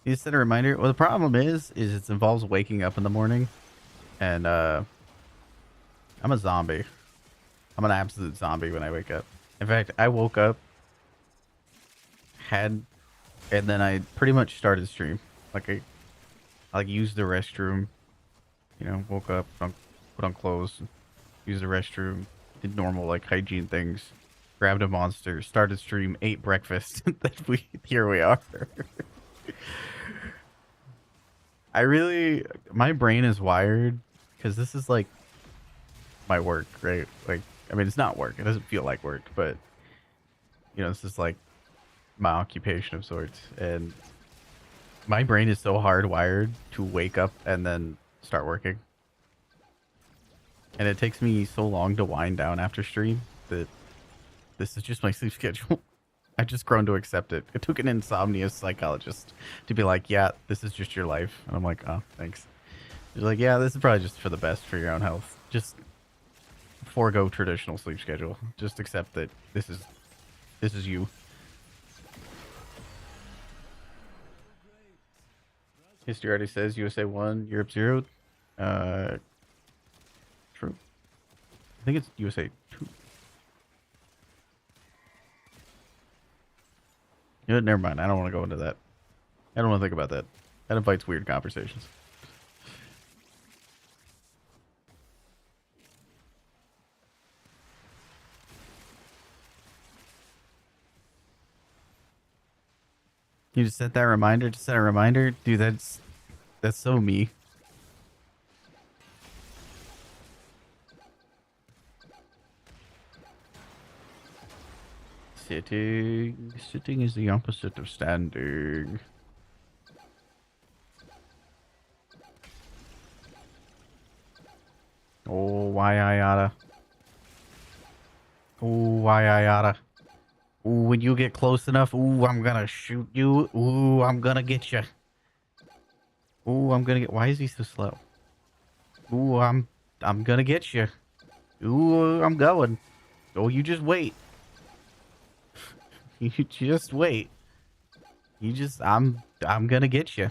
You set a reminder. Well, the problem is it involves waking up in the morning, and I'm a zombie. I'm an absolute zombie when I wake up. In fact, I woke up, and then I pretty much started stream. Like I like used the restroom. You know, woke up, put on clothes, used the restroom, did normal like hygiene things, grabbed a monster, started stream, ate breakfast, and then here we are. My brain is wired because this is like my work, right? Like, I mean, it's not work. It doesn't feel like work, but you know, this is like my occupation of sorts. And my brain is so hardwired to wake up and then start working. And it takes me so long to wind down after stream that this is just my sleep schedule. I've just grown to accept it. It took an insomnia psychologist to be like, yeah, this is just your life. And I'm like, oh, thanks. He's like, yeah, this is probably just for the best for your own health. Just forego traditional sleep schedule. Just accept that this is you. History already says USA 1, Europe 0. True. I think it's USA 2. You know, never mind. I don't want to go into that. I don't want to think about that. That invites weird conversations. You just set that reminder to set a reminder? Dude, that's so me. Sitting is the opposite of standing. Oh, why I oughta. Oh, why I oughta. Ooh, when you get close enough, ooh, I'm gonna shoot you. Ooh, I'm gonna get you. Ooh, I'm gonna get. Why is he so slow? Ooh, I'm gonna get you. Ooh, I'm going. Oh, you just wait. You just wait. You just, I'm gonna get you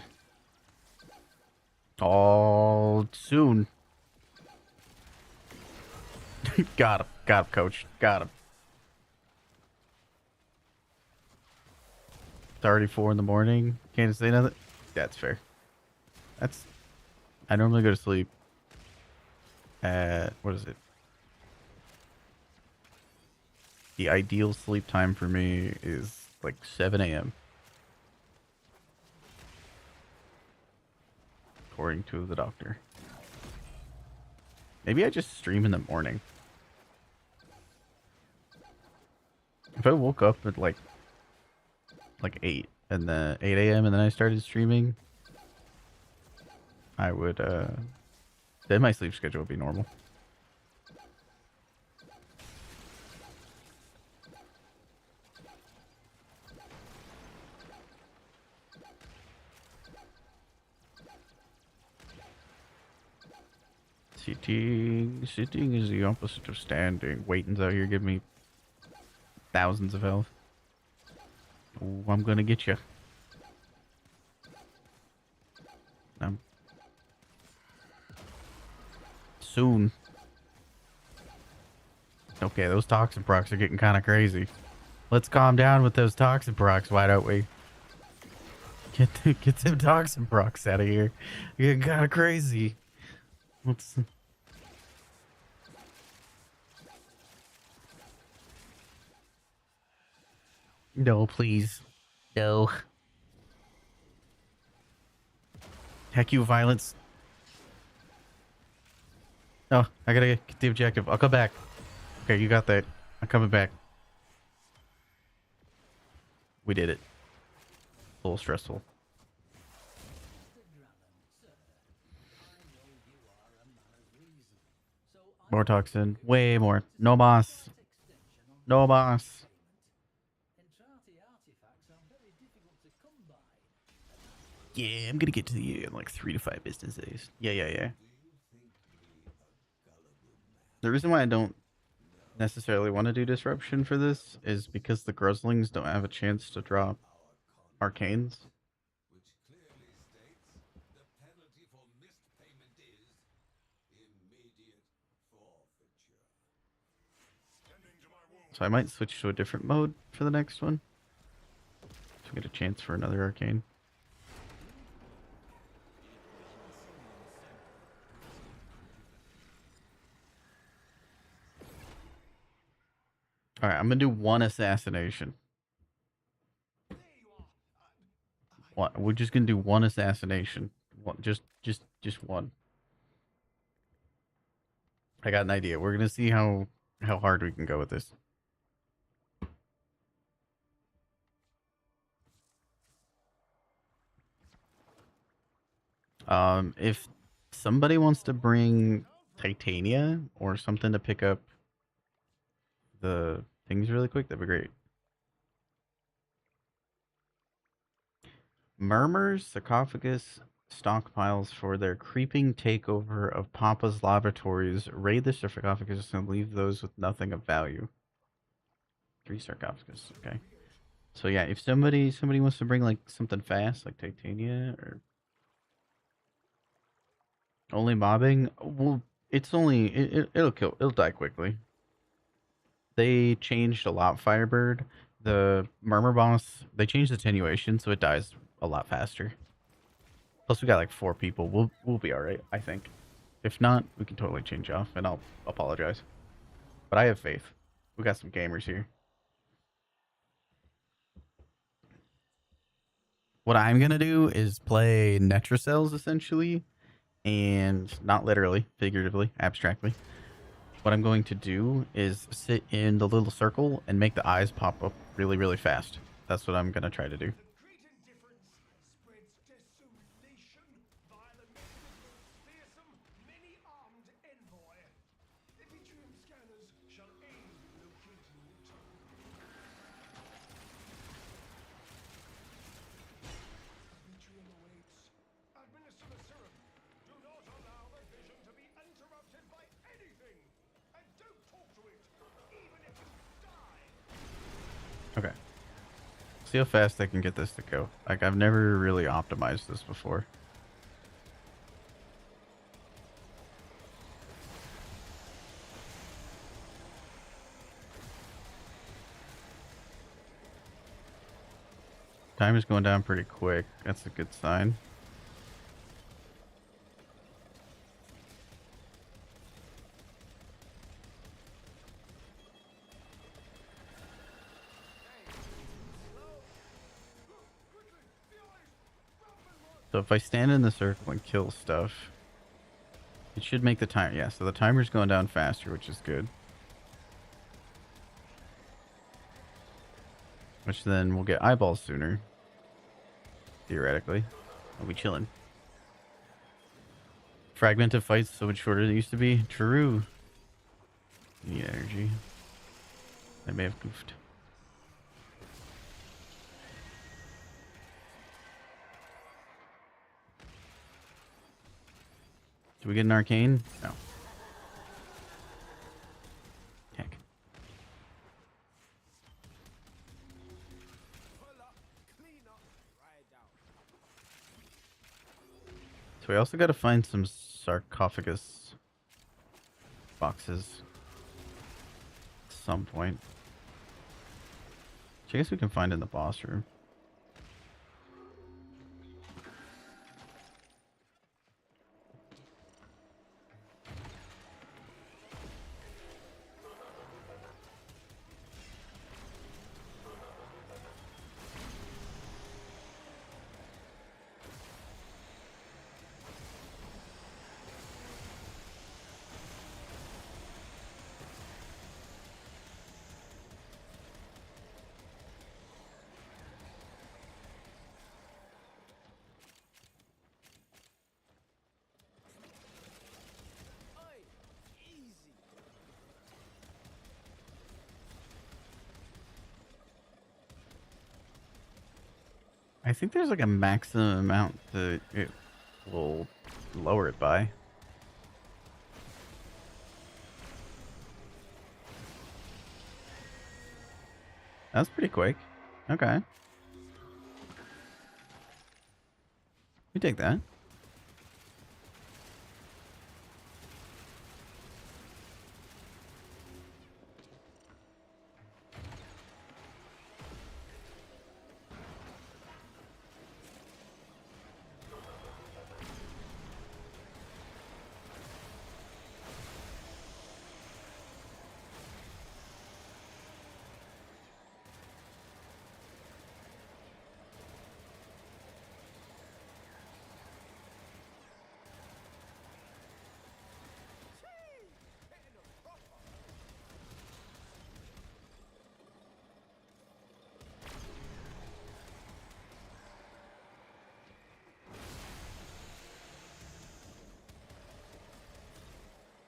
all soon. Got him, coach. Got him. It's already 4 in the morning. Can't say nothing. That's fair. That's. I normally go to sleep at what is it? The ideal sleep time for me is like 7 a.m. according to the doctor. Maybe I just stream in the morning. If I woke up at like 8 and then 8 a.m. and then I started streaming, I would then my sleep schedule would be normal. Sitting is the opposite of standing. Waiting's out here giving me thousands of health. Ooh, I'm gonna get you. Soon. Okay, those toxin procs are getting kind of crazy. Let's calm down with those toxin procs, why don't we? Get them toxin procs out of here. You're getting kind of crazy. Let's. No, please. No. Heck you, violence. Oh, I gotta get the objective. I'll come back. Okay, you got that. I'm coming back. We did it. A little stressful. More toxin. Way more. No boss. No boss. Yeah, I'm gonna get to you in like 3 to 5 business days. Yeah. The reason why I don't necessarily want to do disruption for this is because the Gruslings don't have a chance to drop arcanes. Which clearly states the penalty for missed payment is immediate forfeiture. So I might switch to a different mode for the next one to get a chance for another arcane. All right, I'm gonna do one assassination. What? We're just gonna do one assassination. One, just one. I got an idea. We're gonna see how hard we can go with this. If somebody wants to bring Titania or something to pick up the things really quick, that'd be great. Murmurs, sarcophagus, stockpiles for their creeping takeover of Papa's laboratories. Raid the sarcophagus and leave those with nothing of value. 3 sarcophagus, okay. So yeah, if somebody wants to bring like something fast, like Titania or only mobbing, well, it's only it'll die quickly. They changed a lot, Firebird. The Murmur boss, they changed the attenuation, so it dies a lot faster. Plus, we got like 4 people. We'll be all right, I think. If not, we can totally change off, and I'll apologize. But I have faith. We got some gamers here. What I'm gonna do is play Netracells essentially, and not literally, figuratively, abstractly. What I'm going to do is sit in the little circle and make the eyes pop up really, really fast. That's what I'm gonna try to do. Great indifference spreads desolation via the fearsome, many-armed envoy. Epitrium scanners shall aid locating your target. Epitrium awaits. Administer the serum. Do not allow the vision to be interrupted by anything. And don't talk to it, even if you die. Okay. See how fast I can get this to go. Like, I've never really optimized this before. Timer's going down pretty quick. That's a good sign. So if I stand in the circle and kill stuff, it should make the time. Yeah, so the timer's going down faster, which is good. Which then we'll get eyeballs sooner. Theoretically. I'll be chilling. Fragmented fights so much shorter than it used to be. True. Need energy. I may have goofed. Do we get an arcane? No. Heck. So we also got to find some sarcophagus boxes at some point. Which I guess we can find in the boss room. I think there's like a maximum amount that it will lower it by. That's pretty quick. Okay. We take that.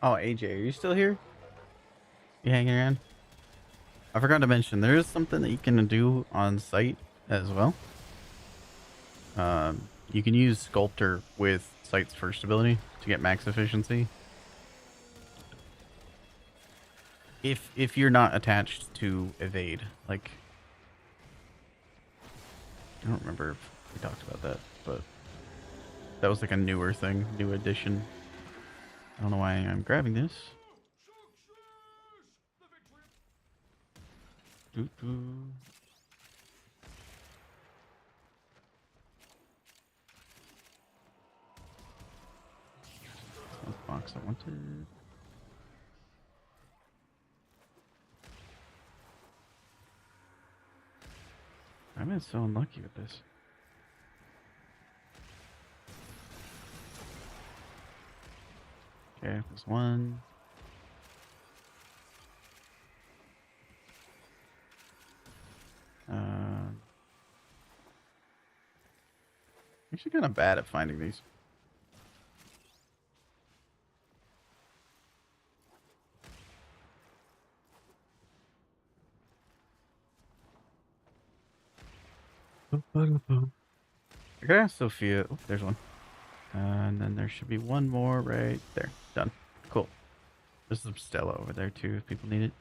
Oh, AJ, are you still here? You hanging around? I forgot to mention, there is something that you can do on site as well. You can use Sculptor with Sight's first ability to get max efficiency. If you're not attached to evade, like, I don't remember if we talked about that, but that was like a newer thing, new addition. I don't know why I'm grabbing this. Doo-doo. That's not the box I wanted. I've been so unlucky with this. Okay, there's one. Actually kind of bad at finding these. I could ask Sophia. Oh, there's one. And then there should be one more right there. Done. Cool. There's some Stella over there too if people need it.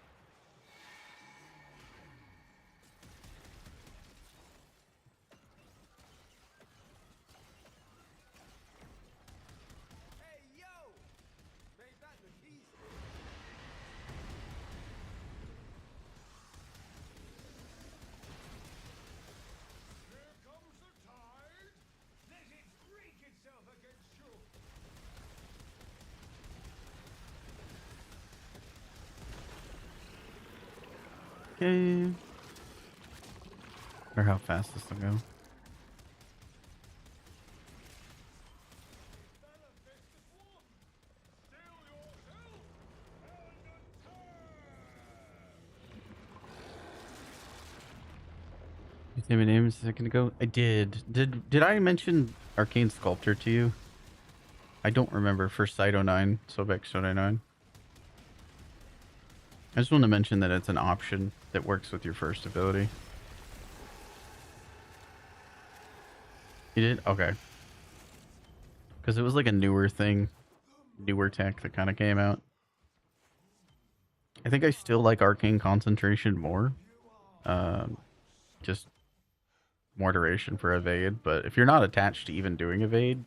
Okay. Or how fast this will go. You say my name a second ago? I did. Did I mention Arcane Sculptor to you? I don't remember for Site 09, Sobex 09. I just want to mention that it's an option that works with your first ability. You did? Okay. Because it was like a newer thing, newer tech that kind of came out. I think I still like Arcane Concentration more. Just more duration for evade, but if you're not attached to even doing evade,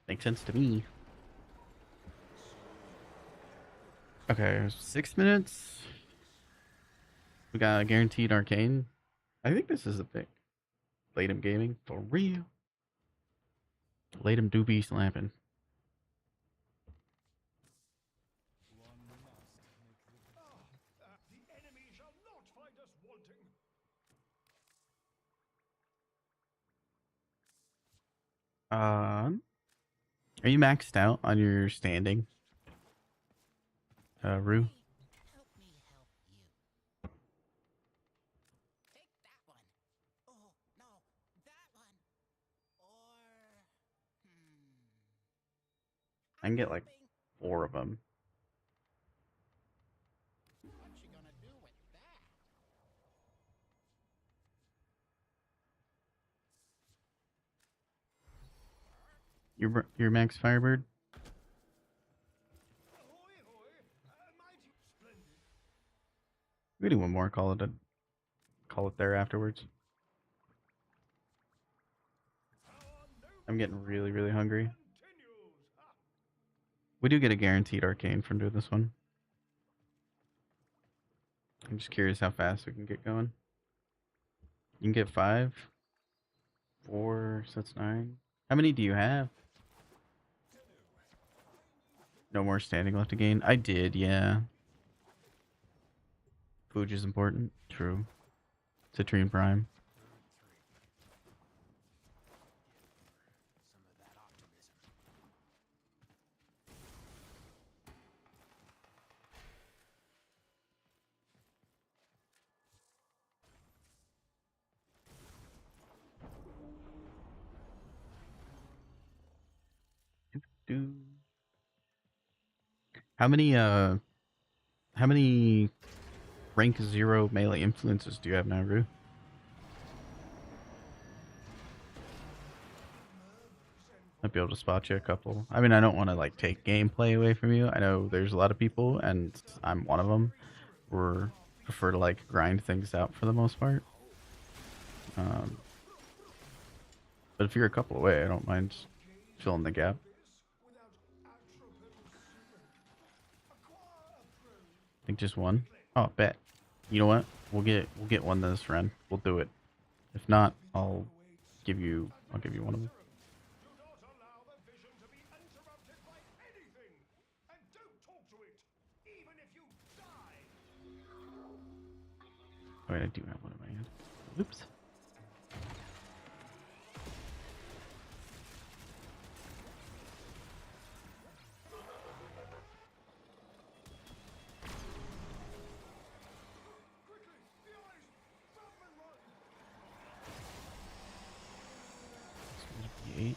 makes sense to me. Okay, 6 minutes. We got a guaranteed arcane. I think this is a pick. Latem gaming for real. Latem do be slapping. The enemy shall not find us wanting. Are you maxed out on your standing, Rue? Help me help you. Take that one. Oh, no, that one. Or, I can I'm get like hoping. 4 of them. What you gonna do with that? Your max Firebird. Ahoy, ahoy! Mighty splendid. We do one more. Call it there afterwards. I'm getting really, really hungry. Continues. We do get a guaranteed arcane from doing this one. I'm just curious how fast we can get going. You can get 5, 4, so that's 9. How many do you have? No more standing left to gain. I did, yeah. Food is important. True. Citrine Prime. Do. How many rank 0 melee influences do you have now, Rue? I'd be able to spot you a couple. I mean, I don't want to like take gameplay away from you. I know there's a lot of people, and I'm one of them, who prefer to like grind things out for the most part. Um, but if you're a couple away, I don't mind filling the gap. I think just one. Oh, bet. You know what? We'll get one this run. We'll do it. If not, I'll give you one of them. Do not allow the vision to be interrupted by anything. And don't talk to it, even if you die. Oh, wait, I do have one in my hand. Oops. Quickly, the eyes! Grab and run! 8.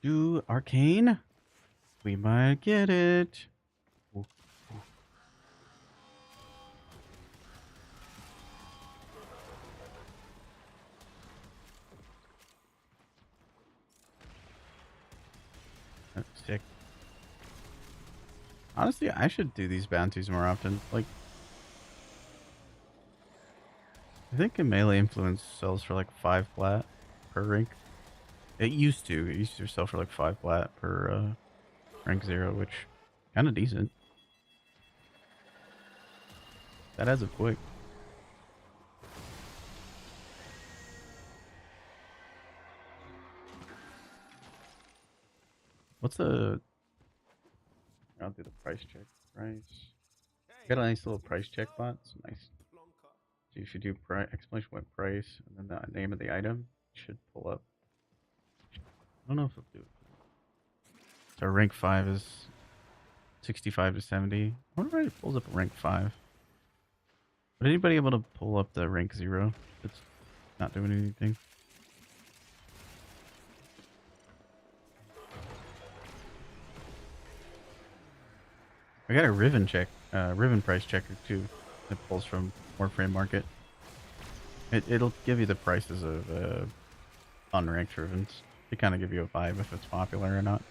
Do arcane. We might get it. Ooh. That's sick. Honestly, I should do these bounties more often. Like, I think a melee influence sells for like 5 plat per rank. It used to. It used to sell for like 5 plat per rank 0, which kind of decent. That adds up quick. What's the... I'll do the price check. Price. Got a nice little price check bot. It's nice. So you should do exclamation point price and then the name of the item. It should pull up. I don't know if it'll do it. So rank 5 is 65 to 70. I wonder why it pulls up rank 5. Would anybody able to pull up the rank 0? It's not doing anything. I got a Riven check, Riven price checker too. It pulls from Warframe Market. It'll give you the prices of unranked Rivens. They kind of give you a vibe if it's popular or not.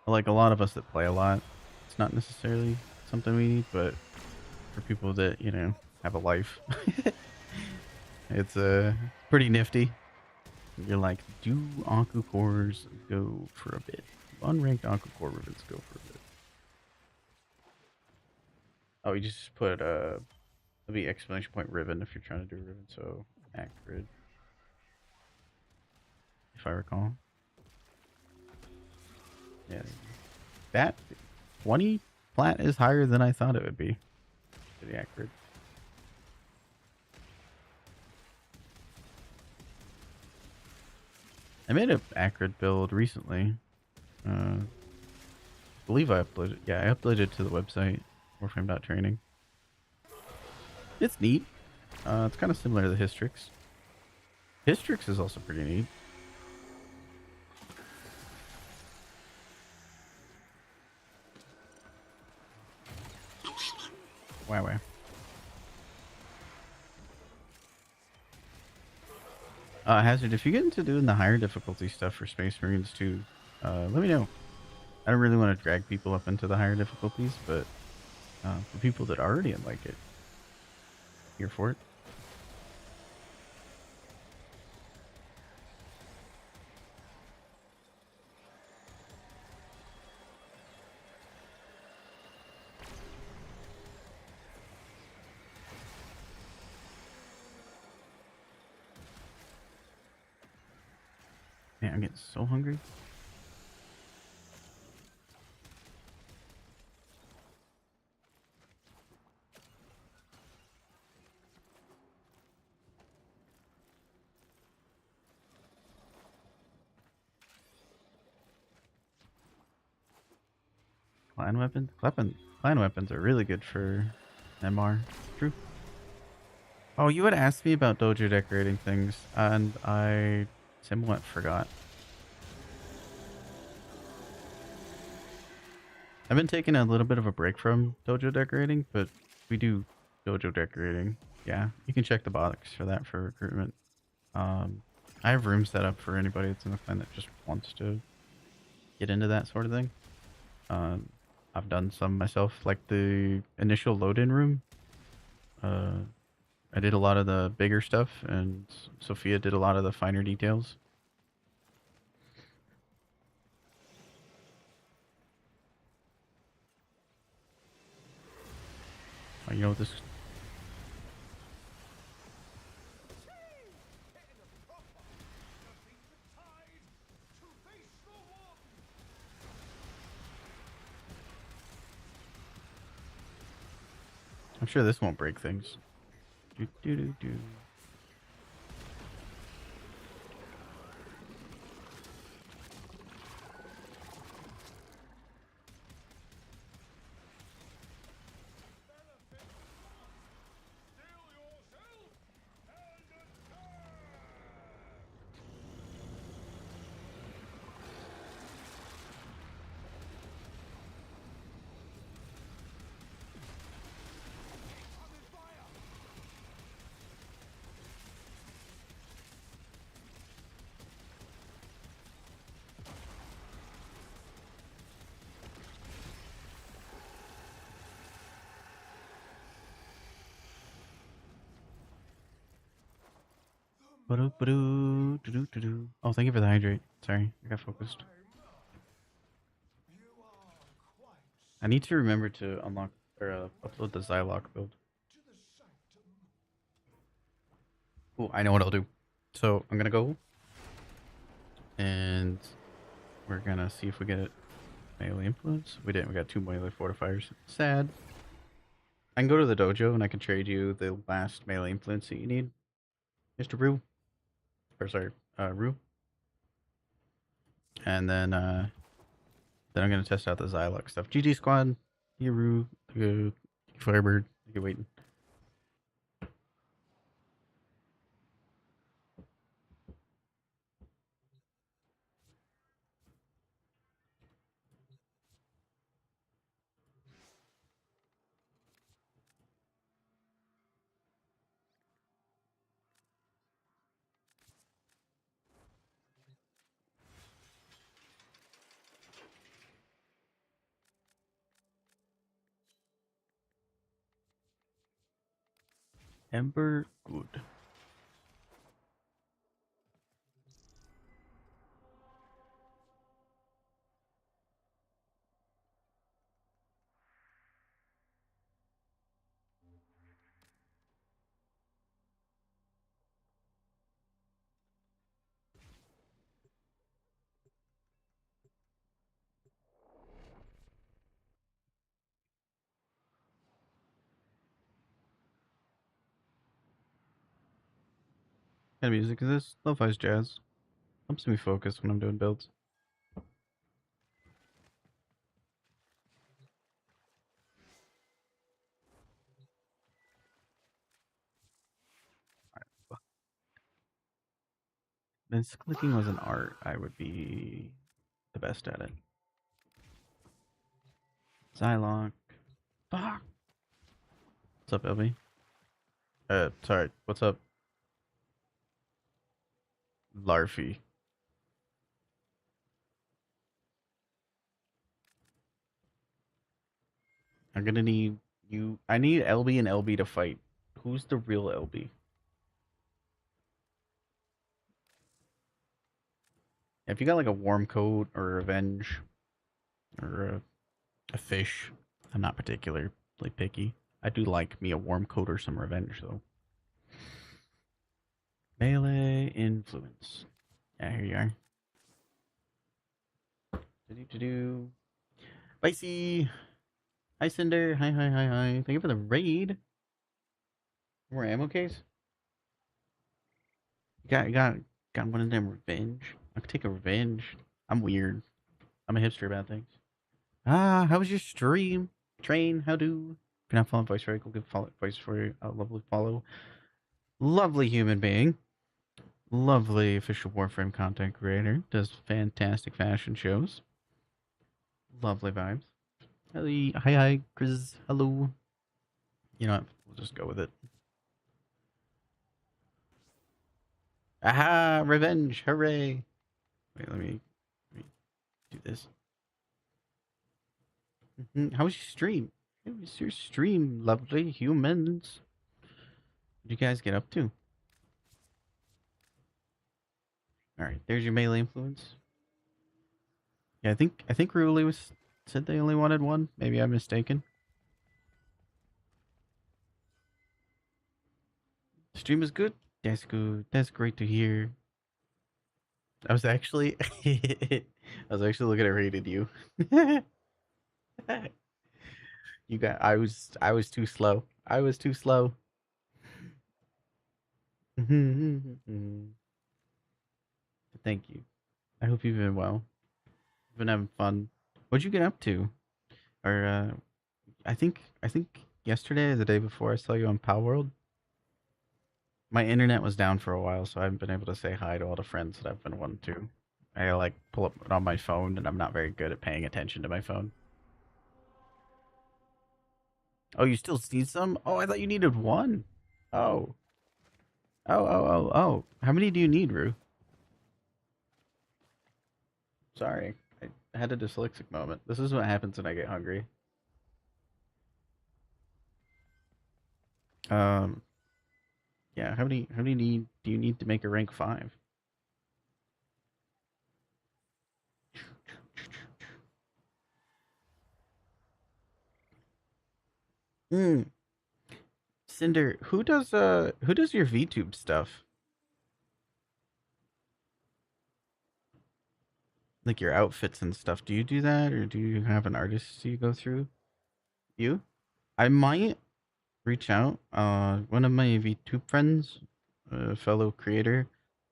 Like a lot of us that play a lot, it's not necessarily something we need, but for people that, you know, have a life, it's pretty nifty. You're like, do Aku cores go for a bit? Unranked Aku core Rivens go for a bit. Oh, you just put it'll be exclamation point Riven if you're trying to do Riven, so accurate. If I recall. Yeah. That 20 plat is higher than I thought it would be. Pretty accurate. I made an accurate build recently. I believe I uploaded. Yeah, I uploaded to the website, warframe.training. It's neat. It's kind of similar to the Hystrix. Hystrix is also pretty neat. Wow. Hazard, if you get into doing the higher difficulty stuff for Space Marines too, let me know. I don't really want to drag people up into the higher difficulties, but for people that already like it, here for it. Man, I'm getting so hungry. Clan weapons? Clan weapons are really good for MR. True. Oh, you had asked me about dojo decorating things, and I somewhat forgot. I've been taking a little bit of a break from dojo decorating, but we do dojo decorating. Yeah, you can check the box for that for recruitment. I have rooms set up for anybody that's in the clan that just wants to get into that sort of thing. I've done some myself, like the initial load-in room. I did a lot of the bigger stuff, and Sophia did a lot of the finer details. Oh, you know what this... I'm sure this won't break things. Do do do do. Ba-do, do-do-do-do. Oh, thank you for the hydrate. Sorry, I got focused. You are quite I need to remember to unlock or upload the Zylock build. to the sanctum. Cool, I know what I'll do. So I'm gonna go and we're gonna see if we get melee influence. We didn't. We got 2 melee fortifiers. Sad. I can go to the dojo and I can trade you the last melee influence that you need, Mr. Rue. Or sorry, Rue. And then I'm gonna test out the Zylock stuff. GG squad. You Rue. You Firebird. You waiting. Ember, good. What kind of music is this? Lo-fi's jazz. Helps me focus when I'm doing builds. If clicking was an art, I would be the best at it. Zylock. Fuck. What's up, LB? Sorry. What's up, Larfy? I'm gonna need you. I need LB and LB to fight. Who's the real LB? If you got like a warm coat or a revenge or a fish, I'm not particularly picky. I do like me a warm coat or some revenge though. Melee influence. Yeah, here you are. Do. Spicy. Hi, Cinder. Hi, hi, hi, hi. Thank you for the raid. More ammo case. Got one of them revenge. I could take a revenge. I'm weird. I'm a hipster about things. Ah, how was your stream? Train, how do? If you're not following Voice Ray, go give follow Voice for a lovely follow. Lovely human being. Lovely official Warframe content creator. Does fantastic fashion shows. Lovely vibes. Hi, Chris. Hello. You know what? We'll just go with it. Aha! Revenge! Hooray! Wait, let me do this. How was your stream? How was your stream, lovely humans? What did you guys get up to? All right, there's your melee influence. Yeah, I think Ruli was said they only wanted one. Maybe I'm mistaken. Stream is good. That's good. That's great to hear. I was actually, I was actually looking at rated you. You got. I was too slow. I was too slow. Thank you. I hope you've been well. You've been having fun. What'd you get up to? Or I think yesterday or the day before I saw you on Pal World. My internet was down for a while, so I haven't been able to say hi to all the friends that I've been wanting to. I like pull up it on my phone, and I'm not very good at paying attention to my phone. Oh, you still need some? Oh, I thought you needed one. Oh, oh. How many do you need, Rue? Sorry, I had a dyslexic moment. This is what happens when I get hungry. Um, Yeah, how many do you need to make a rank 5? Hmm. Cinder, who does your VTube stuff? Like your outfits and stuff. Do you do that, or do you have an artist you go through? You? I might reach out. One of my VTube friends, a fellow creator,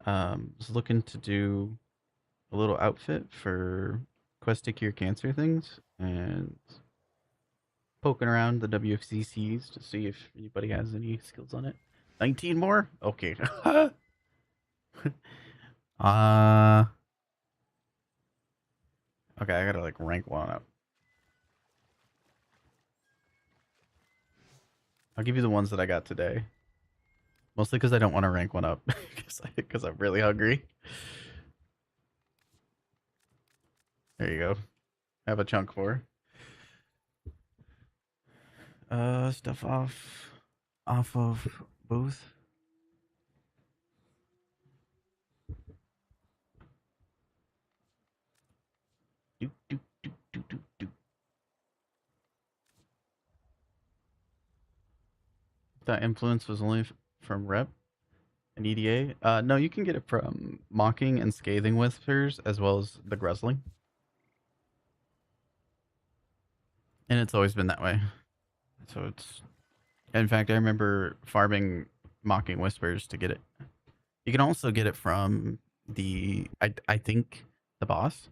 was looking to do a little outfit for Quest to Cure Cancer things, and poking around the WFCCs to see if anybody has any skills on it. 19 more? Okay. uh okay, I gotta like rank one up. I'll give you the ones that I got today. Mostly because I don't want to rank one up. Because I'm really hungry. There you go. Have a chunk for. Stuff off of booth. Do do do do do do. That influence was only from rep and EDA. No, you can get it from mocking and scathing whispers as well as the gruzzling. And it's always been that way. So it's. In fact, I remember farming mocking whispers to get it. You can also get it from I think the boss.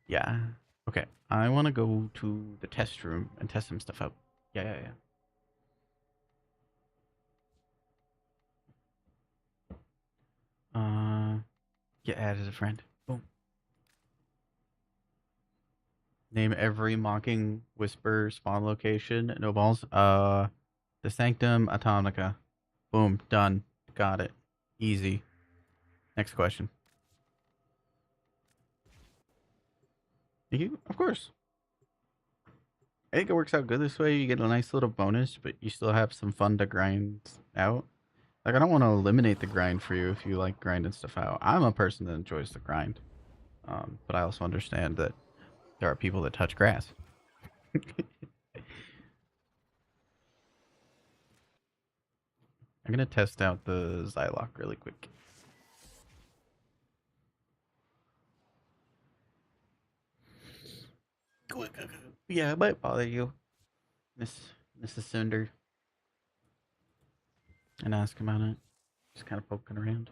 Yeah. Okay. I want to go to the test room and test some stuff out. Yeah, yeah, yeah. Get added as a friend. Boom. Name every mocking whisper spawn location. No balls. The Sanctum Atomica. Boom. Done. Got it. Easy. Next question. You, of course. I think it works out good this way. You get a nice little bonus, but you still have some fun to grind out. Like, I don't want to eliminate the grind for you if you like grinding stuff out. I'm a person that enjoys the grind. But I also understand that there are people that touch grass. I'm going to test out the Zylock really quick. Yeah, I might bother you, Mrs. Cinder, and ask about it. Just kind of poking around.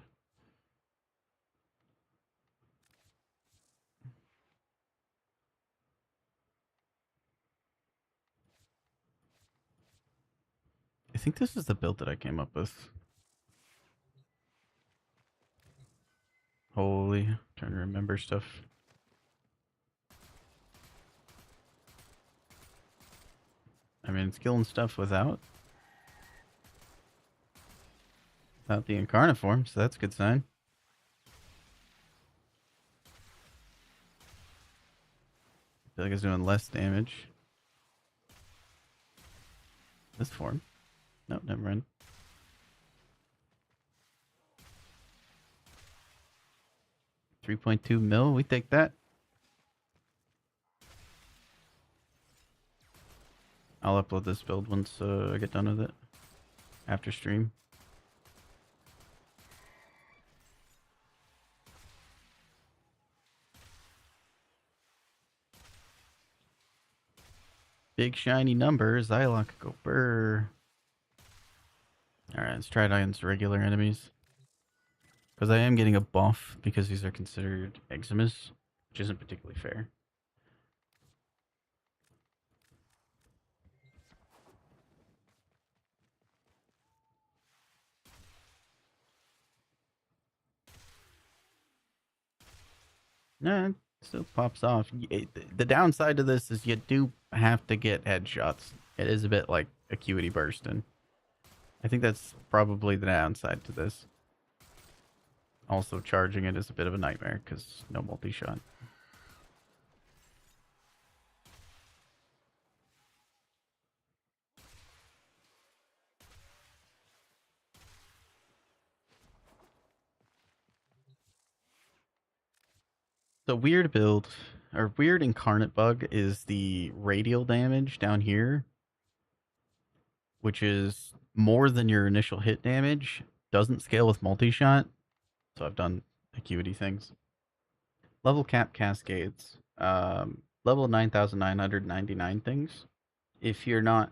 I think this is the build that I came up with. Holy, trying to remember stuff. I mean, it's killing stuff without the Incarniform, so that's a good sign. I feel like it's doing less damage. This form. Nope, never mind. 3.2 mil, we take that. I'll upload this build once I get done with it. After stream. Big shiny number, Zylock go burr. Alright, let's try it against regular enemies. Because I am getting a buff because these are considered eczemas, which isn't particularly fair. Nah, it still pops off. The downside to this is you do have to get headshots. It is a bit like acuity bursting. I think that's probably the downside to this. Also, charging it is a bit of a nightmare because no multi-shot. The weird build or weird incarnate bug is the radial damage down here, which is more than your initial hit damage. Doesn't scale with multi-shot, so I've done acuity things. Level cap cascades. Level 9,999 things. If you're not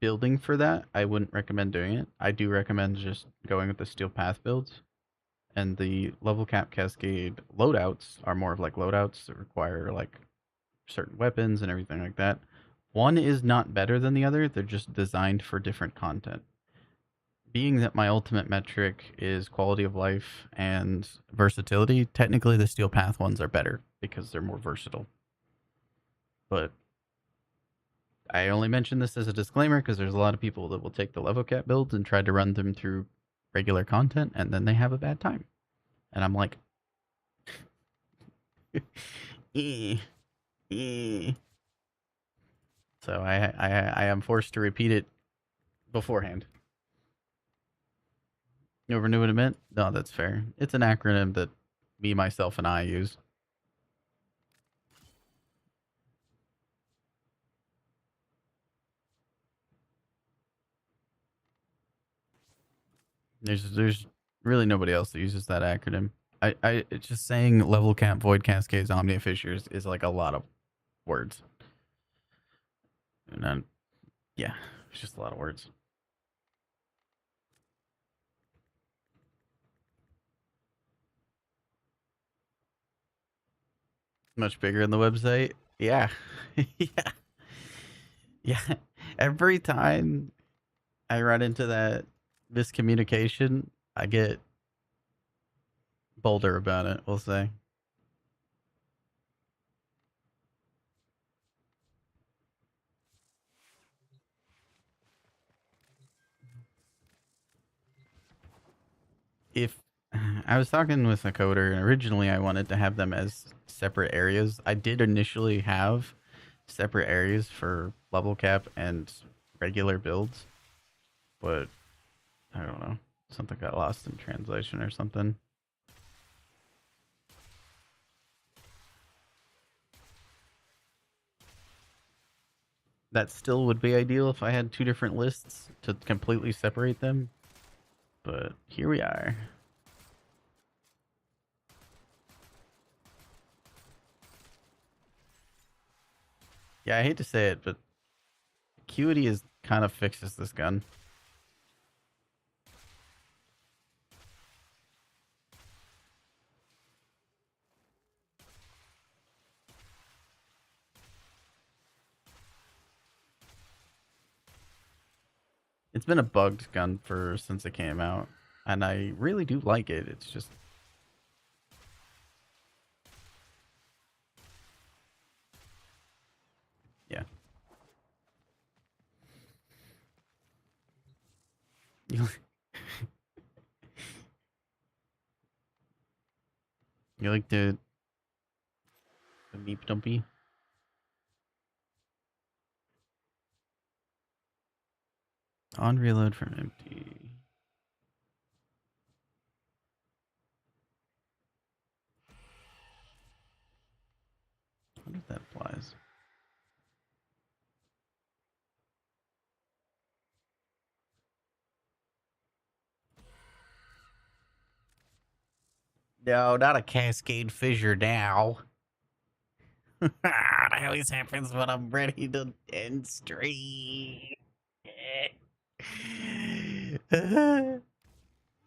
building for that, I wouldn't recommend doing it. I do recommend just going with the steel path builds. And the level cap cascade loadouts are more of like loadouts that require like certain weapons and everything like that. One is not better than the other, they're just designed for different content. Being that my ultimate metric is quality of life and versatility, technically the steel path ones are better because they're more versatile. But I only mention this as a disclaimer because there's a lot of people that will take the level cap builds and try to run them through regular content and then they have a bad time. And I'm like, eh, eh. So I am forced to repeat it beforehand. You ever knew what it meant? No, that's fair. It's an acronym that me, myself, and I use. There's really nobody else that uses that acronym. It's just saying level cap, void cascades, omnia fissures is like a lot of words. And then, yeah, it's just a lot of words. Much bigger in the website. Yeah. Yeah. Yeah. Every time I run into that miscommunication, I get bolder about it, we'll say. If I was talking with a coder, and originally I wanted to have them as separate areas. I did initially have separate areas for level cap and regular builds, but I don't know. Something got lost in translation or something. That still would be ideal if I had two different lists to completely separate them, but here we are. Yeah, I hate to say it, but Acuity is kind of fixes this gun. It's been a bugged gun for since it came out, and I really do like it. It's just yeah. You, you like the meep dumpy? On reload from empty. I wonder if that applies. No, not a cascade fissure now. That always happens when I'm ready to end stream.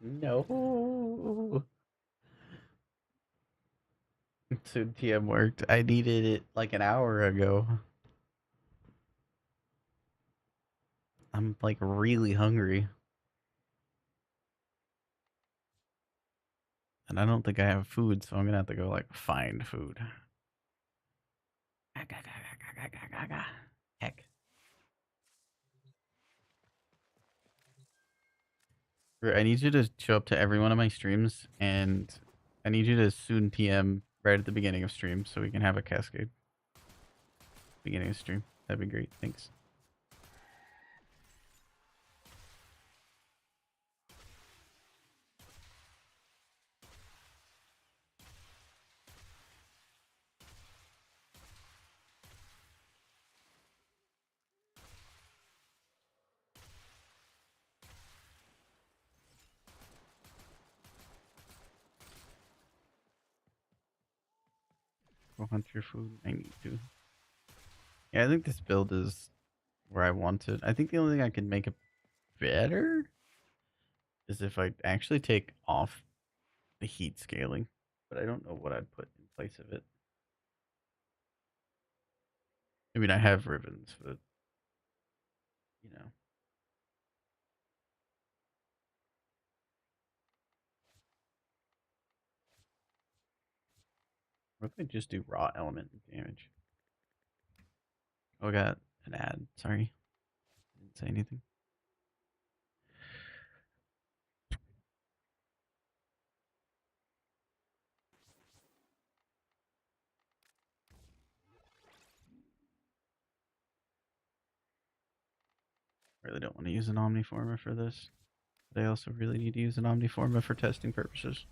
No. Soon TM worked. I needed it like an hour ago. I'm like really hungry. And I don't think I have food, so I'm gonna have to go like find food. Heck. I need you to show up to every one of my streams, and I need you to soon TM right at the beginning of stream so we can have a cascade. Beginning of stream. That'd be great. Thanks. Go hunt your food. I need to. Yeah, I think this build is where I want it. I think the only thing I could make it better is if I actually take off the heat scaling. But I don't know what I'd put in place of it. I mean, I have ribbons, but you know. What if I just do raw element damage? Oh, I got an ad. Sorry. Didn't say anything. Really don't want to use an Omniforma for this. But I also really need to use an Omniforma for testing purposes.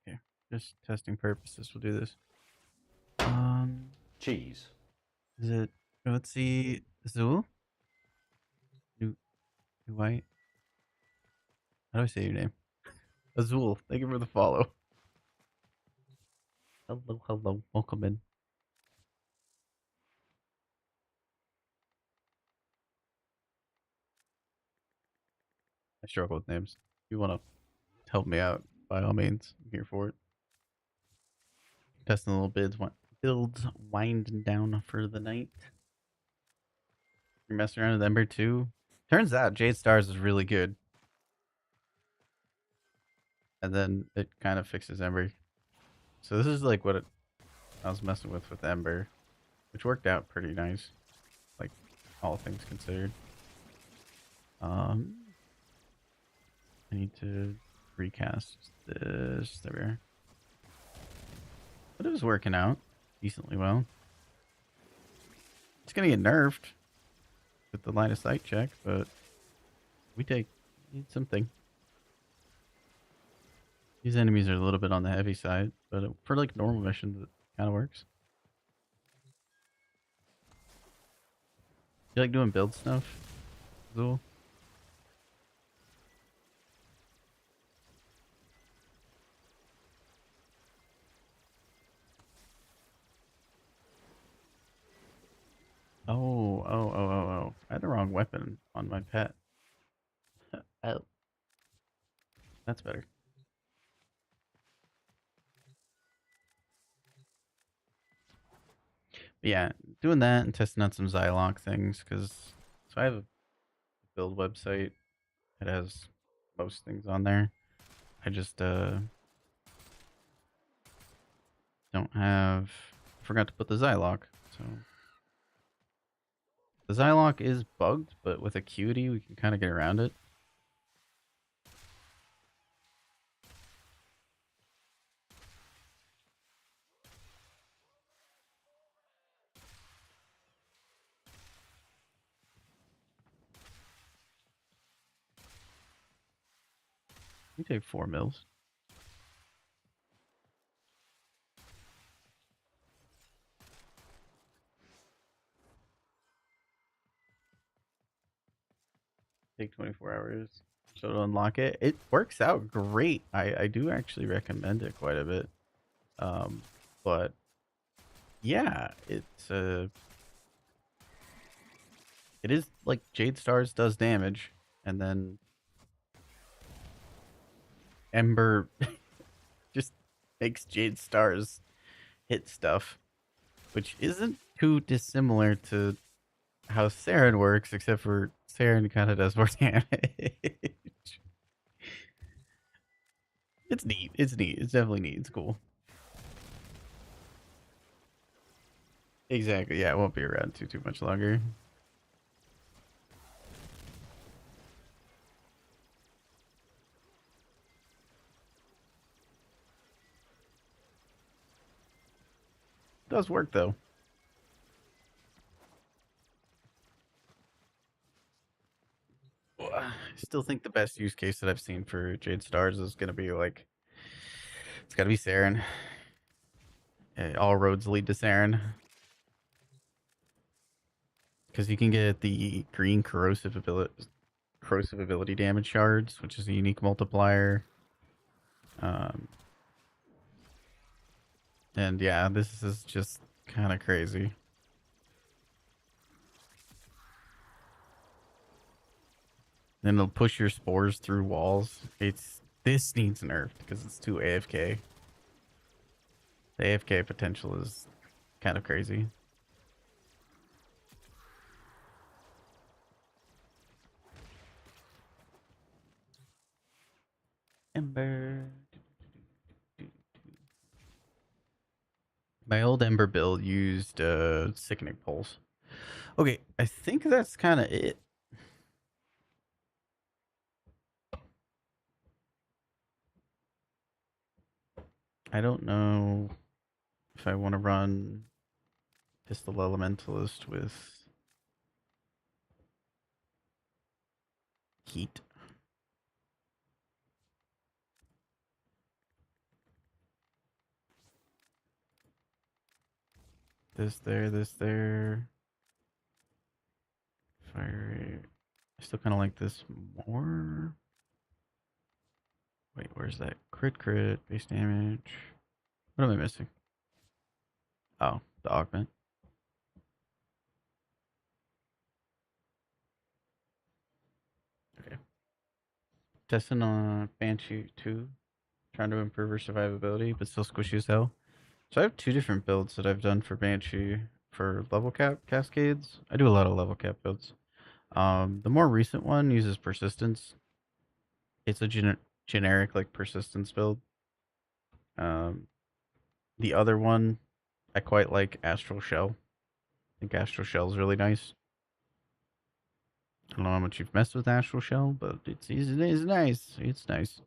Okay, just testing purposes. We'll do this. Cheese. Is it? Let's see. Zool. New White. How do I say your name? Azul. Thank you for the follow. Hello, hello. Welcome in. I struggle with names. If you want to help me out, by all means, I'm here for it. Testing a little builds winding down for the night. You're messing around with Ember too. Turns out Jade Stars is really good. And then it kind of fixes Ember. So this is like what I was messing with Ember, which worked out pretty nice, like all things considered. I need to recast this. There we are. But it was working out decently well. It's gonna get nerfed with the line of sight check, but we need something. These enemies are a little bit on the heavy side, but for like normal missions, it kind of works. You like doing build stuff, Zool? Oh. I had the wrong weapon on my pet. Oh, that's better. But yeah, doing that and testing out some Zylok things, because so I have a build website. It has most things on there. I just don't have. Forgot to put the Zylok. So the Zylok is bugged, but with Acuity we can kind of get around it. You take 4 mils. Take 24 hours. So to unlock it, it works out great. I do actually recommend it quite a bit. But yeah, it is like Jade Stars does damage, and then Ember just makes Jade Stars hit stuff, which isn't too dissimilar to how Saren works, except for Saren kind of does more damage. It's neat. It's neat. It's definitely neat. It's cool. Exactly. Yeah, it won't be around too much longer. Does work though. I still think the best use case that I've seen for Jade Stars is gonna be like it's gotta be Saren. All roads lead to Saren. Because you can get the green corrosive ability damage shards, which is a unique multiplier. Um, and yeah, this is just kind of crazy. Then it'll push your spores through walls. This needs nerfed because it's too AFK. The AFK potential is kind of crazy. Ember. My old Ember build used Sickening Pulse. Okay, I think that's kind of it. I don't know if I want to run Pistol Elementalist with Heat. This there. Fire rate. I still kind of like this more. Wait, where's that? Crit, base damage. What am I missing? Oh, the augment. Okay. Testing on Banshee 2. Trying to improve her survivability, but still squishy as hell. So I have two different builds that I've done for Banshee for level cap cascades. I do a lot of level cap builds. The more recent one uses persistence. It's a generic like persistence build. The other one, I quite like Astral Shell. I think Astral Shell is really nice. I don't know how much you've messed with Astral Shell, but it's nice. It's nice.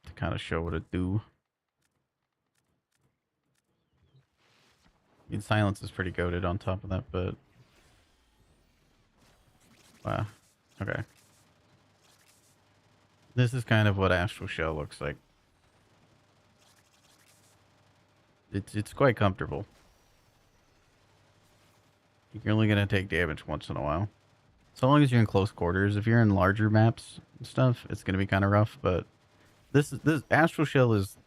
To kind of show what it do. I mean, silence is pretty goated on top of that, but wow. Okay. This is kind of what Astral Shell looks like. It's quite comfortable. You're only gonna take damage once in a while. So long as you're in close quarters. If you're in larger maps and stuff, it's gonna be kind of rough. But this Astral Shell is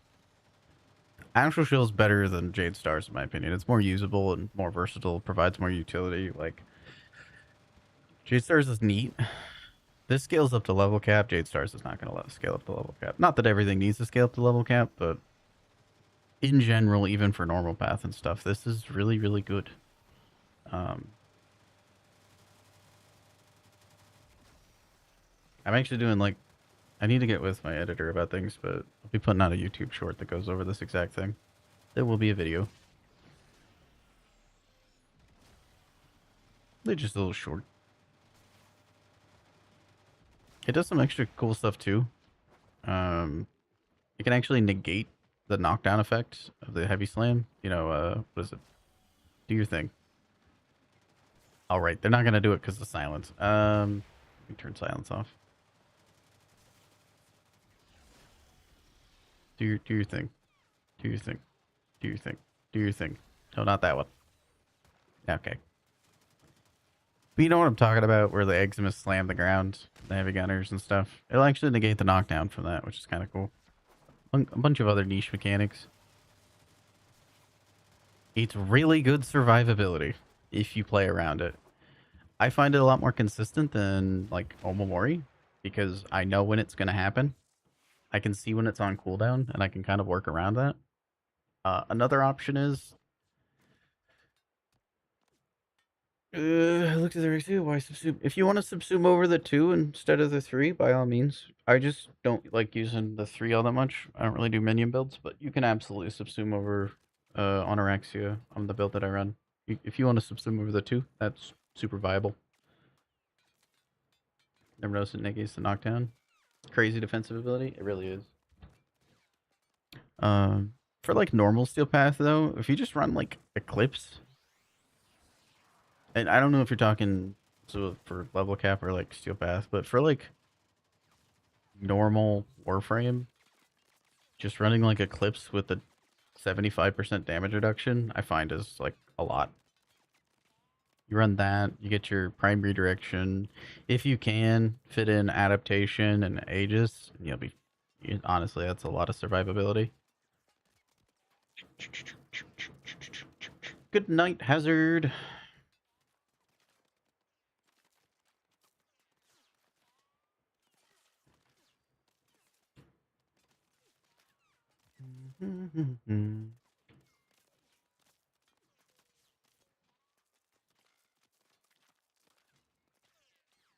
better than Jade Stars in my opinion. It's more usable and more versatile. Provides more utility. Like Jade Stars is neat. This scales up to level cap. Jade Stars is not gonna scale up to level cap. Not that everything needs to scale up to level cap, but in general, even for normal path and stuff, this is really, really good. I'm actually doing like, I need to get with my editor about things, but I'll be putting out a YouTube short that goes over this exact thing. There will be a video. They're just a little short. It does some extra cool stuff too. It can actually negate the knockdown effect of the heavy slam. You know, what is it? Do your thing. All right, they're not gonna do it because of silence. Let me turn silence off. Do your thing. Do your thing. Do your thing. Do your thing. No, not that one. Okay. But you know what I'm talking about, where the Eximus slam the ground, the heavy gunners and stuff. It'll actually negate the knockdown from that, which is kind of cool. A bunch of other niche mechanics. It's really good survivability if you play around it. I find it a lot more consistent than like Omamori because I know when it's going to happen. I can see when it's on cooldown and I can kind of work around that. Another option is I looked at the rig too. Why subsume? If you want to subsume over the 2 instead of the 3, by all means. I just don't like using the 3 all that much. I don't really do minion builds, but you can absolutely subsume over Anorexia on the build that I run. If you want to subsume over the 2, that's super viable. Never noticed it negates the knockdown. Crazy defensive ability. It really is. For like normal steel path though, if you just run like Eclipse, and I don't know if you're talking so for level cap or like steel path, but for like normal warframe, just running like Eclipse with a 75% damage reduction, I find is like a lot. You run that, you get your prime redirection. If you can fit in adaptation and Aegis, you'll be honestly, that's a lot of survivability. Good night, Hazard.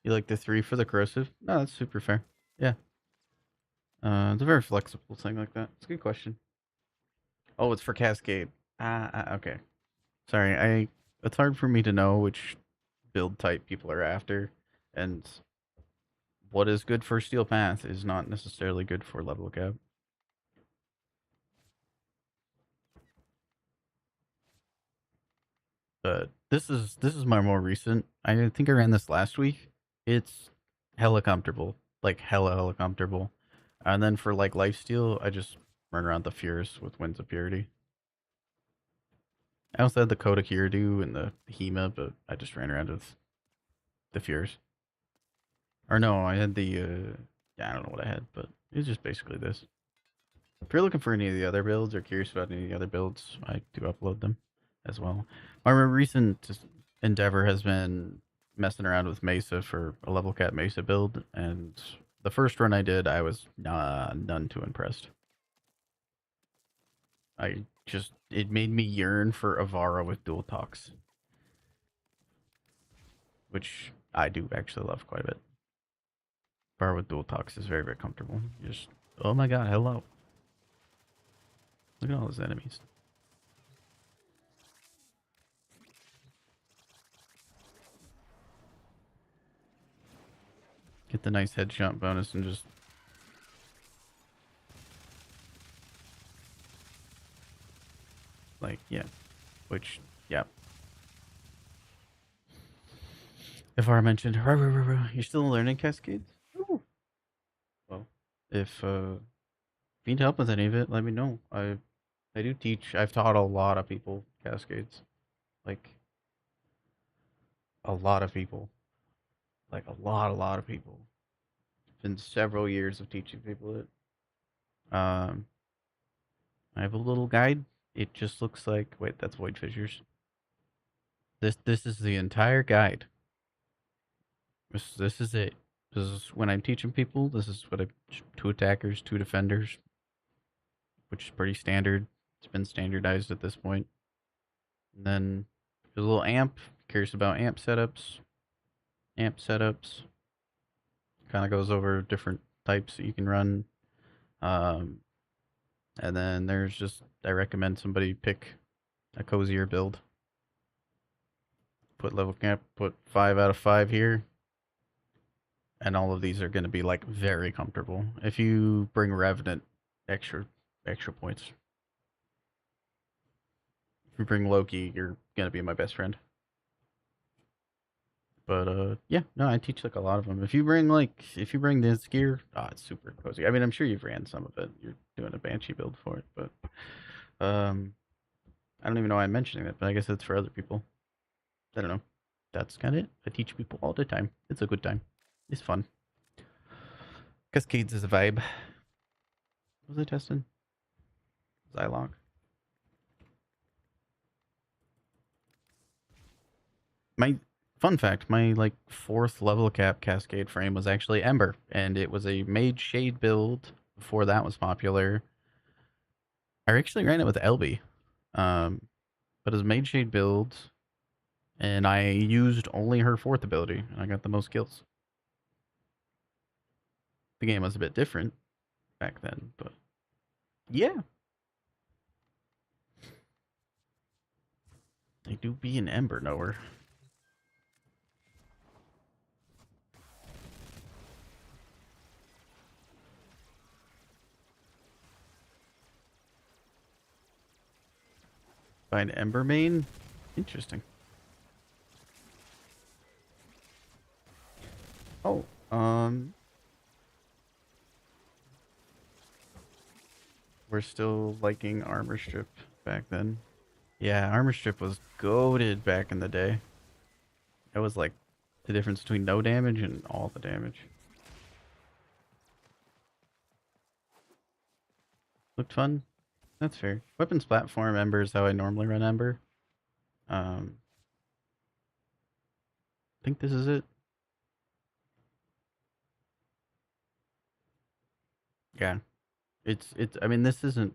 You like the 3 for the corrosive? No, that's super fair. Yeah. It's a very flexible thing like that. It's a good question. Oh, it's for Cascade. Okay. Sorry, it's hard for me to know which build type people are after, and what is good for Steel Path is not necessarily good for level cap. But this is my more recent. I think I ran this last week. It's hella comfortable, like hella comfortable. And then for like lifesteal, I just run around the Fierce with Winds of Purity. I also had the Coda Kiryu and the Hema, but I just ran around with the Fierce. Or no, I had the yeah, I don't know what I had, but it was just basically this. If you're looking for any of the other builds or curious about any of the other builds, I do upload them as well. My recent endeavor has been messing around with Mesa for a level cap Mesa build, and the first run I did, I was none too impressed. It made me yearn for Avara with dual talks, which I do actually love quite a bit. Avara with dual talks is very, very comfortable. Just, oh my god, hello. Look at all those enemies. Get the nice headshot bonus and just... like, yeah. Which, yeah. If I mentioned, you're still learning Cascades? Ooh. Well, if you need help with any of it, let me know. I do teach. I've taught a lot of people Cascades. Like, a lot of people. Like, a lot of people. It's been several years of teaching people it. Um, I have a little guide. It just looks like... wait, that's Void Fissures. This is the entire guide. This is it. This is when I'm teaching people. This is what 2 attackers, 2 defenders, which is pretty standard. It's been standardized at this point. And then there's a little amp. Curious about amp setups. Amp setups. Kind of goes over different types that you can run. And then there's just, I recommend somebody pick a cozier build. Put level cap, put 5 out of 5 here. And all of these are going to be like very comfortable. If you bring Revenant, extra points. If you bring Loki, you're going to be my best friend. But yeah, no, I teach like a lot of them. If you bring this gear, it's super cozy. I mean, I'm sure you've ran some of it. You're doing a Banshee build for it, but I don't even know why I'm mentioning that, but I guess it's for other people. I don't know. That's kind of it. I teach people all the time. It's a good time. It's fun. Cascades is a vibe. What was I testing? Zylok. My fun fact, my like 4th level cap Cascade frame was actually Ember, and it was a Mage Shade build before that was popular. I actually ran it with Elby, but as Mage Shade build, and I used only her 4th ability, and I got the most kills. The game was a bit different back then, but yeah. I do be an Ember knower. Find Ember main? Interesting. Oh, we're still liking armor strip back then. Yeah, armor strip was goated back in the day. It was like the difference between no damage and all the damage. Looked fun. That's fair. Weapons platform Ember is how I normally run Ember. I think this is it. Yeah. It's I mean this isn't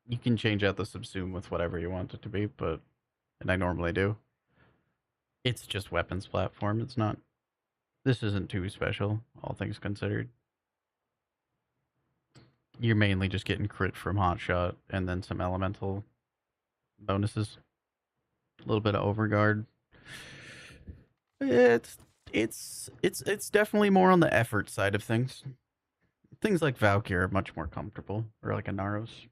you can change out the subsume with whatever you want it to be, but and I normally do. It's just weapons platform. It's not this isn't too special, all things considered. You're mainly just getting crit from hotshot and then some elemental bonuses. A little bit of overguard. It's it's definitely more on the effort side of things. Things like Valkyrie are much more comfortable, or like a Naros.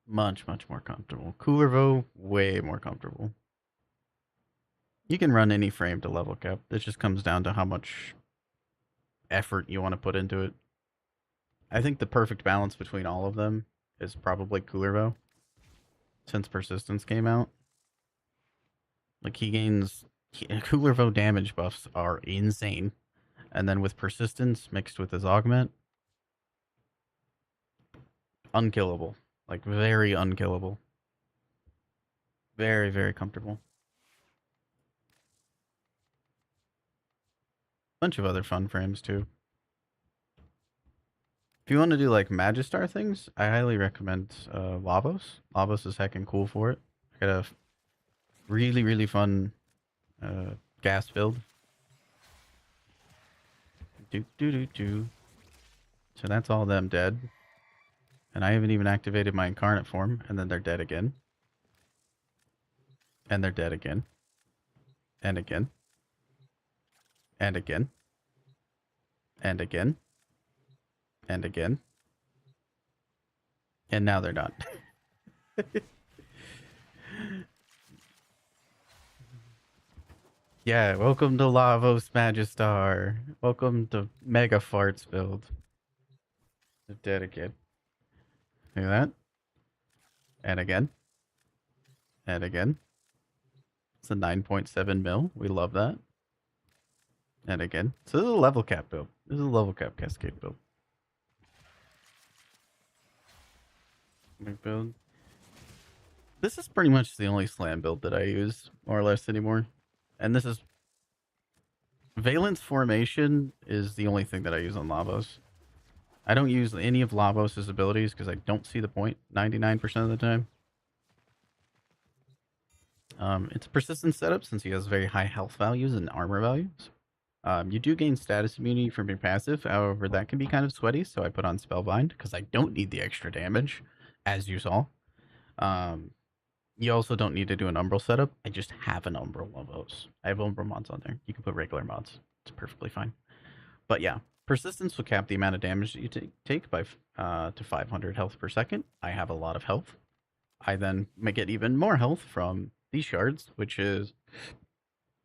Much more comfortable. Coolervo, way more comfortable. You can run any frame to level cap. It just comes down to how much effort you want to put into it. I think the perfect balance between all of them is probably Coolervo, since Persistence came out. Like Coolervo damage buffs are insane. And then with Persistence mixed with his augment, unkillable. Like very unkillable. Very comfortable. Bunch of other fun frames too. If you want to do like Magistar things, I highly recommend Lavos. Lavos is heckin' cool for it. I got a really fun gas build. Do. So that's all them dead. And I haven't even activated my incarnate form, and then they're dead again. And they're dead again. And again. And again. And again. And again. And now they're not. Yeah, welcome to Lavos Magistar. Welcome to Mega Farts build. They're dead again. Look at that. And again. And again. It's a 9.7 mil. We love that. And again. So this is a level cap build. This is a level cap cascade build. Build. This is pretty much the only slam build that I use, more or less, anymore. And this is... Valence Formation is the only thing that I use on Lavos. I don't use any of Lavos' abilities because I don't see the point 99% of the time. It's a persistent setup since he has very high health values and armor values. You do gain status immunity from your passive, however, that can be kind of sweaty, so I put on Spellbind because I don't need the extra damage, as you saw. You also don't need to do an Umbral setup. I just have an Umbral Lavos. I have Umbral mods on there. You can put regular mods. It's perfectly fine. But yeah, Persistence will cap the amount of damage that you take by to 500 health per second. I have a lot of health. I then get even more health from these shards, which is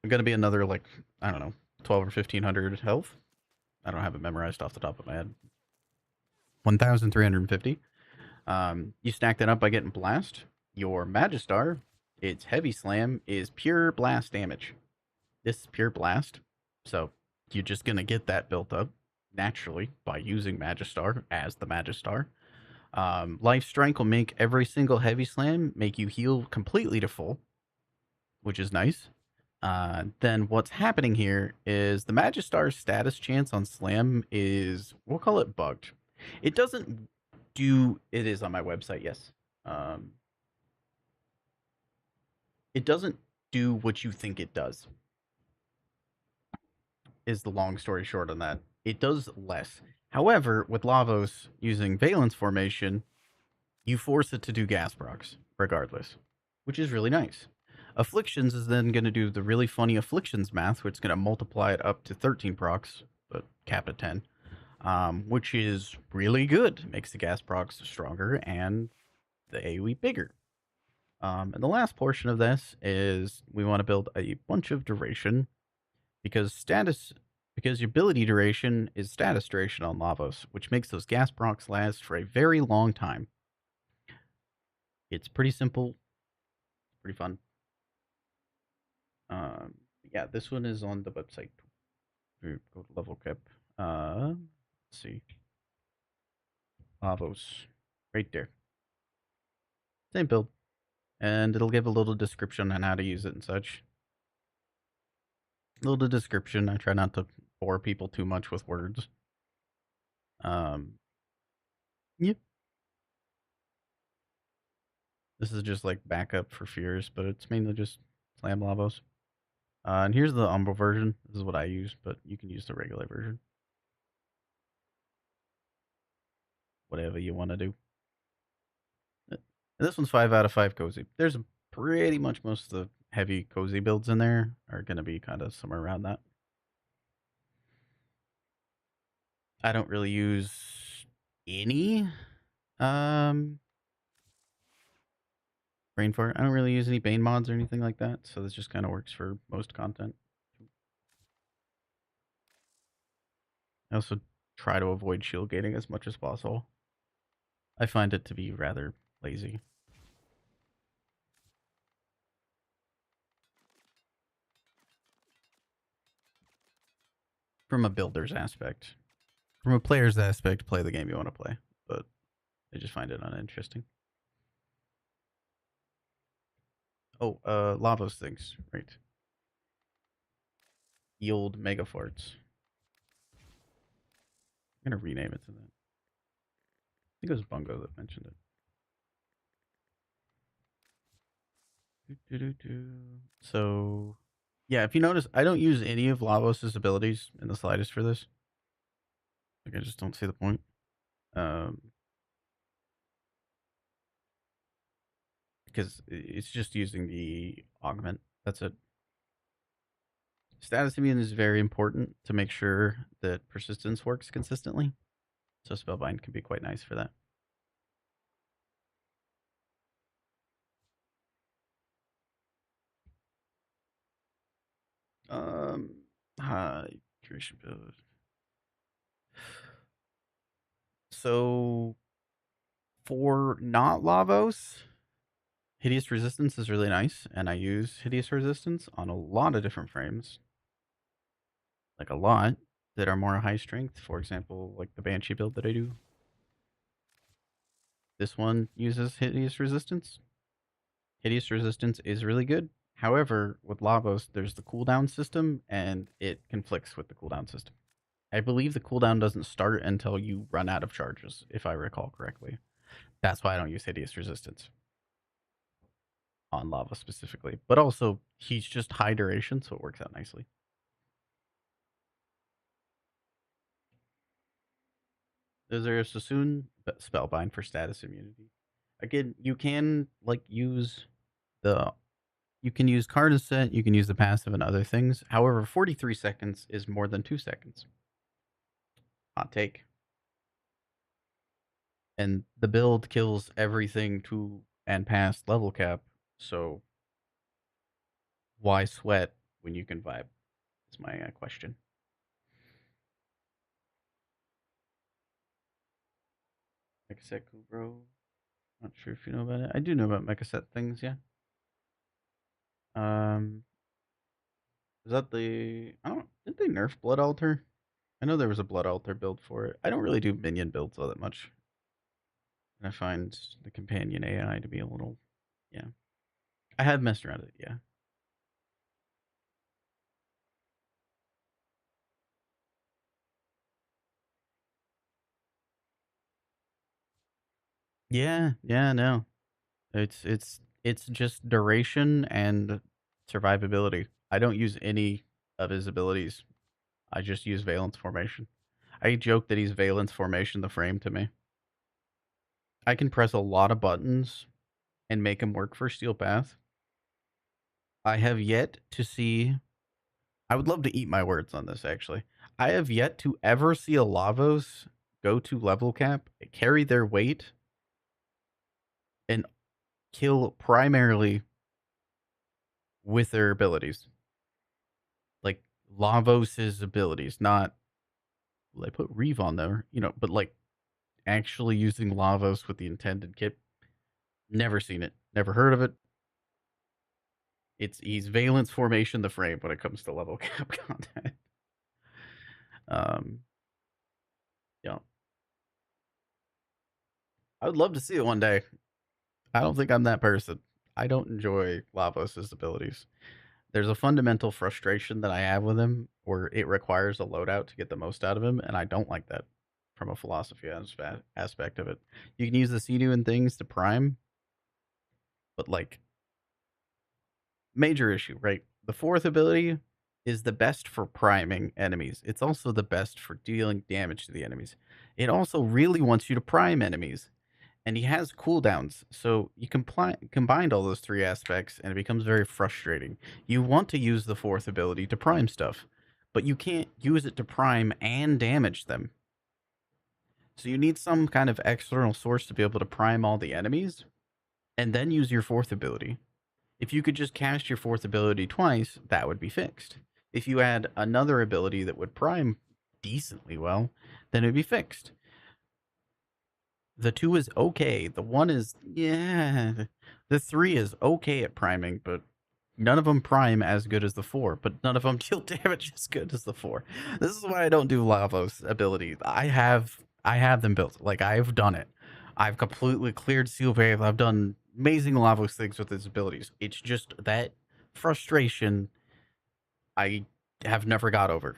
going to be another, like, I don't know, 12 or 1500 health. I don't have it memorized off the top of my head. 1350. You stack that up by getting Blast. Your Magistar, its heavy slam is pure blast damage. This is pure blast. So you're just going to get that built up naturally by using Magistar as the Magistar. Life Strike will make every single heavy slam make you heal completely to full, which is nice. Then what's happening here is the Magistar's status chance on slam is, we'll call it bugged. It doesn't do, it is on my website, yes. It doesn't do what you think it does, is the long story short on that. It does less. However, with Lavos using Valence Formation, you force it to do gas procs, regardless, which is really nice. Afflictions is then going to do the really funny Afflictions math, which is going to multiply it up to 13 procs, but cap at 10. which is really good. Makes the gas procs stronger and the AoE bigger. And the last portion of this is we want to build a bunch of duration because your ability duration is status duration on Lavos, which makes those gas procs last for a very long time. It's pretty simple, pretty fun. Yeah, this one is on the website. Go to level cap. Let's see. Lavos. Right there. Same build. And it'll give a little description on how to use it and such. A little description. I try not to bore people too much with words. Yep. This is just like backup for fears, but it's mainly just slam lavos. And here's the Umbra version. This is what I use, but you can use the regular version. Whatever you want to do. And this one's 5 out of 5 cozy. There's pretty much most of the heavy cozy builds in there are going to be kind of somewhere around that. I don't really use any brain fart. I don't really use any Bane mods or anything like that, so this just kind of works for most content. I also try to avoid shield gating as much as possible. I find it to be rather lazy. From a builder's aspect. From a player's aspect, play the game you want to play, but I just find it uninteresting. Oh, Lavos things, right. The old mega farts. I'm gonna rename it to that. I think it was Bungo that mentioned it. So, yeah, if you notice, I don't use any of Lavos' abilities in the slightest for this. Like, I just don't see the point. Because it's just using the augment. That's it. Status immune is very important to make sure that persistence works consistently. So Spellbind can be quite nice for that. Curation build. So for not Lavos, Hideous Resistance is really nice, and I use Hideous Resistance on a lot of different frames. Like a lot that are more high strength. For example, like the Banshee build that I do. This one uses Hideous Resistance. Hideous Resistance is really good. However, with Lavos, there's the cooldown system, and it conflicts with the cooldown system. I believe the cooldown doesn't start until you run out of charges, if I recall correctly. That's why I don't use Hideous Resistance on Lava specifically. But also, he's just high duration, so it works out nicely. Is there a Sassoon Spellbind for status immunity? Again, you can use card set, you can use the passive and other things. However, 43 seconds is more than 2 seconds. Hot take. And the build kills everything to and past level cap, so why sweat when you can vibe? Is my question. Mechaset Kubro. Not sure if you know about it. I do know about Mechaset things, yeah. Is that the did they nerf Blood Altar? I know there was a Blood Altar build for it. I don't really do minion builds all that much. And I find the companion AI to be a little yeah. I have messed around with it, yeah. Yeah, no. It's just duration and survivability. I don't use any of his abilities. I just use Valence Formation. I joke that he's Valence Formation the frame to me. I can press a lot of buttons and make him work for Steel Path. I have yet to see. I would love to eat my words on this, actually. I have yet to ever see a Lavos go to level cap, carry their weight, and kill primarily with their abilities. Like Lavos' abilities, not well, I put Reeve on there, but like actually using Lavos with the intended kit. Never seen it. Never heard of it. He's Valence Formation the frame when it comes to level cap content. Um, yeah, I would love to see it one day. I don't think I'm that person. I don't enjoy Lavos' abilities. There's a fundamental frustration that I have with him where it requires a loadout to get the most out of him, and I don't like that from a philosophy aspect of it. You can use the Sea-Doo and things to prime, but like major issue, right? The fourth ability is the best for priming enemies. It's also the best for dealing damage to the enemies. It also really wants you to prime enemies. And he has cooldowns, so you combined all those three aspects, and it becomes very frustrating. You want to use the fourth ability to prime stuff, but you can't use it to prime and damage them. So you need some kind of external source to be able to prime all the enemies, and then use your fourth ability. If you could just cast your fourth ability twice, that would be fixed. If you had another ability that would prime decently well, then it would be fixed. The 2 is okay. The 1 is, yeah. The 3 is okay at priming, but none of them prime as good as the 4, but none of them deal damage as good as the 4. This is why I don't do Lavos ability. I have them built. Like, I've done it. I've completely cleared Seal Wave. I've done amazing Lavos things with his abilities. It's just that frustration I have never got over.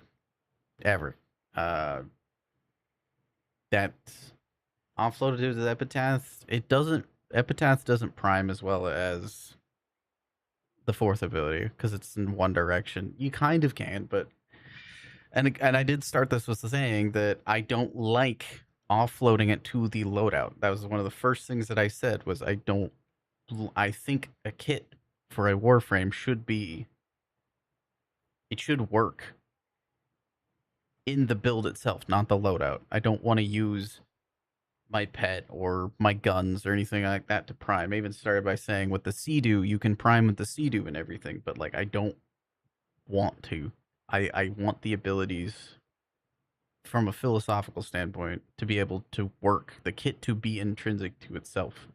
Ever. That offloaded to the Epitaph. Epitaph doesn't prime as well as the fourth ability because it's in one direction. You kind of can, but and I did start this with saying that I don't like offloading it to the loadout. That was one of the first things that I said was I think a kit for a warframe should work in the build itself, not the loadout. I don't want to use my pet or my guns or anything like that to prime. I even started by saying with the Sea-Doo, you can prime with the Sea-Doo and everything, but like I don't want to. I want the abilities from a philosophical standpoint to be able to work, the kit to be intrinsic to itself,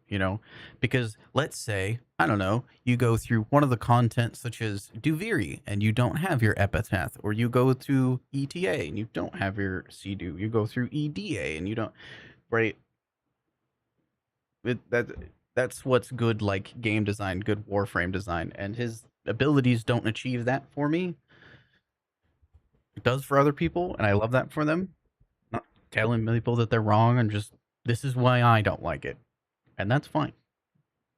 Because let's say, I don't know, you go through one of the content such as Duviri and you don't have your Epitaph, or you go to ETA and you don't have your Sea-Doo, you go through EDA and you don't, right? That's what's good, like game design, good warframe design, and his abilities don't achieve that for me. It does for other people, and I love that for them. Not telling people that they're wrong, and just this is why I don't like it, and that's fine.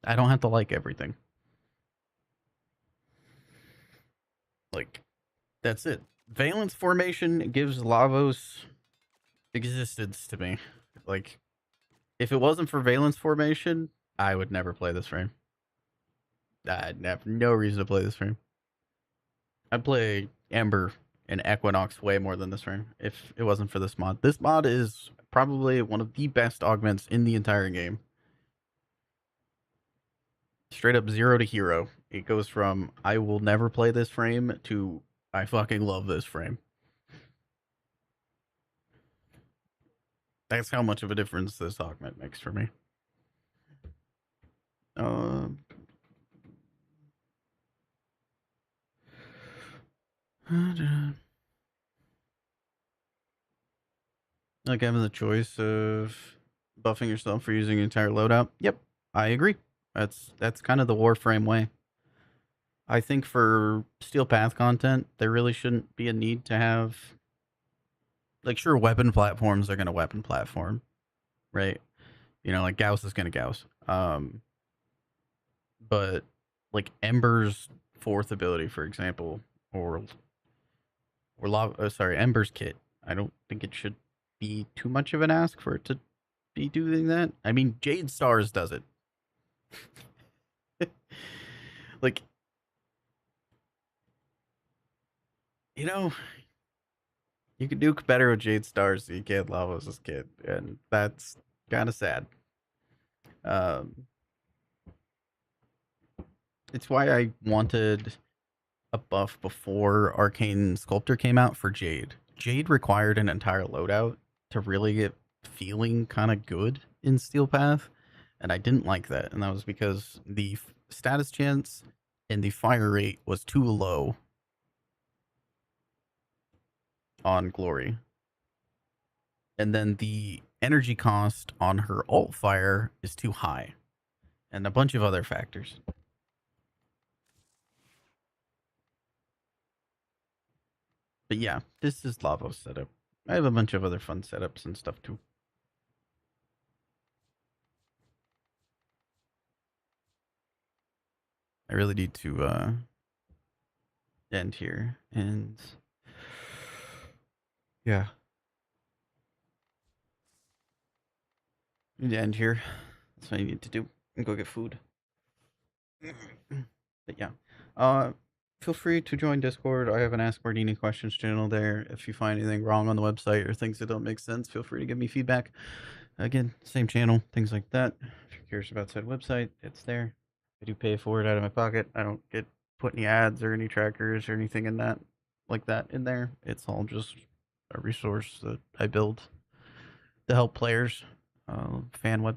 I don't have to like everything. Like that's it. Valence formation gives Lavos existence to me. Like if it wasn't for Valence formation, I would never play this frame. I'd have no reason to play this frame. I'd play Ember and Equinox way more than this frame if it wasn't for this mod. This mod is probably one of the best augments in the entire game. Straight up 0 to hero. It goes from I will never play this frame to I fucking love this frame. That's how much of a difference this augment makes for me. Like having the choice of buffing yourself for using an entire loadout. Yep, I agree. That's kind of the Warframe way. I think for Steel Path content, there really shouldn't be a need to have, like, sure, weapon platforms are going to weapon platform, right? Like Gauss is going to Gauss. But like Ember's fourth ability, for example, or Ember's kit, I don't think it should be too much of an ask for it to be doing that. I mean, Jade Stars does it. Like, You can do better with Jade Stars than you can Lavos as a kid, and that's kind of sad. Um, it's why I wanted a buff before Arcane Sculptor came out for Jade. Jade required an entire loadout to really get feeling kind of good in Steel Path, and I didn't like that, and that was because the status chance and the fire rate was too low on Glory. And then the energy cost on her alt fire is too high, and a bunch of other factors. But yeah, this is Lavo's setup. I have a bunch of other fun setups and stuff too. I really need to end here, and yeah, I need to end here. That's what I need to do and go get food. But yeah, feel free to join Discord. I have an Ask Mardini questions channel there. If you find anything wrong on the website or things that don't make sense, feel free to give me feedback. Again, same channel, things like that. If you're curious about said website, it's there. I do pay for it out of my pocket. I don't get put any ads or any trackers or anything in that like that in there. It's all just a resource that I build to help players. Fan website.